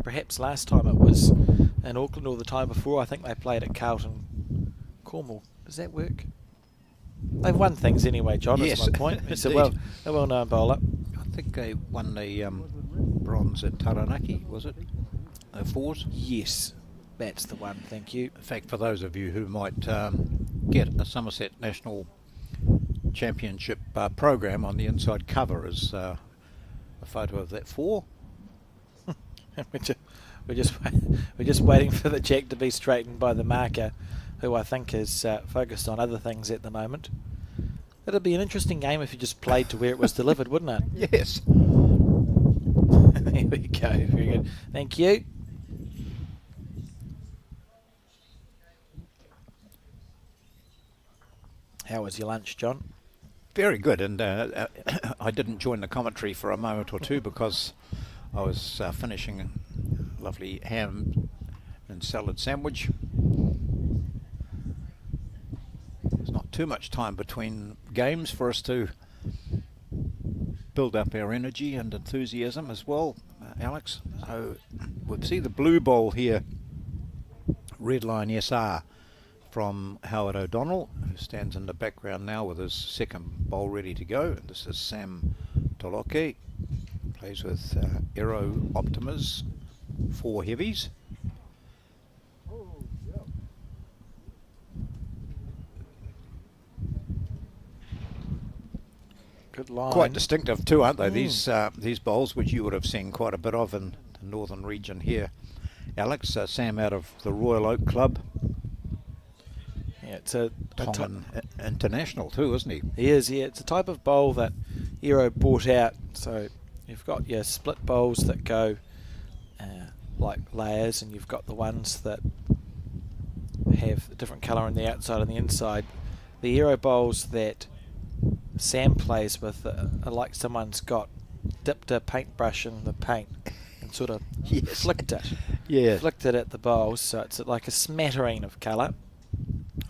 Perhaps last time it was in Auckland, or the time before I think they played at Carlton Cornwall. Does that work? They've won things anyway, John, Yes, is my point. It's a indeed. well-known bowler. I think they won the bronze at Taranaki, was it? The fours? Yes, that's the one, thank you. In fact, for those of you who might get a Somerset National Championship program, on the inside cover is a photo of that four. We're just waiting for the jack to be straightened by the marker, who I think is focused on other things at the moment. It'd be an interesting game if you just played to where it was delivered, wouldn't it? Yes. There we go. Very good. Thank you. How was your lunch, John? Very good, and I didn't join the commentary for a moment or two because I was finishing a lovely ham and salad sandwich. There's not too much time between games for us to build up our energy and enthusiasm as well, Alex. So we'll see the blue bowl here, Red Line SR, from Howard O'Donnell, who stands in the background now with his second bowl ready to go. This is Sam Taloke, plays with Aero Optimas, 4 heavies. Good line. Quite distinctive too, aren't they? These bowls, which you would have seen quite a bit of in the northern region here. Alex, Sam out of the Royal Oak Club. Yeah, it's a Tongan international too, isn't he? He is, yeah. It's a type of bowl that Aero brought out. So you've got your split bowls that go like layers, and you've got the ones that have a different colour on the outside and the inside. The Aero bowls that Sam plays with are like someone's dipped a paintbrush in the paint and sort of Yes. flicked it. Yeah. Flicked it at the bowls, so it's like a smattering of colour.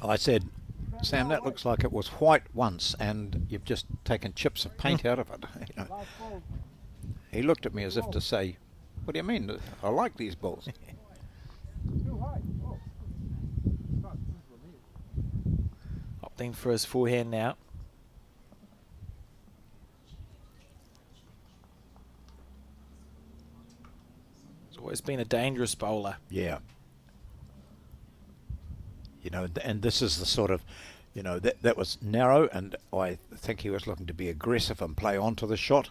I said, Sam, that looks like it was white once, and you've just taken chips of paint out of it. You know. He looked at me as if to say, "What do you mean? I like these balls." Opting for his forehand now. He's always been a dangerous bowler. Yeah. You know, and this is the sort of, you know, that was narrow, and I think he was looking to be aggressive and play onto the shot.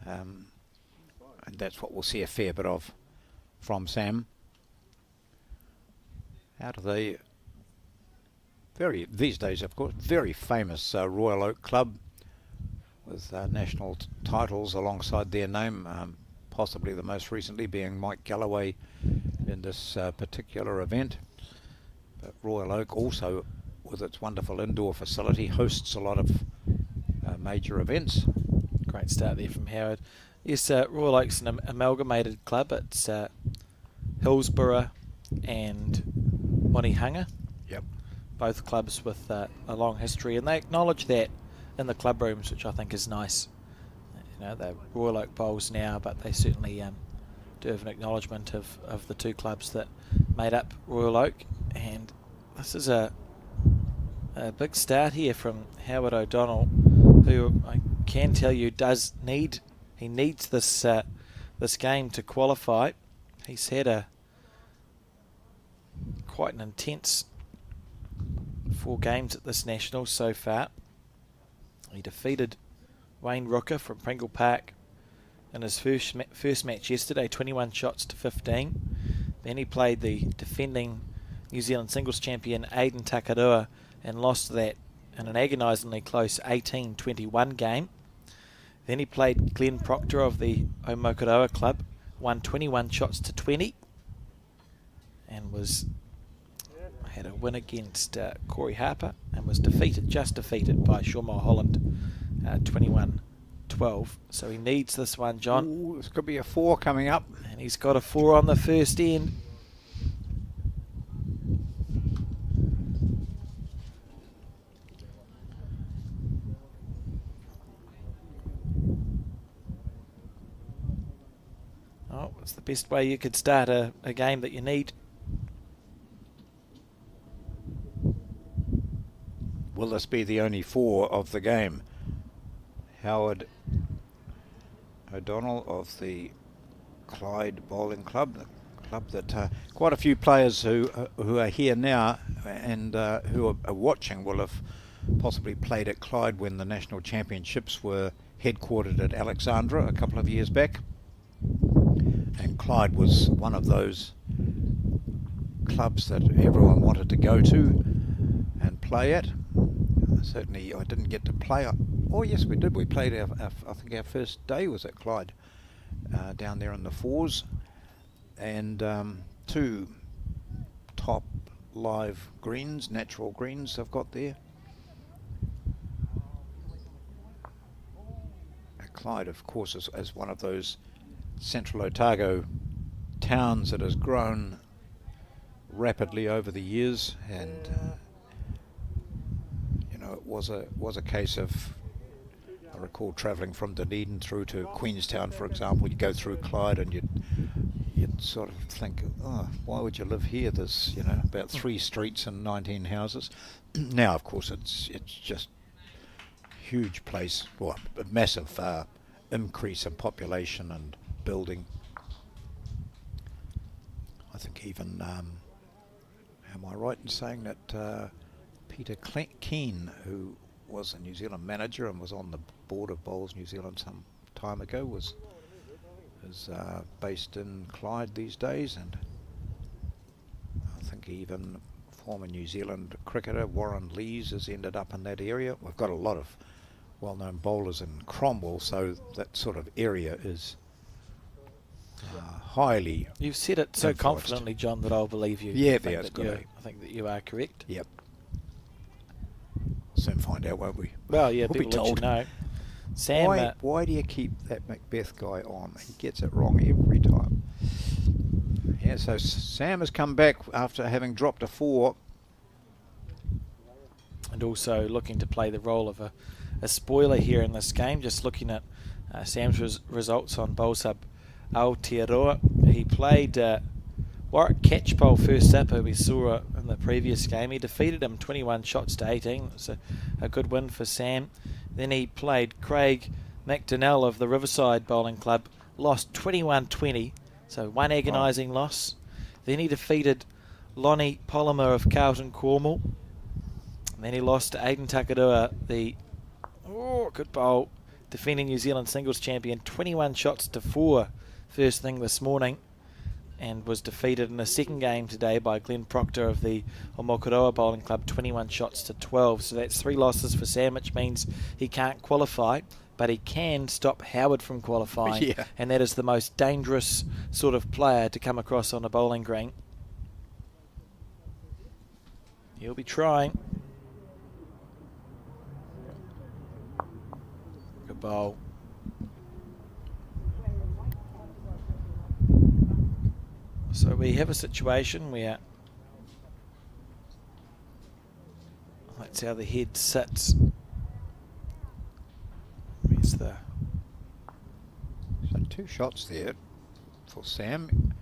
And that's what we'll see a fair bit of from Sam. Out of the these days, of course, very famous Royal Oak Club with national titles alongside their name, possibly the most recently being Mike Galloway in this particular event. But Royal Oak also, with its wonderful indoor facility, hosts a lot of major events. Great start there from Howard. Yes, Royal Oak's an amalgamated club. It's Hillsborough and Onehunga. Yep. Both clubs with a long history, and they acknowledge that in the club rooms, which I think is nice. You know, they're Royal Oak Bowls now, but they certainly do have an acknowledgement of the two clubs that made up Royal Oak. And this is a big start here from Howard O'Donnell, who I can tell you he needs this game to qualify. He's had quite an intense 4 games at this national so far. He defeated Wayne Rooker from Pringle Park in his first match yesterday, 21 shots to 15. Then he played the defending New Zealand singles champion Aidan Takarua and lost that in an agonisingly close 18-21 game. Then he played Glenn Proctor of the Omokuroa Club, won 21 shots to 20, and had a win against Corey Harper and was just defeated by Shaw Mulholland 21-12. So he needs this one, John. Ooh, this could be a 4 coming up. And he's got a 4 on the first end. Oh, it's the best way you could start a game that you need. Will this be the only 4 of the game? Howard O'Donnell of the Clyde Bowling Club, the club that quite a few players who are here now and who are watching will have possibly played at Clyde when the national championships were headquartered at Alexandra a couple of years back. And Clyde was one of those clubs that everyone wanted to go to and play at. Certainly I didn't get to play. Oh yes, we did. We played I think our first day was at Clyde, down there in the Fours, and 2 top live greens, natural greens they've got there. Clyde, of course, is one of those Central Otago towns that has grown rapidly over the years, and it was a case of, I recall travelling from Dunedin through to Queenstown, for example. You go through Clyde and you'd sort of think, oh, why would you live here? There's about 3 streets and 19 houses. Now, of course, it's just huge place, well, a massive increase in population and building. I think even, am I right in saying that Peter Keane, who was a New Zealand manager and was on the board of Bowls New Zealand some time ago, is based in Clyde these days, and I think even former New Zealand cricketer Warren Lees has ended up in that area. We've got a lot of well-known bowlers in Cromwell, so that sort of area is highly. You've said it so influenced. confidently, John, that I'll believe you. Yeah, I think that you are correct. Yep. Soon find out, won't we? Well, yeah, we'll be people told. let you know. Sam, why do you keep that Macbeth guy on? He gets it wrong every time. Yeah, so Sam has come back after having dropped a 4. and also looking to play the role of a spoiler here in this game. Just looking at Sam's results on Bowls Hub Aotearoa. He played Warwick Catchpole first up, who we saw in the previous game. He defeated him 21 shots to 18. It was a good win for Sam. Then he played Craig McDonnell of the Riverside Bowling Club, lost 21-20, so one agonising loss. Then he defeated Lonnie Polymer of Carlton Cornwall. And then he lost to Aidan Takarua, the good bowl, defending New Zealand singles champion, 21 shots to 4 first thing this morning. and was defeated in a second game today by Glenn Proctor of the Omokoroa Bowling Club, 21 shots to 12. So that's 3 losses for Sam, which means he can't qualify, but he can stop Howard from qualifying. Yeah. And that is the most dangerous sort of player to come across on a bowling green. He'll be trying. Good bowl. So we have a situation where that's how the head sits. Where's the... So 2 shots there for Sam.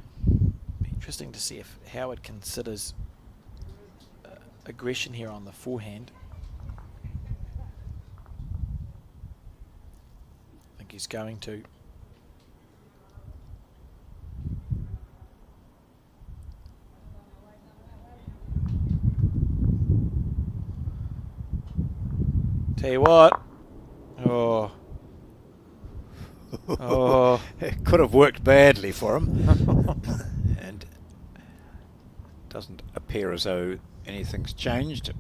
Be interesting to see if Howard considers aggression here on the forehand. I think he's going to. Tell you what. Oh. Oh. It could have worked badly for him. And doesn't appear as though anything's changed.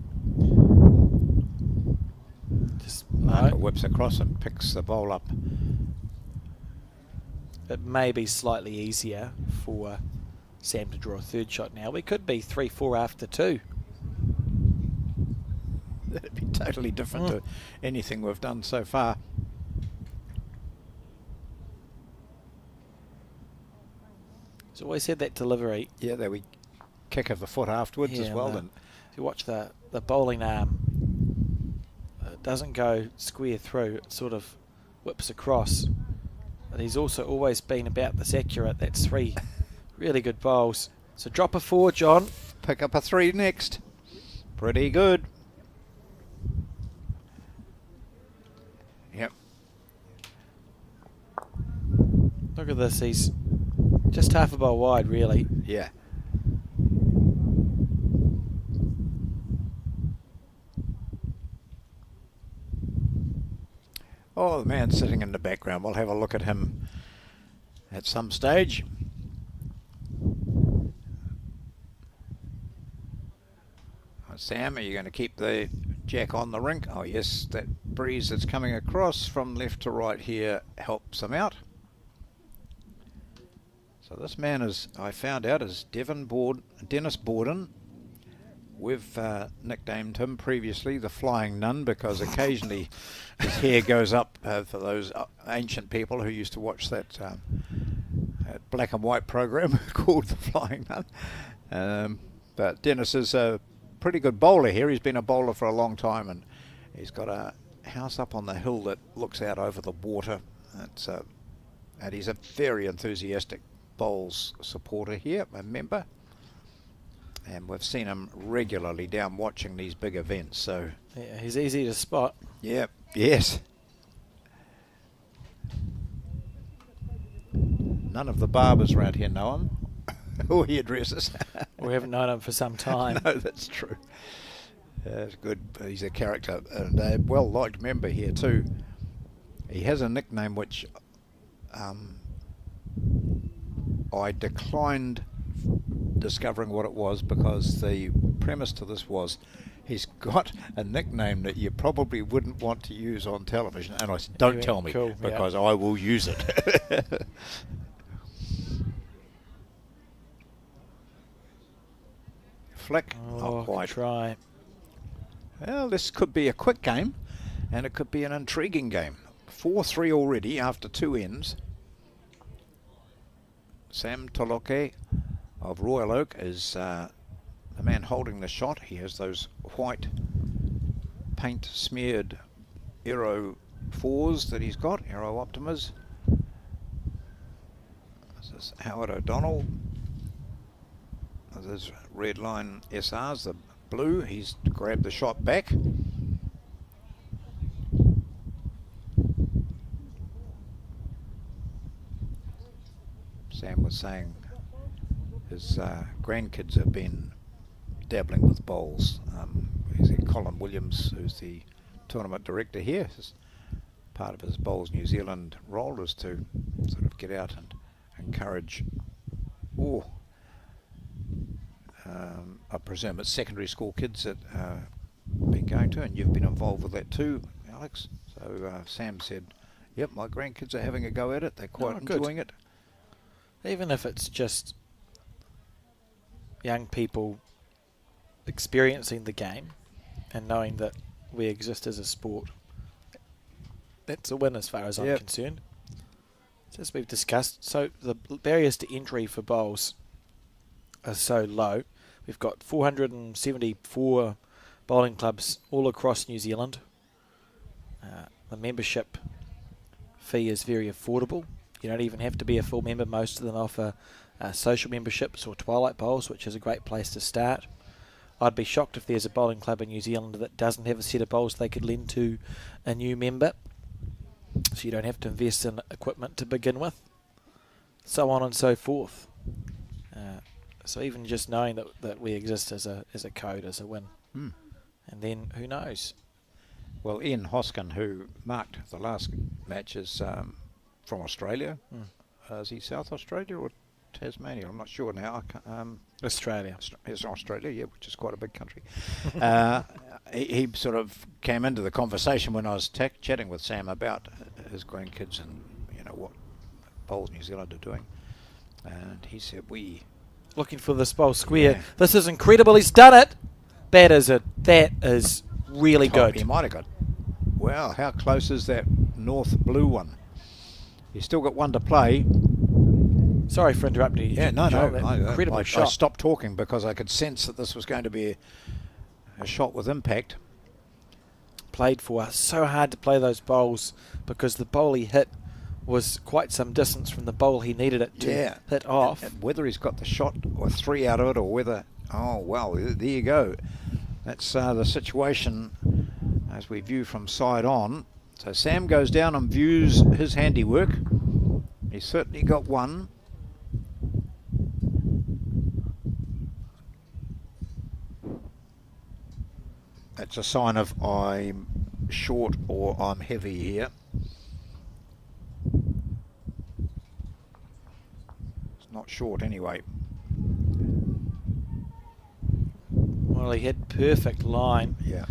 Just Marker whips across and picks the bowl up. It may be slightly easier for Sam to draw a 3rd shot now. We could be 3-4 after 2. That'd be totally different to anything we've done so far. He's always had that delivery. Yeah, there we kick of the foot afterwards as well. And if you watch the bowling arm, it doesn't go square through. It sort of whips across. But he's also always been about this accurate. That's 3 really good bowls. So drop a 4, John. pick up a 3 next. Pretty good. Yep. Look at this, he's just half a bowl wide, really. Yeah. Oh, the man sitting in the background. We'll have a look at him at some stage. Sam, are you going to keep the jack on the rink? Oh yes, that breeze that's coming across from left to right here helps him out. So this man is, I found out, is Dennis Borden. We've nicknamed him previously the Flying Nun because occasionally his hair goes up for those ancient people who used to watch that black and white program called the Flying Nun. But Dennis is a pretty good bowler here. He's been a bowler for a long time, and he's got a house up on the hill that looks out over the water. And he's a very enthusiastic bowls supporter here, a member. And we've seen him regularly down watching these big events. So yeah, he's easy to spot. Yeah, yes. None of the barbers around here know him. Or hairdressers. We haven't known him for some time. No, that's true. That's good. He's a character and a well-liked member here too. He has a nickname which I declined discovering what it was, because the premise to this was he's got a nickname that you probably wouldn't want to use on television, and I said, don't tell me, cool, because I will use it. Flick, not quite. Try. Well, this could be a quick game, and it could be an intriguing game. 4-3 already after 2 ends. Sam Toloke of Royal Oak is the man holding the shot. He has those white paint smeared Aero 4s that he's got, Aero Optimas. This is Howard O'Donnell. There's red line SRs, the blue. He's grabbed the shot back. Sam was saying his grandkids have been dabbling with bowls. He's Colin Williams, who's the tournament director here. His, part of his Bowls New Zealand role is to sort of get out and encourage Oh, I presume it's secondary school kids that been going to, and you've been involved with that too, Alex. So Sam said, "Yep, my grandkids are having a go at it. They're quite enjoying it." Even if it's just young people experiencing the game and knowing that we exist as a sport, that's a win as far as I'm concerned. So as we've discussed, so the barriers to entry for bowls are so low. We've got 474 bowling clubs all across New Zealand. The membership fee is very affordable. You don't even have to be a full member. Most of them offer social memberships or twilight bowls, which is a great place to start. I'd be shocked if there's a bowling club in New Zealand that doesn't have a set of bowls they could lend to a new member. So you don't have to invest in equipment to begin with. So on and so forth. So even just knowing that we exist as a code is a win. And then who knows? Well, Ian Hoskin, who marked the last match, is from Australia. Is he South Australia or Tasmania? I'm not sure now. Australia. It's Australia, yeah, which is quite a big country. He sort of came into the conversation when I was chatting with Sam about his grandkids and what bowls New Zealand are doing, and he said looking for this bowl square. Yeah. This is incredible. He's done it. That is really good. He might have got. Well, how close is that north blue one? He's still got one to play. Sorry for interrupting you. Yeah, no. Incredible shot. I stopped talking because I could sense that this was going to be a shot with impact. Played for us. So hard to play those bowls because the bowl he hit was quite some distance from the bowl he needed it to hit off. And whether he's got the shot or 3 out of it or whether... Oh, well, there you go. That's the situation as we view from side on. So Sam goes down and views his handiwork. He's certainly got one. That's a sign of I'm short or I'm heavy here. It's not short anyway. Well, he hit perfect line. Yeah.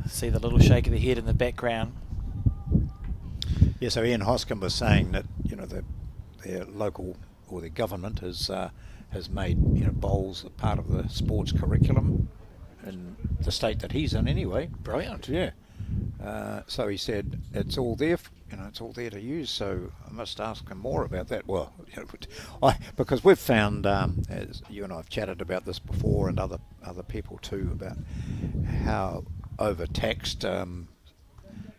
See the little shake of the head in the background. Yeah, so Ian Hoskin was saying that, their local or their government has made, bowls a part of the sports curriculum in the state that he's in anyway. Brilliant. Yeah. So he said it's all there, it's all there to use. So I must ask him more about that. Well, because we've found, as you and I have chatted about this before, and other people too, about how overtaxed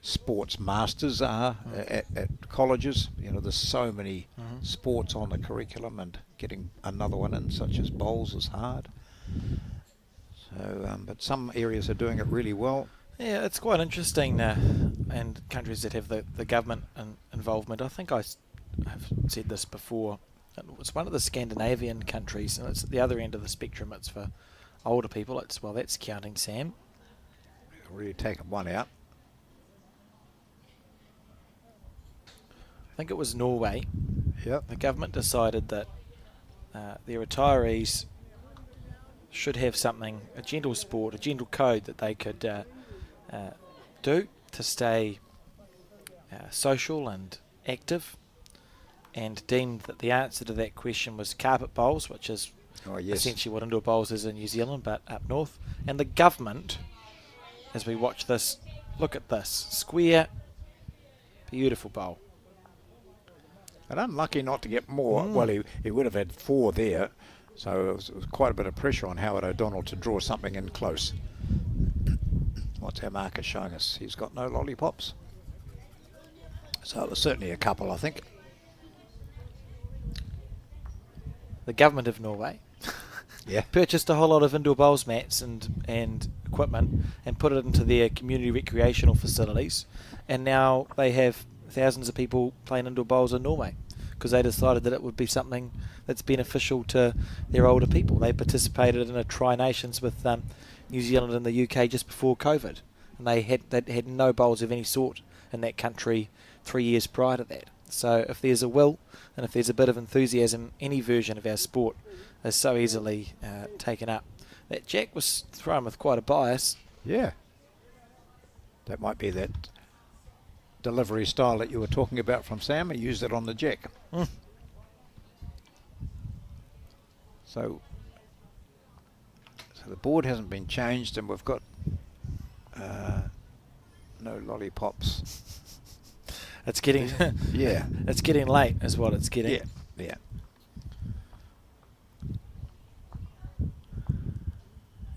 sports masters are at colleges. There's so many sports on the curriculum, and getting another one in, such as bowls, is hard. So, but some areas are doing it really well. Yeah, it's quite interesting, and countries that have the government involvement. I think I've said this before. It's one of the Scandinavian countries, and it's at the other end of the spectrum. It's for older people. That's counting Sam. Already taken one out. I think it was Norway. Yep. The government decided that their retirees should have something, a gentle sport, a gentle code that they could do to stay social and active, and deemed that the answer to that question was carpet bowls, which is essentially what indoor bowls is in New Zealand, but up north. And the government, as we watch this, look at this, square, beautiful bowl. And unlucky not to get more. Well, he would have had 4 there, so it was quite a bit of pressure on Howard O'Donnell to draw something in close. What's our marker showing us? He's got no lollipops. So it was certainly a couple, I think. The government of Norway purchased a whole lot of indoor bowls mats and equipment and put it into their community recreational facilities, and now they have thousands of people playing indoor bowls in Norway because they decided that it would be something that's beneficial to their older people. They participated in a Tri-Nations with New Zealand and the UK just before COVID, and they had no bowls of any sort in that country 3 years prior to that. So if there's a will and if there's a bit of enthusiasm, any version of our sport is so easily taken up. That jack was thrown with quite a bias. Yeah. That might be that delivery style that you were talking about from Sam. He used it on the jack. So the board hasn't been changed, and we've got no lollipops. It's getting Yeah. it's getting late, is what it's getting. Yeah. Yeah.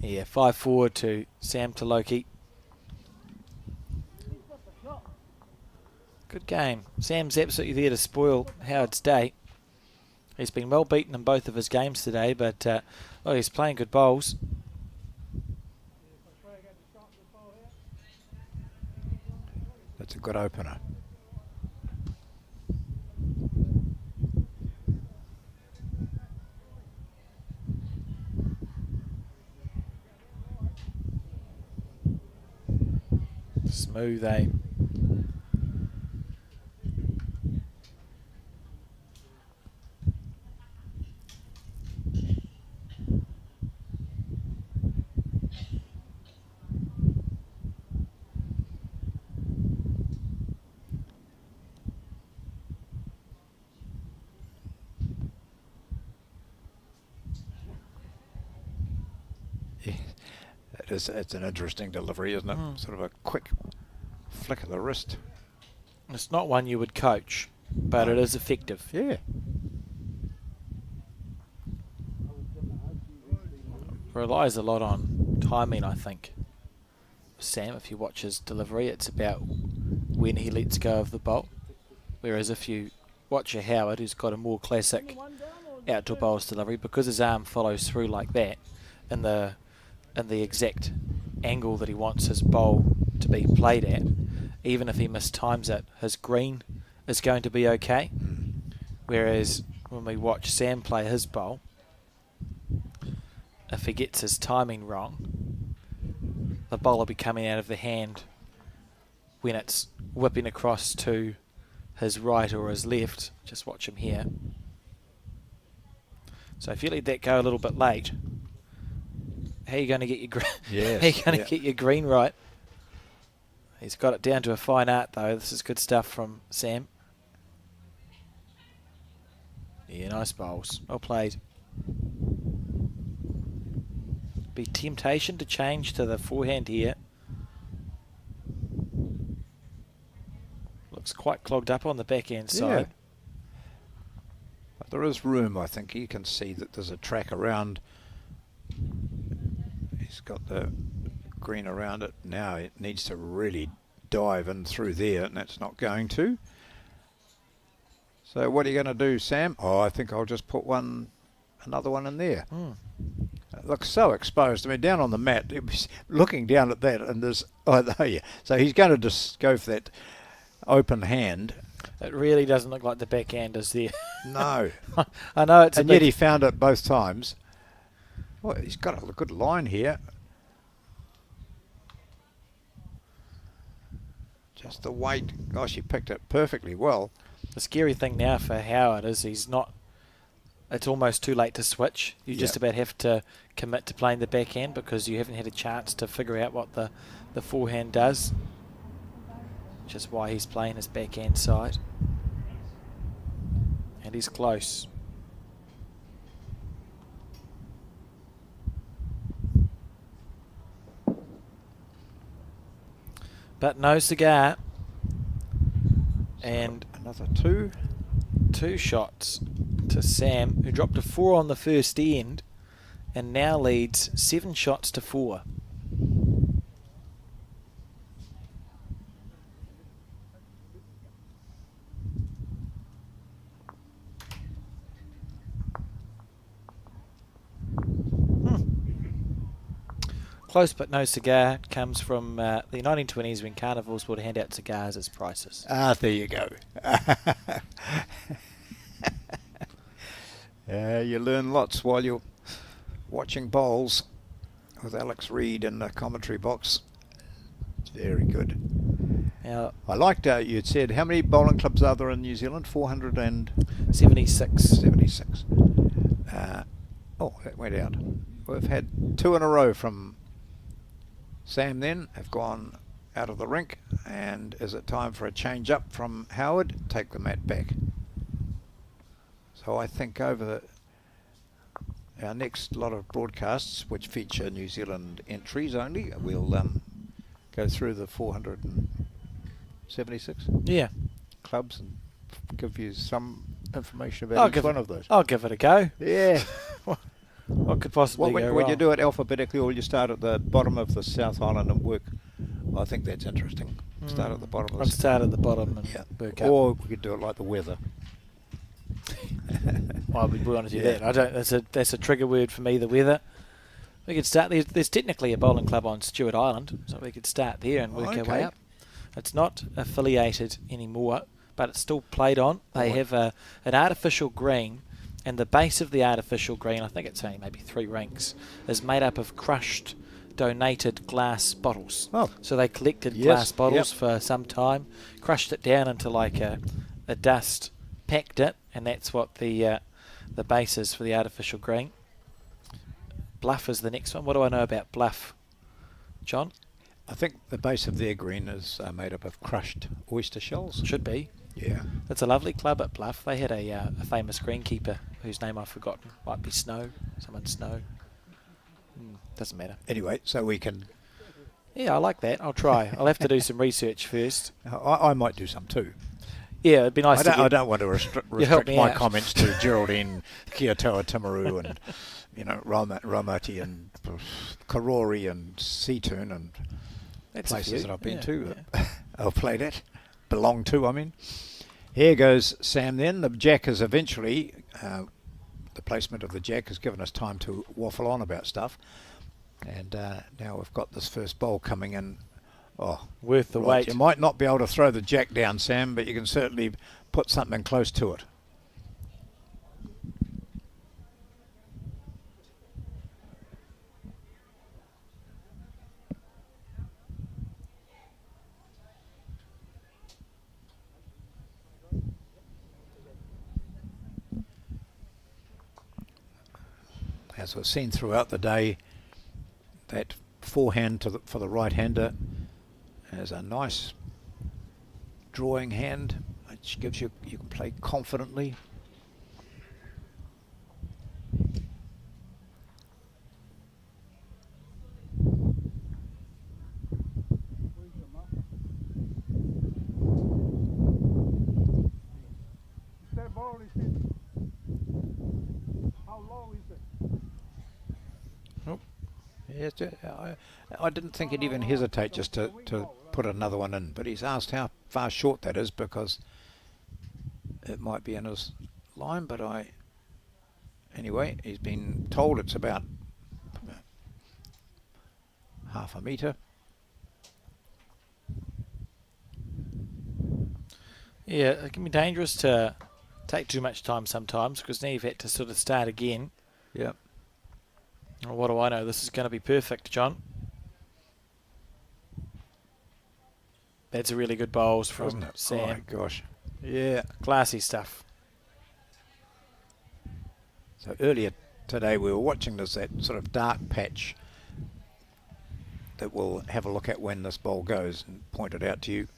Yeah, 5-4 to Sam Taloki. Good game. Sam's absolutely there to spoil Howard's day. He's been well beaten in both of his games today, but he's playing good bowls. That's a good opener. Smooth, eh? It's an interesting delivery, isn't it? Sort of a quick flick of the wrist. It's not one you would coach, but it is effective. Yeah. Relies a lot on timing, I think. Sam, if you watch his delivery, it's about when he lets go of the bolt. Whereas if you watch a Howard, who's got a more classic outdoor bowls delivery, because his arm follows through like that, in the exact angle that he wants his bowl to be played at, even if he mistimes it, his green is going to be okay. Whereas when we watch Sam play his bowl, if he gets his timing wrong, the bowl will be coming out of the hand when it's whipping across to his right or his left. Just watch him here. So if you let that go a little bit late, how are you going to get your Yes, how are you going to get your green right? He's got it down to a fine art, though. This is good stuff from Sam. Yeah, nice bowls. Well played. Be temptation to change to the forehand here. Looks quite clogged up on the backhand side. But there is room, I think. You can see that there's a track around. He's got the green around it. Now it needs to really dive in through there, and that's not going to. So what are you going to do, Sam? Oh, I think I'll just put another one in there. It looks so exposed. I mean, down on the mat, it was looking down at that, and there's, oh yeah. So he's going to just go for that open hand. It really doesn't look like the backhand is there. No. I know it's and yet he found it both times. Well, he's got a good line here. Just the weight. Gosh, he picked it perfectly well. The scary thing now for Howard is he's not. It's almost too late to switch. You just about have to commit to playing the backhand because you haven't had a chance to figure out what the forehand does. Which is why he's playing his backhand side. And he's close. But no cigar. And another two. 2 shots to Sam, who dropped a 4 on the first end and now leads 7 shots to 4. Close but no cigar comes from the 1920s when carnivals would hand out cigars as prizes. Ah, there you go. You learn lots while you're watching bowls with Alex Reid in the commentary box. It's very good. Now, I liked you'd said, how many bowling clubs are there in New Zealand? 476. 76. Oh, that went out. We've had 2 in a row from Sam then. Have gone out of the rink. And is it time for a change up from Howard? Take the mat back. So I think over our next lot of broadcasts, which feature New Zealand entries only, we'll go through the 476 Yeah. clubs and give you some information about each one of those. I'll give it a go. Yeah. What could possibly go Would you wrong? do it alphabetically, or will you start at the bottom of the South Island and work? Well, I think that's interesting. Start at the bottom of I'll the start at the bottom and work up. Or we could do it like the weather. Why would we want to do Yeah. that? I don't. That's a trigger word for me. The weather. We could start. There's technically a bowling club on Stewart Island, so we could start there and work our way Okay. up. It's not affiliated anymore, but it's still played on. They have an artificial green, and the base of the artificial green, I think it's only maybe 3 rinks, is made up of crushed, donated glass bottles. Oh. So they collected Yes, glass bottles yep. for some time, crushed it down into like a dust, packed it, and that's what the base is for the artificial green. Bluff is the next one. What do I know about Bluff, John? I think the base of their green is made up of crushed oyster shells. Should be. Yeah. It's a lovely club at Bluff. They had a famous greenkeeper whose name I've forgotten. Might be Snow. Someone Snow. Doesn't matter. Anyway, so we can... Yeah, I like that. I'll try. I'll have to do some research first. I might do some too. Yeah, it'd be nice to I don't want to You help restrict me my out. comments to Geraldine, Kiotoa, Timaru, and Raumati and Karori and Seaturn and That's a places few. that I've been Yeah, to. yeah. I've played at, belong to. I mean, here goes Sam. Then the jack is eventually the placement of the jack has given us time to waffle on about stuff, and now we've got this first bowl coming in. Oh, Worth the right, wait. you might not be able to throw the jack down, Sam, but you can certainly put something close to it. As we've seen throughout the day, that forehand for the right-hander is a nice drawing hand, which gives you can play confidently. That ball is hit. How low is it? Yes, I didn't think he'd even hesitate just to put another one in, but he's asked how far short that is because it might be in his line, but anyway, he's been told it's about half a metre. Yeah, it can be dangerous to take too much time sometimes because now you've had to sort of start again. Yeah. Well, what do I know? This is going to be perfect, John. That's a really good bowls from Wasn't it? Sam. Oh my gosh. Yeah. Classy stuff. So earlier today we were watching that sort of dark patch that we'll have a look at when this bowl goes and point it out to you.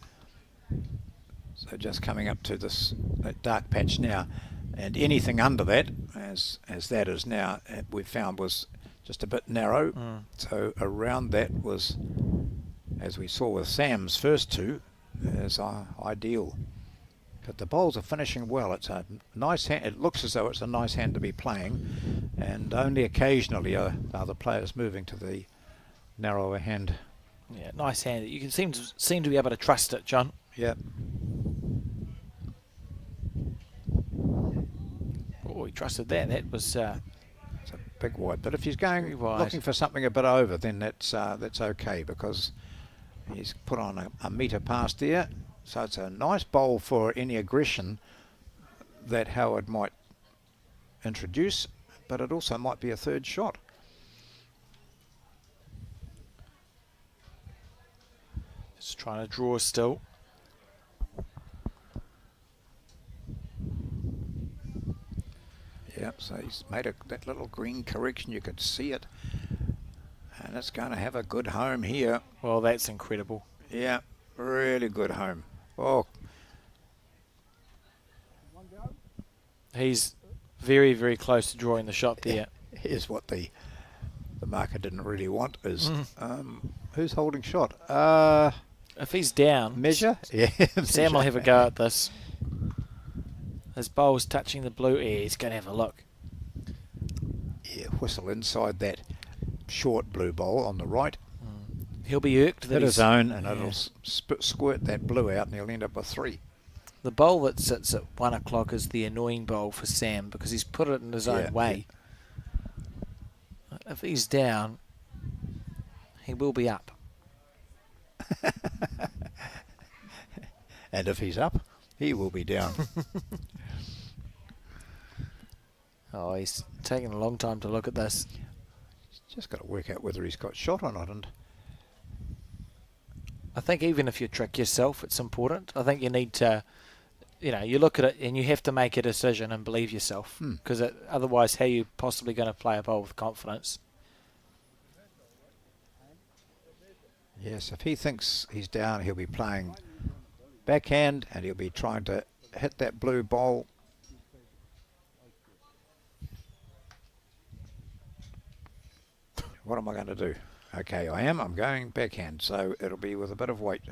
So just coming up to that dark patch now, and anything under that, as that is now, we found was just a bit narrow. So around that was, as we saw with Sam's first two, is ideal. But the bowls are finishing well. It's a nice hand. It looks as though it's a nice hand to be playing, and only occasionally are the players moving to the narrower hand. Yeah, nice hand. You can seem to be able to trust it, John. Yeah. Oh, he trusted that. That was It's a big wide, but if he's going Very wide. looking for something a bit over, then that's okay because he's put on a metre past there, so it's a nice bowl for any aggression that Howard might introduce, but it also might be a third shot. just trying to draw still. Yeah. So he's made that little green correction. You could see it. And it's going to have a good home here. Well, that's incredible. Yeah, really good home. Oh, He's very, very close to drawing the shot there. here's what the marker didn't really want is who's holding shot? If he's down, Measure? Yeah. Sam will have a go at this. His bowl's touching the blue air. He's going to have a look. Yeah, whistle inside that short blue bowl on the right. He'll be irked that Hit his he's, own, and it'll squirt that blue out, and he'll end up with 3. the bowl that sits at 1 o'clock is the annoying bowl for Sam because he's put it in his own way. If he's down, he will be up. And if he's up, he will be down. Oh, he's taking a long time to look at this. He's just got to work out whether he's got shot or not. And I think even if you trick yourself, it's important. I think you need to, you look at it and you have to make a decision and believe yourself. Because otherwise, how are you possibly going to play a bowl with confidence? yes, if he thinks he's down, he'll be playing backhand, and he'll be trying to hit that blue bowl. What am I going to do? Okay, I'm going backhand, so it'll be with a bit of weight.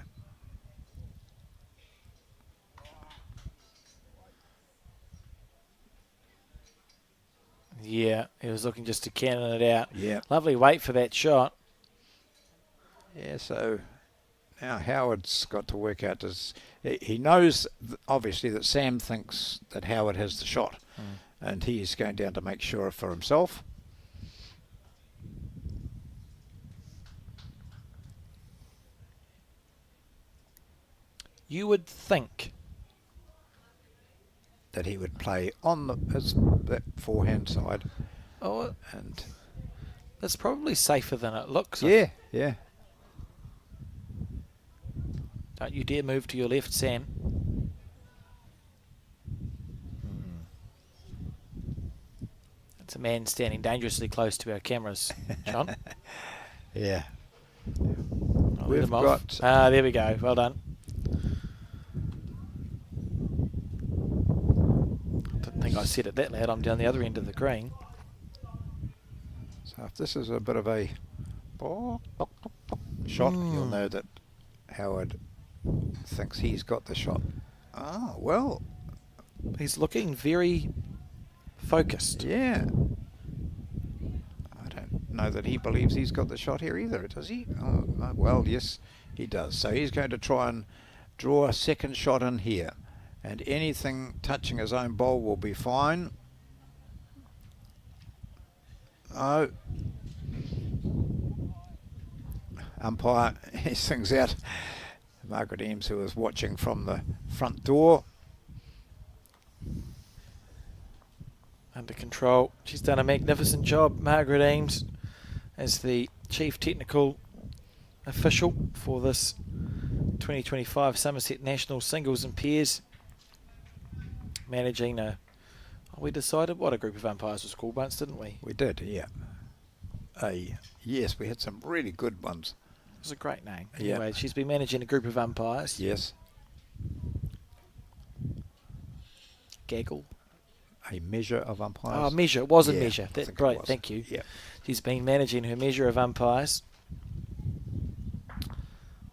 Yeah, he was looking just to cannon it out. Yeah. Lovely weight for that shot. Yeah, so now Howard's got to work out. He knows, obviously, that Sam thinks that Howard has the shot, and he is going down to make sure for himself. You would think That he would play on that forehand side. Oh, And that's probably safer than it looks. yeah. Don't you dare move to your left, Sam. It's a man standing dangerously close to our cameras, John. Yeah. I'll let We've him off. got- There we go. Well done. Didn't think I said it that loud. I'm down the other end of the green. So if this is a bit of a shot, you'll know that Howard thinks he's got the shot. Ah, well, He's looking very focused. yeah. I don't know that he believes he's got the shot here either, does he? Oh, no, well, yes, he does. So he's going to try and draw a second shot in here. And anything touching his own bowl will be fine. Oh. Umpire, he sings out. Margaret Eames, who was watching from the front door. Under control. She's done a magnificent job, Margaret Eames, as the chief technical official for this 2025 Summerset National Singles and Pairs. Managing we decided what a group of umpires was called once, didn't we? We did, yeah. Yes, we had some really good ones. It was a great name. Yeah. Anyway, she's been managing a group of umpires. Yes. Gaggle. A measure of umpires. Oh, measure. It was a Yeah, measure. I That's think it right. was. Thank you. Yeah. She's been managing her measure of umpires,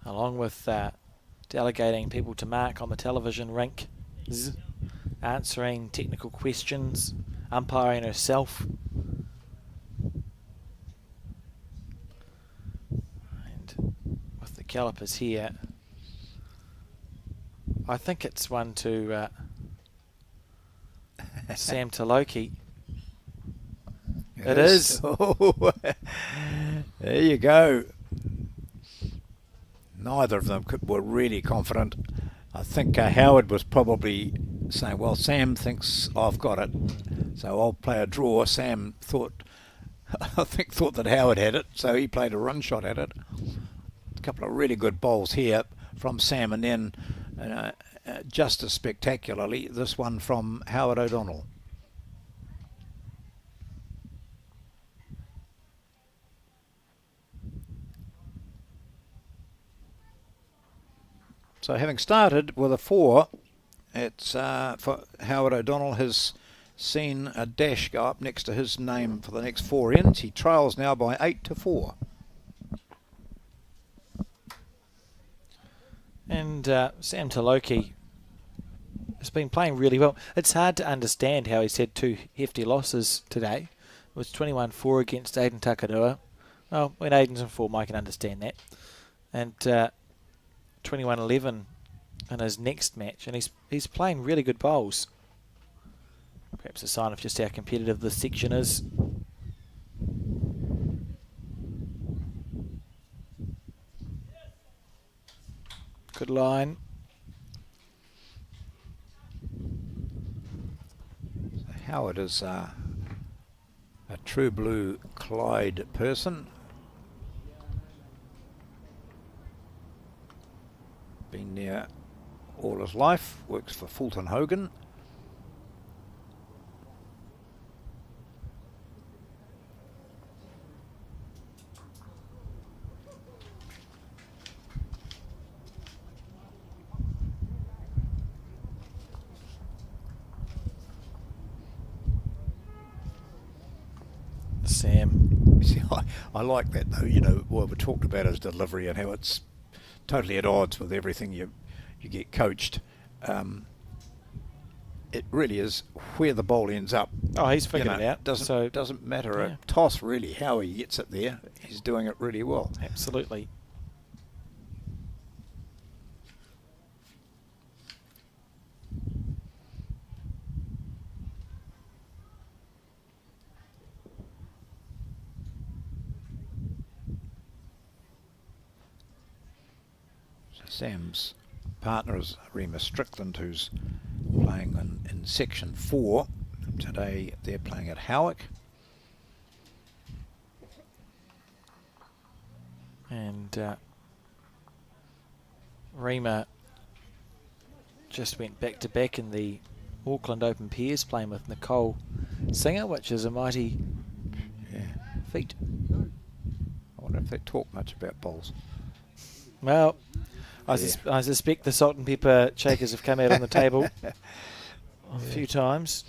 along with delegating people to mark on the television rink, answering technical questions, umpiring herself. And with the calipers here, I think it's one to Sam Taloki. It is. Oh, there you go. Neither of them were really confident. I think Howard was probably saying, well, Sam thinks I've got it, so I'll play a draw. Sam thought that Howard had it, so he played a run shot at it. A couple of really good bowls here from Sam, and then just as spectacularly, this one from Howard O'Donnell. So having started with a 4, it's for Howard O'Donnell has seen a dash go up next to his name for the next 4 ends. He trails now by 8-4. And Sam Taloki has been playing really well. It's hard to understand how he's had 2 hefty losses today. It was 21-4 against Aidan Takadua. Well, when Aidan's in form, I can understand that. And 21-11 in his next match. And he's playing really good bowls. Perhaps a sign of just how competitive this section is. Good line. So Howard is a true blue Clyde person. Been there all his life, works for Fulton Hogan. Sam. You see, I like that though. You know, well, we talked about his delivery and how it's totally at odds with everything you get coached. It really is where the bowl ends up. Oh, he's figured it out. Doesn't matter a toss really how he gets it there. He's doing it really well. Absolutely. Sam's partner is Rima Strickland, who's playing in section 4. Today they're playing at Howick. And Rima just went back to back in the Auckland Open Pairs, playing with Nicole Singer, which is a mighty feat. I wonder if they talk much about bowls. Well, I suspect the salt and pepper shakers have come out on the table a few times.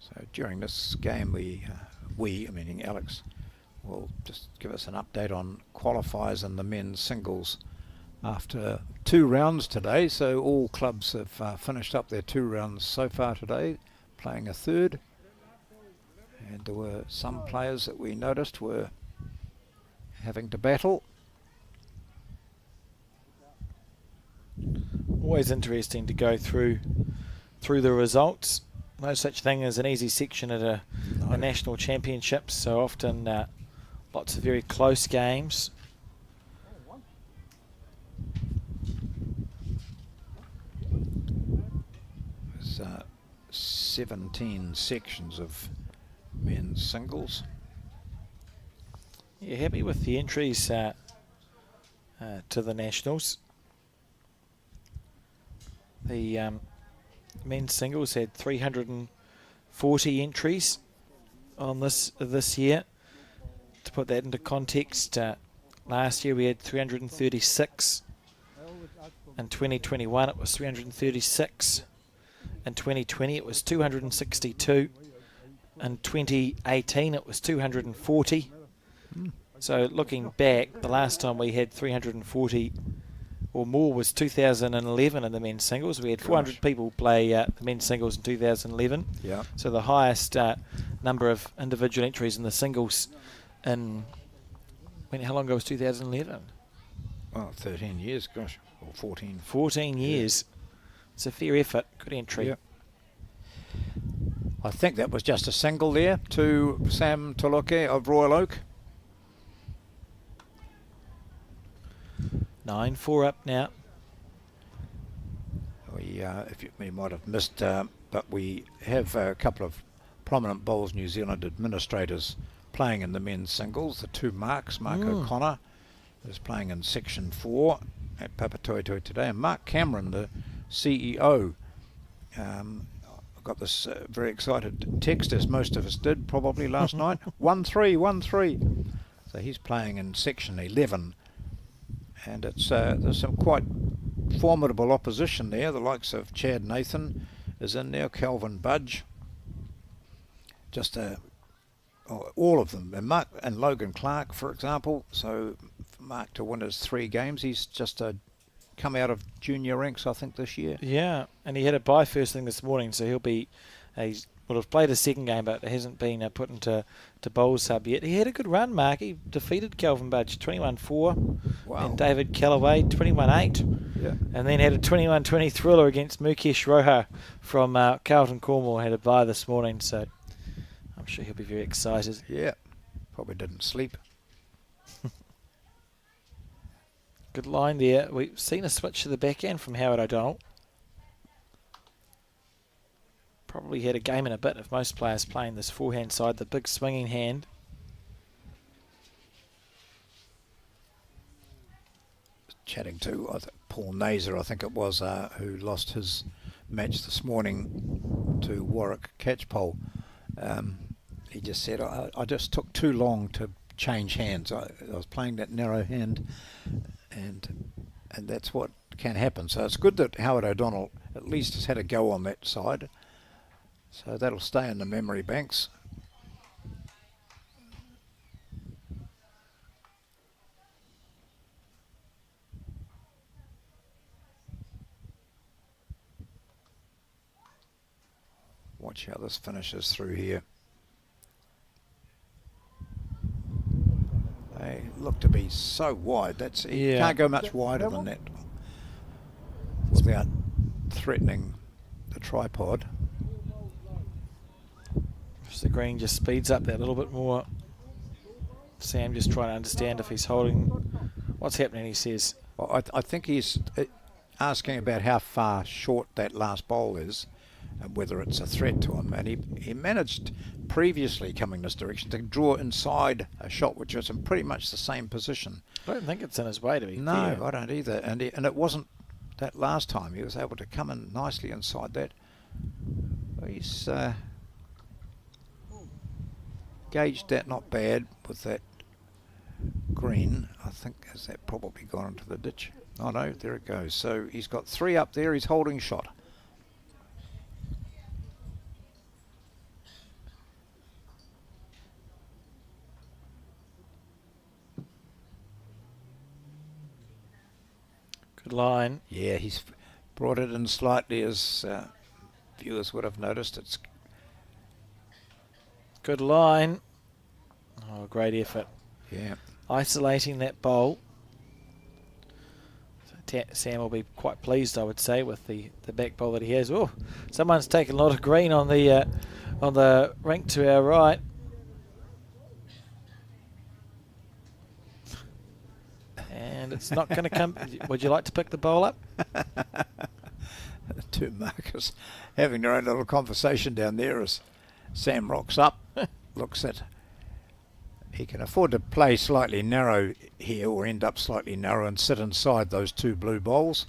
So during this game, we, meaning Alex, will just give us an update on qualifiers and the men's singles after 2 rounds today. So all clubs have finished up their 2 rounds so far today, playing a third. And there were some players that we noticed were having to battle. Always interesting to go through the results. No such thing as an easy section at a national championship. So often lots of very close games. There's 17 sections of men's singles. Yeah, happy with the entries to the nationals. The men's singles had 340 entries on this year. To put that into context, last year we had 336. In 2021 it was 336. In 2020 it was 262. In 2018 it was 240. So looking back, the last time we had 340 or more was 2011 in the men's singles. We had 400 people play the men's singles in 2011. Yeah. So the highest number of individual entries in the singles in, how long ago was 2011? Well, 13 years, gosh, or 14. 14 years. It's a fair effort. Good entry. Yep. I think that was just a single there to Sam Taloke of Royal Oak. 9-4 up now. We might have missed, but we have a couple of prominent Bowls New Zealand administrators playing in the men's singles. The 2 Mark O'Connor is playing in Section 4 at Papatoetoe today. And Mark Cameron, the CEO, got this very excited text, as most of us did probably last night. 1-3, 1-3. So he's playing in Section 11. And it's there's some quite formidable opposition there. The likes of Chad Nathan is in there, Calvin Budge. Just all of them. And Mark and Logan Clark, for example. So for Mark to win his 3 games, he's just come out of junior ranks, I think, this year. Yeah, and he had a bye first thing this morning, so he'll be... He will have played a second game, but hasn't been put into bowl sub yet. He had a good run, Mark. He defeated Calvin Budge 21-4. Wow. And David Callaway 21-8. Yeah. And then had a 21-20 thriller against Mukesh Roha from Carlton Cornwall. Had a bye this morning, so I'm sure he'll be very excited. Yeah, probably didn't sleep. Good line there. We've seen a switch to the backhand from Howard O'Donnell. Probably had a game in a bit of most players playing this forehand side, the big swinging hand. Chatting to Paul Naser, I think it was, who lost his match this morning to Warwick Catchpole. He just said, I just took too long to change hands. I was playing that narrow hand, and that's what can happen. So it's good that Howard O'Donnell at least has had a go on that side. So that'll stay in the memory banks. Watch how this finishes through here. They look to be so wide. You can't go much wider than that without threatening the tripod. The green just speeds up that little bit more. Sam just trying to understand if he's holding. What's happening, he says. Well, I think he's asking about how far short that last bowl is and whether it's a threat to him. And he managed previously coming this direction to draw inside a shot which was in pretty much the same position. I don't think it's in his way to be fair. No, I don't either. And it wasn't that last time. He was able to come in nicely inside that. He's gauged that not bad with that green. I think has that probably gone into the ditch. Oh no, there it goes. So he's got 3 up there. He's holding shot. Good line. Yeah, he's brought it in slightly, as viewers would have noticed. It's good line. Oh, great effort. Yeah. Isolating that bowl. So Sam will be quite pleased, I would say, with the back bowl that he has. Oh, someone's taken a lot of green on the rink to our right. And it's not going to come. Would you like to pick the bowl up? Two markers having their own little conversation down there as Sam rocks up, looks at. He can afford to play slightly narrow here, or end up slightly narrow and sit inside those 2 blue bowls.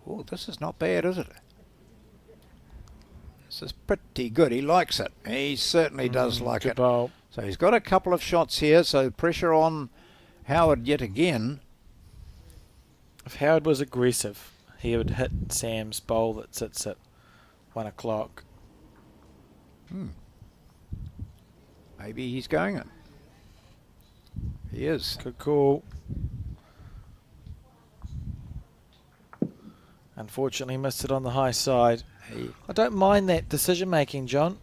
Oh, this is not bad, is it? This is pretty good. He likes it. He certainly does like it. Bowl. So he's got a couple of shots here, so pressure on Howard yet again. If Howard was aggressive, he would hit Sam's bowl that sits at 1 o'clock. Maybe he's going it. He is. Good call. Unfortunately missed it on the high side. Hey. I don't mind that decision making, John.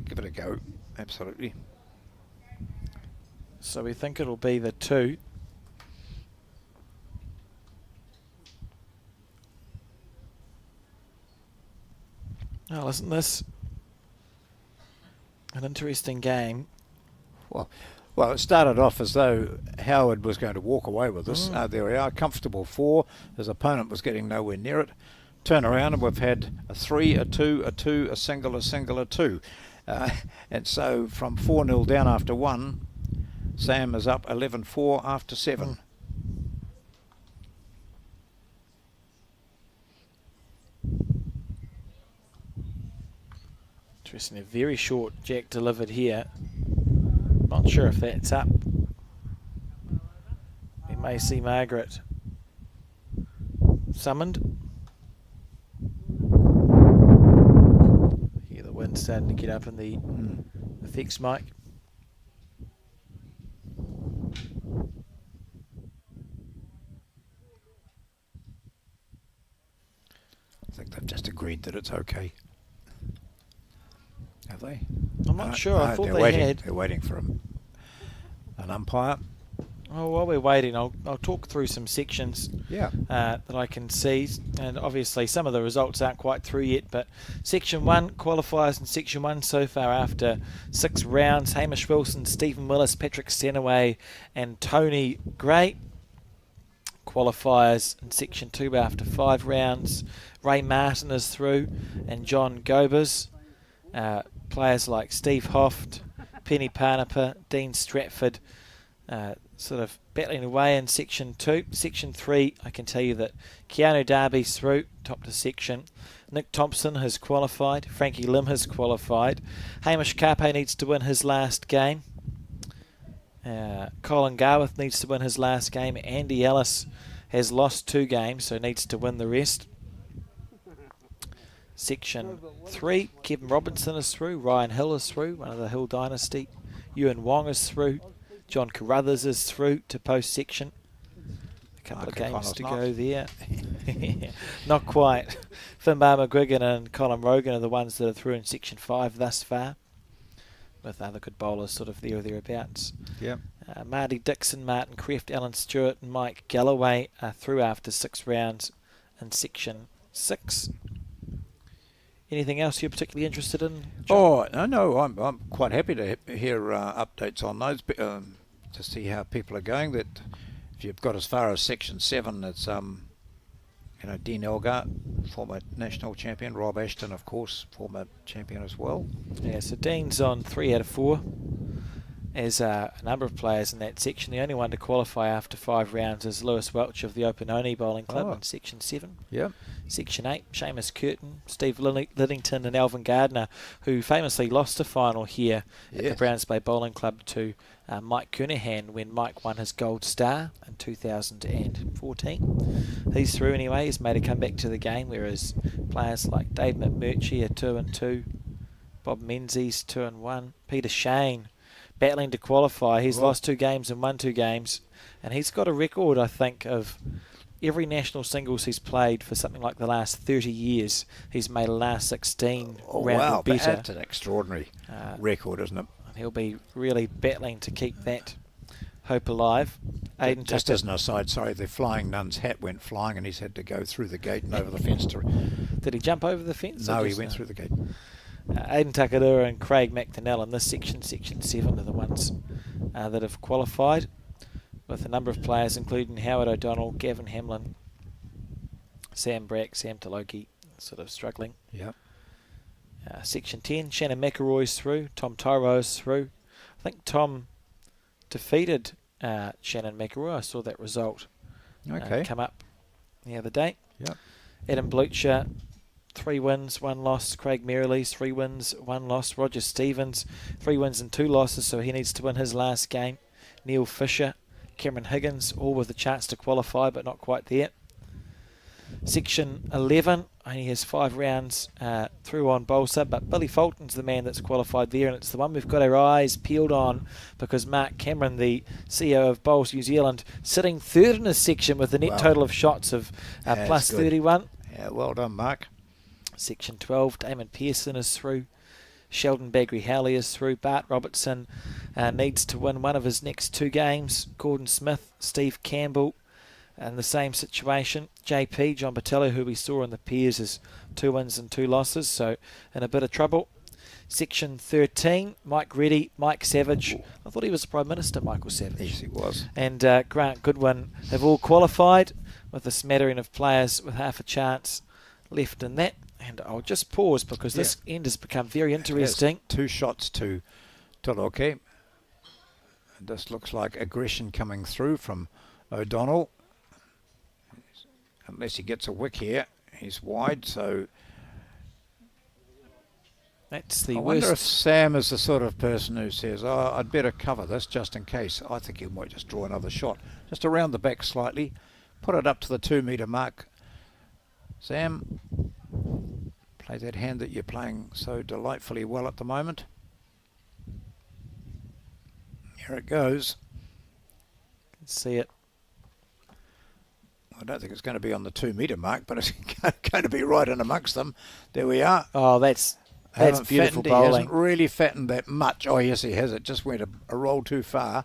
Give it a go. Absolutely. So we think it'll be the 2. Now listen, this an interesting game. Well, it started off as though Howard was going to walk away with this. There we are, comfortable 4. His opponent was getting nowhere near it. Turn around and we've had a 3, a 2, a 2, a single, a single, a 2. And so from 4-0 down after 1, Sam is up 11-4 after 7. Interesting, a very short jack delivered here. Not sure if that's up. We may see Margaret summoned. Hear the wind starting to get up in the effects mic. I think they've just agreed that it's okay. Have they? I'm not sure. I thought they're they waiting. had. They're waiting for an umpire. Oh, while we're waiting, I'll talk through some sections that I can see, and obviously some of the results aren't quite through yet, but Section 1, qualifiers in Section 1 so far after 6 rounds: Hamish Wilson, Stephen Willis, Patrick Stenaway and Tony Gray. Qualifiers in Section 2 after 5 rounds: Ray Martin is through and John Gobers. Players like Steve Hoft, Penny Parnapa, Dean Stratford sort of battling away in Section 2. Section 3, I can tell you that Keanu Darby's through, top to section. Nick Thompson has qualified. Frankie Lim has qualified. Hamish Karpe needs to win his last game. Colin Garworth needs to win his last game. Andy Ellis has lost 2 games, so needs to win the rest. Section 3, Kevin Robinson is through. Ryan Hill is through, one of the Hill dynasty. Ewan Wong is through. John Carruthers is through to post-section. A couple of games to go there. Not quite. Finbar McGuigan and Colin Rogan are the ones that are through in Section 5 thus far, with other good bowlers sort of there or thereabouts. Yep. Marty Dixon, Martin Kreft, Alan Stewart and Mike Galloway are through after 6 rounds in Section 6. Anything else you're particularly interested in, John? Oh, no, I'm quite happy to hear updates on those, to see how people are going. That if you've got as far as Section 7, it's Dean Elgar, former national champion, Rob Ashton, of course, former champion as well. Yeah, so Dean's on 3 out of 4. As a number of players in that section. The only one to qualify after 5 rounds is Lewis Welch of the Openoni Bowling Club in Section 7. Yep. Section 8, Seamus Curtin, Steve Liddington and Alvin Gardner, who famously lost a final here at the Browns Bay Bowling Club to Mike Kernahan when Mike won his gold star in 2014. He's through anyway. He's made a comeback to the game, whereas players like Dave McMurchie are 2-2, Bob Menzies 2-1, Peter Shane battling to qualify. He's lost 2 games and won 2 games, and he's got a record, I think, of every national singles he's played for something like the last 30 years. He's made a last 16 round or better. That's an extraordinary record, isn't it? And he'll be really battling to keep that hope alive. Aidan Just Tucker, as an aside, sorry, the flying nun's hat went flying and he's had to go through the gate and over the fence to... did he jump over the fence? No, he went through the gate. Aidan Takadura and Craig McDonnell in this section, Section 7, are the ones that have qualified, with a number of players including Howard O'Donnell, Gavin Hamlin, Sam Brack, Sam Taloki, sort of struggling. Yep. Section 10, Shannon McElroy's through, Tom Tyro's through. I think Tom defeated Shannon McElroy. I saw that result come up the other day. Yep. Adam Blucher, 3 wins, 1 loss. Craig Merrilies, 3 wins, 1 loss. Roger Stevens, 3 wins and 2 losses, so he needs to win his last game. Neil Fisher, Cameron Higgins, all with a chance to qualify, but not quite there. Section 11 only has 5 rounds through on bowl sub, but Billy Fulton's the man that's qualified there, and it's the one we've got our eyes peeled on because Mark Cameron, the CEO of Bowls New Zealand, sitting 3rd in his section with a net total of shots of plus 31. Yeah, well done, Mark. Section 12, Damon Pearson is through. Sheldon Bagry-Howley is through. Bart Robertson needs to win one of his next 2 games. Gordon Smith, Steve Campbell in the same situation. JP, John Botello, who we saw in the pairs, is 2 wins and 2 losses, so in a bit of trouble. Section 13, Mike Reddy, Mike Savage. I thought he was the Prime Minister, Michael Savage. Yes, he was. And Grant Goodwin have all qualified, with a smattering of players with half a chance left in that. And I'll just pause because this end has become very interesting. 2 shots to Toloke. And this looks like aggression coming through from O'Donnell. Unless he gets a wick here, he's wide, so That's the I worst. wonder if Sam is the sort of person who says, oh, I'd better cover this just in case. I think he might just draw another shot. Just around the back slightly. Put it up to the 2 metre mark. Sam, play that hand that you're playing so delightfully well at the moment. Here it goes. See it. I don't think it's going to be on the 2 metre mark, but it's going to be right in amongst them. There we are. Oh, that's Haven't beautiful fattened, He bowling. hasn't really fattened that much. Oh, yes, he has. It just went a roll too far.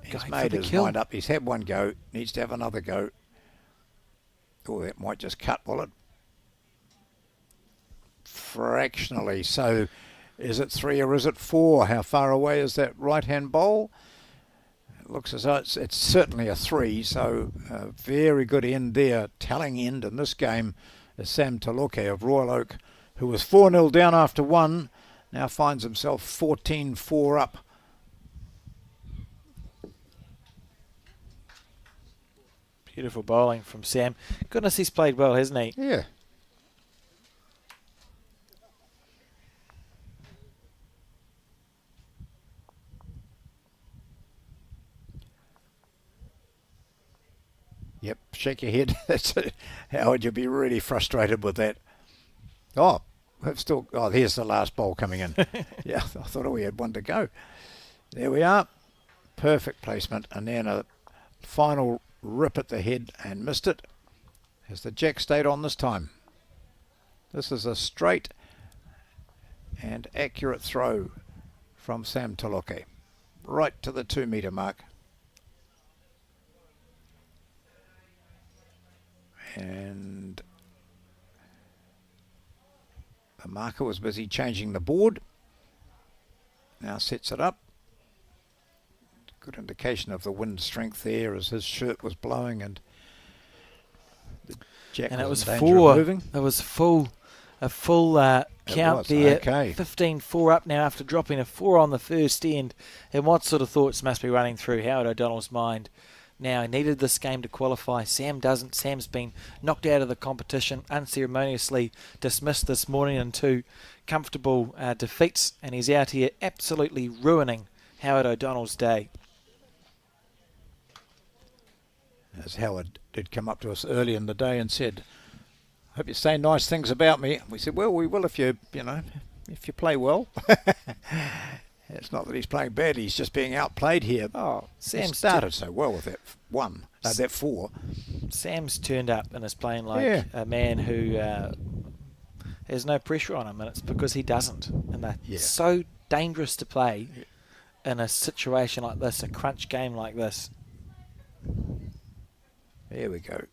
He's Going made for the his kill. mind up. He's had one go. Needs to have another go. Oh, that might just cut, will it? Fractionally. So is it 3 or is it 4? How far away is that right-hand bowl? It looks as though it's certainly a 3. So a very good end there. Telling end in this game is Sam Toloke of Royal Oak, who was 4-0 down after 1. Now finds himself 14-4 up. Beautiful bowling from Sam. Goodness, he's played well, hasn't he? Yeah. Yep, shake your head. That's it. Howard, you'll be really frustrated with that. Oh, we've still. Oh, here's the last bowl coming in. Yeah, I thought we had one to go. There we are. Perfect placement, and then a final rip at the head and missed it. Has the jack stayed on this time? This is a straight and accurate throw from Sam Toloke, right to the 2 metre mark. And the marker was busy changing the board. Now sets it up. Good indication of the wind strength there as his shirt was blowing and the jack And it was in danger of 4. moving. It was a full count was, there. okay. 15-4 up now after dropping a 4 on the first end. And what sort of thoughts must be running through Howard O'Donnell's mind? Now, he needed this game to qualify. Sam doesn't. Sam's been knocked out of the competition, unceremoniously dismissed this morning in 2 comfortable defeats, and he's out here absolutely ruining Howard O'Donnell's day. As Howard did come up to us early in the day and said, hope you say nice things about me. We said, well, we will if you play well. It's not that he's playing badly, he's just being outplayed here. Oh, Sam started so well with that that 4. Sam's turned up and is playing like a man who has no pressure on him, and it's because he doesn't. And they're so dangerous to play in a situation like this, a crunch game like this. There we go.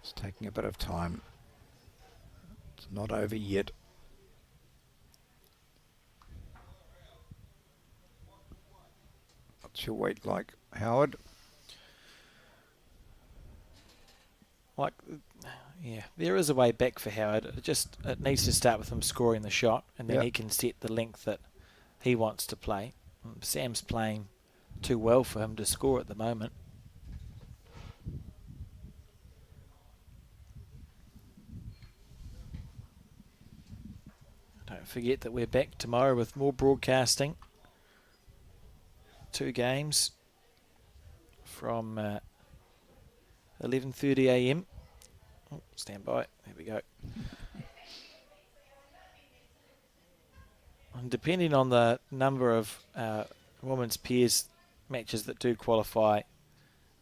Just taking a bit of time. It's not over yet. What's your weight like, Howard? There is a way back for Howard. It needs to start with him scoring the shot, and then he can set the length that he wants to play. Sam's playing too well for him to score at the moment. Don't forget that we're back tomorrow with more broadcasting. 2 games from 11:30 a.m. Oh, stand by. There we go. And depending on the number of women's pairs matches that do qualify,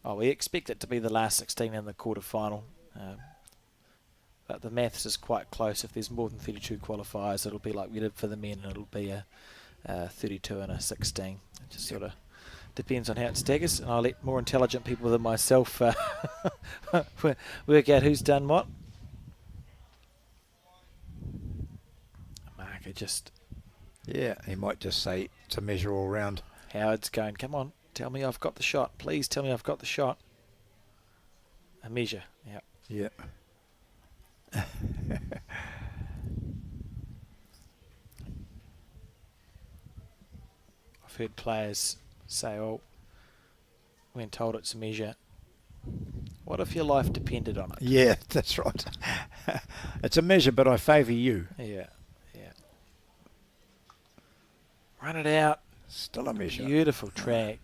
we expect it to be the last 16 in the quarterfinal. But the maths is quite close. If there's more than 32 qualifiers, it'll be like we did for the men, and it'll be a 32 and a 16. It just sort of depends on how it staggers, and I'll let more intelligent people than myself work out who's done what. could just... Yeah, he might just say it's a measure all round. Howard's going, come on, tell me I've got the shot. Please tell me I've got the shot. A measure, yeah. Yeah. I've heard players say, oh, when told it's a measure, what if your life depended on it? Yeah, that's right. It's a measure, but I favour you. Yeah, yeah. Run it out. Still a measure. Beautiful track.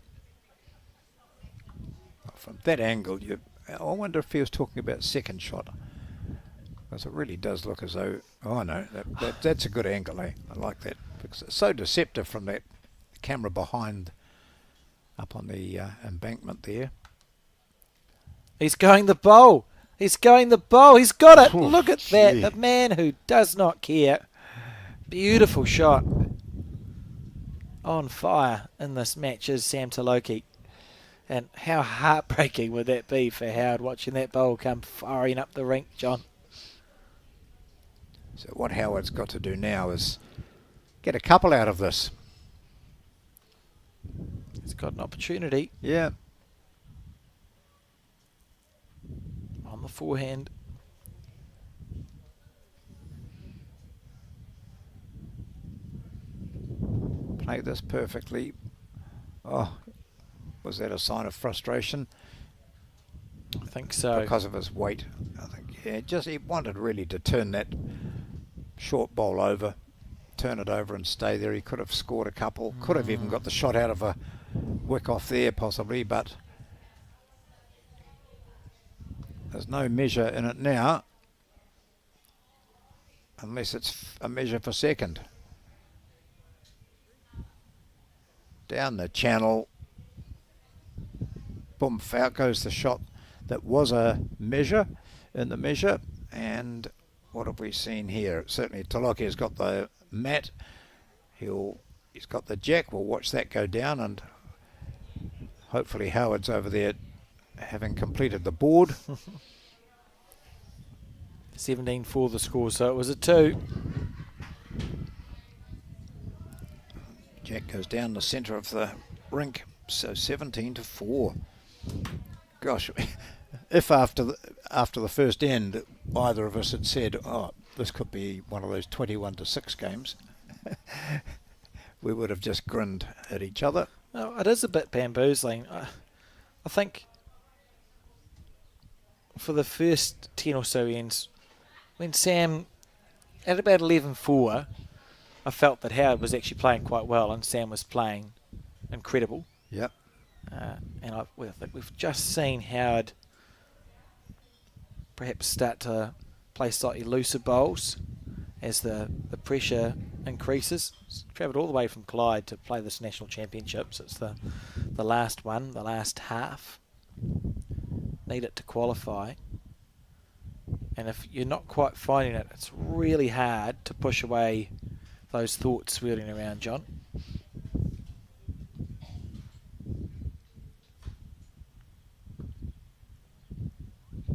From that angle, I wonder if he was talking about second shot. Because it really does look as though... Oh, no, that's a good angle, eh? I like that. Because it's so deceptive from that camera behind, up on the embankment there. He's going the bowl. He's going the bowl. He's got it. Oh, Look at that. The man who does not care. Beautiful shot. On fire in this match is Sam Taloki. And how heartbreaking would that be for Howard watching that bowl come firing up the rink, John? So what Howard's got to do now is get a couple out of this. He's got an opportunity. Yeah. On the forehand. Play this perfectly. Oh, was that a sign of frustration? I think so. Because of his weight. I think, yeah, just he wanted really to turn that short bowl over, turn it over and stay there. He could have scored a couple, could have even got the shot out of a wick off there possibly, but there's no measure in it now, unless it's a measure for second. Down the channel, boom, out goes the shot that was a measure in the measure. And what have we seen here? Certainly Taloki has got the mat. He's got the jack. We'll watch that go down, and hopefully Howard's over there having completed the board. 17 for the score, so it was a 2. Jack goes down the centre of the rink, so 17-4. Gosh, if after the first end either of us had said, "Oh, this could be one of those 21-6 games," we would have just grinned at each other. No, it is a bit bamboozling. I think for the first 10 or so ends, when Sam, at about 11-4, I felt that Howard was actually playing quite well and Sam was playing incredible. Yep. And I think we've just seen Howard perhaps start to play slightly looser bowls as the pressure increases. He's travelled all the way from Clyde to play this national championships. It's the last one, the last half. Need it to qualify. And if you're not quite finding it, it's really hard to push away those thoughts swirling around, John.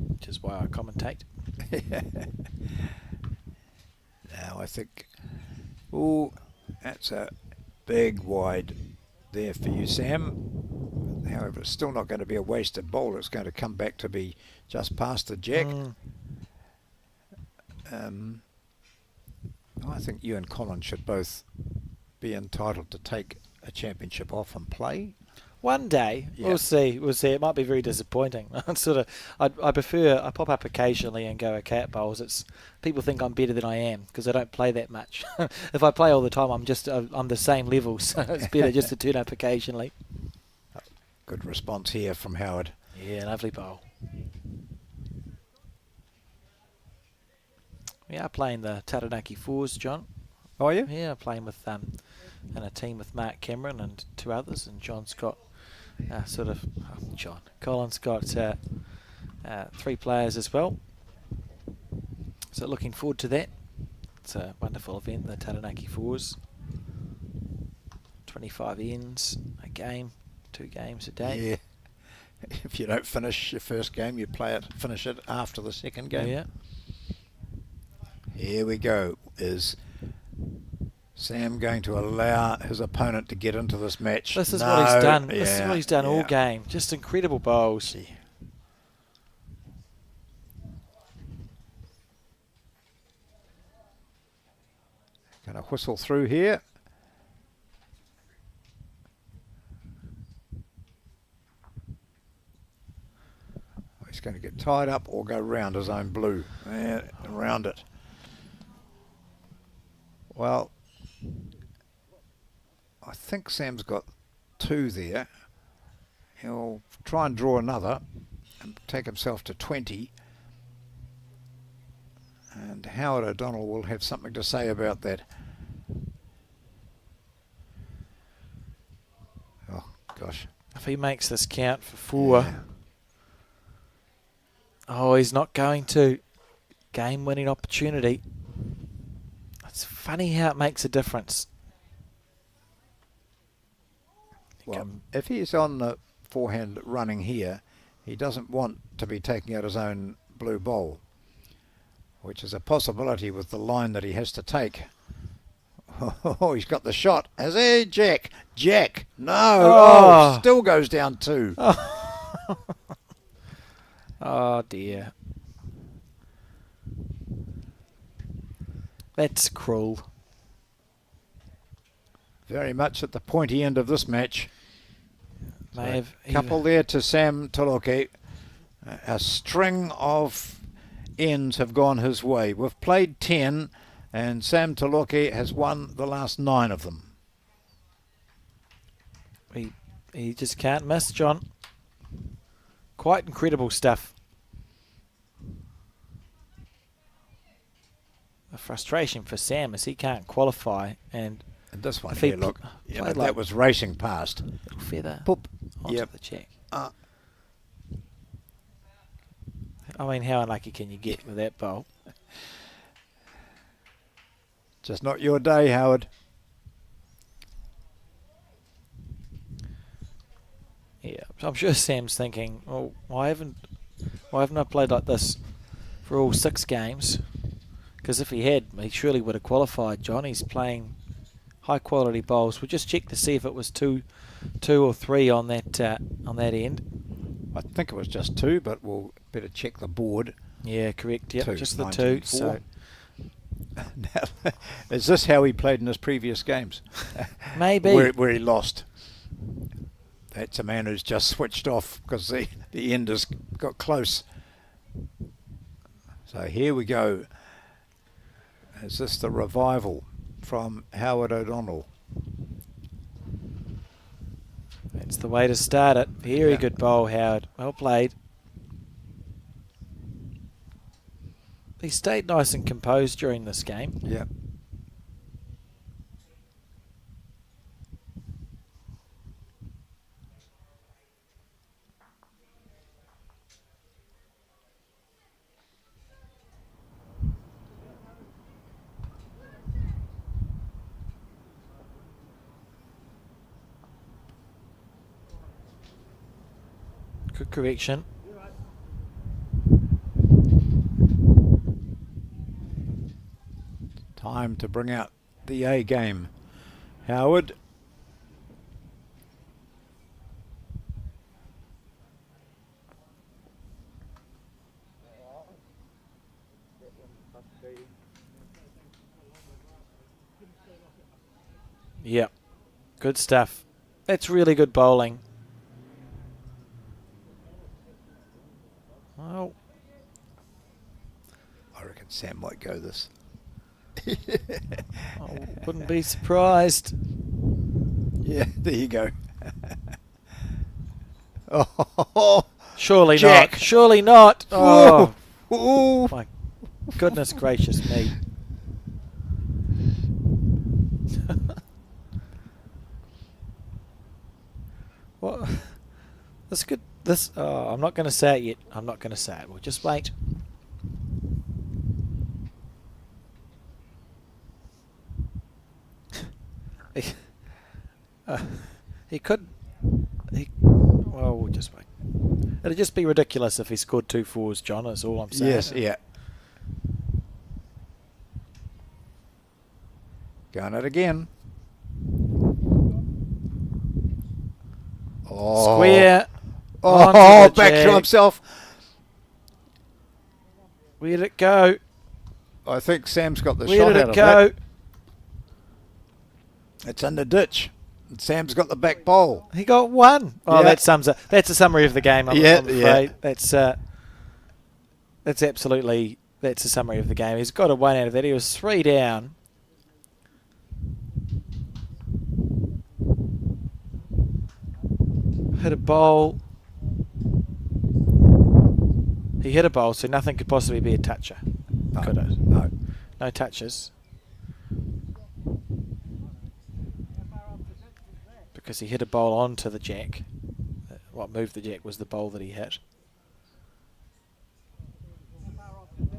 Which is why I commentate. Now I think, oh, that's a big wide there for you, Sam. However, it's still not going to be a wasted ball. It's going to come back to be just past the jack. I think you and Colin should both be entitled to take a championship off and play. One day, Yeah. we'll see. We'll see. It might be very disappointing. I prefer. I pop up occasionally and go okay at bowls. It's people think I'm better than I am because I don't play that much. If I play all the time, I'm the same level. So it's better just to turn up occasionally. Good response here from Howard. Yeah, lovely bowl. We are playing the Taranaki Fours, John. Are you? Yeah, playing with in a team with Mark Cameron and 2 others, and John's got Colin's got 3 players as well. So looking forward to that. It's a wonderful event, the Taranaki Fours. 25 ends a game, 2 games a day. Yeah. If you don't finish your first game, you finish it after the second game. Yeah. Here we go. Is Sam going to allow his opponent to get into this match. This is what he's done. This is Yeah, what he's done all yeah. game. Just incredible bowls. Going to whistle through here. He's going to get tied up or go round his own blue. Yeah, around it. Well, I think Sam's got 2 there. He'll try and draw another and take himself to 20. And Howard O'Donnell will have something to say about that. Oh, gosh. If he makes this count for 4. Yeah. Oh, he's not going to. Game-winning opportunity. It's funny how it makes a difference. Well, if he's on the forehand running here, he doesn't want to be taking out his own blue bowl, which is a possibility with the line that he has to take. Oh, he's got the shot. Has he? Jack. Jack. No. Oh, still goes down 2. Oh dear. That's cruel. Very much at the pointy end of this match. May have Couple there to Sam Toloke. A string of ends have gone his way. We've played 10 and Sam Toloke has won the last 9 of them. He just can't miss, John. Quite incredible stuff. The frustration for Sam is he can't qualify, and this one if he here, look, played that like was racing past. little feather Poop. onto the check. I mean, how unlucky can you get with that bowl? Just not your day, Howard. Yeah, I'm sure Sam's thinking, "Oh, why haven't I played like this for all 6 games?" Because if he had, he surely would have qualified. John, he's playing high quality bowls. We'll just check to see if it was two or 3 on that end. I think it was just 2, but we'll better check the board. Yeah, correct. Yep, 2, just the 2. 19-4. So Now, is this how he played in his previous games? maybe where he lost. That's a man who's just switched off because the end has got close. So here we go. Is this the revival from Howard O'Donnell? that's the way to start it. Very good bowl, Howard. Well played. He stayed nice and composed during this game. Yeah. Good correction. Time to bring out the A game. Howard. Yep. Good stuff. That's really good bowling. Well, I reckon Sam might go this. I wouldn't be surprised. Yeah, there you go. Oh, Surely Jack. not. Surely not. Oh, ooh. my goodness gracious me. What? That's good. This. Oh, I'm not going to say it yet. I'm not going to say it. We'll just wait. He could. Well, we'll just wait. It'd just be ridiculous if he scored 2 4s, John. That's all I'm saying. Yes, yeah. Going it again. Oh. Square. Oh, onto the back to jack. himself. Where'd it go? I think Sam's got the Where shot did out it of go? that. It's in the ditch. And Sam's got the back pole. He got one. Oh, Yeah. that sums up. That's a summary of the game. I'm Yeah, afraid. yeah. That's absolutely. That's a summary of the game. He's got a one out of that. He was 3 down. Hit a bowl. He hit a bowl, so nothing could possibly be a toucher. No, Could it? no. No touches. Because he hit a bowl onto the jack. What moved the jack was the bowl that he hit.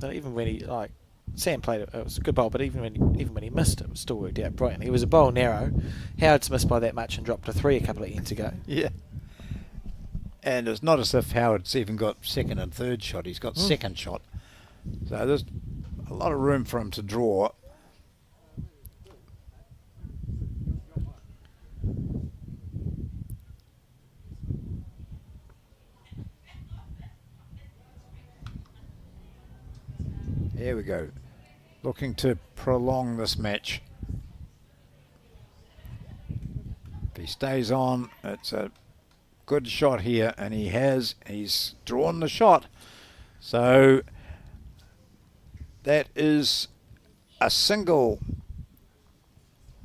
But even when he, like, Sam played it was a good bowl, but even when he missed it still worked out brilliant. He was a bowl narrow. Howard's missed by that much and dropped to 3 a couple of ends ago. Yeah. And it's not as if Howard's even got second and third shot. He's got second shot. So there's a lot of room for him to draw. Here we go. Looking to prolong this match. If he stays on, it's a good shot here, and he's drawn the shot. So that is a single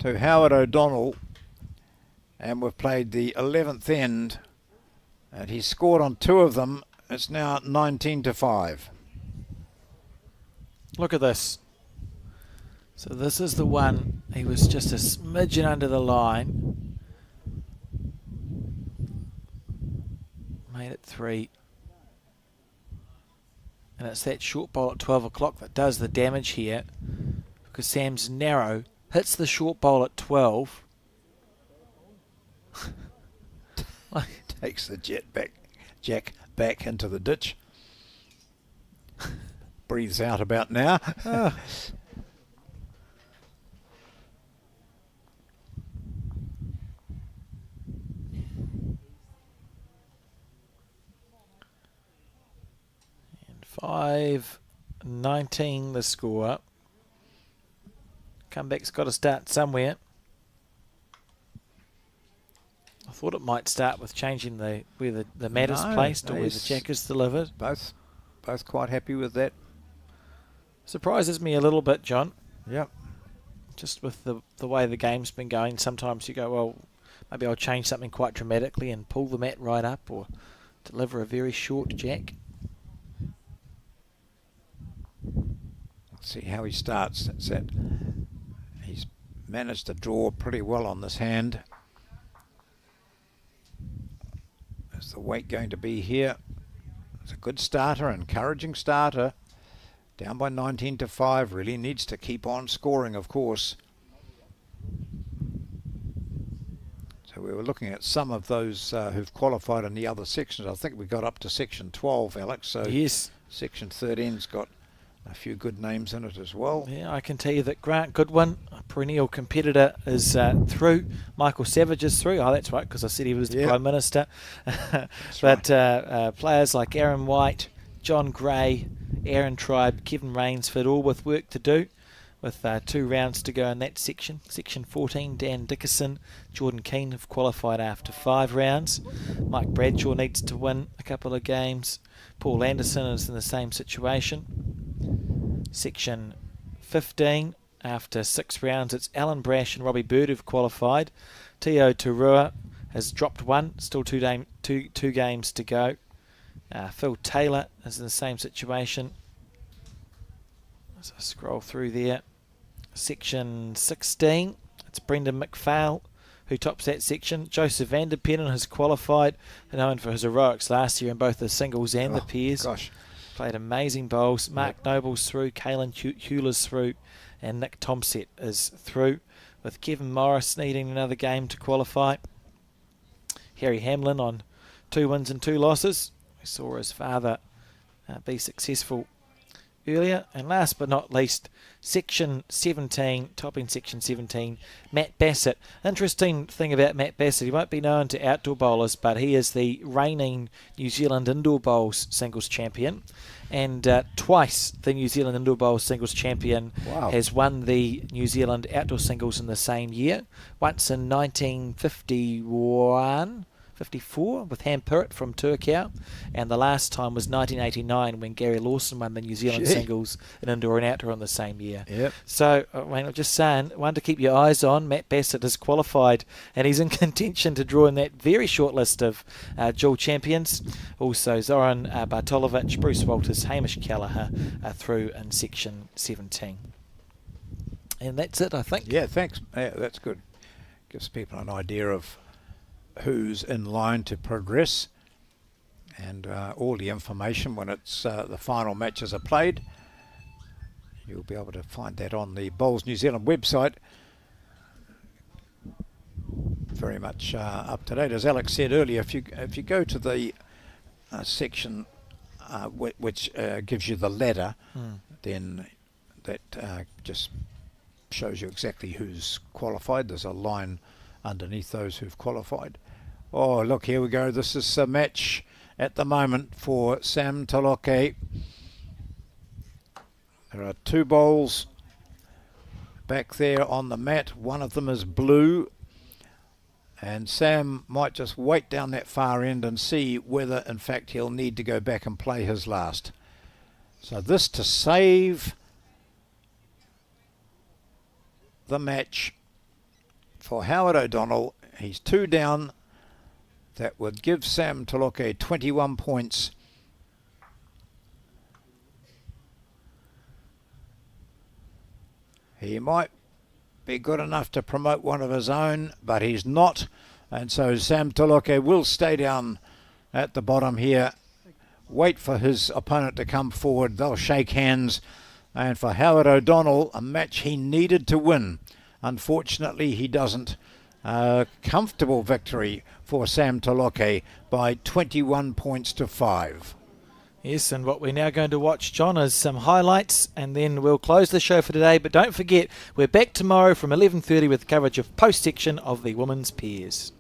to Howard O'Donnell, and we've played the 11th end, and he scored on 2 of them. It's now 19-5. Look at this. So this is the one. He was just a smidgen under the line. Made it 3. And it's that short bowl at 12 o'clock that does the damage here. Because Sam's narrow. Hits the short bowl at 12. Takes the jack back into the ditch. Breathes out about now. Oh. And 5-19 the score. Comeback's got to start somewhere. I thought it might start with changing where the mat is placed or where the jack is delivered. Both quite happy with that. Surprises me a little bit, John. Yep. Just with the way the game's been going, sometimes you go, well, maybe I'll change something quite dramatically and pull the mat right up or deliver a very short jack. Let's see how he starts. That's it. He's managed to draw pretty well on this hand. Is the weight going to be here? It's a good starter, encouraging starter. Down by 19-5, really needs to keep on scoring, of course. So we were looking at some of those who've qualified in the other sections. I think we got up to section 12, Alex. So yes. Section 13's got a few good names in it as well. Yeah, I can tell you that Grant Goodwin, a perennial competitor, is through. Michael Savage is through. Oh, that's right, because I said he was the Prime Minister. But players like Aaron White, John Gray, Aaron Tribe, Kevin Rainsford, all with work to do, with 2 rounds to go in that section. Section 14, Dan Dickerson, Jordan Keane have qualified after 5 rounds. Mike Bradshaw needs to win a couple of games. Paul Anderson is in the same situation. Section 15, after 6 rounds, it's Alan Brash and Robbie Bird who've qualified. Teo Tarua has dropped 1, still two games to go. Phil Taylor is in the same situation. As I scroll through there. Section 16, it's Brendan McPhail who tops that section. Joseph Vanderpennen has qualified, known for his heroics last year in both the singles and the pairs. Gosh. Played amazing bowls. Mark Noble's through, Kaylin Hewler's through, and Nick Tomset is through, with Kevin Morris needing another game to qualify. Harry Hamlin on 2 wins and 2 losses. We saw his father be successful earlier. And last but not least, Section 17, topping Section 17, Matt Bassett. Interesting thing about Matt Bassett, he won't be known to outdoor bowlers, but he is the reigning New Zealand Indoor Bowls singles champion. And twice the New Zealand Indoor Bowls singles champion has won the New Zealand outdoor singles in the same year. Once in 1954 with Ham Pirrett from Turkau, and the last time was 1989 when Gary Lawson won the New Zealand singles in indoor and outdoor in the same year. Yep. So, I'm just saying, one to keep your eyes on. Matt Bassett is qualified, and he's in contention to draw in that very short list of dual champions. Also, Zoran Bartolovic, Bruce Walters, Hamish Kelleher are through in Section 17. And that's it, I think. Yeah, thanks. Yeah, that's good. Gives people an idea of who's in line to progress, and all the information when it's the final matches are played. You'll be able to find that on the Bowls New Zealand website. Very much up to date. As Alex said earlier, if you go to the section which gives you the ladder, then that just shows you exactly who's qualified. There's a line underneath those who've qualified. Oh, look, here we go. This is a match at the moment for Sam Taloke. There are two bowls back there on the mat. One of them is blue, and Sam might just wait down that far end and see whether in fact he'll need to go back and play his last. So this to save the match for Howard O'Donnell. He's 2 down. That would give Sam Taloke 21 points. He might be good enough to promote one of his own, but he's not. And so Sam Taloke will stay down at the bottom here. Wait for his opponent to come forward. They'll shake hands. And for Howard O'Donnell, a match he needed to win. Unfortunately, he doesn't. Comfortable victory for Sam Taloke by 21 points to 5. Yes, and what we're now going to watch, John, is some highlights, and then we'll close the show for today. But don't forget, we're back tomorrow from 11:30 with coverage of post-section of the women's pairs.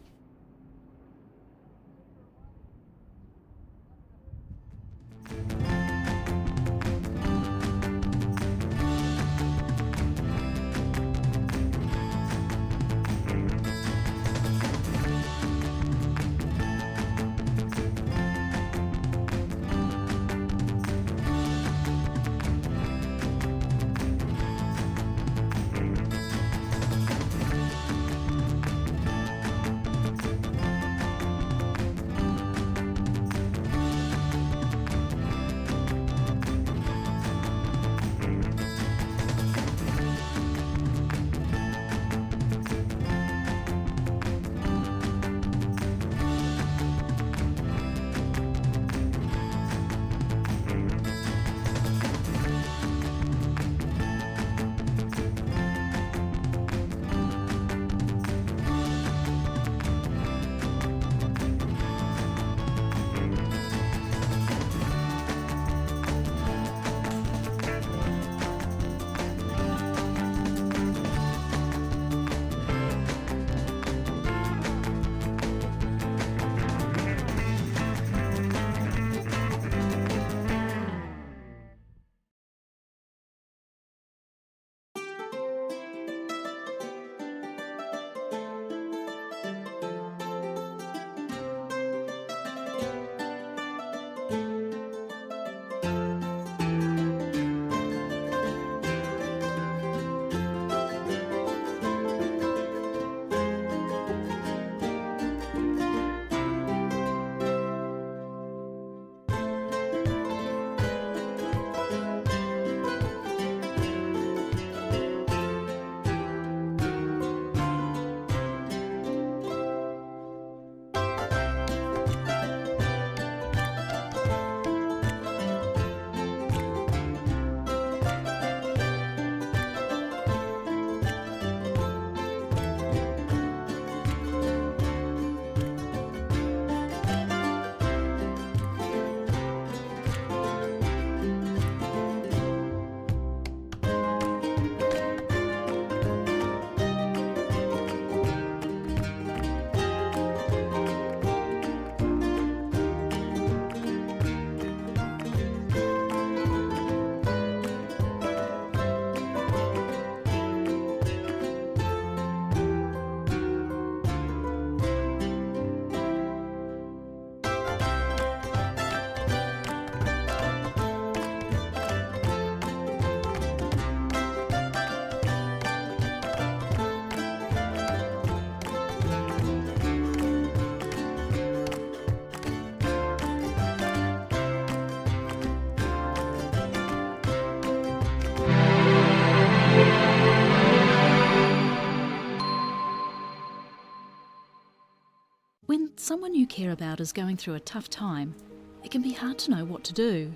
someone you care about is going through a tough time, it can be hard to know what to do.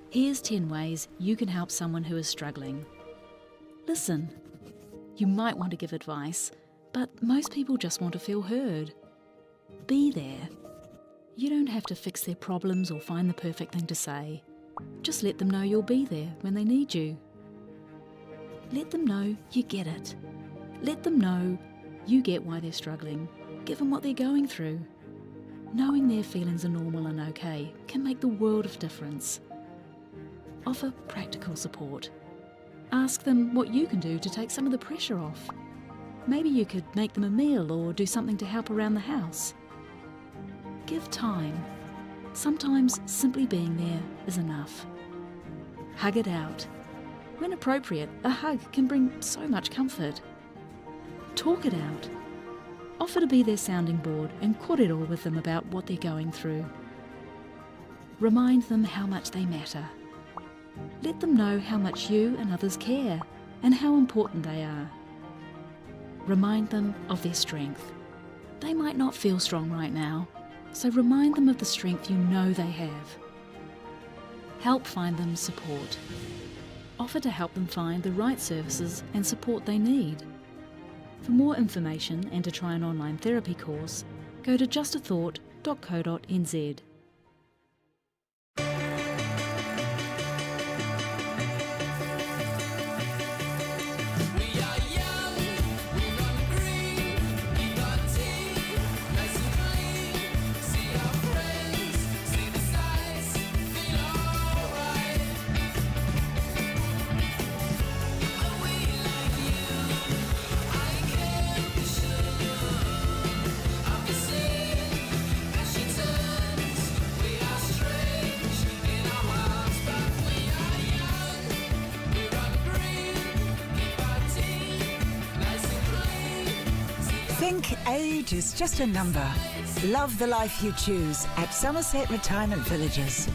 Here's 10 ways you can help someone who is struggling. Listen. You might want to give advice, but most people just want to feel heard. Be there. You don't have to fix their problems or find the perfect thing to say. Just let them know you'll be there when they need you. Let them know you get it. Let them know you get why they're struggling. Give them what they're going through. Knowing their feelings are normal and okay can make the world of difference. Offer practical support. Ask them what you can do to take some of the pressure off. Maybe you could make them a meal or do something to help around the house. Give time. Sometimes simply being there is enough. Hug it out. When appropriate, a hug can bring so much comfort. Talk it out. Offer to be their sounding board and kōrero with them about what they're going through. Remind them how much they matter. Let them know how much you and others care and how important they are. Remind them of their strength. They might not feel strong right now, so remind them of the strength you know they have. Help find them support. Offer to help them find the right services and support they need. For more information and to try an online therapy course, go to justathought.co.nz. Think age is just a number. Love the life you choose at Summerset Retirement Villages.